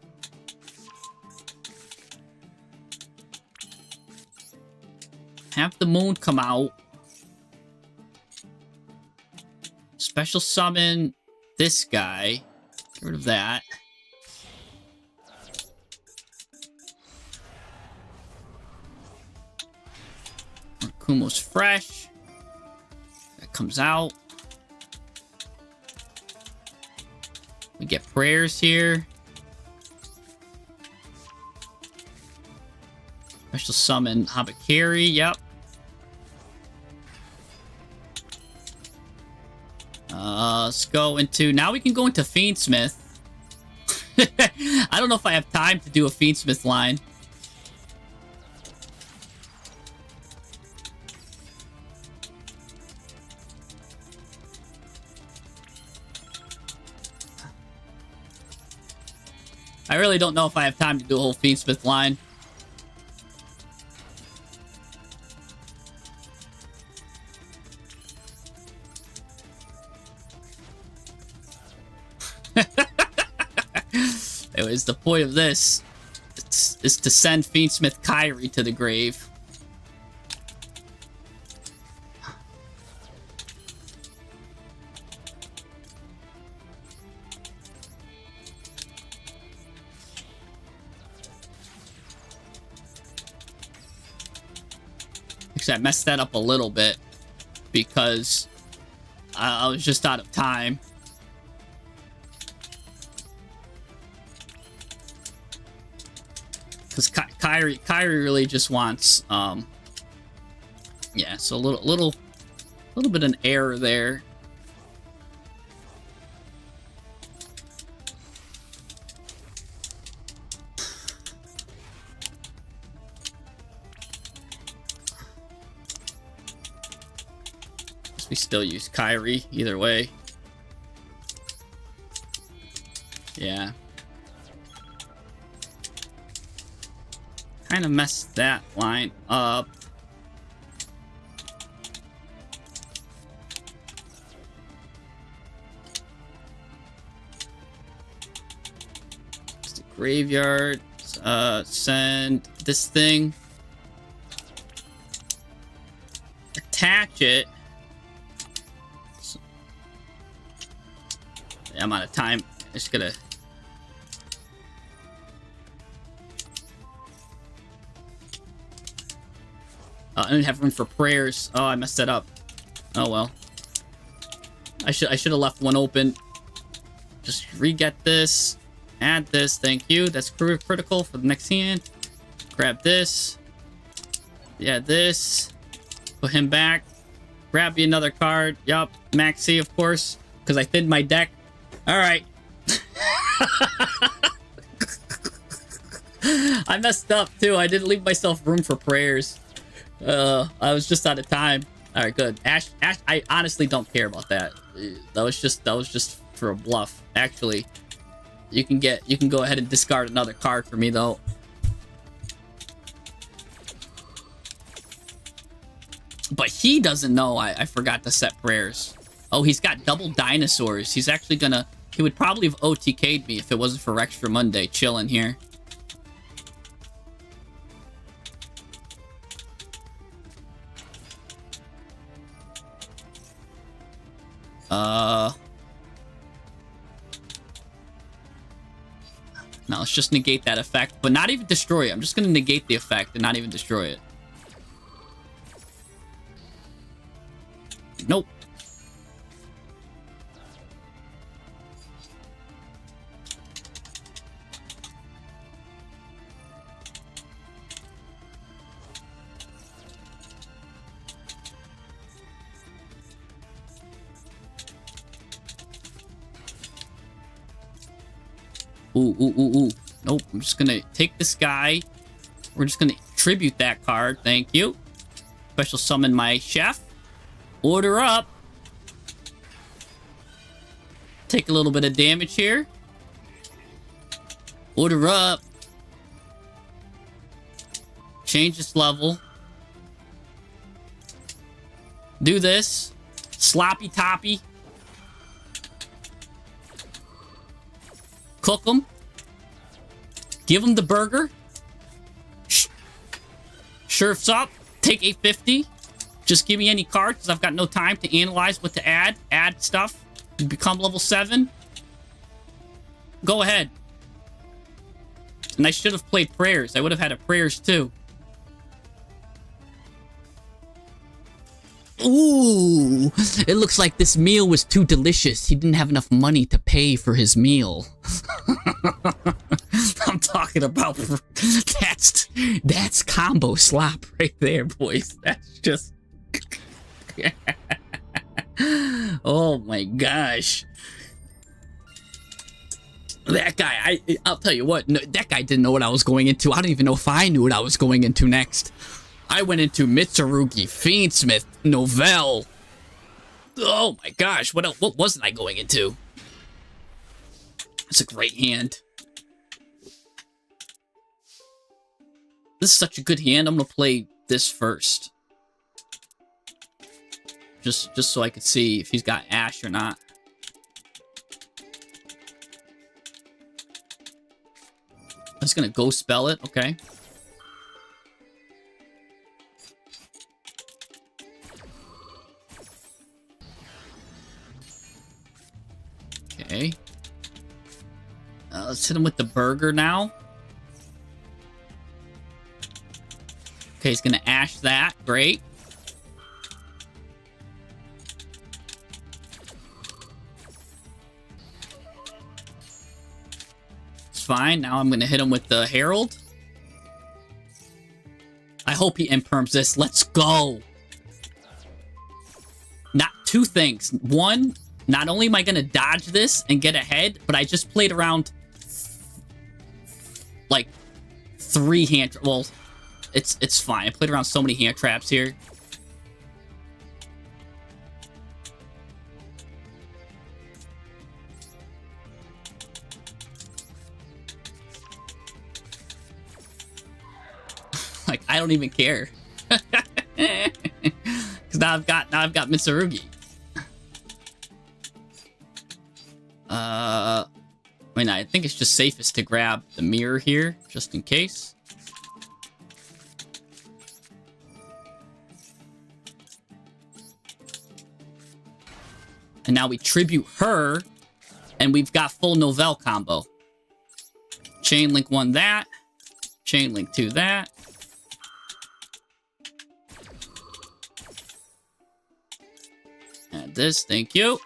Have the moon come out. Special summon this guy. Get rid of that. Kumo's fresh. That comes out. We get prayers here. Special summon Habakiri. Yep. Let's go into... Now we can go into Fiendsmith. I don't know if I have time to do a Fiendsmith line. I really don't know if I have time to do a whole Fiendsmith line. Anyways, the point of this is to send Fiendsmith Kyrie to the grave. Actually, I messed that up a little bit because I was just out of time. Because Kyrie really just wants, yeah, so a little bit of an error there. We still use Kyrie either way. Yeah. kind of messed that line up. It's the graveyard. Send this thing. Attach it. So, yeah, I'm out of time. I'm just gonna. I didn't have room for prayers. Oh, I messed that up. Oh well. I should have left one open. Just re-get this. Add this. Thank you. That's critical for the next hand. Grab this. Yeah, this. Put him back. Grab me another card. Yup. Maxi, of course. Because I thinned my deck. Alright. I messed up too. I didn't leave myself room for prayers. I was just out of time. Alright, good. Ash, I honestly don't care about that. That was just for a bluff. Actually, you can go ahead and discard another card for me though. But he doesn't know I forgot to set prayers. Oh, he's got double dinosaurs. He's actually gonna... He would probably have OTK'd me if it wasn't for Extra Monday chilling here. Now let's just negate that effect, but not even destroy it. I'm just gonna negate the effect and not even destroy it. Nope. Ooh. Nope, I'm just gonna take this guy. We're just gonna tribute that card. Thank you. Special summon my chef. Order up. Take a little bit of damage here. Order up. Change this level. Do this. Sloppy toppy. Cook them. Give them the burger. Sheriff's up. Take 850. Just give me any card because I've got no time to analyze what to add. Add stuff. Become level 7. Go ahead. And I should have played prayers. I would have had a prayers too. Ooh, it looks like this meal was too delicious. He didn't have enough money to pay for his meal. I'm talking about that's combo slop right there, boys. That's just oh my gosh. That guy, I'll tell you what, no, that guy didn't know what I was going into. I don't even know if I knew what I was going into next. I went into Mitsurugi, Fiendsmith, Novell. Oh my gosh, what wasn't I going into? It's a great hand. This is such a good hand. I'm gonna play this first. Just so I could see if he's got Ash or not. I'm just gonna go spell it, okay. Okay. Let's hit him with the burger now. Okay, he's gonna Ash that. Great. It's fine. Now I'm gonna hit him with the Herald. I hope he imperms this. Let's go. Not two things. One, not only am I gonna dodge this and get ahead, but I just played around like 3 hand... Well, it's fine. I played around so many hand traps here. Like, I don't even care. Because now I've got Mitsurugi. I mean, I think it's just safest to grab the mirror here, just in case. And now we tribute her, and we've got full Novell combo. Chain link 1 that. Chain link 2 that. And this, thank you.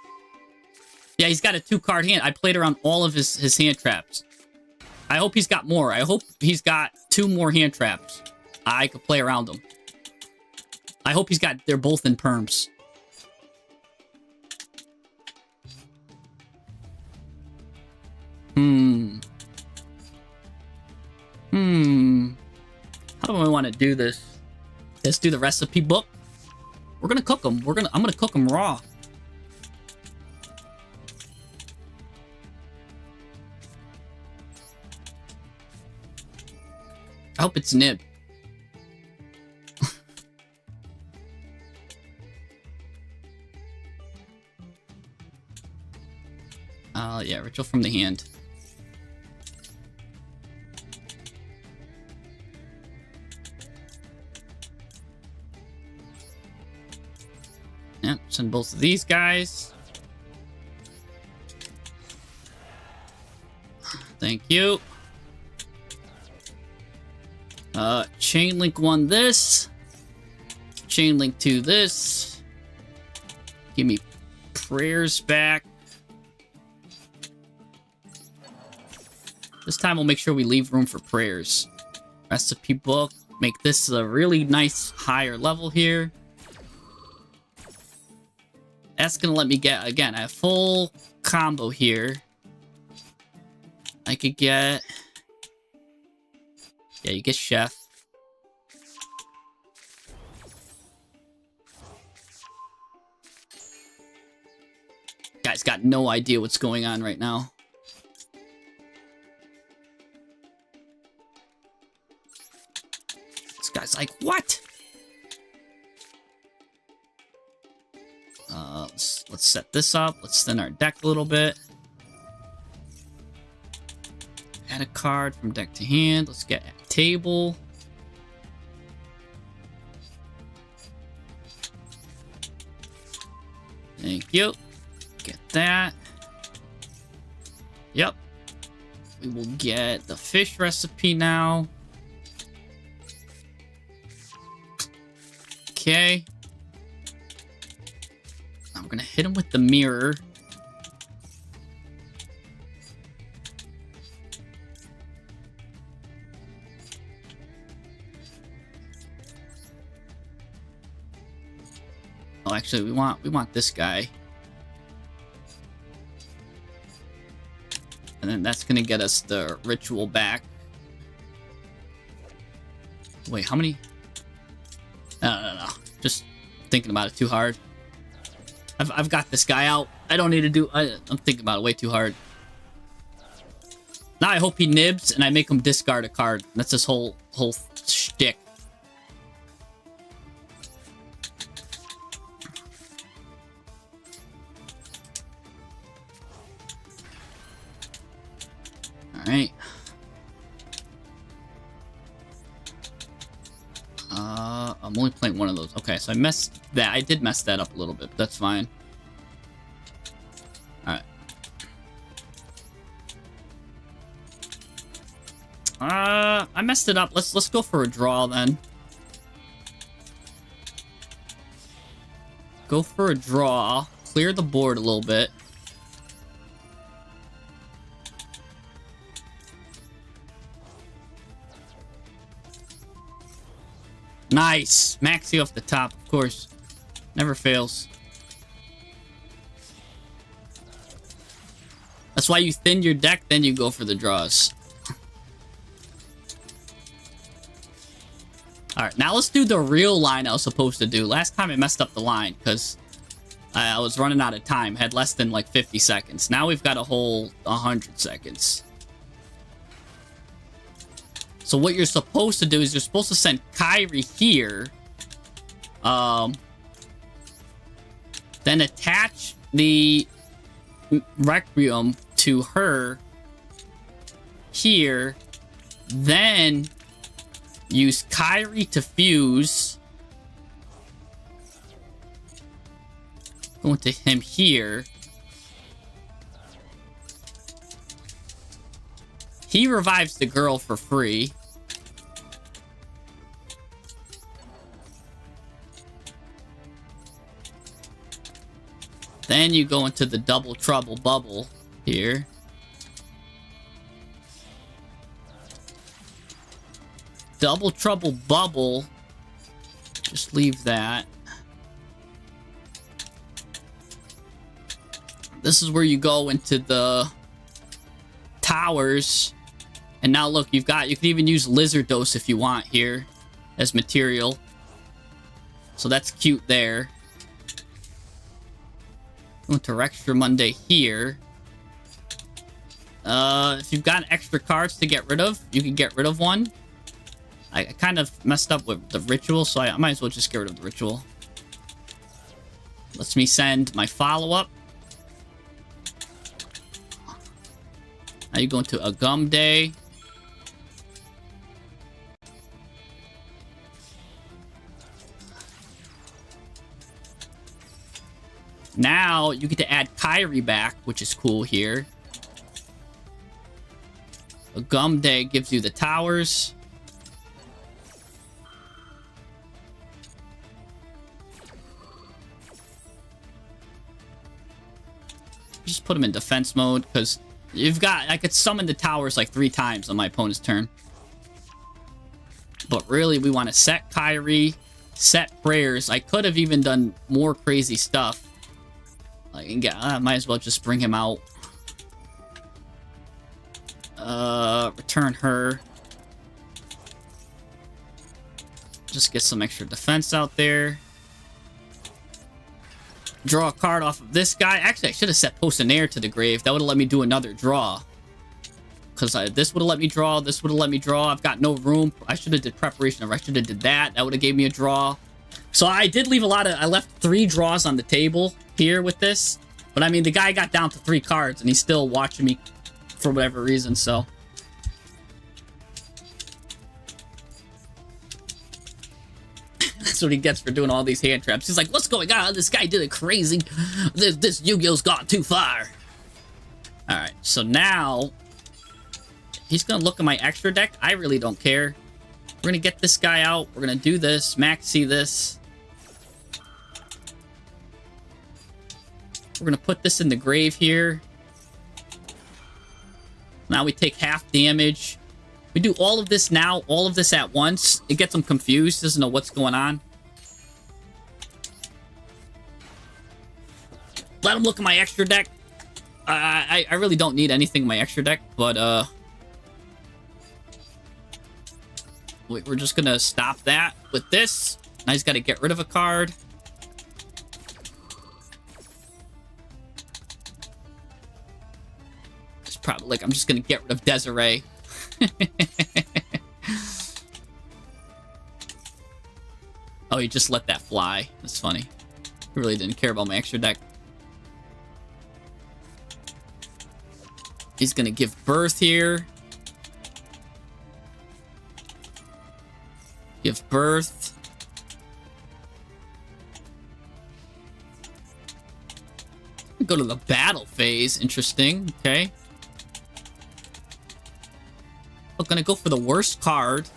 Yeah, he's got a 2-card hand. I played around all of his hand traps. I hope he's got more. I hope he's got 2 more hand traps. I could play around them. I hope they're both in perms. How do I want to do this? Let's do the recipe book. We're gonna cook them. I'm gonna cook them raw. I hope it's nib. Yeah, ritual from the hand. Yep, send both of these guys. Thank you. Chain link 1 this. Chain link 2 this. Give me prayers back. This time we'll make sure we leave room for prayers. Recipe book. Make this a really nice higher level here. That's gonna let me get, again, a full combo here. I could get... Yeah, you get Chef. Guy's got no idea what's going on right now. This guy's like, what? Let's set this up. Let's thin our deck a little bit. Add a card from deck to hand. Let's get a table. Thank you. Get that. Yep. We will get the fish recipe now. Okay. Now we're gonna hit him with the mirror. Oh, actually, we want this guy. And then that's gonna get us the ritual back. Wait, how many? No. Just thinking about it too hard. I've got this guy out. I don't need to do... I'm thinking about it way too hard. Now I hope he nibs and I make him discard a card. That's his whole shtick. Alright. I'm only playing one of those. Okay, so I messed that. I did mess that up a little bit, but that's fine. Alright. I messed it up. Let's go for a draw then. Go for a draw. Clear the board a little bit. Nice! Maxi off the top, of course. Never fails. That's why you thin your deck, then you go for the draws. Alright, now let's do the real line I was supposed to do. Last time I messed up the line, because I was running out of time. Had less than, like, 50 seconds. Now we've got a whole 100 seconds. So what you're supposed to do is you're supposed to send Kyrie here. Then attach the Requiem to her here. Then use Kyrie to fuse. Go into him here. He revives the girl for free. Then you go into the double trouble bubble here. Double trouble bubble. Just leave that. This is where you go into the towers. And now look, you can even use lizard dose if you want here as material. So that's cute there. Go into Extra Monday here. If you've got extra cards to get rid of, you can get rid of one. I kind of messed up with the ritual, so I might as well just get rid of the ritual. Lets me send my follow-up. Now you go into a gum day. Now you get to add Kyrie back, which is cool here. A gum day gives you the towers. Just put them in defense mode because I could summon the towers like 3 times on my opponent's turn. But really, we want to set Kyrie, set prayers. I could have even done more crazy stuff. I might as well just bring him out. Return her. Just get some extra defense out there. Draw a card off of this guy. Actually, I should have set Post an Air to the grave. That would have let me do another draw. Because this would have let me draw. This would have let me draw. I've got no room. I should have did preparation. Or I should have did that. That would have gave me a draw. So I did leave a lot of... I left 3 draws on the table here with this. But I mean, the guy got down to 3 cards. And he's still watching me for whatever reason. So... That's what he gets for doing all these hand traps. He's like, what's going on? This guy did it crazy. This Yu-Gi-Oh's gone too far. Alright, so now... He's going to look at my extra deck. I really don't care. We're going to get this guy out. We're going to do this. Maxi this. We're going to put this in the grave here. Now we take half damage. We do all of this now, all of this at once. It gets him confused. Doesn't know what's going on. Let him look at my extra deck. I really don't need anything in my extra deck, but we're just gonna stop that with this. Now he's got to get rid of a card. It's probably like I'm just gonna get rid of Desiree. Oh, he just let that fly. That's funny. He really didn't care about my extra deck. He's gonna give birth here. Give birth. Go to the battle phase. Interesting. Okay. I'm gonna go for the worst card.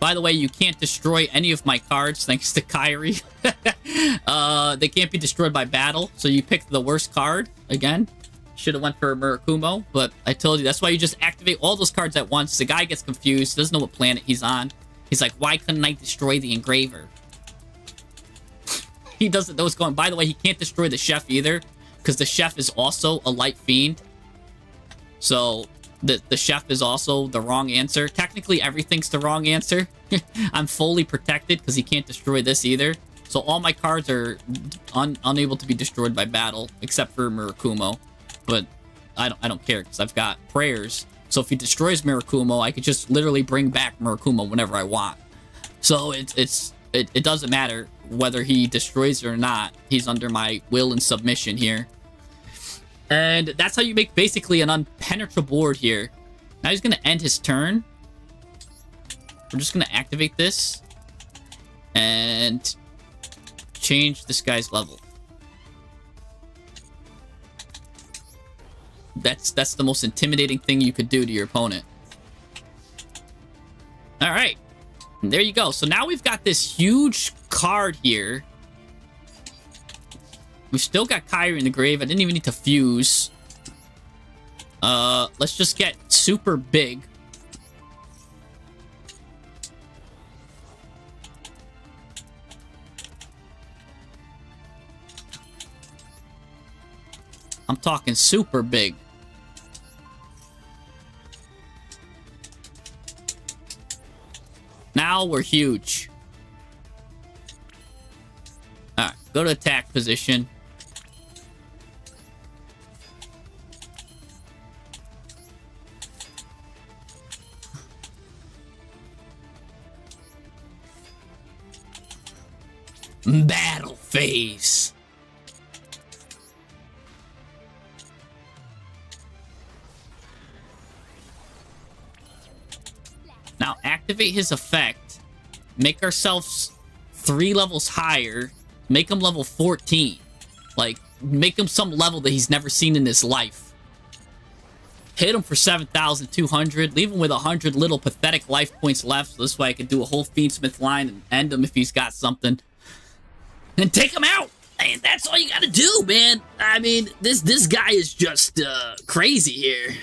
By the way, you can't destroy any of my cards thanks to Kyrie. They can't be destroyed by battle, so you picked the worst card again. Should have went for Murakumo, but I told you that's why you just activate all those cards at once. The guy gets confused, doesn't know what planet he's on. He's like, why couldn't I destroy the engraver? He doesn't know what's going on. By the way, he can't destroy the chef either, because the chef is also a light fiend. So the chef is also the wrong answer. Technically, everything's the wrong answer. I'm fully protected because he can't destroy this either. So all my cards are unable to be destroyed by battle, except for Murakumo. But I don't care because I've got prayers. So if he destroys Mirakumo, I could just literally bring back Mirakumo whenever I want. So it doesn't matter whether he destroys it or not. He's under my will and submission here. And that's how you make basically an unpenetrable board here. Now he's going to end his turn. We're just going to activate this and change this guy's level. That's the most intimidating thing you could do to your opponent. All right. And there you go. So now we've got this huge card here. We've still got Kyrie in the grave. I didn't even need to fuse. Let's just get super big. I'm talking super big. Now we're huge. Alright, go to attack position. Battle phase. Now activate his effect. Make ourselves 3 levels higher. Make him level 14. Like, make him some level that he's never seen in his life. Hit him for 7,200. Leave him with 100 little pathetic life points left. So this way I can do a whole Fiendsmith line and end him if he's got something. And take him out! And that's all you gotta do, man. I mean, this guy is just crazy here.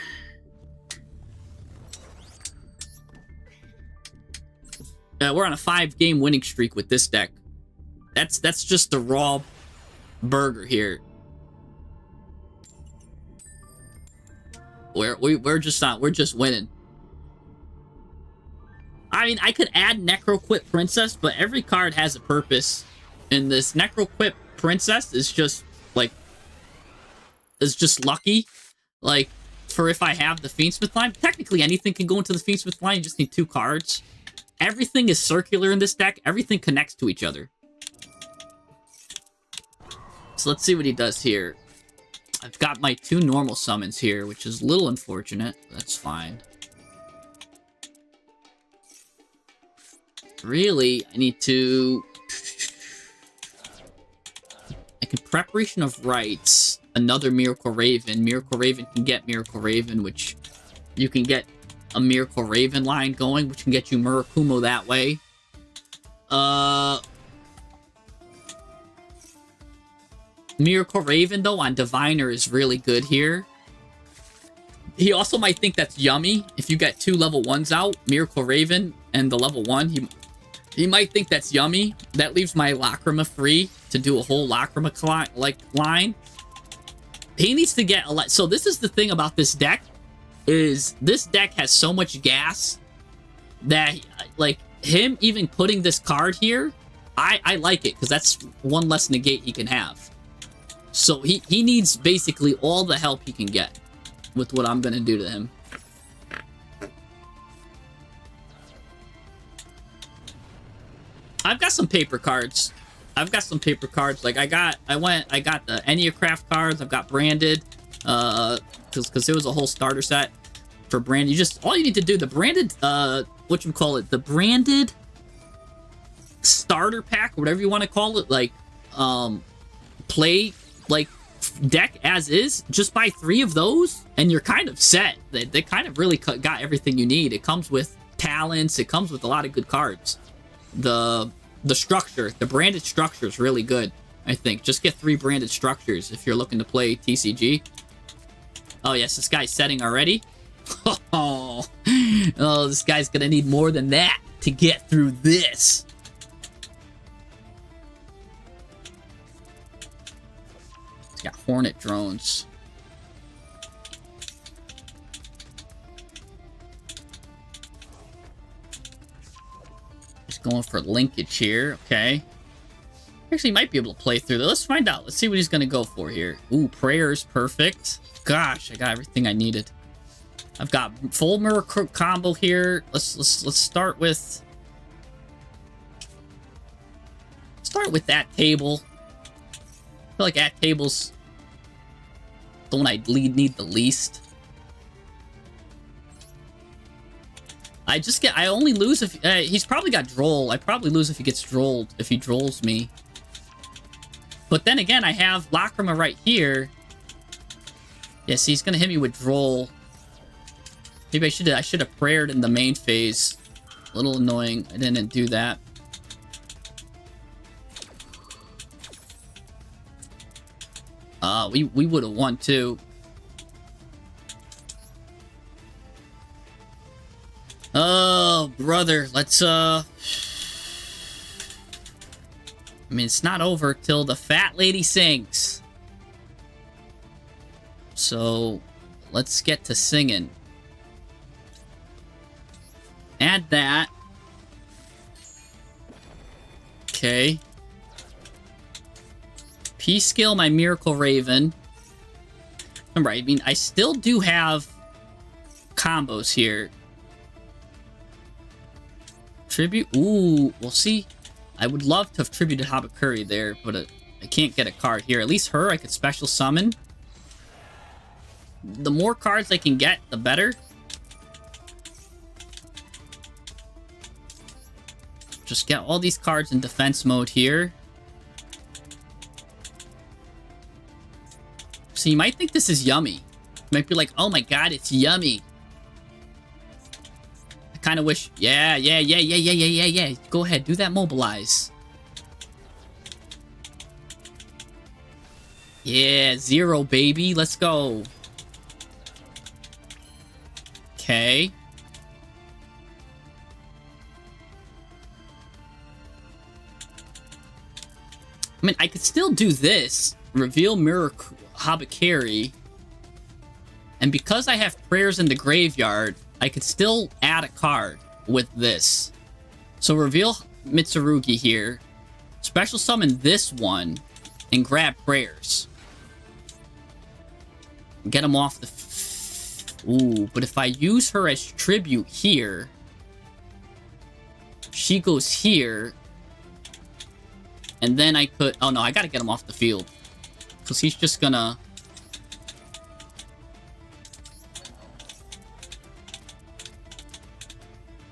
We're on a 5-game winning streak with this deck. That's just the raw burger here. We're just winning. I mean, I could add Necroquip Princess, but every card has a purpose. And this Necroquip Princess is just like lucky. Like, for if I have the Fiendsmith line, technically anything can go into the Fiendsmith line. You just need 2 cards. Everything is circular in this deck. Everything connects to each other. So let's see what he does here. I've got my 2 normal summons here, which is a little unfortunate. That's fine. Really, I need to... I can Preparation of Rites, another Miracle Raven. Miracle Raven can get Miracle Raven, which you can get a Miracle Raven line going, which can get you Murakumo that way. Miracle Raven, though, on Diviner is really good here. He also might think that's yummy. If you get 2 level 1s out, Miracle Raven and the level 1, he might think that's yummy. That leaves my Lacrima free to do a whole Lacrima line. He needs to get a lot. So this is the thing about this deck. Is this deck has so much gas that, like, him even putting this card here, I like it, because that's 1 less negate he can have. So he needs basically all the help he can get with what I'm going to do to him. I've got some paper cards. Like, I got the Enneacraft cards. I've got branded. Because there was a whole starter set for branded. All you need to do, the branded, the branded starter pack, whatever you want to call it, like, play, like, deck as is, just buy 3 of those, and you're kind of set. They kind of really got everything you need. It comes with talents, it comes with a lot of good cards. The structure, the branded structure is really good, I think. Just get 3 branded structures if you're looking to play TCG. Oh, yes, this guy's setting already. Oh, this guy's gonna need more than that to get through this. He's got Hornet drones. Just going for linkage here. Okay. Actually, might be able to play through this. Let's find out. Let's see what he's gonna go for here. Ooh, prayers, perfect. Gosh, I got everything I needed. I've got full mirror combo here. Let's start with that table. I feel like that table's the one I need the least. I only lose if he's probably got droll. I probably lose if he gets drolled, if he drolls me. But then again, I have Lacrima right here. Yes, he's gonna hit me with droll. Maybe I should have prayed in the main phase. A little annoying. I didn't do that. We would have won too. Oh, brother, let's I mean, it's not over till the fat lady sings. So, let's get to singing. Add that. Okay. P-skill my Miracle Raven. Remember, I mean, I still do have combos here. Tribute? Ooh, we'll see. I would love to have tributed Habakuri there, but I can't get a card here. At least her, I could special summon. The more cards I can get, the better. Just get all these cards in defense mode here. So you might think this is yummy. You might be like, oh my god, it's yummy. I kind of wish... Yeah. Go ahead, do that mobilize. Yeah, 0, baby. Let's go. Okay. I mean, I could still do this. Reveal Mirror Habakuri. And because I have prayers in the graveyard, I could still add a card with this. So reveal Mitsurugi here. Special summon this one. And grab prayers. Get him off the... Ooh, but if I use her as tribute here... She goes here... And then I could... Oh no, I gotta get him off the field. Because he's just gonna...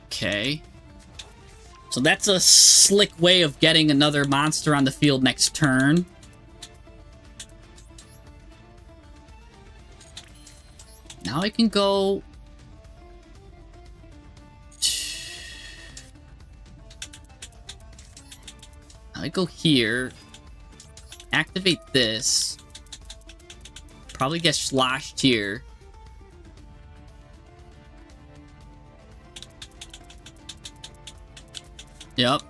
Okay. So that's a slick way of getting another monster on the field next turn. Now I can go... I go here, activate this, probably get sloshed here. Yep.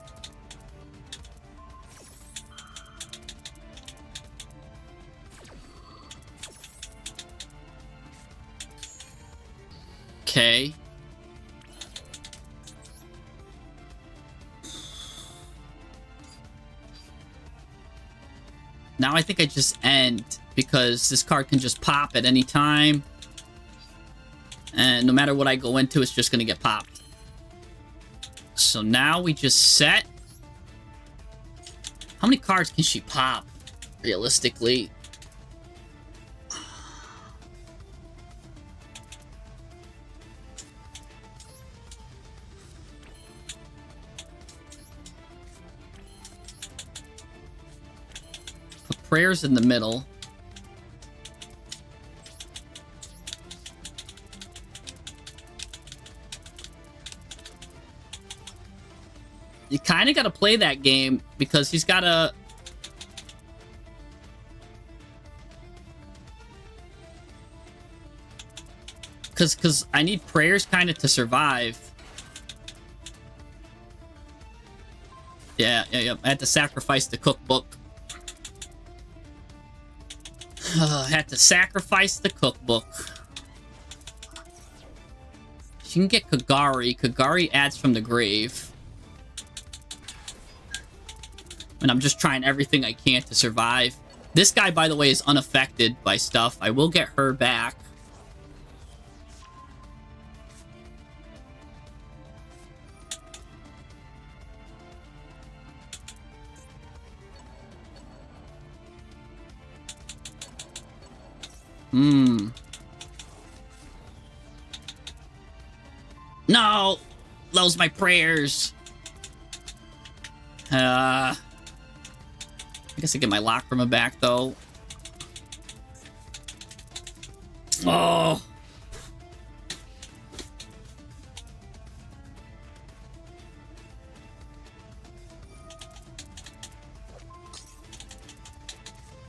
Okay. Now I think I just end, because this card can just pop at any time. And no matter what I go into, it's just going to get popped. So now we just set. How many cards can she pop, realistically? Prayers in the middle. You kind of got to play that game because he's got to... Because I need prayers kind of to survive. Yeah. I had to sacrifice the cookbook. I had to sacrifice the cookbook. She can get Kagari. Kagari adds from the grave. And I'm just trying everything I can to survive. This guy, by the way, is unaffected by stuff. I will get her back. No! Those my prayers. I guess I get my lock from him back, though. Oh!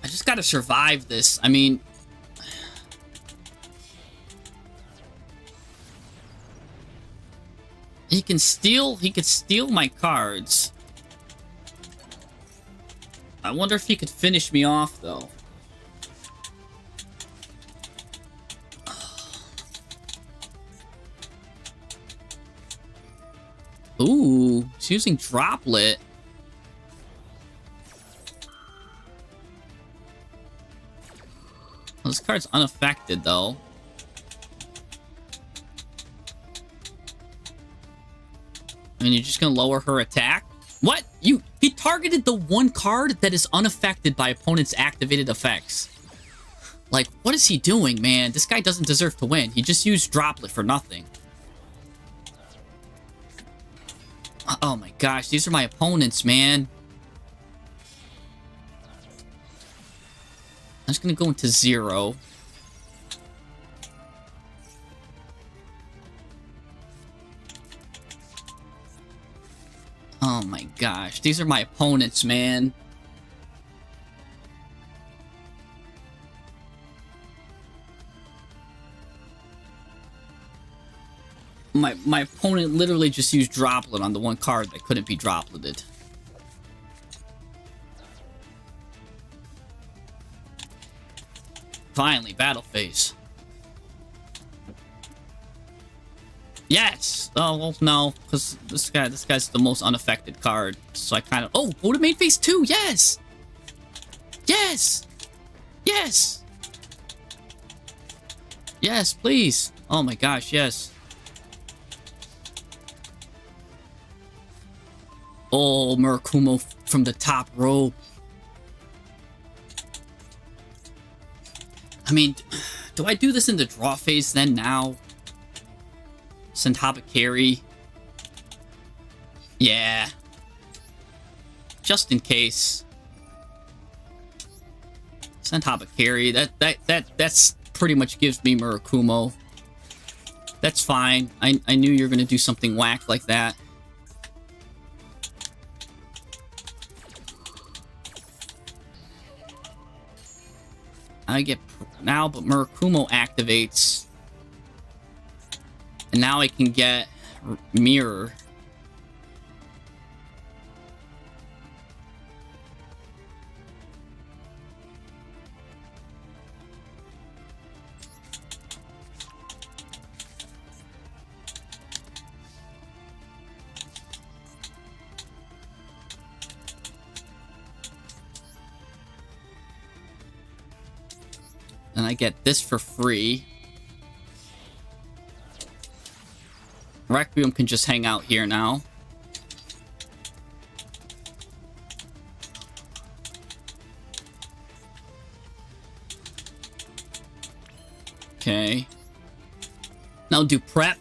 I just gotta survive this. I mean... He could steal my cards. I wonder if he could finish me off, though. Ooh, he's using Droplet. Well, this card's unaffected, though. And you're just gonna lower her attack? What? He targeted the one card that is unaffected by opponent's activated effects. Like, what is he doing, man? This guy doesn't deserve to win. He just used Droplet for nothing. Oh my gosh, these are my opponents, man. I'm just gonna go into 0. Oh my gosh, these are my opponents, man. My opponent literally just used Droplet on the one card that couldn't be Dropleted. Finally, battle phase. Yes! Oh, well, no, because this guy's the most unaffected card. So I kind of... Oh, go to main phase 2! Yes! Yes! Yes! Yes, please! Oh my gosh, yes. Oh, Murakumo from the top rope. I mean, do I do this in the draw phase then now? Send Habakiri. Yeah. Just in case. Send Habakiri. That's pretty much gives me Murakumo. That's fine. I knew you were gonna do something whack like that. I get now, but Murakumo activates. And now I can get Mirror. And I get this for free. Requiem can just hang out here now. Okay. Now do prep.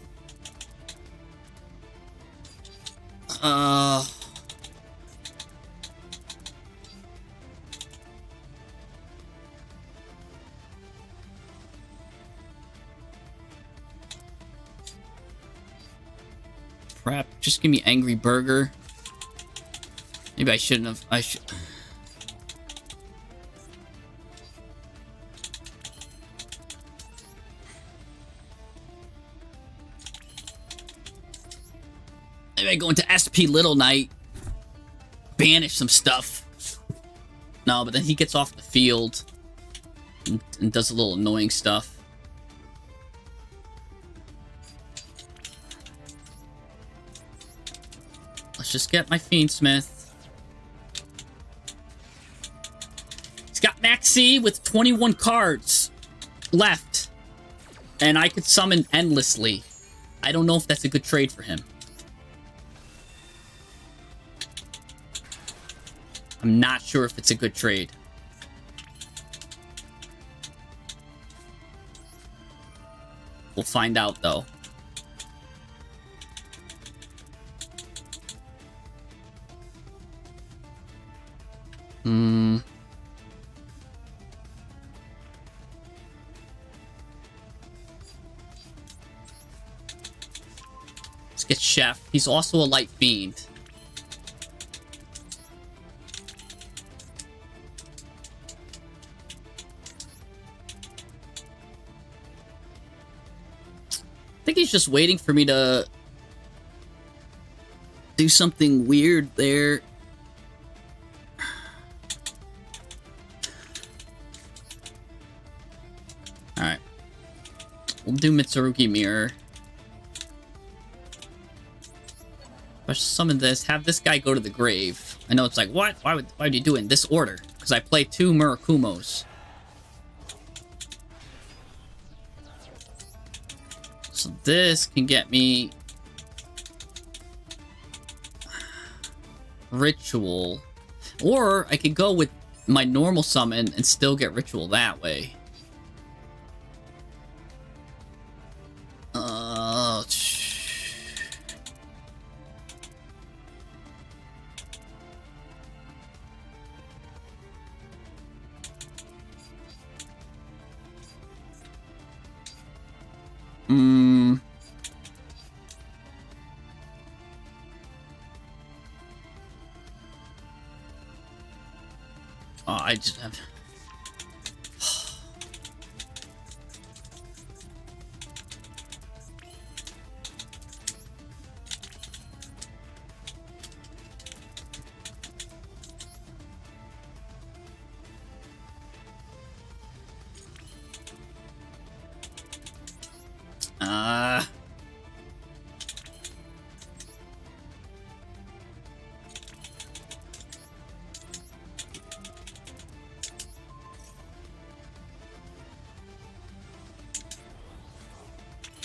Prep. Just give me Angry Burger. Maybe I shouldn't have. I should. Maybe I go into SP Little Knight. Banish some stuff. No, but then he gets off the field. And does a little annoying stuff. Let's just get my Fiendsmith. He's got Maxi with 21 cards left. And I could summon endlessly. I don't know if that's a good trade for him. I'm not sure if it's a good trade. We'll find out, though. Let's get Chef. He's also a light fiend. I think he's just waiting for me to do something weird there. Alright. We'll do Mitsurugi Mirror. Let's summon this. Have this guy go to the grave. I know it's like, what? Why would you do it in this order? Because I play 2 Murakumos. So this can get me Ritual. Or I could go with my normal summon and still get Ritual that way. I just have...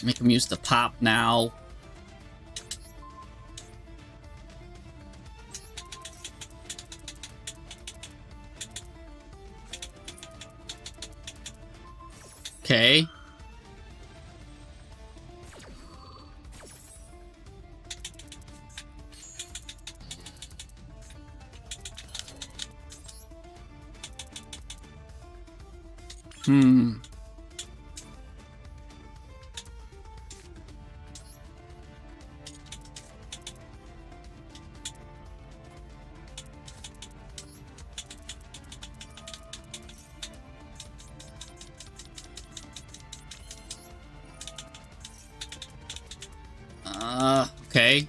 Make him use the pop now. Okay. Okay.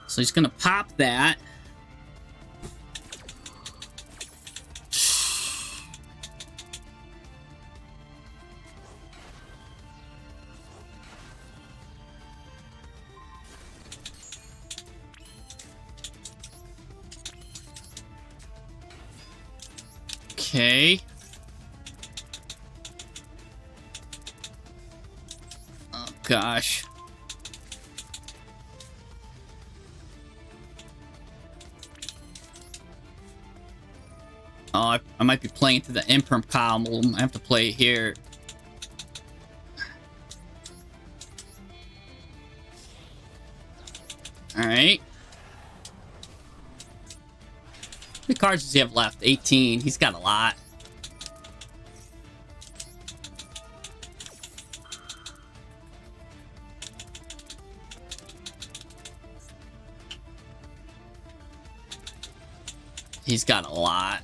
So he's gonna pop that. Okay. Oh gosh. Oh, I might be playing to the imperm column. I have to play it here. Alright. How many cards does he have left? 18. He's got a lot. He's got a lot.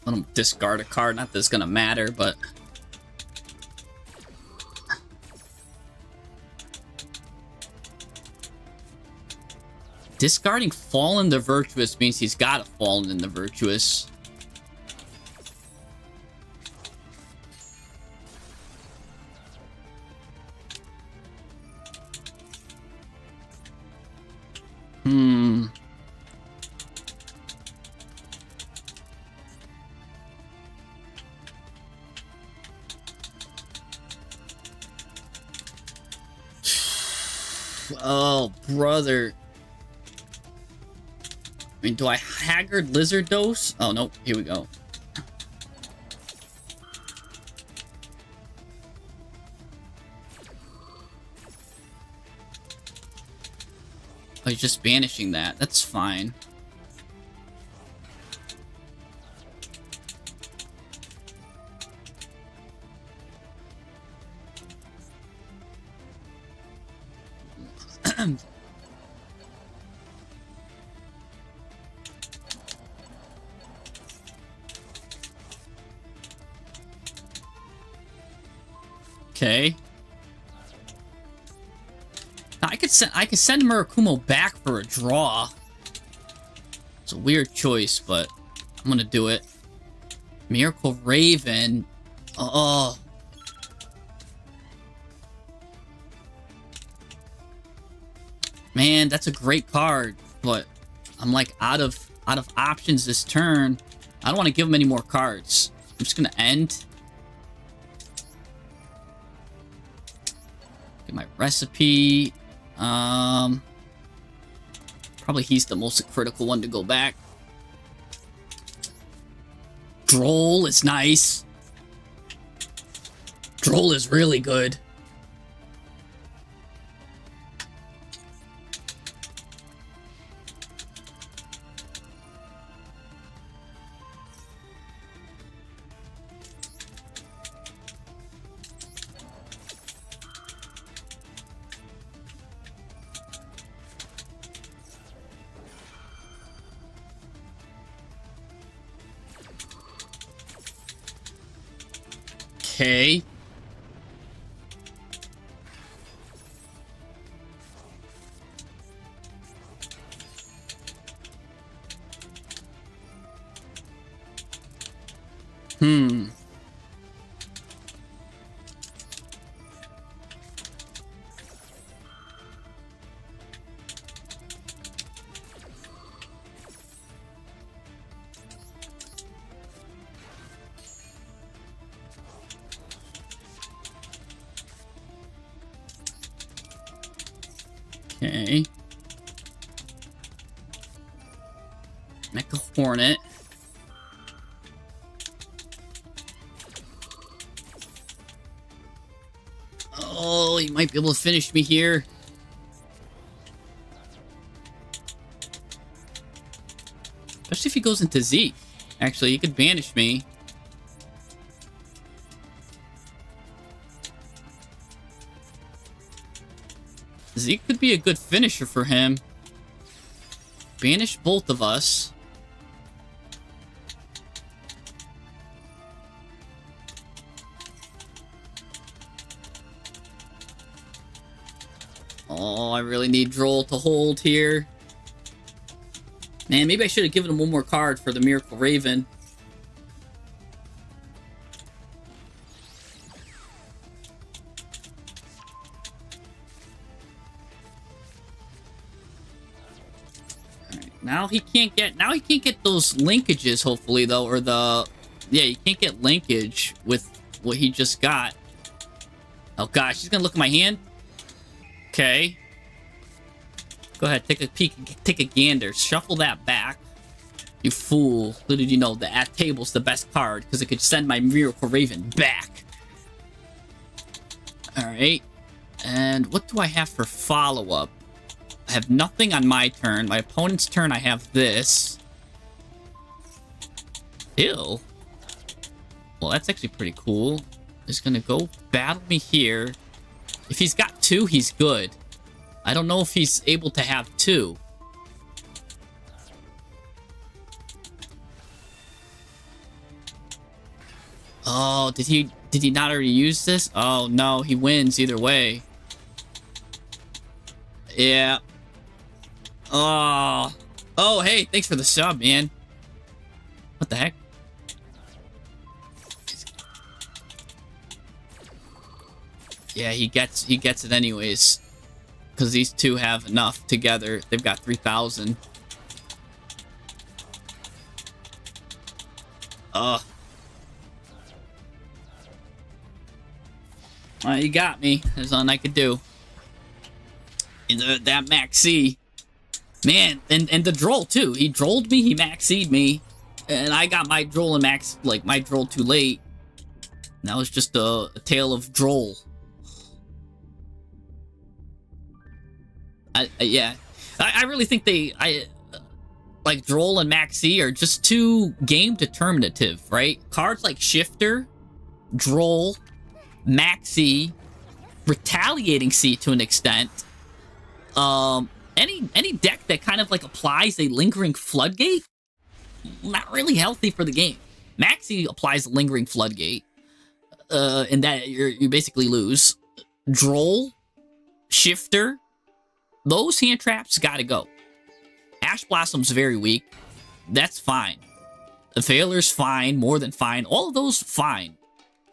Let him discard a card. Not that it's gonna matter, but discarding Fallen the Virtuous means he's got a Fallen in the Virtuous. Oh, brother. I mean, do I Haggard Lizard Dose? Oh, no. Here we go. Oh, he's just banishing that. That's fine. Okay. Now, I could send Murakumo back for a draw. It's a weird choice, but I'm gonna do it. Miracle Raven. Oh. Man, that's a great card, but I'm like out of options this turn. I don't want to give him any more cards. I'm just gonna end. Get my recipe. Probably he's the most critical one to go back. Droll is nice. Droll is really good. Okay. Okay. Mecha Hornet. Oh, he might be able to finish me here. Especially if he goes into Zeke. Actually, he could banish me. Zeke could be a good finisher for him. Banish both of us. Oh, I really need Droll to hold here. Man, maybe I should have given him one more card for the Miracle Raven. Now he can't get those linkages, hopefully, though, or yeah, he can't get linkage with what he just got. Oh gosh, he's gonna look at my hand. Okay. Go ahead, take a peek, take a gander, shuffle that back. You fool. Little did you know that at table's the best card, because it could send my Miracle Raven back. Alright. And what do I have for follow-up? I have nothing on my turn. My opponent's turn, I have this. Ew. Well, that's actually pretty cool. He's gonna go battle me here. If he's got two, he's good. I don't know if he's able to have two. Oh, did he not already use this? Oh, no, he wins either way. Yeah. Oh. Oh, hey, thanks for the sub, man. What the heck? Yeah, he gets it anyways. Because these two have enough together. They've got 3,000. Ugh. Well, you got me. There's nothing I could do. That Maxi. Man, and the droll too. He drolled me, he maxied me, and I got my droll and max, like my droll too late. That was just a tale of droll. Yeah, I really think like droll and maxi are just too game determinative, right? Cards like shifter, droll, maxi, retaliating C to an extent. Any deck that kind of like applies a lingering floodgate, not really healthy for the game. Maxi applies a lingering floodgate, and that you basically lose. Droll, shifter, those hand traps gotta go. Ash Blossom's very weak. That's fine. The Failer's fine, more than fine. All of those fine.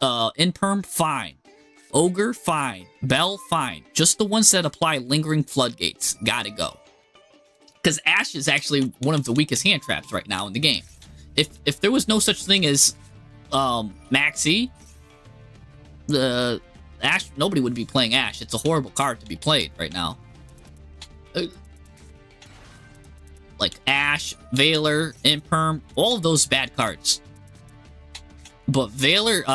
Imperm fine. Ogre fine. Bell fine. Just the ones that apply lingering floodgates gotta go. Because Ash is actually one of the weakest hand traps right now in the game. If there was no such thing as Maxi, the Ash, nobody would be playing Ash. It's a horrible card to be played right now. Like Ash, Veiler, Imperm, all of those bad cards. But Veiler,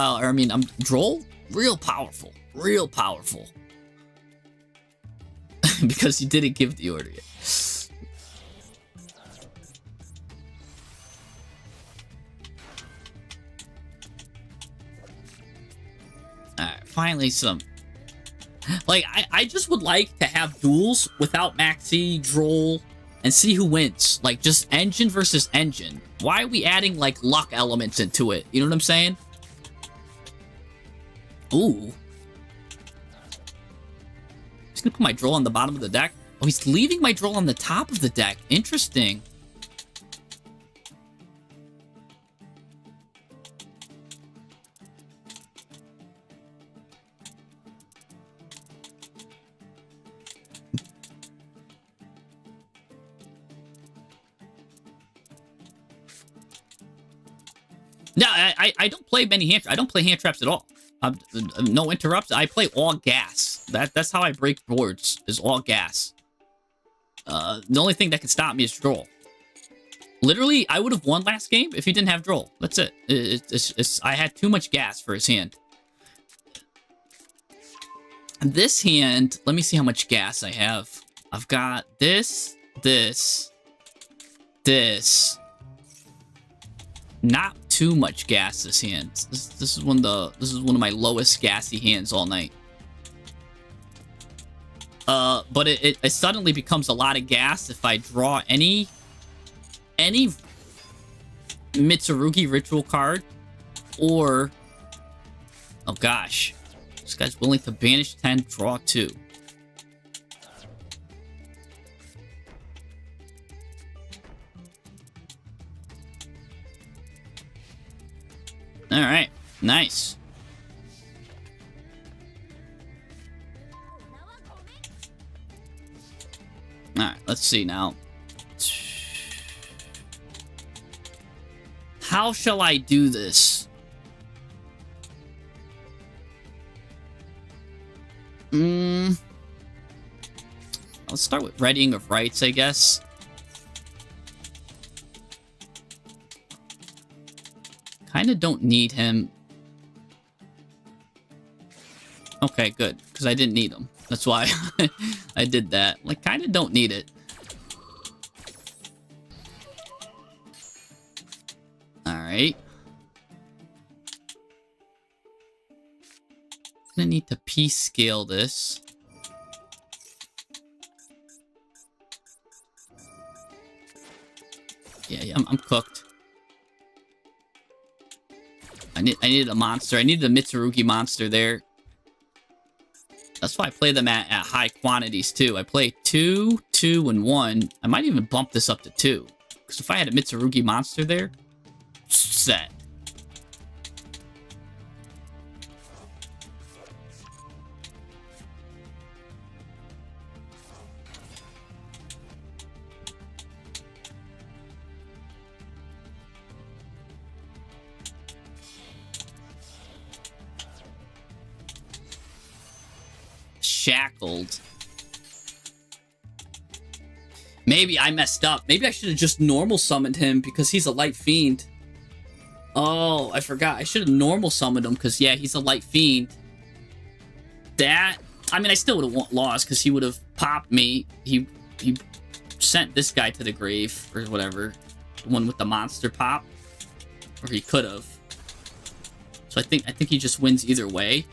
Droll, real powerful. Real powerful. Because he didn't give the order yet. Alright, finally some... Like, I just would like to have duels without Maxi, Droll, and see who wins. Like, just engine versus engine. Why are we adding, like, luck elements into it? You know what I'm saying? Ooh. He's gonna put my Droll on the bottom of the deck. Oh, he's leaving my Droll on the top of the deck. Interesting. No, I don't play many hand traps. I don't play hand traps at all. No interrupts. I play all gas. That's how I break boards, is all gas. The only thing that can stop me is Droll. Literally, I would have won last game if he didn't have Droll. That's it. I had too much gas for his hand. This hand, let me see how much gas I have. I've got this. Not too much gas this hand. This is one of my lowest gassy hands all night. But it suddenly becomes a lot of gas if I draw any Mitsurugi ritual card, or oh gosh, this guy's willing to banish 10, draw 2. All right, nice. All right, let's see now. How shall I do this? Let's start with readying of rights, I guess. Kind of don't need him. Okay, good, because I didn't need him. That's why I did that. Like, kind of don't need it. Alright. Gonna need to piece scale this. Yeah, I'm cooked. I needed a monster. I needed a Mitsurugi monster there. That's why I play them at high quantities, too. I play 2, 2, and 1. I might even bump this up to 2. Because if I had a Mitsurugi monster there, set. Shackled. Maybe I messed up. Maybe I should have just normal summoned him because he's a light fiend. Oh, I forgot. I should have normal summoned him because, yeah, he's a light fiend. That... I mean, I still would have lost because he would have popped me. He sent this guy to the grave or whatever. The one with the monster pop. Or he could have. So I think he just wins either way.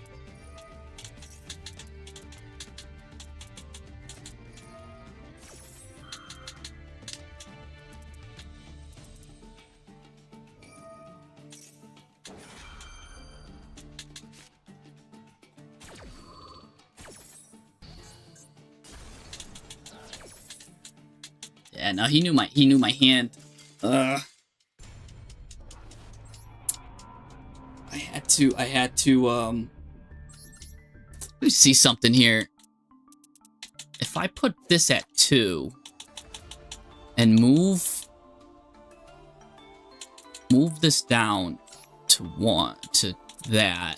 Yeah, no, he knew my hand. I had to let me see something here. If I put this at 2 and move this down to 1 to that.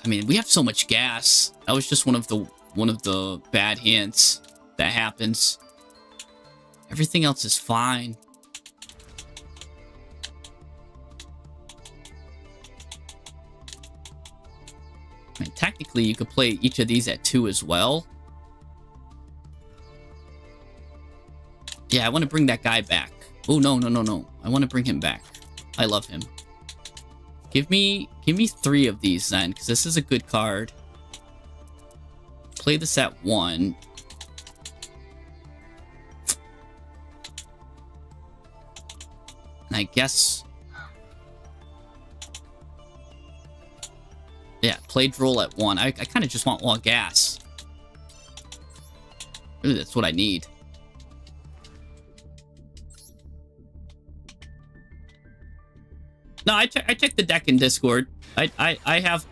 I mean, we have so much gas. That was just one of the bad hints that happens. Everything else is fine. I mean, technically, you could play each of these at 2 as well. Yeah, I want to bring that guy back. Oh, no. I want to bring him back. I love him. Give me 3 of these then, because this is a good card. Play this at 1. And I guess... yeah, play droll at 1. I kind of just want all gas. Ooh, that's what I need. No, I checked the deck in Discord. I have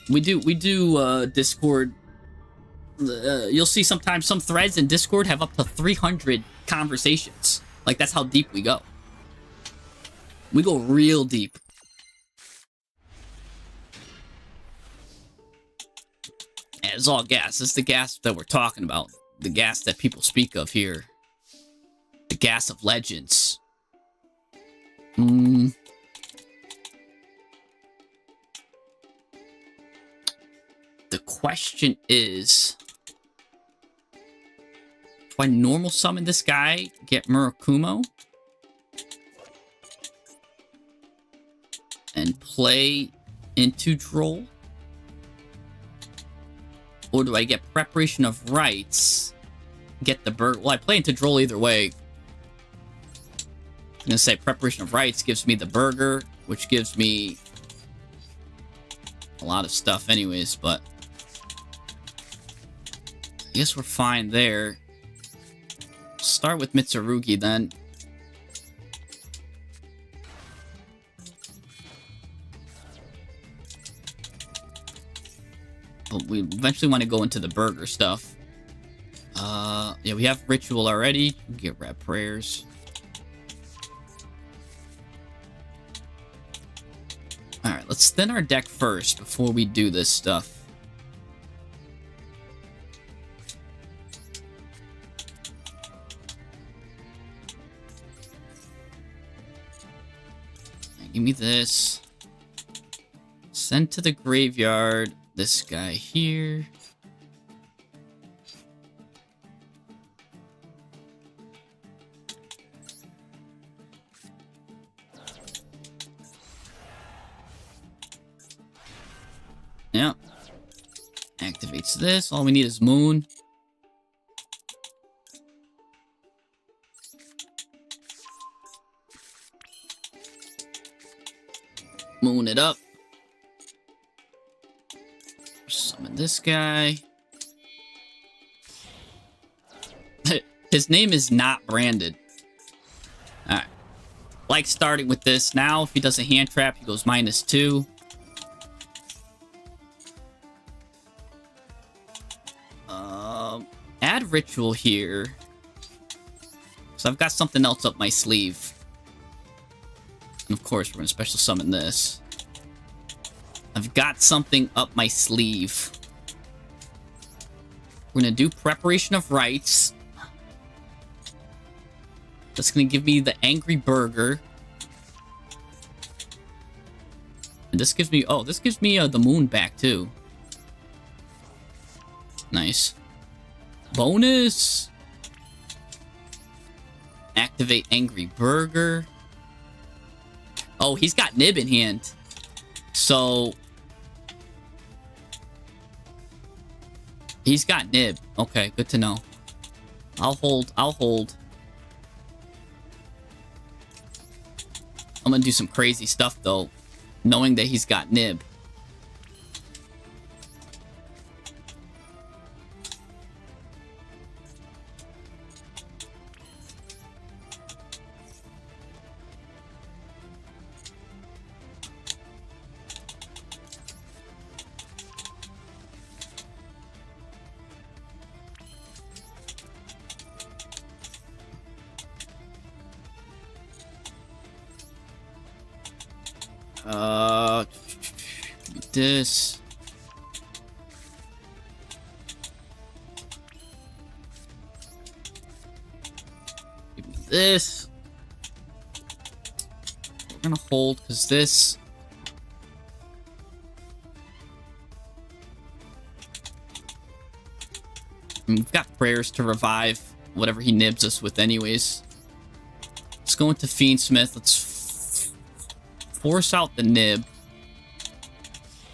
we do Discord. You'll see sometimes some threads in Discord have up to 300 conversations. Like, that's how deep we go. We go real deep. And it's all gas. It's the gas that we're talking about. The gas that people speak of here. The gas of legends. The question is... do I normal summon this guy, get Murakumo, and play into Droll? Or do I get Preparation of Rites, get the burger? Well, I play into Droll either way. I'm gonna say Preparation of Rites gives me the burger, which gives me a lot of stuff anyways, but I guess we're fine there. Start with Mitsurugi then. But we eventually want to go into the burger stuff. Yeah, we have Ritual already. Get Red Prayers. Alright, let's thin our deck first before we do this stuff. Give me this. Send to the graveyard this guy here. Yeah. Activates this. All we need is Moon. Moon it up. Summon this guy. His name is not branded. Alright. Like starting with this. Now, if he does a hand trap, he goes -2. Add Ritual here. So I've got something else up my sleeve. And of course, we're going to special summon this. I've got something up my sleeve. We're gonna do preparation of rites. That's gonna give me the angry burger. And this gives me, oh, this gives me the moon back too. Nice. Bonus. Activate angry burger. Oh, he's got nib in hand. So he's got nib. Okay, good to know. I'll hold. I'll hold. I'm gonna do some crazy stuff though, knowing that he's got nib. This. Give me this. We're gonna hold because this. And we've got prayers to revive whatever he nibs us with, anyways. Let's go into Fiendsmith. Let's force out the nib.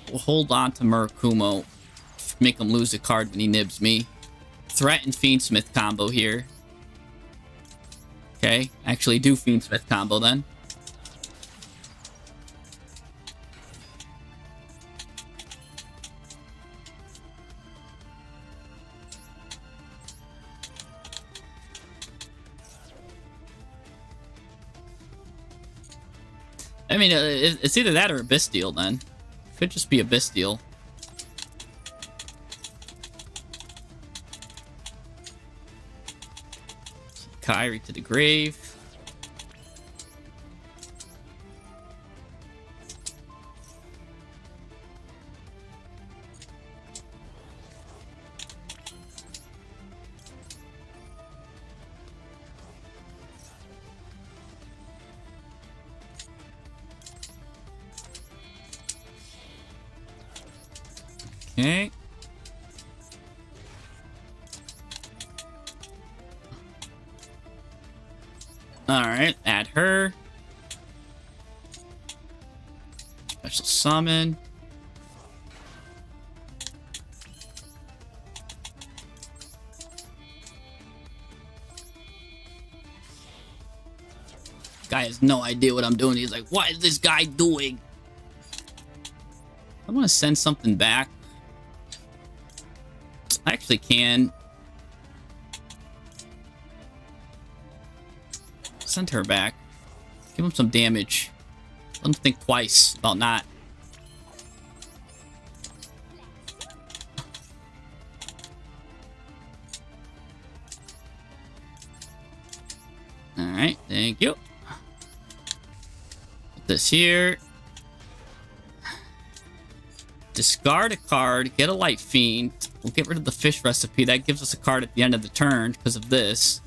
We'll hold on to Murakumo. Make him lose a card when he nibs me. Threaten Fiendsmith combo here. Okay, actually do Fiendsmith combo then. I mean, it's either that or a Bestial then. Could just be a Bestial. Kyrie to the grave. Okay. Alright, add her. Special summon. Guy has no idea what I'm doing. He's like, what is this guy doing? I want to send something back. I actually can. Send her back. Give him some damage. Let him think twice about not. Alright, thank you. Put this here. Discard a card, get a Light Fiend. We'll get rid of the fish recipe. That gives us a card at the end of the turn because of this.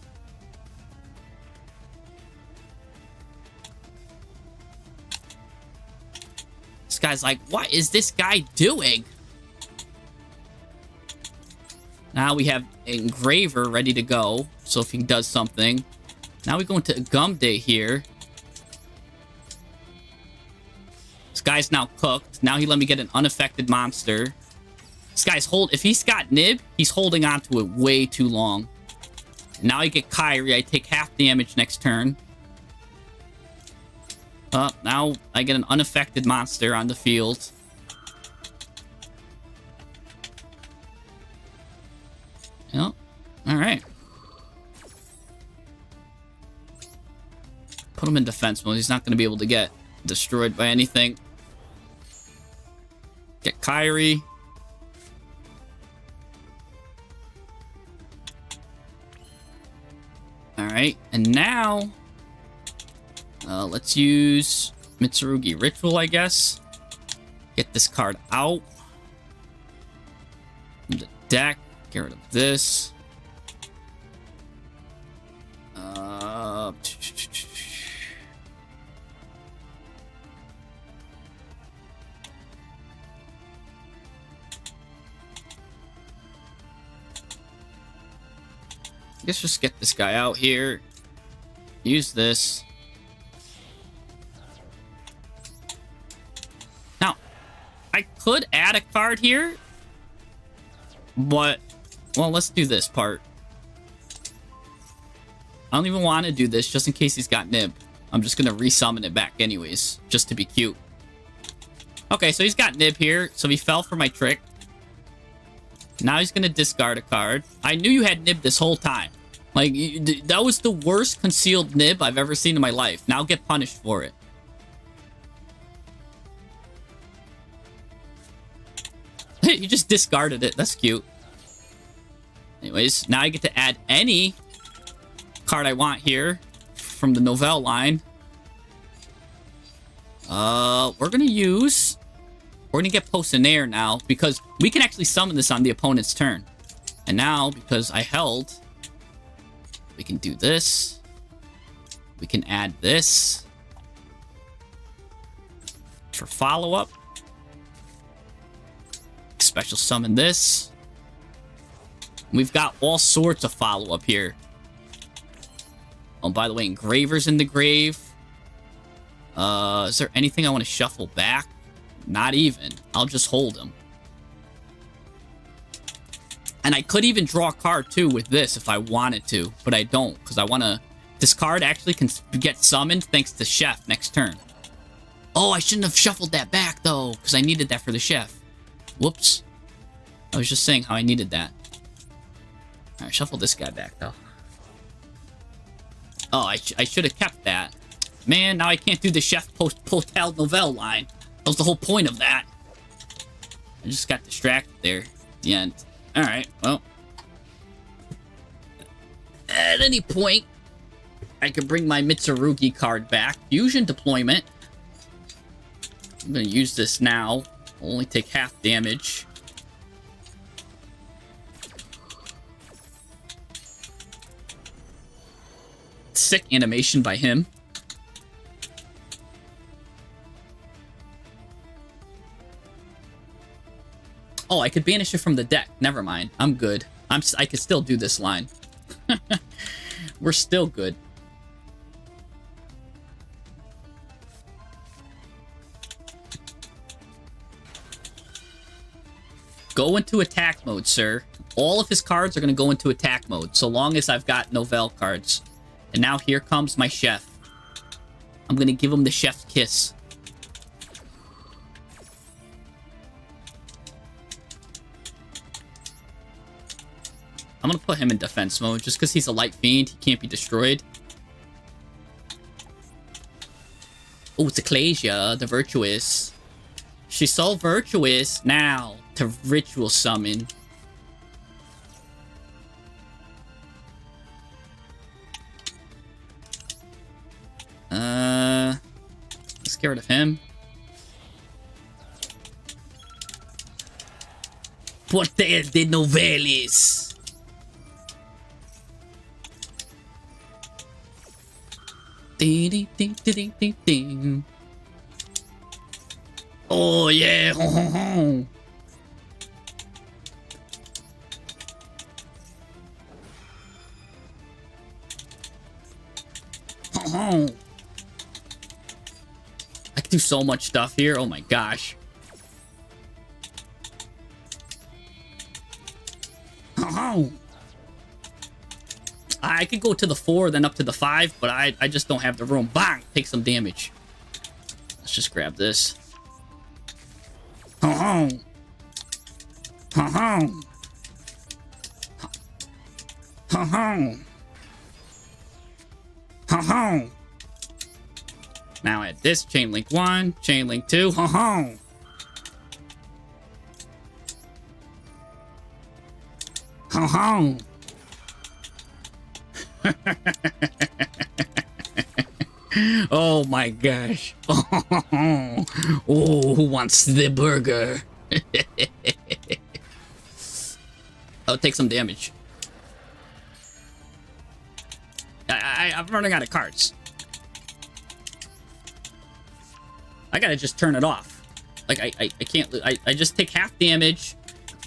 This guy's like, what is this guy doing? Now we have Engraver ready to go. So if he does something. Now we go into Gumday here. This guy's now cooked. Now he let me get an unaffected monster. This guy's if he's got nib, he's holding on to it way too long. Now I get Kyrie. I take half damage next turn. Now I get an unaffected monster on the field. Yep. Alright. Put him in defense mode. He's not going to be able to get destroyed by anything. Get Kyrie. Alright, and now let's use Mitsurugi Ritual, I guess. Get this card out. From the deck. Get rid of this. I guess just get this guy out here. Use this. Now, I could add a card here, but, well, let's do this part. I don't even want to do this just in case he's got Nib. I'm just going to resummon it back anyways, just to be cute. Okay, so he's got Nib here, so he fell for my trick. Now he's going to discard a card. I knew you had Nib this whole time. Like, that was the worst concealed Nib I've ever seen in my life. Now get punished for it. You just discarded it. That's cute. Anyways, now I get to add any card I want here from the Novell line. We're gonna get Potionnaire now because we can actually summon this on the opponent's turn. And now, because I held, we can do this. We can add this for follow-up. Special summon this. We've got all sorts of follow-up here. Oh, by the way, Engraver's in the grave. Is there anything I want to shuffle back? Not even. I'll just hold him. And I could even draw a card, too, with this if I wanted to. But I don't, because I want to... This card actually can get summoned thanks to Chef next turn. Oh, I shouldn't have shuffled that back, though, because I needed that for the Chef. Whoops. I was just saying how I needed that. Alright, shuffle this guy back, though. Oh, I should have kept that. Man, now I can't do the Chef Potel Novell line. That was the whole point of that. I just got distracted there at the end. Alright, well. At any point, I could bring my Mitsurugi card back. Fusion deployment. I'm going to use this now. I'll only take half damage. Sick animation by him. Oh, I could banish it from the deck. Never mind. I'm good. I could still do this line. We're still good. Go into attack mode, sir. All of his cards are going to go into attack mode, so long as I've got Novell cards. And now here comes my Chef. I'm going to give him the Chef's kiss. I'm going to put him in defense mode, just because he's a light fiend. He can't be destroyed. Oh, it's Ecclesia, the Virtuous. She's so virtuous now to ritual summon. Let's get rid of him. Poder de Novelis. Ding, ding, ding, ding, ding, ding. Oh, yeah. Ho, ho, ho. Ho, ho. I can do so much stuff here. Oh, my gosh. Ho, ho. I could go to the 4, then up to the 5, but I just don't have the room. Bang! Take some damage. Let's just grab this. Ho ho! Ho ho! Ho ho! Ho ho! Now add this. Chain link 1, chain link 2. Ho ho! Ho ho! Oh my gosh. Oh, who wants the burger? I'll take some damage. I'm running out of cards. I gotta just turn it off. Like, I can't... I just take half damage.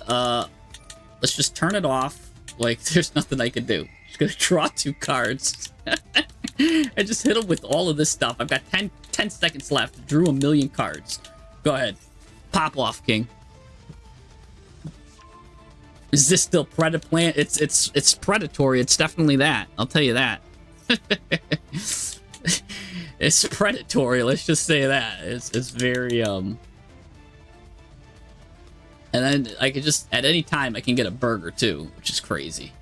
Let's just turn it off. Like, there's nothing I can do. Just gonna draw 2 cards. I just hit him with all of this stuff. I've got 10 seconds left. Drew a million cards. Go ahead. Pop off, King. Is this still PREDAPLANT? It's predatory. It's definitely that. I'll tell you that. It's predatory. Let's just say that. It's very And then I could just at any time I can get a burger too, which is crazy.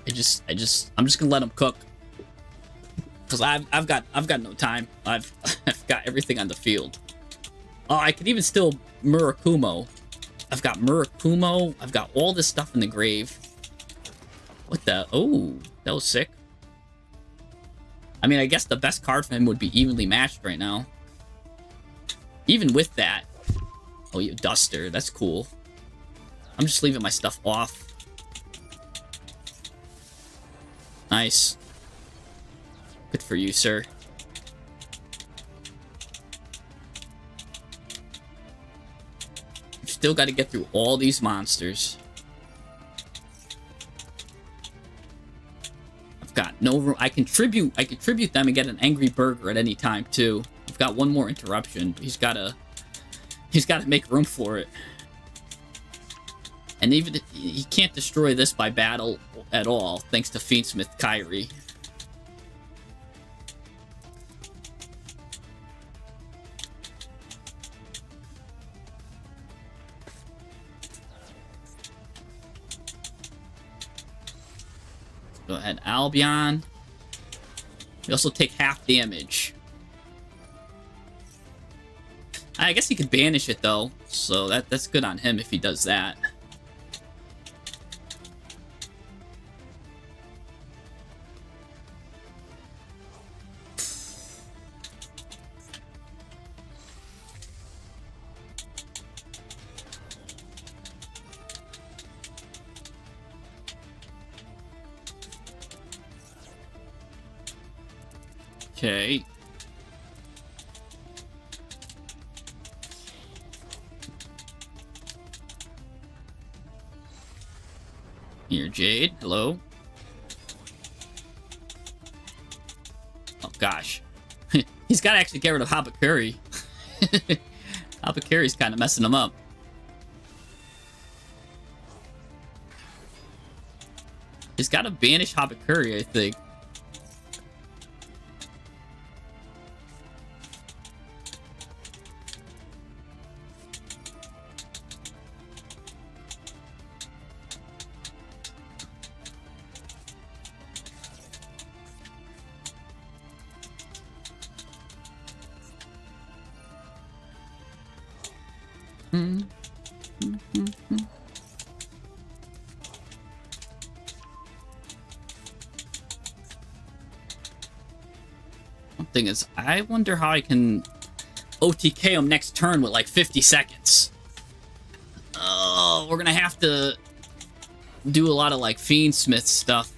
I'm just gonna let them cook. Cause I've got no time. I've got everything on the field. Oh, I could even still Murakumo. I've got Murakumo. I've got all this stuff in the grave. What the? Oh, that was sick. I mean, I guess the best card for him would be evenly matched right now. Even with that. Oh, you Duster. That's cool. I'm just leaving my stuff off. Nice. Good for you, sir. You've still got to get through all these monsters. I've got no room. I contribute them and get an angry burger at any time too. I've got one more interruption. But he's got to make room for it. And even he can't destroy this by battle at all, thanks to Fiendsmith Kyrie. Go ahead, Albion. We also take half damage. I guess he could banish it though, so that's good on him if he does that. Okay. Here, Jade. Hello. Oh, gosh. He's got to actually get rid of Habakuri. Habakuri's kind of messing him up. He's got to banish Habakuri, I think. Thing is, I wonder how I can OTK him next turn with like 50 seconds. Oh, we're gonna have to do a lot of like Fiendsmith stuff.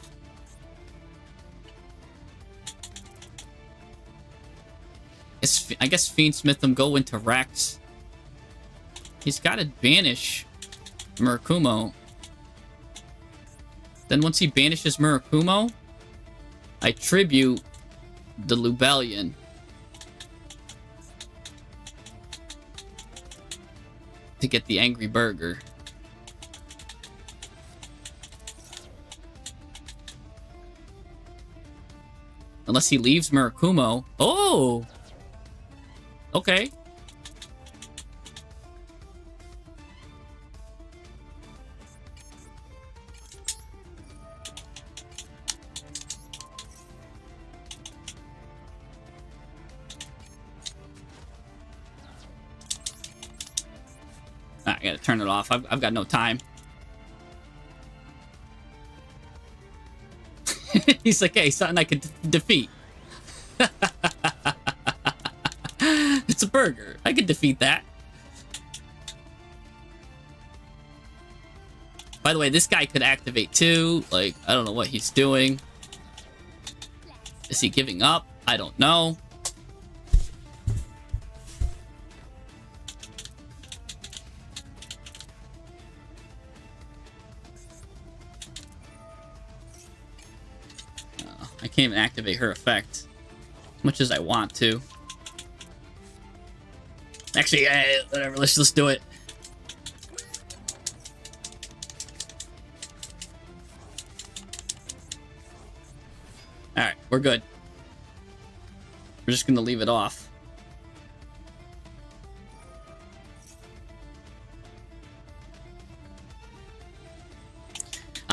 I guess Fiendsmith him, go into Rex. He's got to banish Murakumo. Then once he banishes Murakumo, I tribute the Lubellion. To get the Angry Burger. Unless he leaves Murakumo. Oh! Okay. I gotta turn it off. I've got no time. He's like, hey, something I could defeat. It's a burger. I could defeat that. By the way, this guy could activate too. Like, I don't know what he's doing. Is he giving up? I don't know. I can't even activate her effect as much as I want to. Actually, whatever. Let's do it. All right, we're good. We're just gonna leave it off.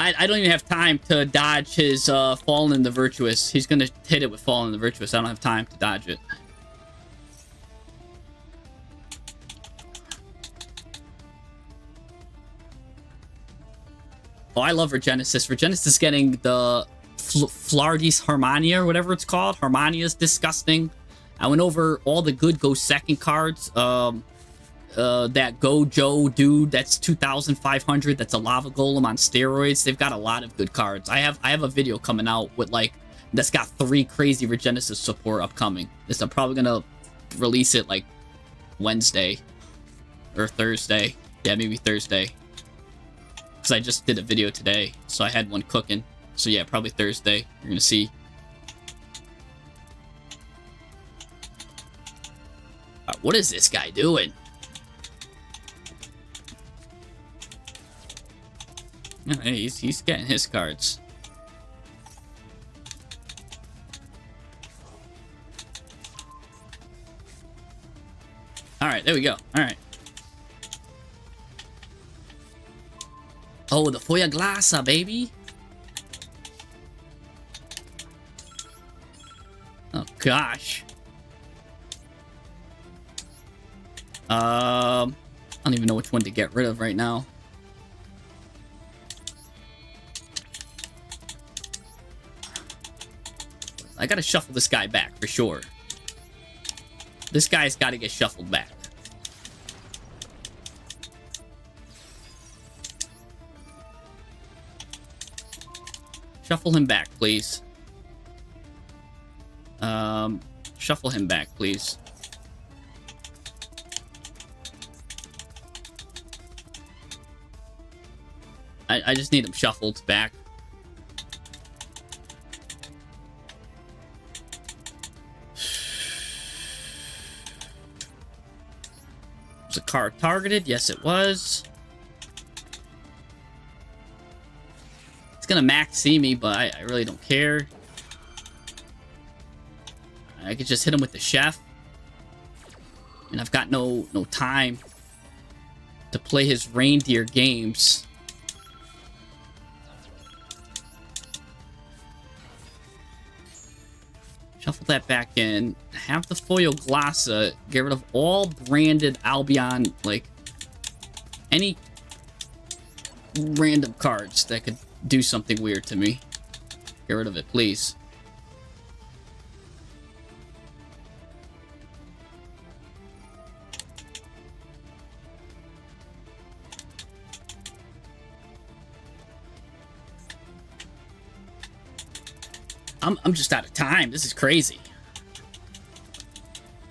I don't even have time to dodge his Fallen in the Virtuous. He's gonna hit it with Fallen in the Virtuous. I don't have time to dodge it. Oh, I love Regenesis. Regenesis is getting the Flardis Harmonia or whatever it's called. Harmonia is disgusting. I went over all the good Go Second cards. That Gojo dude, that's 2,500. That's a lava golem on steroids. They've got a lot of good cards. I have a video coming out with like that's got 3 crazy Regenesis support upcoming. This I'm probably gonna release it like Wednesday or Thursday. Yeah, maybe Thursday. Because I just did a video today, so I had one cooking. So yeah, probably Thursday. You're gonna see. What is this guy doing? He's getting his cards. Alright, there we go. Alright. Oh, the Foya Glassa, baby. Oh, gosh. I don't even know which one to get rid of right now. I gotta shuffle this guy back for sure. This guy's gotta get shuffled back. Shuffle him back, please. Shuffle him back, please. I just need him shuffled back. Was a card targeted? Yes, it was. It's gonna max see me, but I really don't care. I could just hit him with the chef. And I've got no time to play his reindeer games. Shuffle that back in. Have the Foil Glassa. Get rid of all branded Albion, like any random cards that could do something weird to me. Get rid of it, please. I'm just out of time. This is crazy.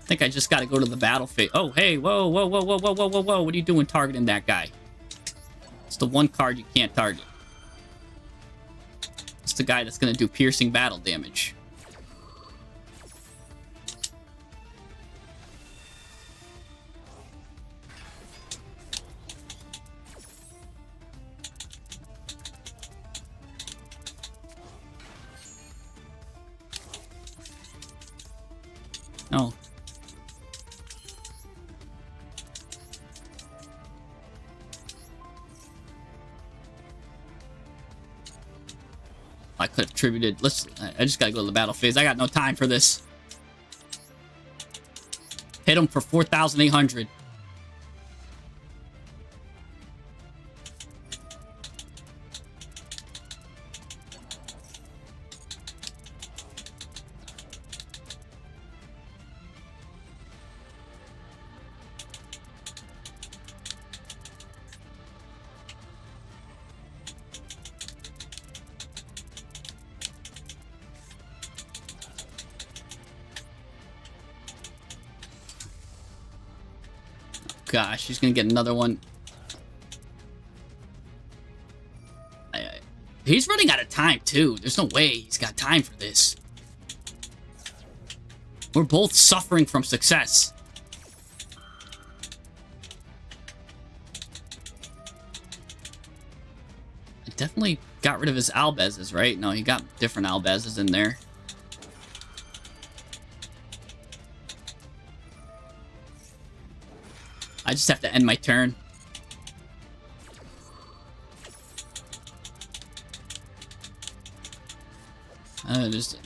I think I just got to go to the battle phase. Oh, hey, whoa. What are you doing targeting that guy? It's the one card you can't target. It's the guy that's going to do piercing battle damage. Oh. I could have attributed. I just gotta go to the battle phase. I got no time for this. Hit him for 4,800. gosh, he's gonna get another one. He's running out of time, too. There's no way he's got time for this. We're both suffering from success. I definitely got rid of his Albezes, right? No, he got different Albezes in there. I just have to end my turn. Just...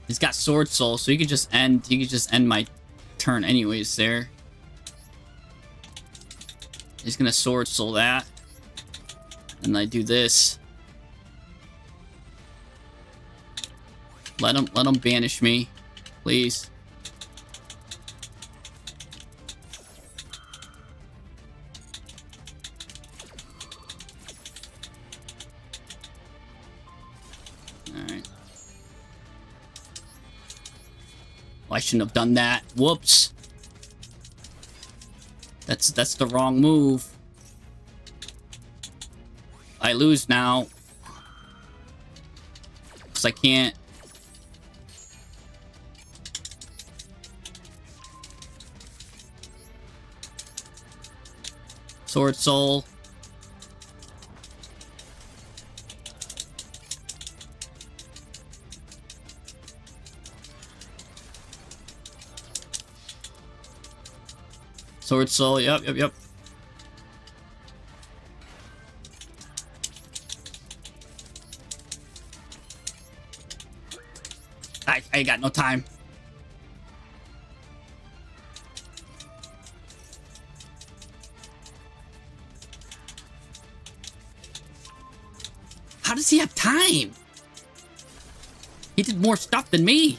He's got Sword Soul, so he could just end my turn anyways there. He's gonna Sword Soul that. And I do this. Let him banish me, please. Alright. Well, I shouldn't have done that. Whoops. That's the wrong move. I lose now. Because I can't. Sword Soul. Sword Soul, yep. I got no time. How does he have time? He did more stuff than me.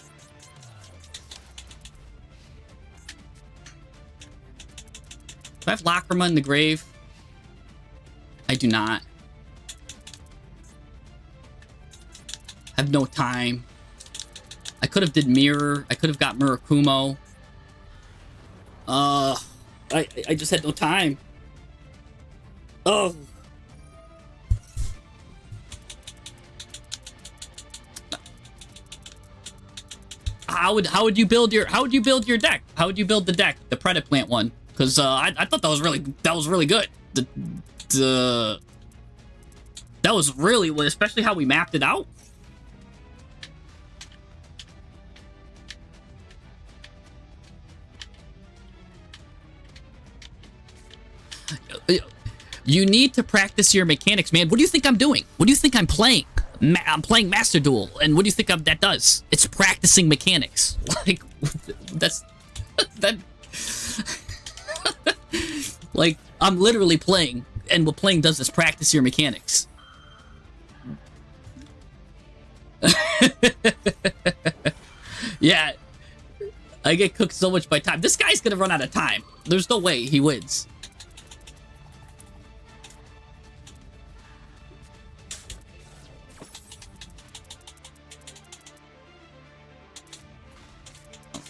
Do I have Lacrima in the grave? I do not. I have no time. I could have did Mirror. I could have got Murakumo. I just had no time. Oh. How would you build your deck? How would you build the deck, the PREDAPLANT one? Because I thought that was really good. That was really, especially how we mapped it out. You need to practice your mechanics, man. What do you think I'm doing? What do you think I'm playing? I'm playing Master Duel, and what do you think that does? It's practicing mechanics. Like, that's... that... Like, I'm literally playing, and what playing does is practice your mechanics. Yeah. I get cooked so much by time. This guy's gonna run out of time. There's no way he wins.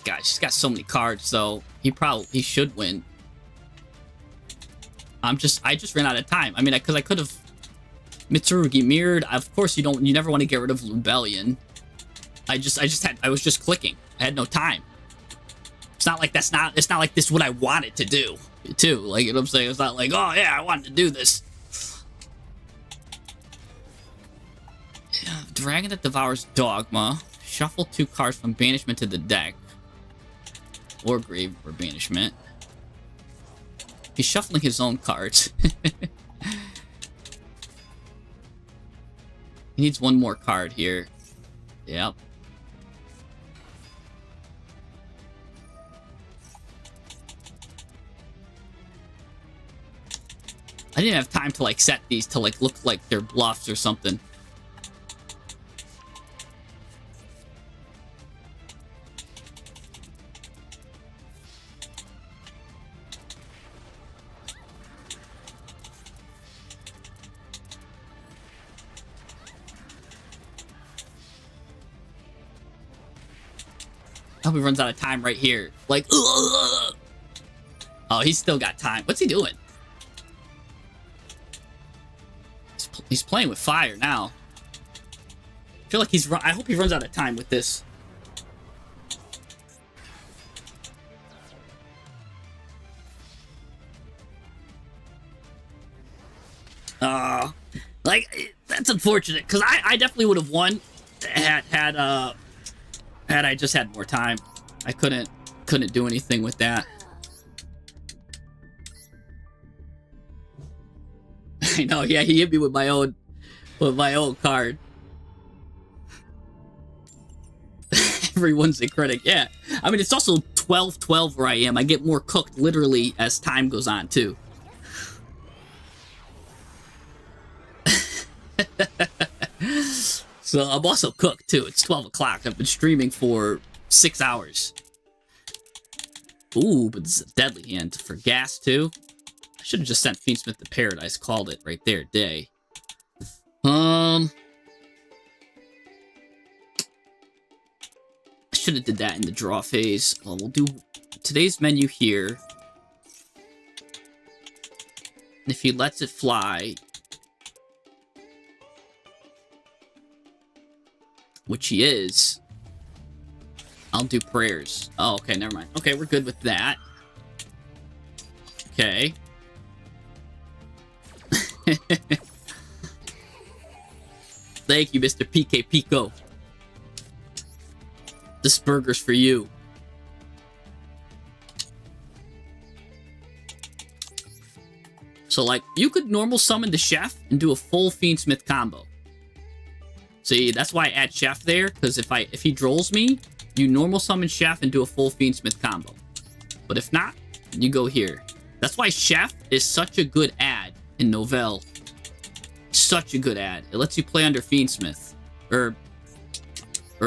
Gosh, he's got so many cards, so he should win. I just ran out of time. I mean, because I could have Mitsurugi mirrored. Of course, you never want to get rid of Lubellion. I was just clicking. I had no time. It's not like it's not like this is what I wanted to do, too. Like, you know what I'm saying? It's not like, oh yeah, I wanted to do this. Yeah, Dragon that devours Dogma. Shuffle 2 cards from banishment to the deck. Or grave or banishment. He's shuffling his own cards. He needs one more card here. Yep. I didn't have time to like set these to like look like they're bluffs or something. hope he runs out of time right here. Like, ugh. Oh, he's still got time. What's he doing? He's playing with fire now. I feel like I hope he runs out of time with this. Like, that's unfortunate, because I definitely would have won had I just had more time. I couldn't do anything with that. I know, yeah, he hit me with my own card. Everyone's a critic, yeah. I mean, it's also 12-12 where I am. I get more cooked literally as time goes on too. So I'm also cooked too. It's 12 o'clock. I've been streaming for 6 hours. Ooh, but this is a deadly hand for gas too. I should have just sent Fiendsmith to Paradise. Called it right there, day. I should have did that in the draw phase. Well, we'll do today's menu here. And if he lets it fly, which he is, I'll do prayers. Oh, okay, never mind. Okay, we're good with that. Okay. Thank you, Mr. PK Pico. This burger's for you. So, like, you could normal summon the chef and do a full Fiendsmith combo. See, that's why I add chef there, because if he drolls me, you normal summon chef and do a full Fiendsmith combo. But if not, you go here. That's why chef is such a good ad in Novell. Such a good ad. It lets you play under Fiendsmith. Or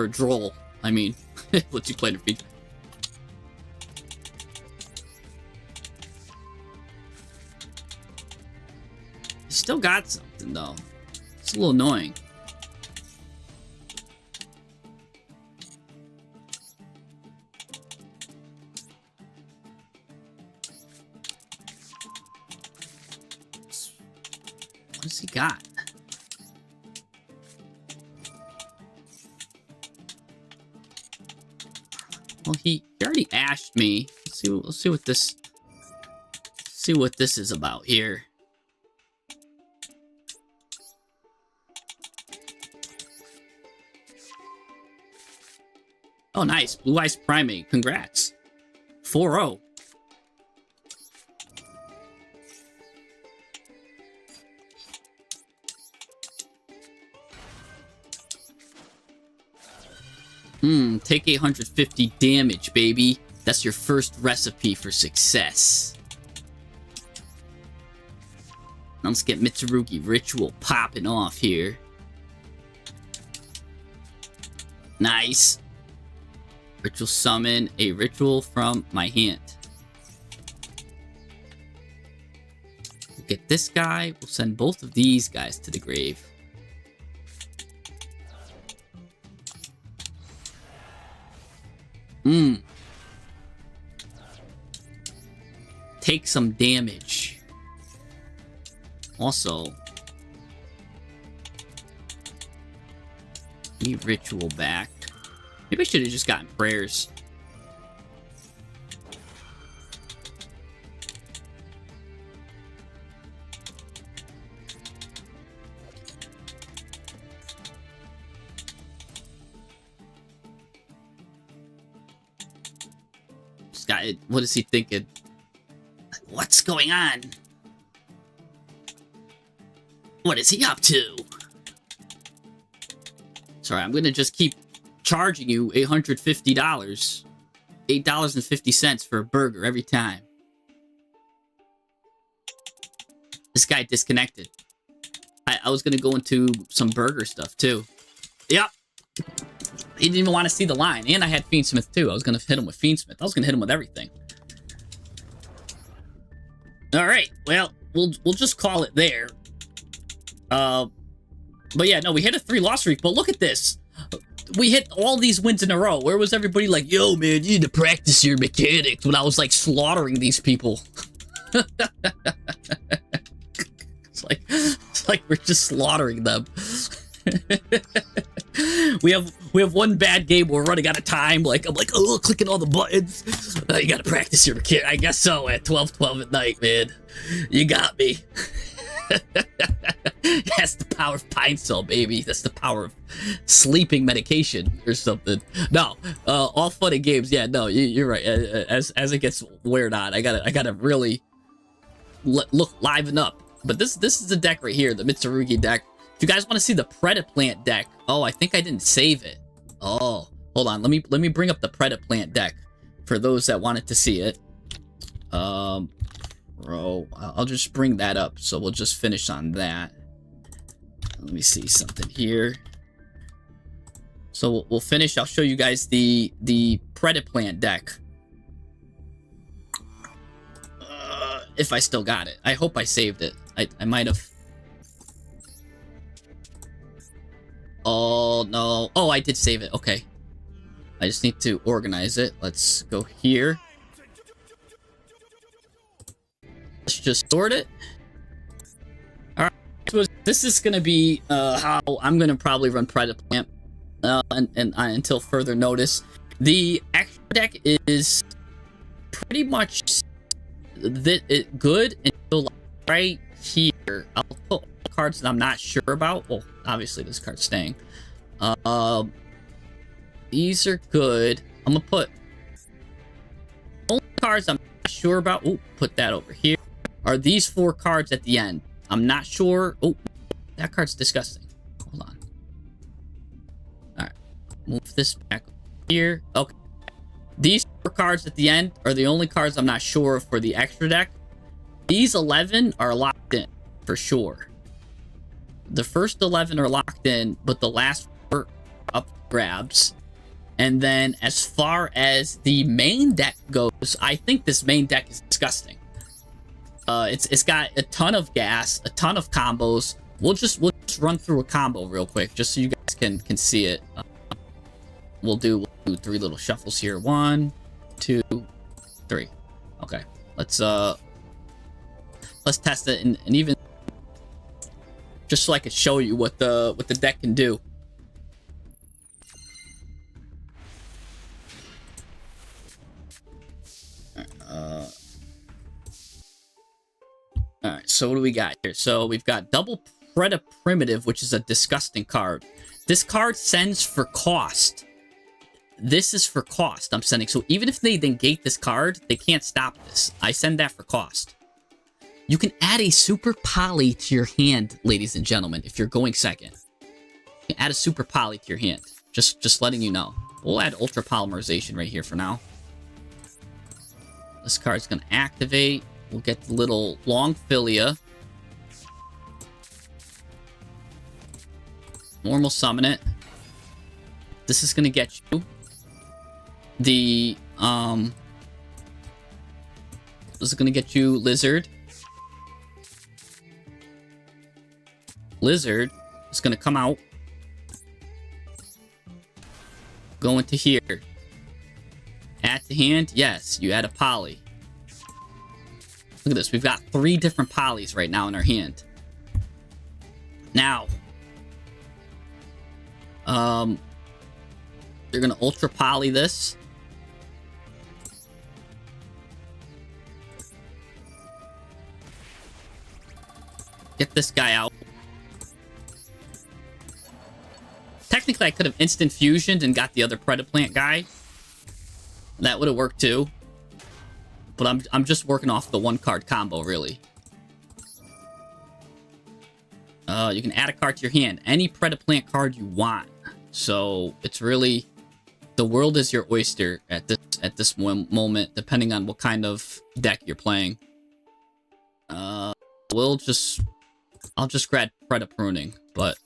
droll, I mean. It lets you play under Fiendsmith. Still got something, though. It's a little annoying. What's he got? Well, he already ashed me. Let's see what this is about here. Oh, nice. Blue Ice Primate. Congrats. 4-0. Take 850 damage, baby. That's your first recipe for success. Now let's get Mitsurugi Ritual popping off here. Nice. Ritual summon a ritual from my hand. We'll get this guy. We'll send both of these guys to the grave. Take some damage. Also, need ritual back. Maybe I should have just gotten prayers. This guy, what is he thinking? What's going on? What is he up to? Sorry, I'm gonna just keep charging you $850. $8.50 for a burger every time. This guy disconnected. I was gonna go into some burger stuff too. Yep. He didn't even want to see the line. And I had Fiendsmith too. I was gonna hit him with Fiendsmith. I was gonna hit him with everything. Alright, well, we'll just call it there. But yeah, no, we hit a 3-loss streak, but look at this. we hit all these wins in a row. Where was everybody like, yo, man, you need to practice your mechanics when I was like slaughtering these people? It's like we're just slaughtering them. we have one bad game. We're running out of time. Like I'm like, oh, clicking all the buttons. You gotta practice your mechanics. I guess so. At 12:12 at night, man. You got me. That's the power of Pine Sol, baby. That's the power of sleeping medication or something. No, all fun and games. Yeah, no, you're right. As it gets weared on, I gotta really look liven up. But this is the deck right here, the Mitsurugi deck. If you guys want to see the PREDAPLANT deck, oh, I think I didn't save it. Oh, hold on. Let me bring up the PREDAPLANT deck for those that wanted to see it. Bro, I'll just bring that up, so we'll just finish on that. Let me see something here. So we'll finish. I'll show you guys the PREDAPLANT deck. If I still got it. I hope I saved it. I might have. Oh, no. Oh, I did save it. Okay. I just need to organize it. Let's go here. Let's just sort it. Alright. So this is going to be how I'm going to probably run PREDAPLANT until further notice. The extra deck is pretty much good until right here. I'll put cards that I'm not sure about. Well, obviously this card's staying. These are good. I'm gonna put only cards I'm not sure about. Oh, put that over here. Are these 4 cards at the end? I'm not sure. Oh, that card's disgusting. Hold on. All right, move this back here. Okay, these 4 cards at the end are the only cards I'm not sure of for the extra deck. These 11 are locked in for sure. The first 11 are locked in, but the last 4 up grabs. And then as far as the main deck goes, I think this main deck is disgusting. It's got a ton of gas, a ton of combos. We'll just run through a combo real quick, just so you guys can see it. We'll do 3 little shuffles here. 1, 2, 3. Okay, let's test it and even just so I could show you what the deck can do. Alright, so what do we got here? So we've got double Preda Primitive, which is a disgusting card. This card sends for cost. This is for cost I'm sending. So even if they negate this card, they can't stop this. I send that for cost. You can add a super poly to your hand, ladies and gentlemen, if you're going second. You can add a super poly to your hand. Just letting you know. We'll add ultra polymerization right here for now. This card's gonna activate. We'll get the little long filia. Normal summon it. This is gonna get you the this is gonna get you Lizard. Lizard is gonna come out. Go into here. Add to hand. Yes, you add a poly. Look at this. We've got 3 different polys right now in our hand. Now, you're gonna ultra poly this. Get this guy out. Technically, I could have instant fusioned and got the other PREDAPLANT guy. That would have worked too. But I'm just working off the 1-card combo, really. You can add a card to your hand. Any PREDAPLANT card you want. So it's really the world is your oyster at this moment, depending on what kind of deck you're playing. I'll just grab Preda-Pruning, but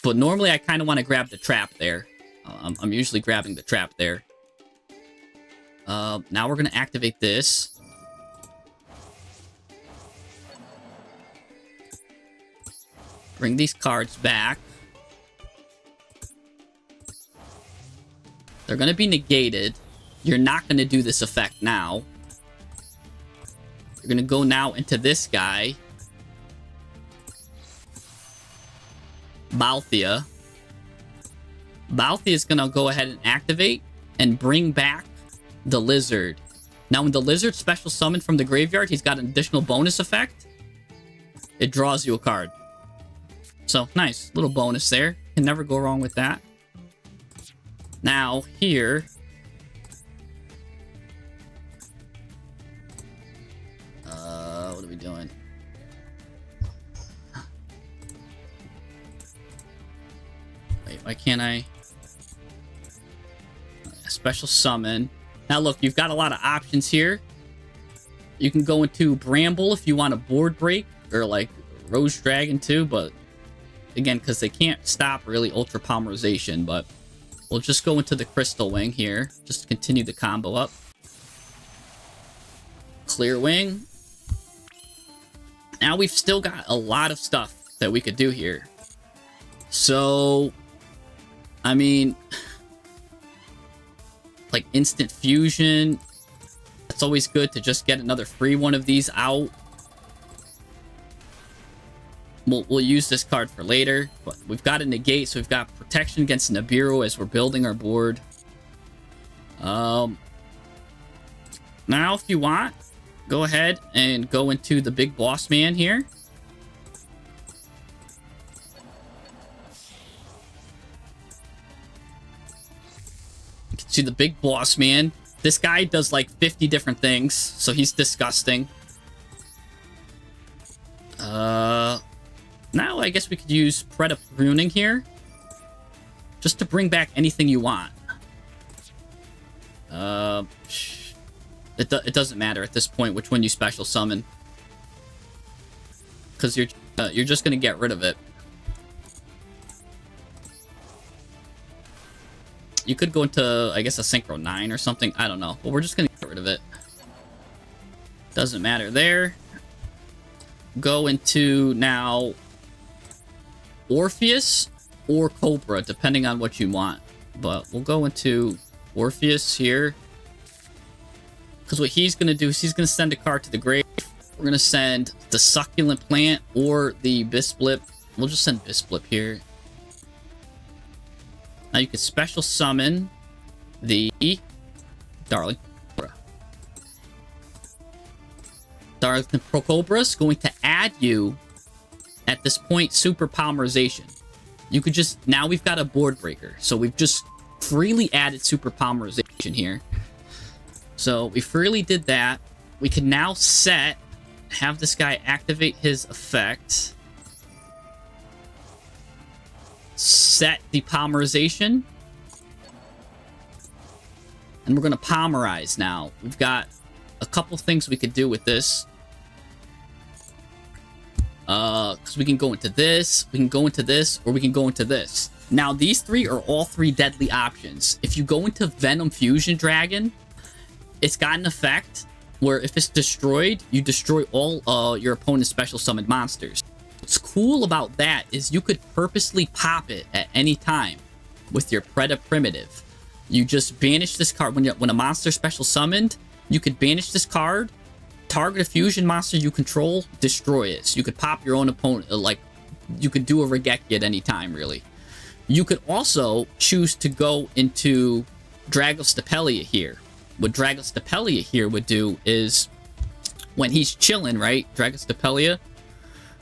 normally I kind of want to grab the trap there. I'm usually grabbing the trap there. Now we're going to activate this. Bring these cards back. They're going to be negated. You're not going to do this effect now. You're going to go now into this guy. Balthea. Balthea is going to go ahead and activate and bring back the lizard. Now, when the lizard special summoned from the graveyard, he's got an additional bonus effect. It draws you a card. So, nice. Little bonus there. Can never go wrong with that. Now, here... what are we doing? Wait, why can't I... Special summon. Now, look, you've got a lot of options here. You can go into Bramble if you want a board break, or like Rose Dragon too, but again, because they can't stop really Ultra Polymerization, but we'll just go into the Crystal Wing here, just to continue the combo up. Clear Wing. Now we've still got a lot of stuff that we could do here. So, I mean, like Instant Fusion, it's always good to just get another free one of these out. We'll use this card for later, but we've got a negate, so we've got protection against Nibiru as we're building our board. Now, if you want, go ahead and go into the Big Boss Man here. You can see the Big Boss Man. This guy does like 50 different things, so he's disgusting. Now I guess we could use PREDAPLANT Venom here, just to bring back anything you want. It doesn't matter at this point which one you special summon, because you're just gonna get rid of it. You could go into, I guess, a Synchro 9 or something. I don't know, but we're just gonna get rid of it. Doesn't matter there. Go into now Orpheus or Cobra, depending on what you want. But we'll go into Orpheus here, because what he's going to do is he's going to send a card to the grave. We're going to send the Succulent Plant or the Bisblip. We'll just send Bisblip here. Now you can special summon the Darling Cobra. Darling Pro Cobra is going to add you, at this point, Super Polymerization. You could just... Now we've got a board breaker. So we've just freely added Super Polymerization here. So we freely did that. We can now set... Have this guy activate his effect. Set the Polymerization. And we're going to polymerize now. We've got a couple things we could do with this. Because we can go into this, we can go into this, or we can go into this. Now, these three are all three deadly options. If you go into Venom Fusion Dragon, it's got an effect where if it's destroyed, you destroy all your opponent's special summoned monsters. What's cool about that is you could purposely pop it at any time with your Preda Primitive. You just banish this card. When a monster special summoned, you could banish this card, target a fusion monster you control, destroy it. So you could pop your own opponent, like, you could do a Regeki at any time, really. You could also choose to go into Dragostapelia here. What Dragostapelia here would do is, when he's chilling, right, Dragostapelia,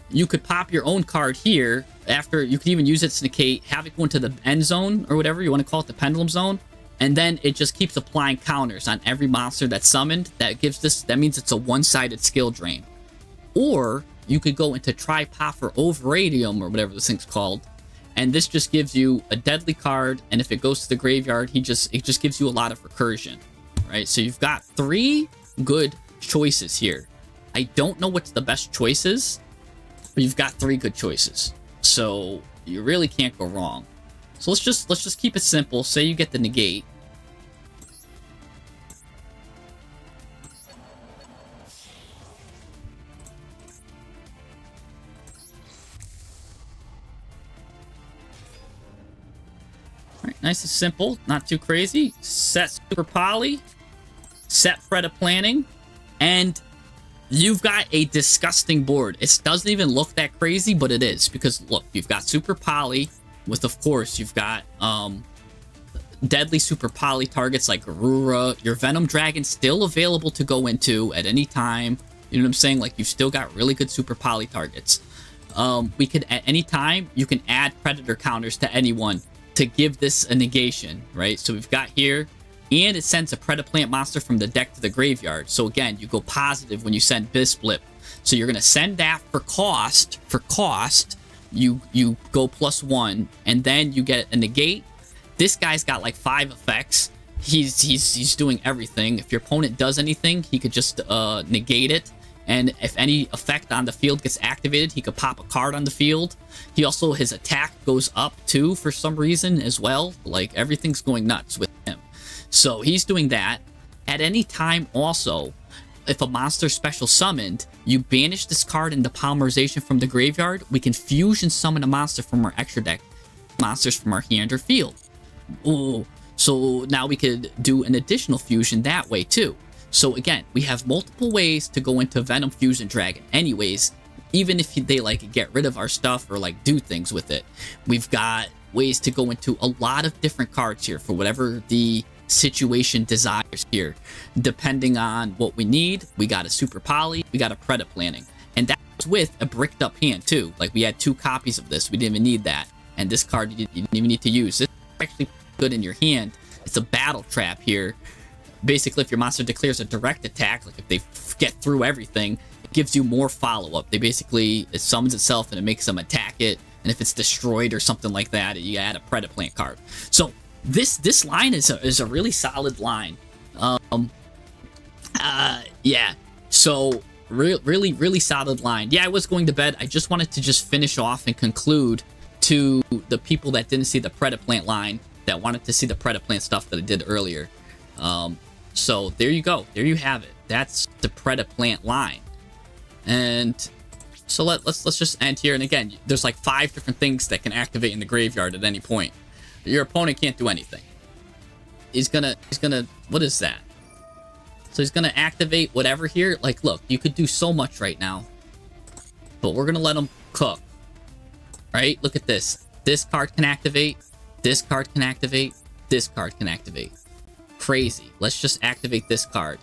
you could pop your own card here. After, you could even use it to negate, have it go into the end zone, or whatever you want to call it, the pendulum zone. And then it just keeps applying counters on every monster that's summoned. That means it's a one-sided skill drain. Or you could go into Tripoffer Overradium, or whatever this thing's called. And this just gives you a deadly card, and if it goes to the graveyard, it just gives you a lot of recursion. Right? So you've got three good choices here. I don't know what's the best choices, but you've got three good choices. So you really can't go wrong. So let's just keep it simple. Say you get the negate. All right. Nice and simple, not too crazy. Set Super Poly, set PREDAPLANTing, and you've got a disgusting board. It doesn't even look that crazy, but it is, because look, you've got Super Poly with, of course, you've got deadly Super Poly targets like Garura. Your Venom Dragon still available to go into at any time. You know what I'm saying? Like, you've still got really good Super Poly targets. We could, at any time, you can add Predator counters to anyone to give this a negation, right? So we've got here, and it sends a PREDAPLANT monster from the deck to the graveyard. So again, you go positive when you send Bisblip. So you're gonna send that for cost. For cost, you go +1, and then you get a negate. This guy's got like 5 effects. He's doing everything. If your opponent does anything, he could just negate it. And if any effect on the field gets activated, he could pop a card on the field. He also, his attack goes up too for some reason as well. Like, everything's going nuts with him. So he's doing that. At any time also, if a monster special summoned, you banish this card into polymerization from the graveyard. We can fusion summon a monster from our extra deck, monsters from our hand or field. Ooh, so now we could do an additional fusion that way too. So again, we have multiple ways to go into Venom Fusion Dragon anyways, even if they like get rid of our stuff or like do things with it. We've got ways to go into a lot of different cards here for whatever the situation desires here. Depending on what we need, we got a Super Poly, we got a PREDAPLANTing. And that's with a bricked up hand too. Like, we had 2 copies of this, we didn't even need that. And this card you didn't even need to use. This is actually good in your hand. It's a battle trap here. Basically, if your monster declares a direct attack, like if they get through everything, it gives you more follow-up. They basically, it summons itself and it makes them attack it. And if it's destroyed or something like that, you add a PREDAPLANT card. So this line is a really solid line. Yeah. So really solid line. Yeah, I was going to bed. I just wanted to just finish off and conclude to the people that didn't see the PREDAPLANT line, that wanted to see the PREDAPLANT stuff that I did earlier. So there you go. There you have it. That's the PREDAPLANT line. And so let's just end here. And again, there's like 5 different things that can activate in the graveyard at any point. Your opponent can't do anything. He's gonna, what is that? So he's gonna activate whatever here. Like, look, you could do so much right now, but we're gonna let him cook. Right? Look at this. This card can activate. This card can activate. This card can activate. Crazy. Let's just activate this card.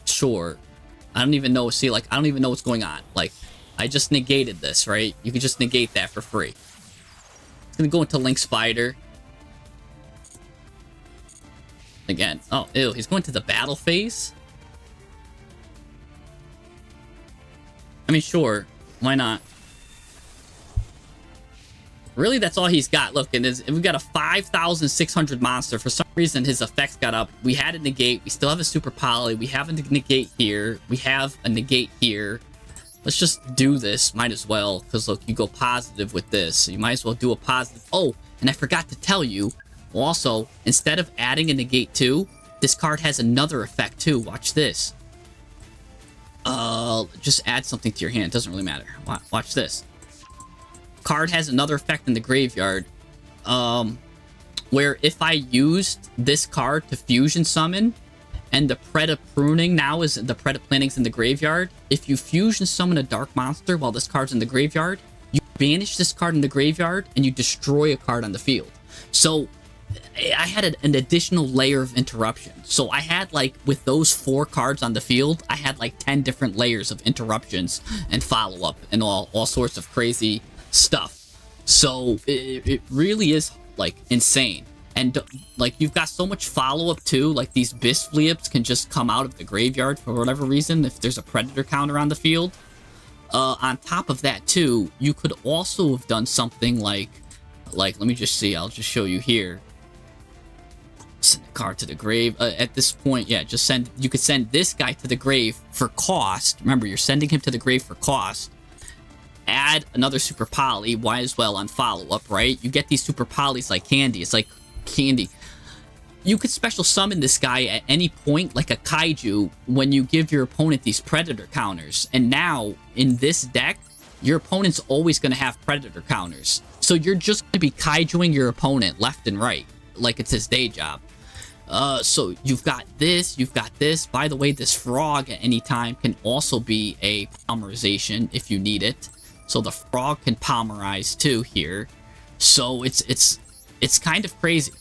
Sure. I don't even know. See, like, I don't even know what's going on. Like, I just negated this, right? You can just negate that for free. It's gonna go into Link Spider. Again. Oh, ew. He's going to the battle phase? I mean, sure. Why not? Really, that's all he's got. Look, and we've got a 5,600 monster. For some reason, his effects got up. We had a negate. We still have a Super Poly. We have a negate here. We have a negate here. Let's just do this. Might as well. Because, look, you go positive with this. So you might as well do a positive. Oh, and I forgot to tell you. Also, instead of adding a negate 2, this card has another effect, too. Watch this. Just add something to your hand. It doesn't really matter. Watch this. Card has another effect in the graveyard, where if I used this card to fusion summon, and the PREDAPLANTing now is the PREDAPLANTing's in the graveyard, if you fusion summon a dark monster while this card's in the graveyard, you banish this card in the graveyard and you destroy a card on the field. So I had an additional layer of interruption. So I had, like, with those 4 cards on the field, I had like 10 different layers of interruptions and follow-up and all sorts of crazy stuff. So it really is, like, insane. And like, you've got so much follow-up too. Like, these Bisflips can just come out of the graveyard for whatever reason if there's a Predator counter on the field. On top of that too, you could also have done something like let me just see, I'll just show you here. Send a card to the grave. At this point, yeah, just you could send this guy to the grave for cost. Remember, you're sending him to the grave for cost. Add another Super Poly, might as well on follow-up, right? You get these Super Polys like candy. It's like candy. You could special summon this guy at any point, like a Kaiju, when you give your opponent these Predator counters. And now, in this deck, your opponent's always going to have predator counters. So you're just going to be kaijuing your opponent left and right, like it's his day job. So you've got this, you've got this. By the way, this frog at any time can also be a polymerization if you need it. So the frog can polymerize too here. So it's kind of crazy.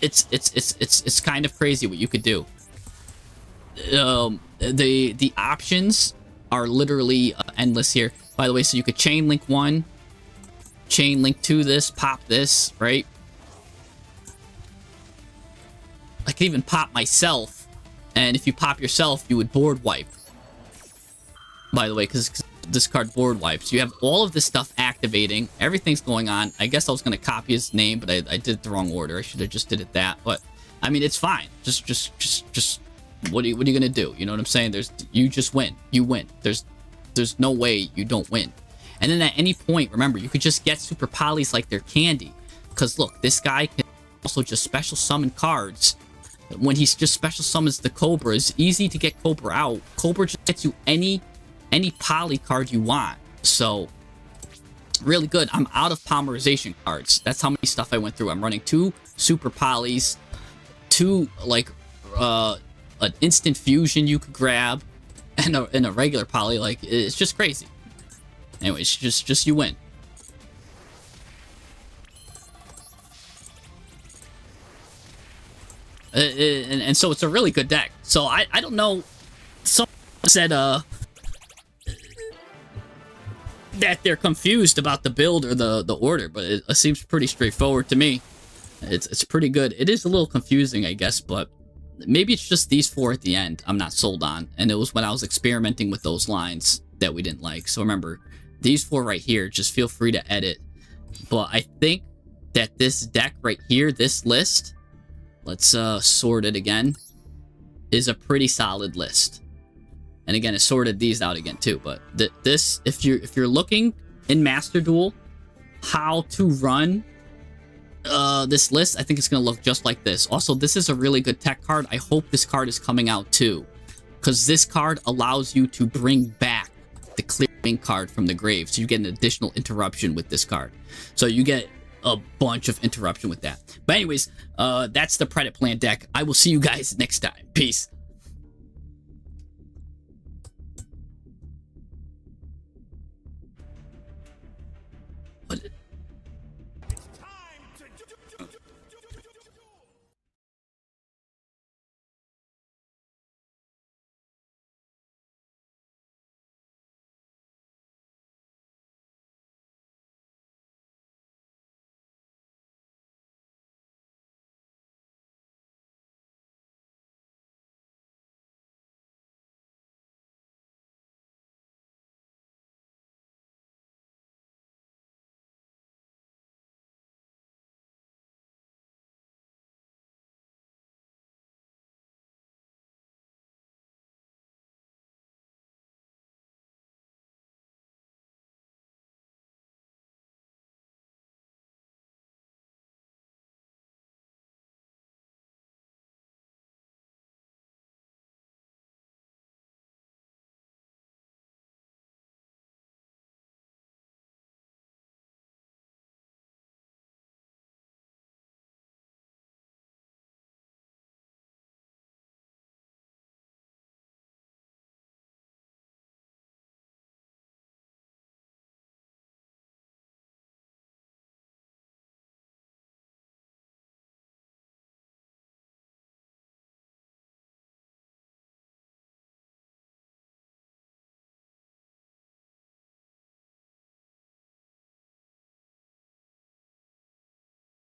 It's kind of crazy what you could do. The options are literally endless here. By the way, so you could chain link one, chain link to this, pop this, right? I could even pop myself, and if you pop yourself, you would board wipe. By the way, because this card board wipes. You have all of this stuff activating. Everything's going on. I guess I was going to copy his name, but I did it the wrong order. I should have just did it that. But, I mean, it's fine. Just what are you going to do? You know what I'm saying? You just win. You win. There's no way you don't win. And then at any point, remember, you could just get super polys like they're candy. Because, look, this guy can also just special summon cards. When he just special summons the Cobra, it's easy to get Cobra out. Cobra just gets you any poly card you want. So, really good. I'm out of polymerization cards. That's how many stuff I went through. I'm running 2 super polys, 2, like, an instant fusion you could grab, and a regular poly. Like, it's just crazy. Anyways, just you win. And so it's a really good deck. So I don't know. Someone said that they're confused about the build or the order, but it seems pretty straightforward to me. It's pretty good. It is a little confusing, I guess, but maybe it's just these 4 at the end I'm not sold on. And it was when I was experimenting with those lines that we didn't like. So remember, these 4 right here, just feel free to edit. But I think that this deck right here, this list, let's sort it again, is a pretty solid list. And again, it sorted these out again too. But this, if you're looking in Master Duel how to run this list, I think it's gonna look just like this. Also, this is a really good tech card. I hope this card is coming out too, because this card allows you to bring back the clearing card from the grave, so you get an additional interruption with this card. So you get a bunch of interruption with that. But anyways, that's the PREDAPLANT deck. I will see you guys next time. Peace.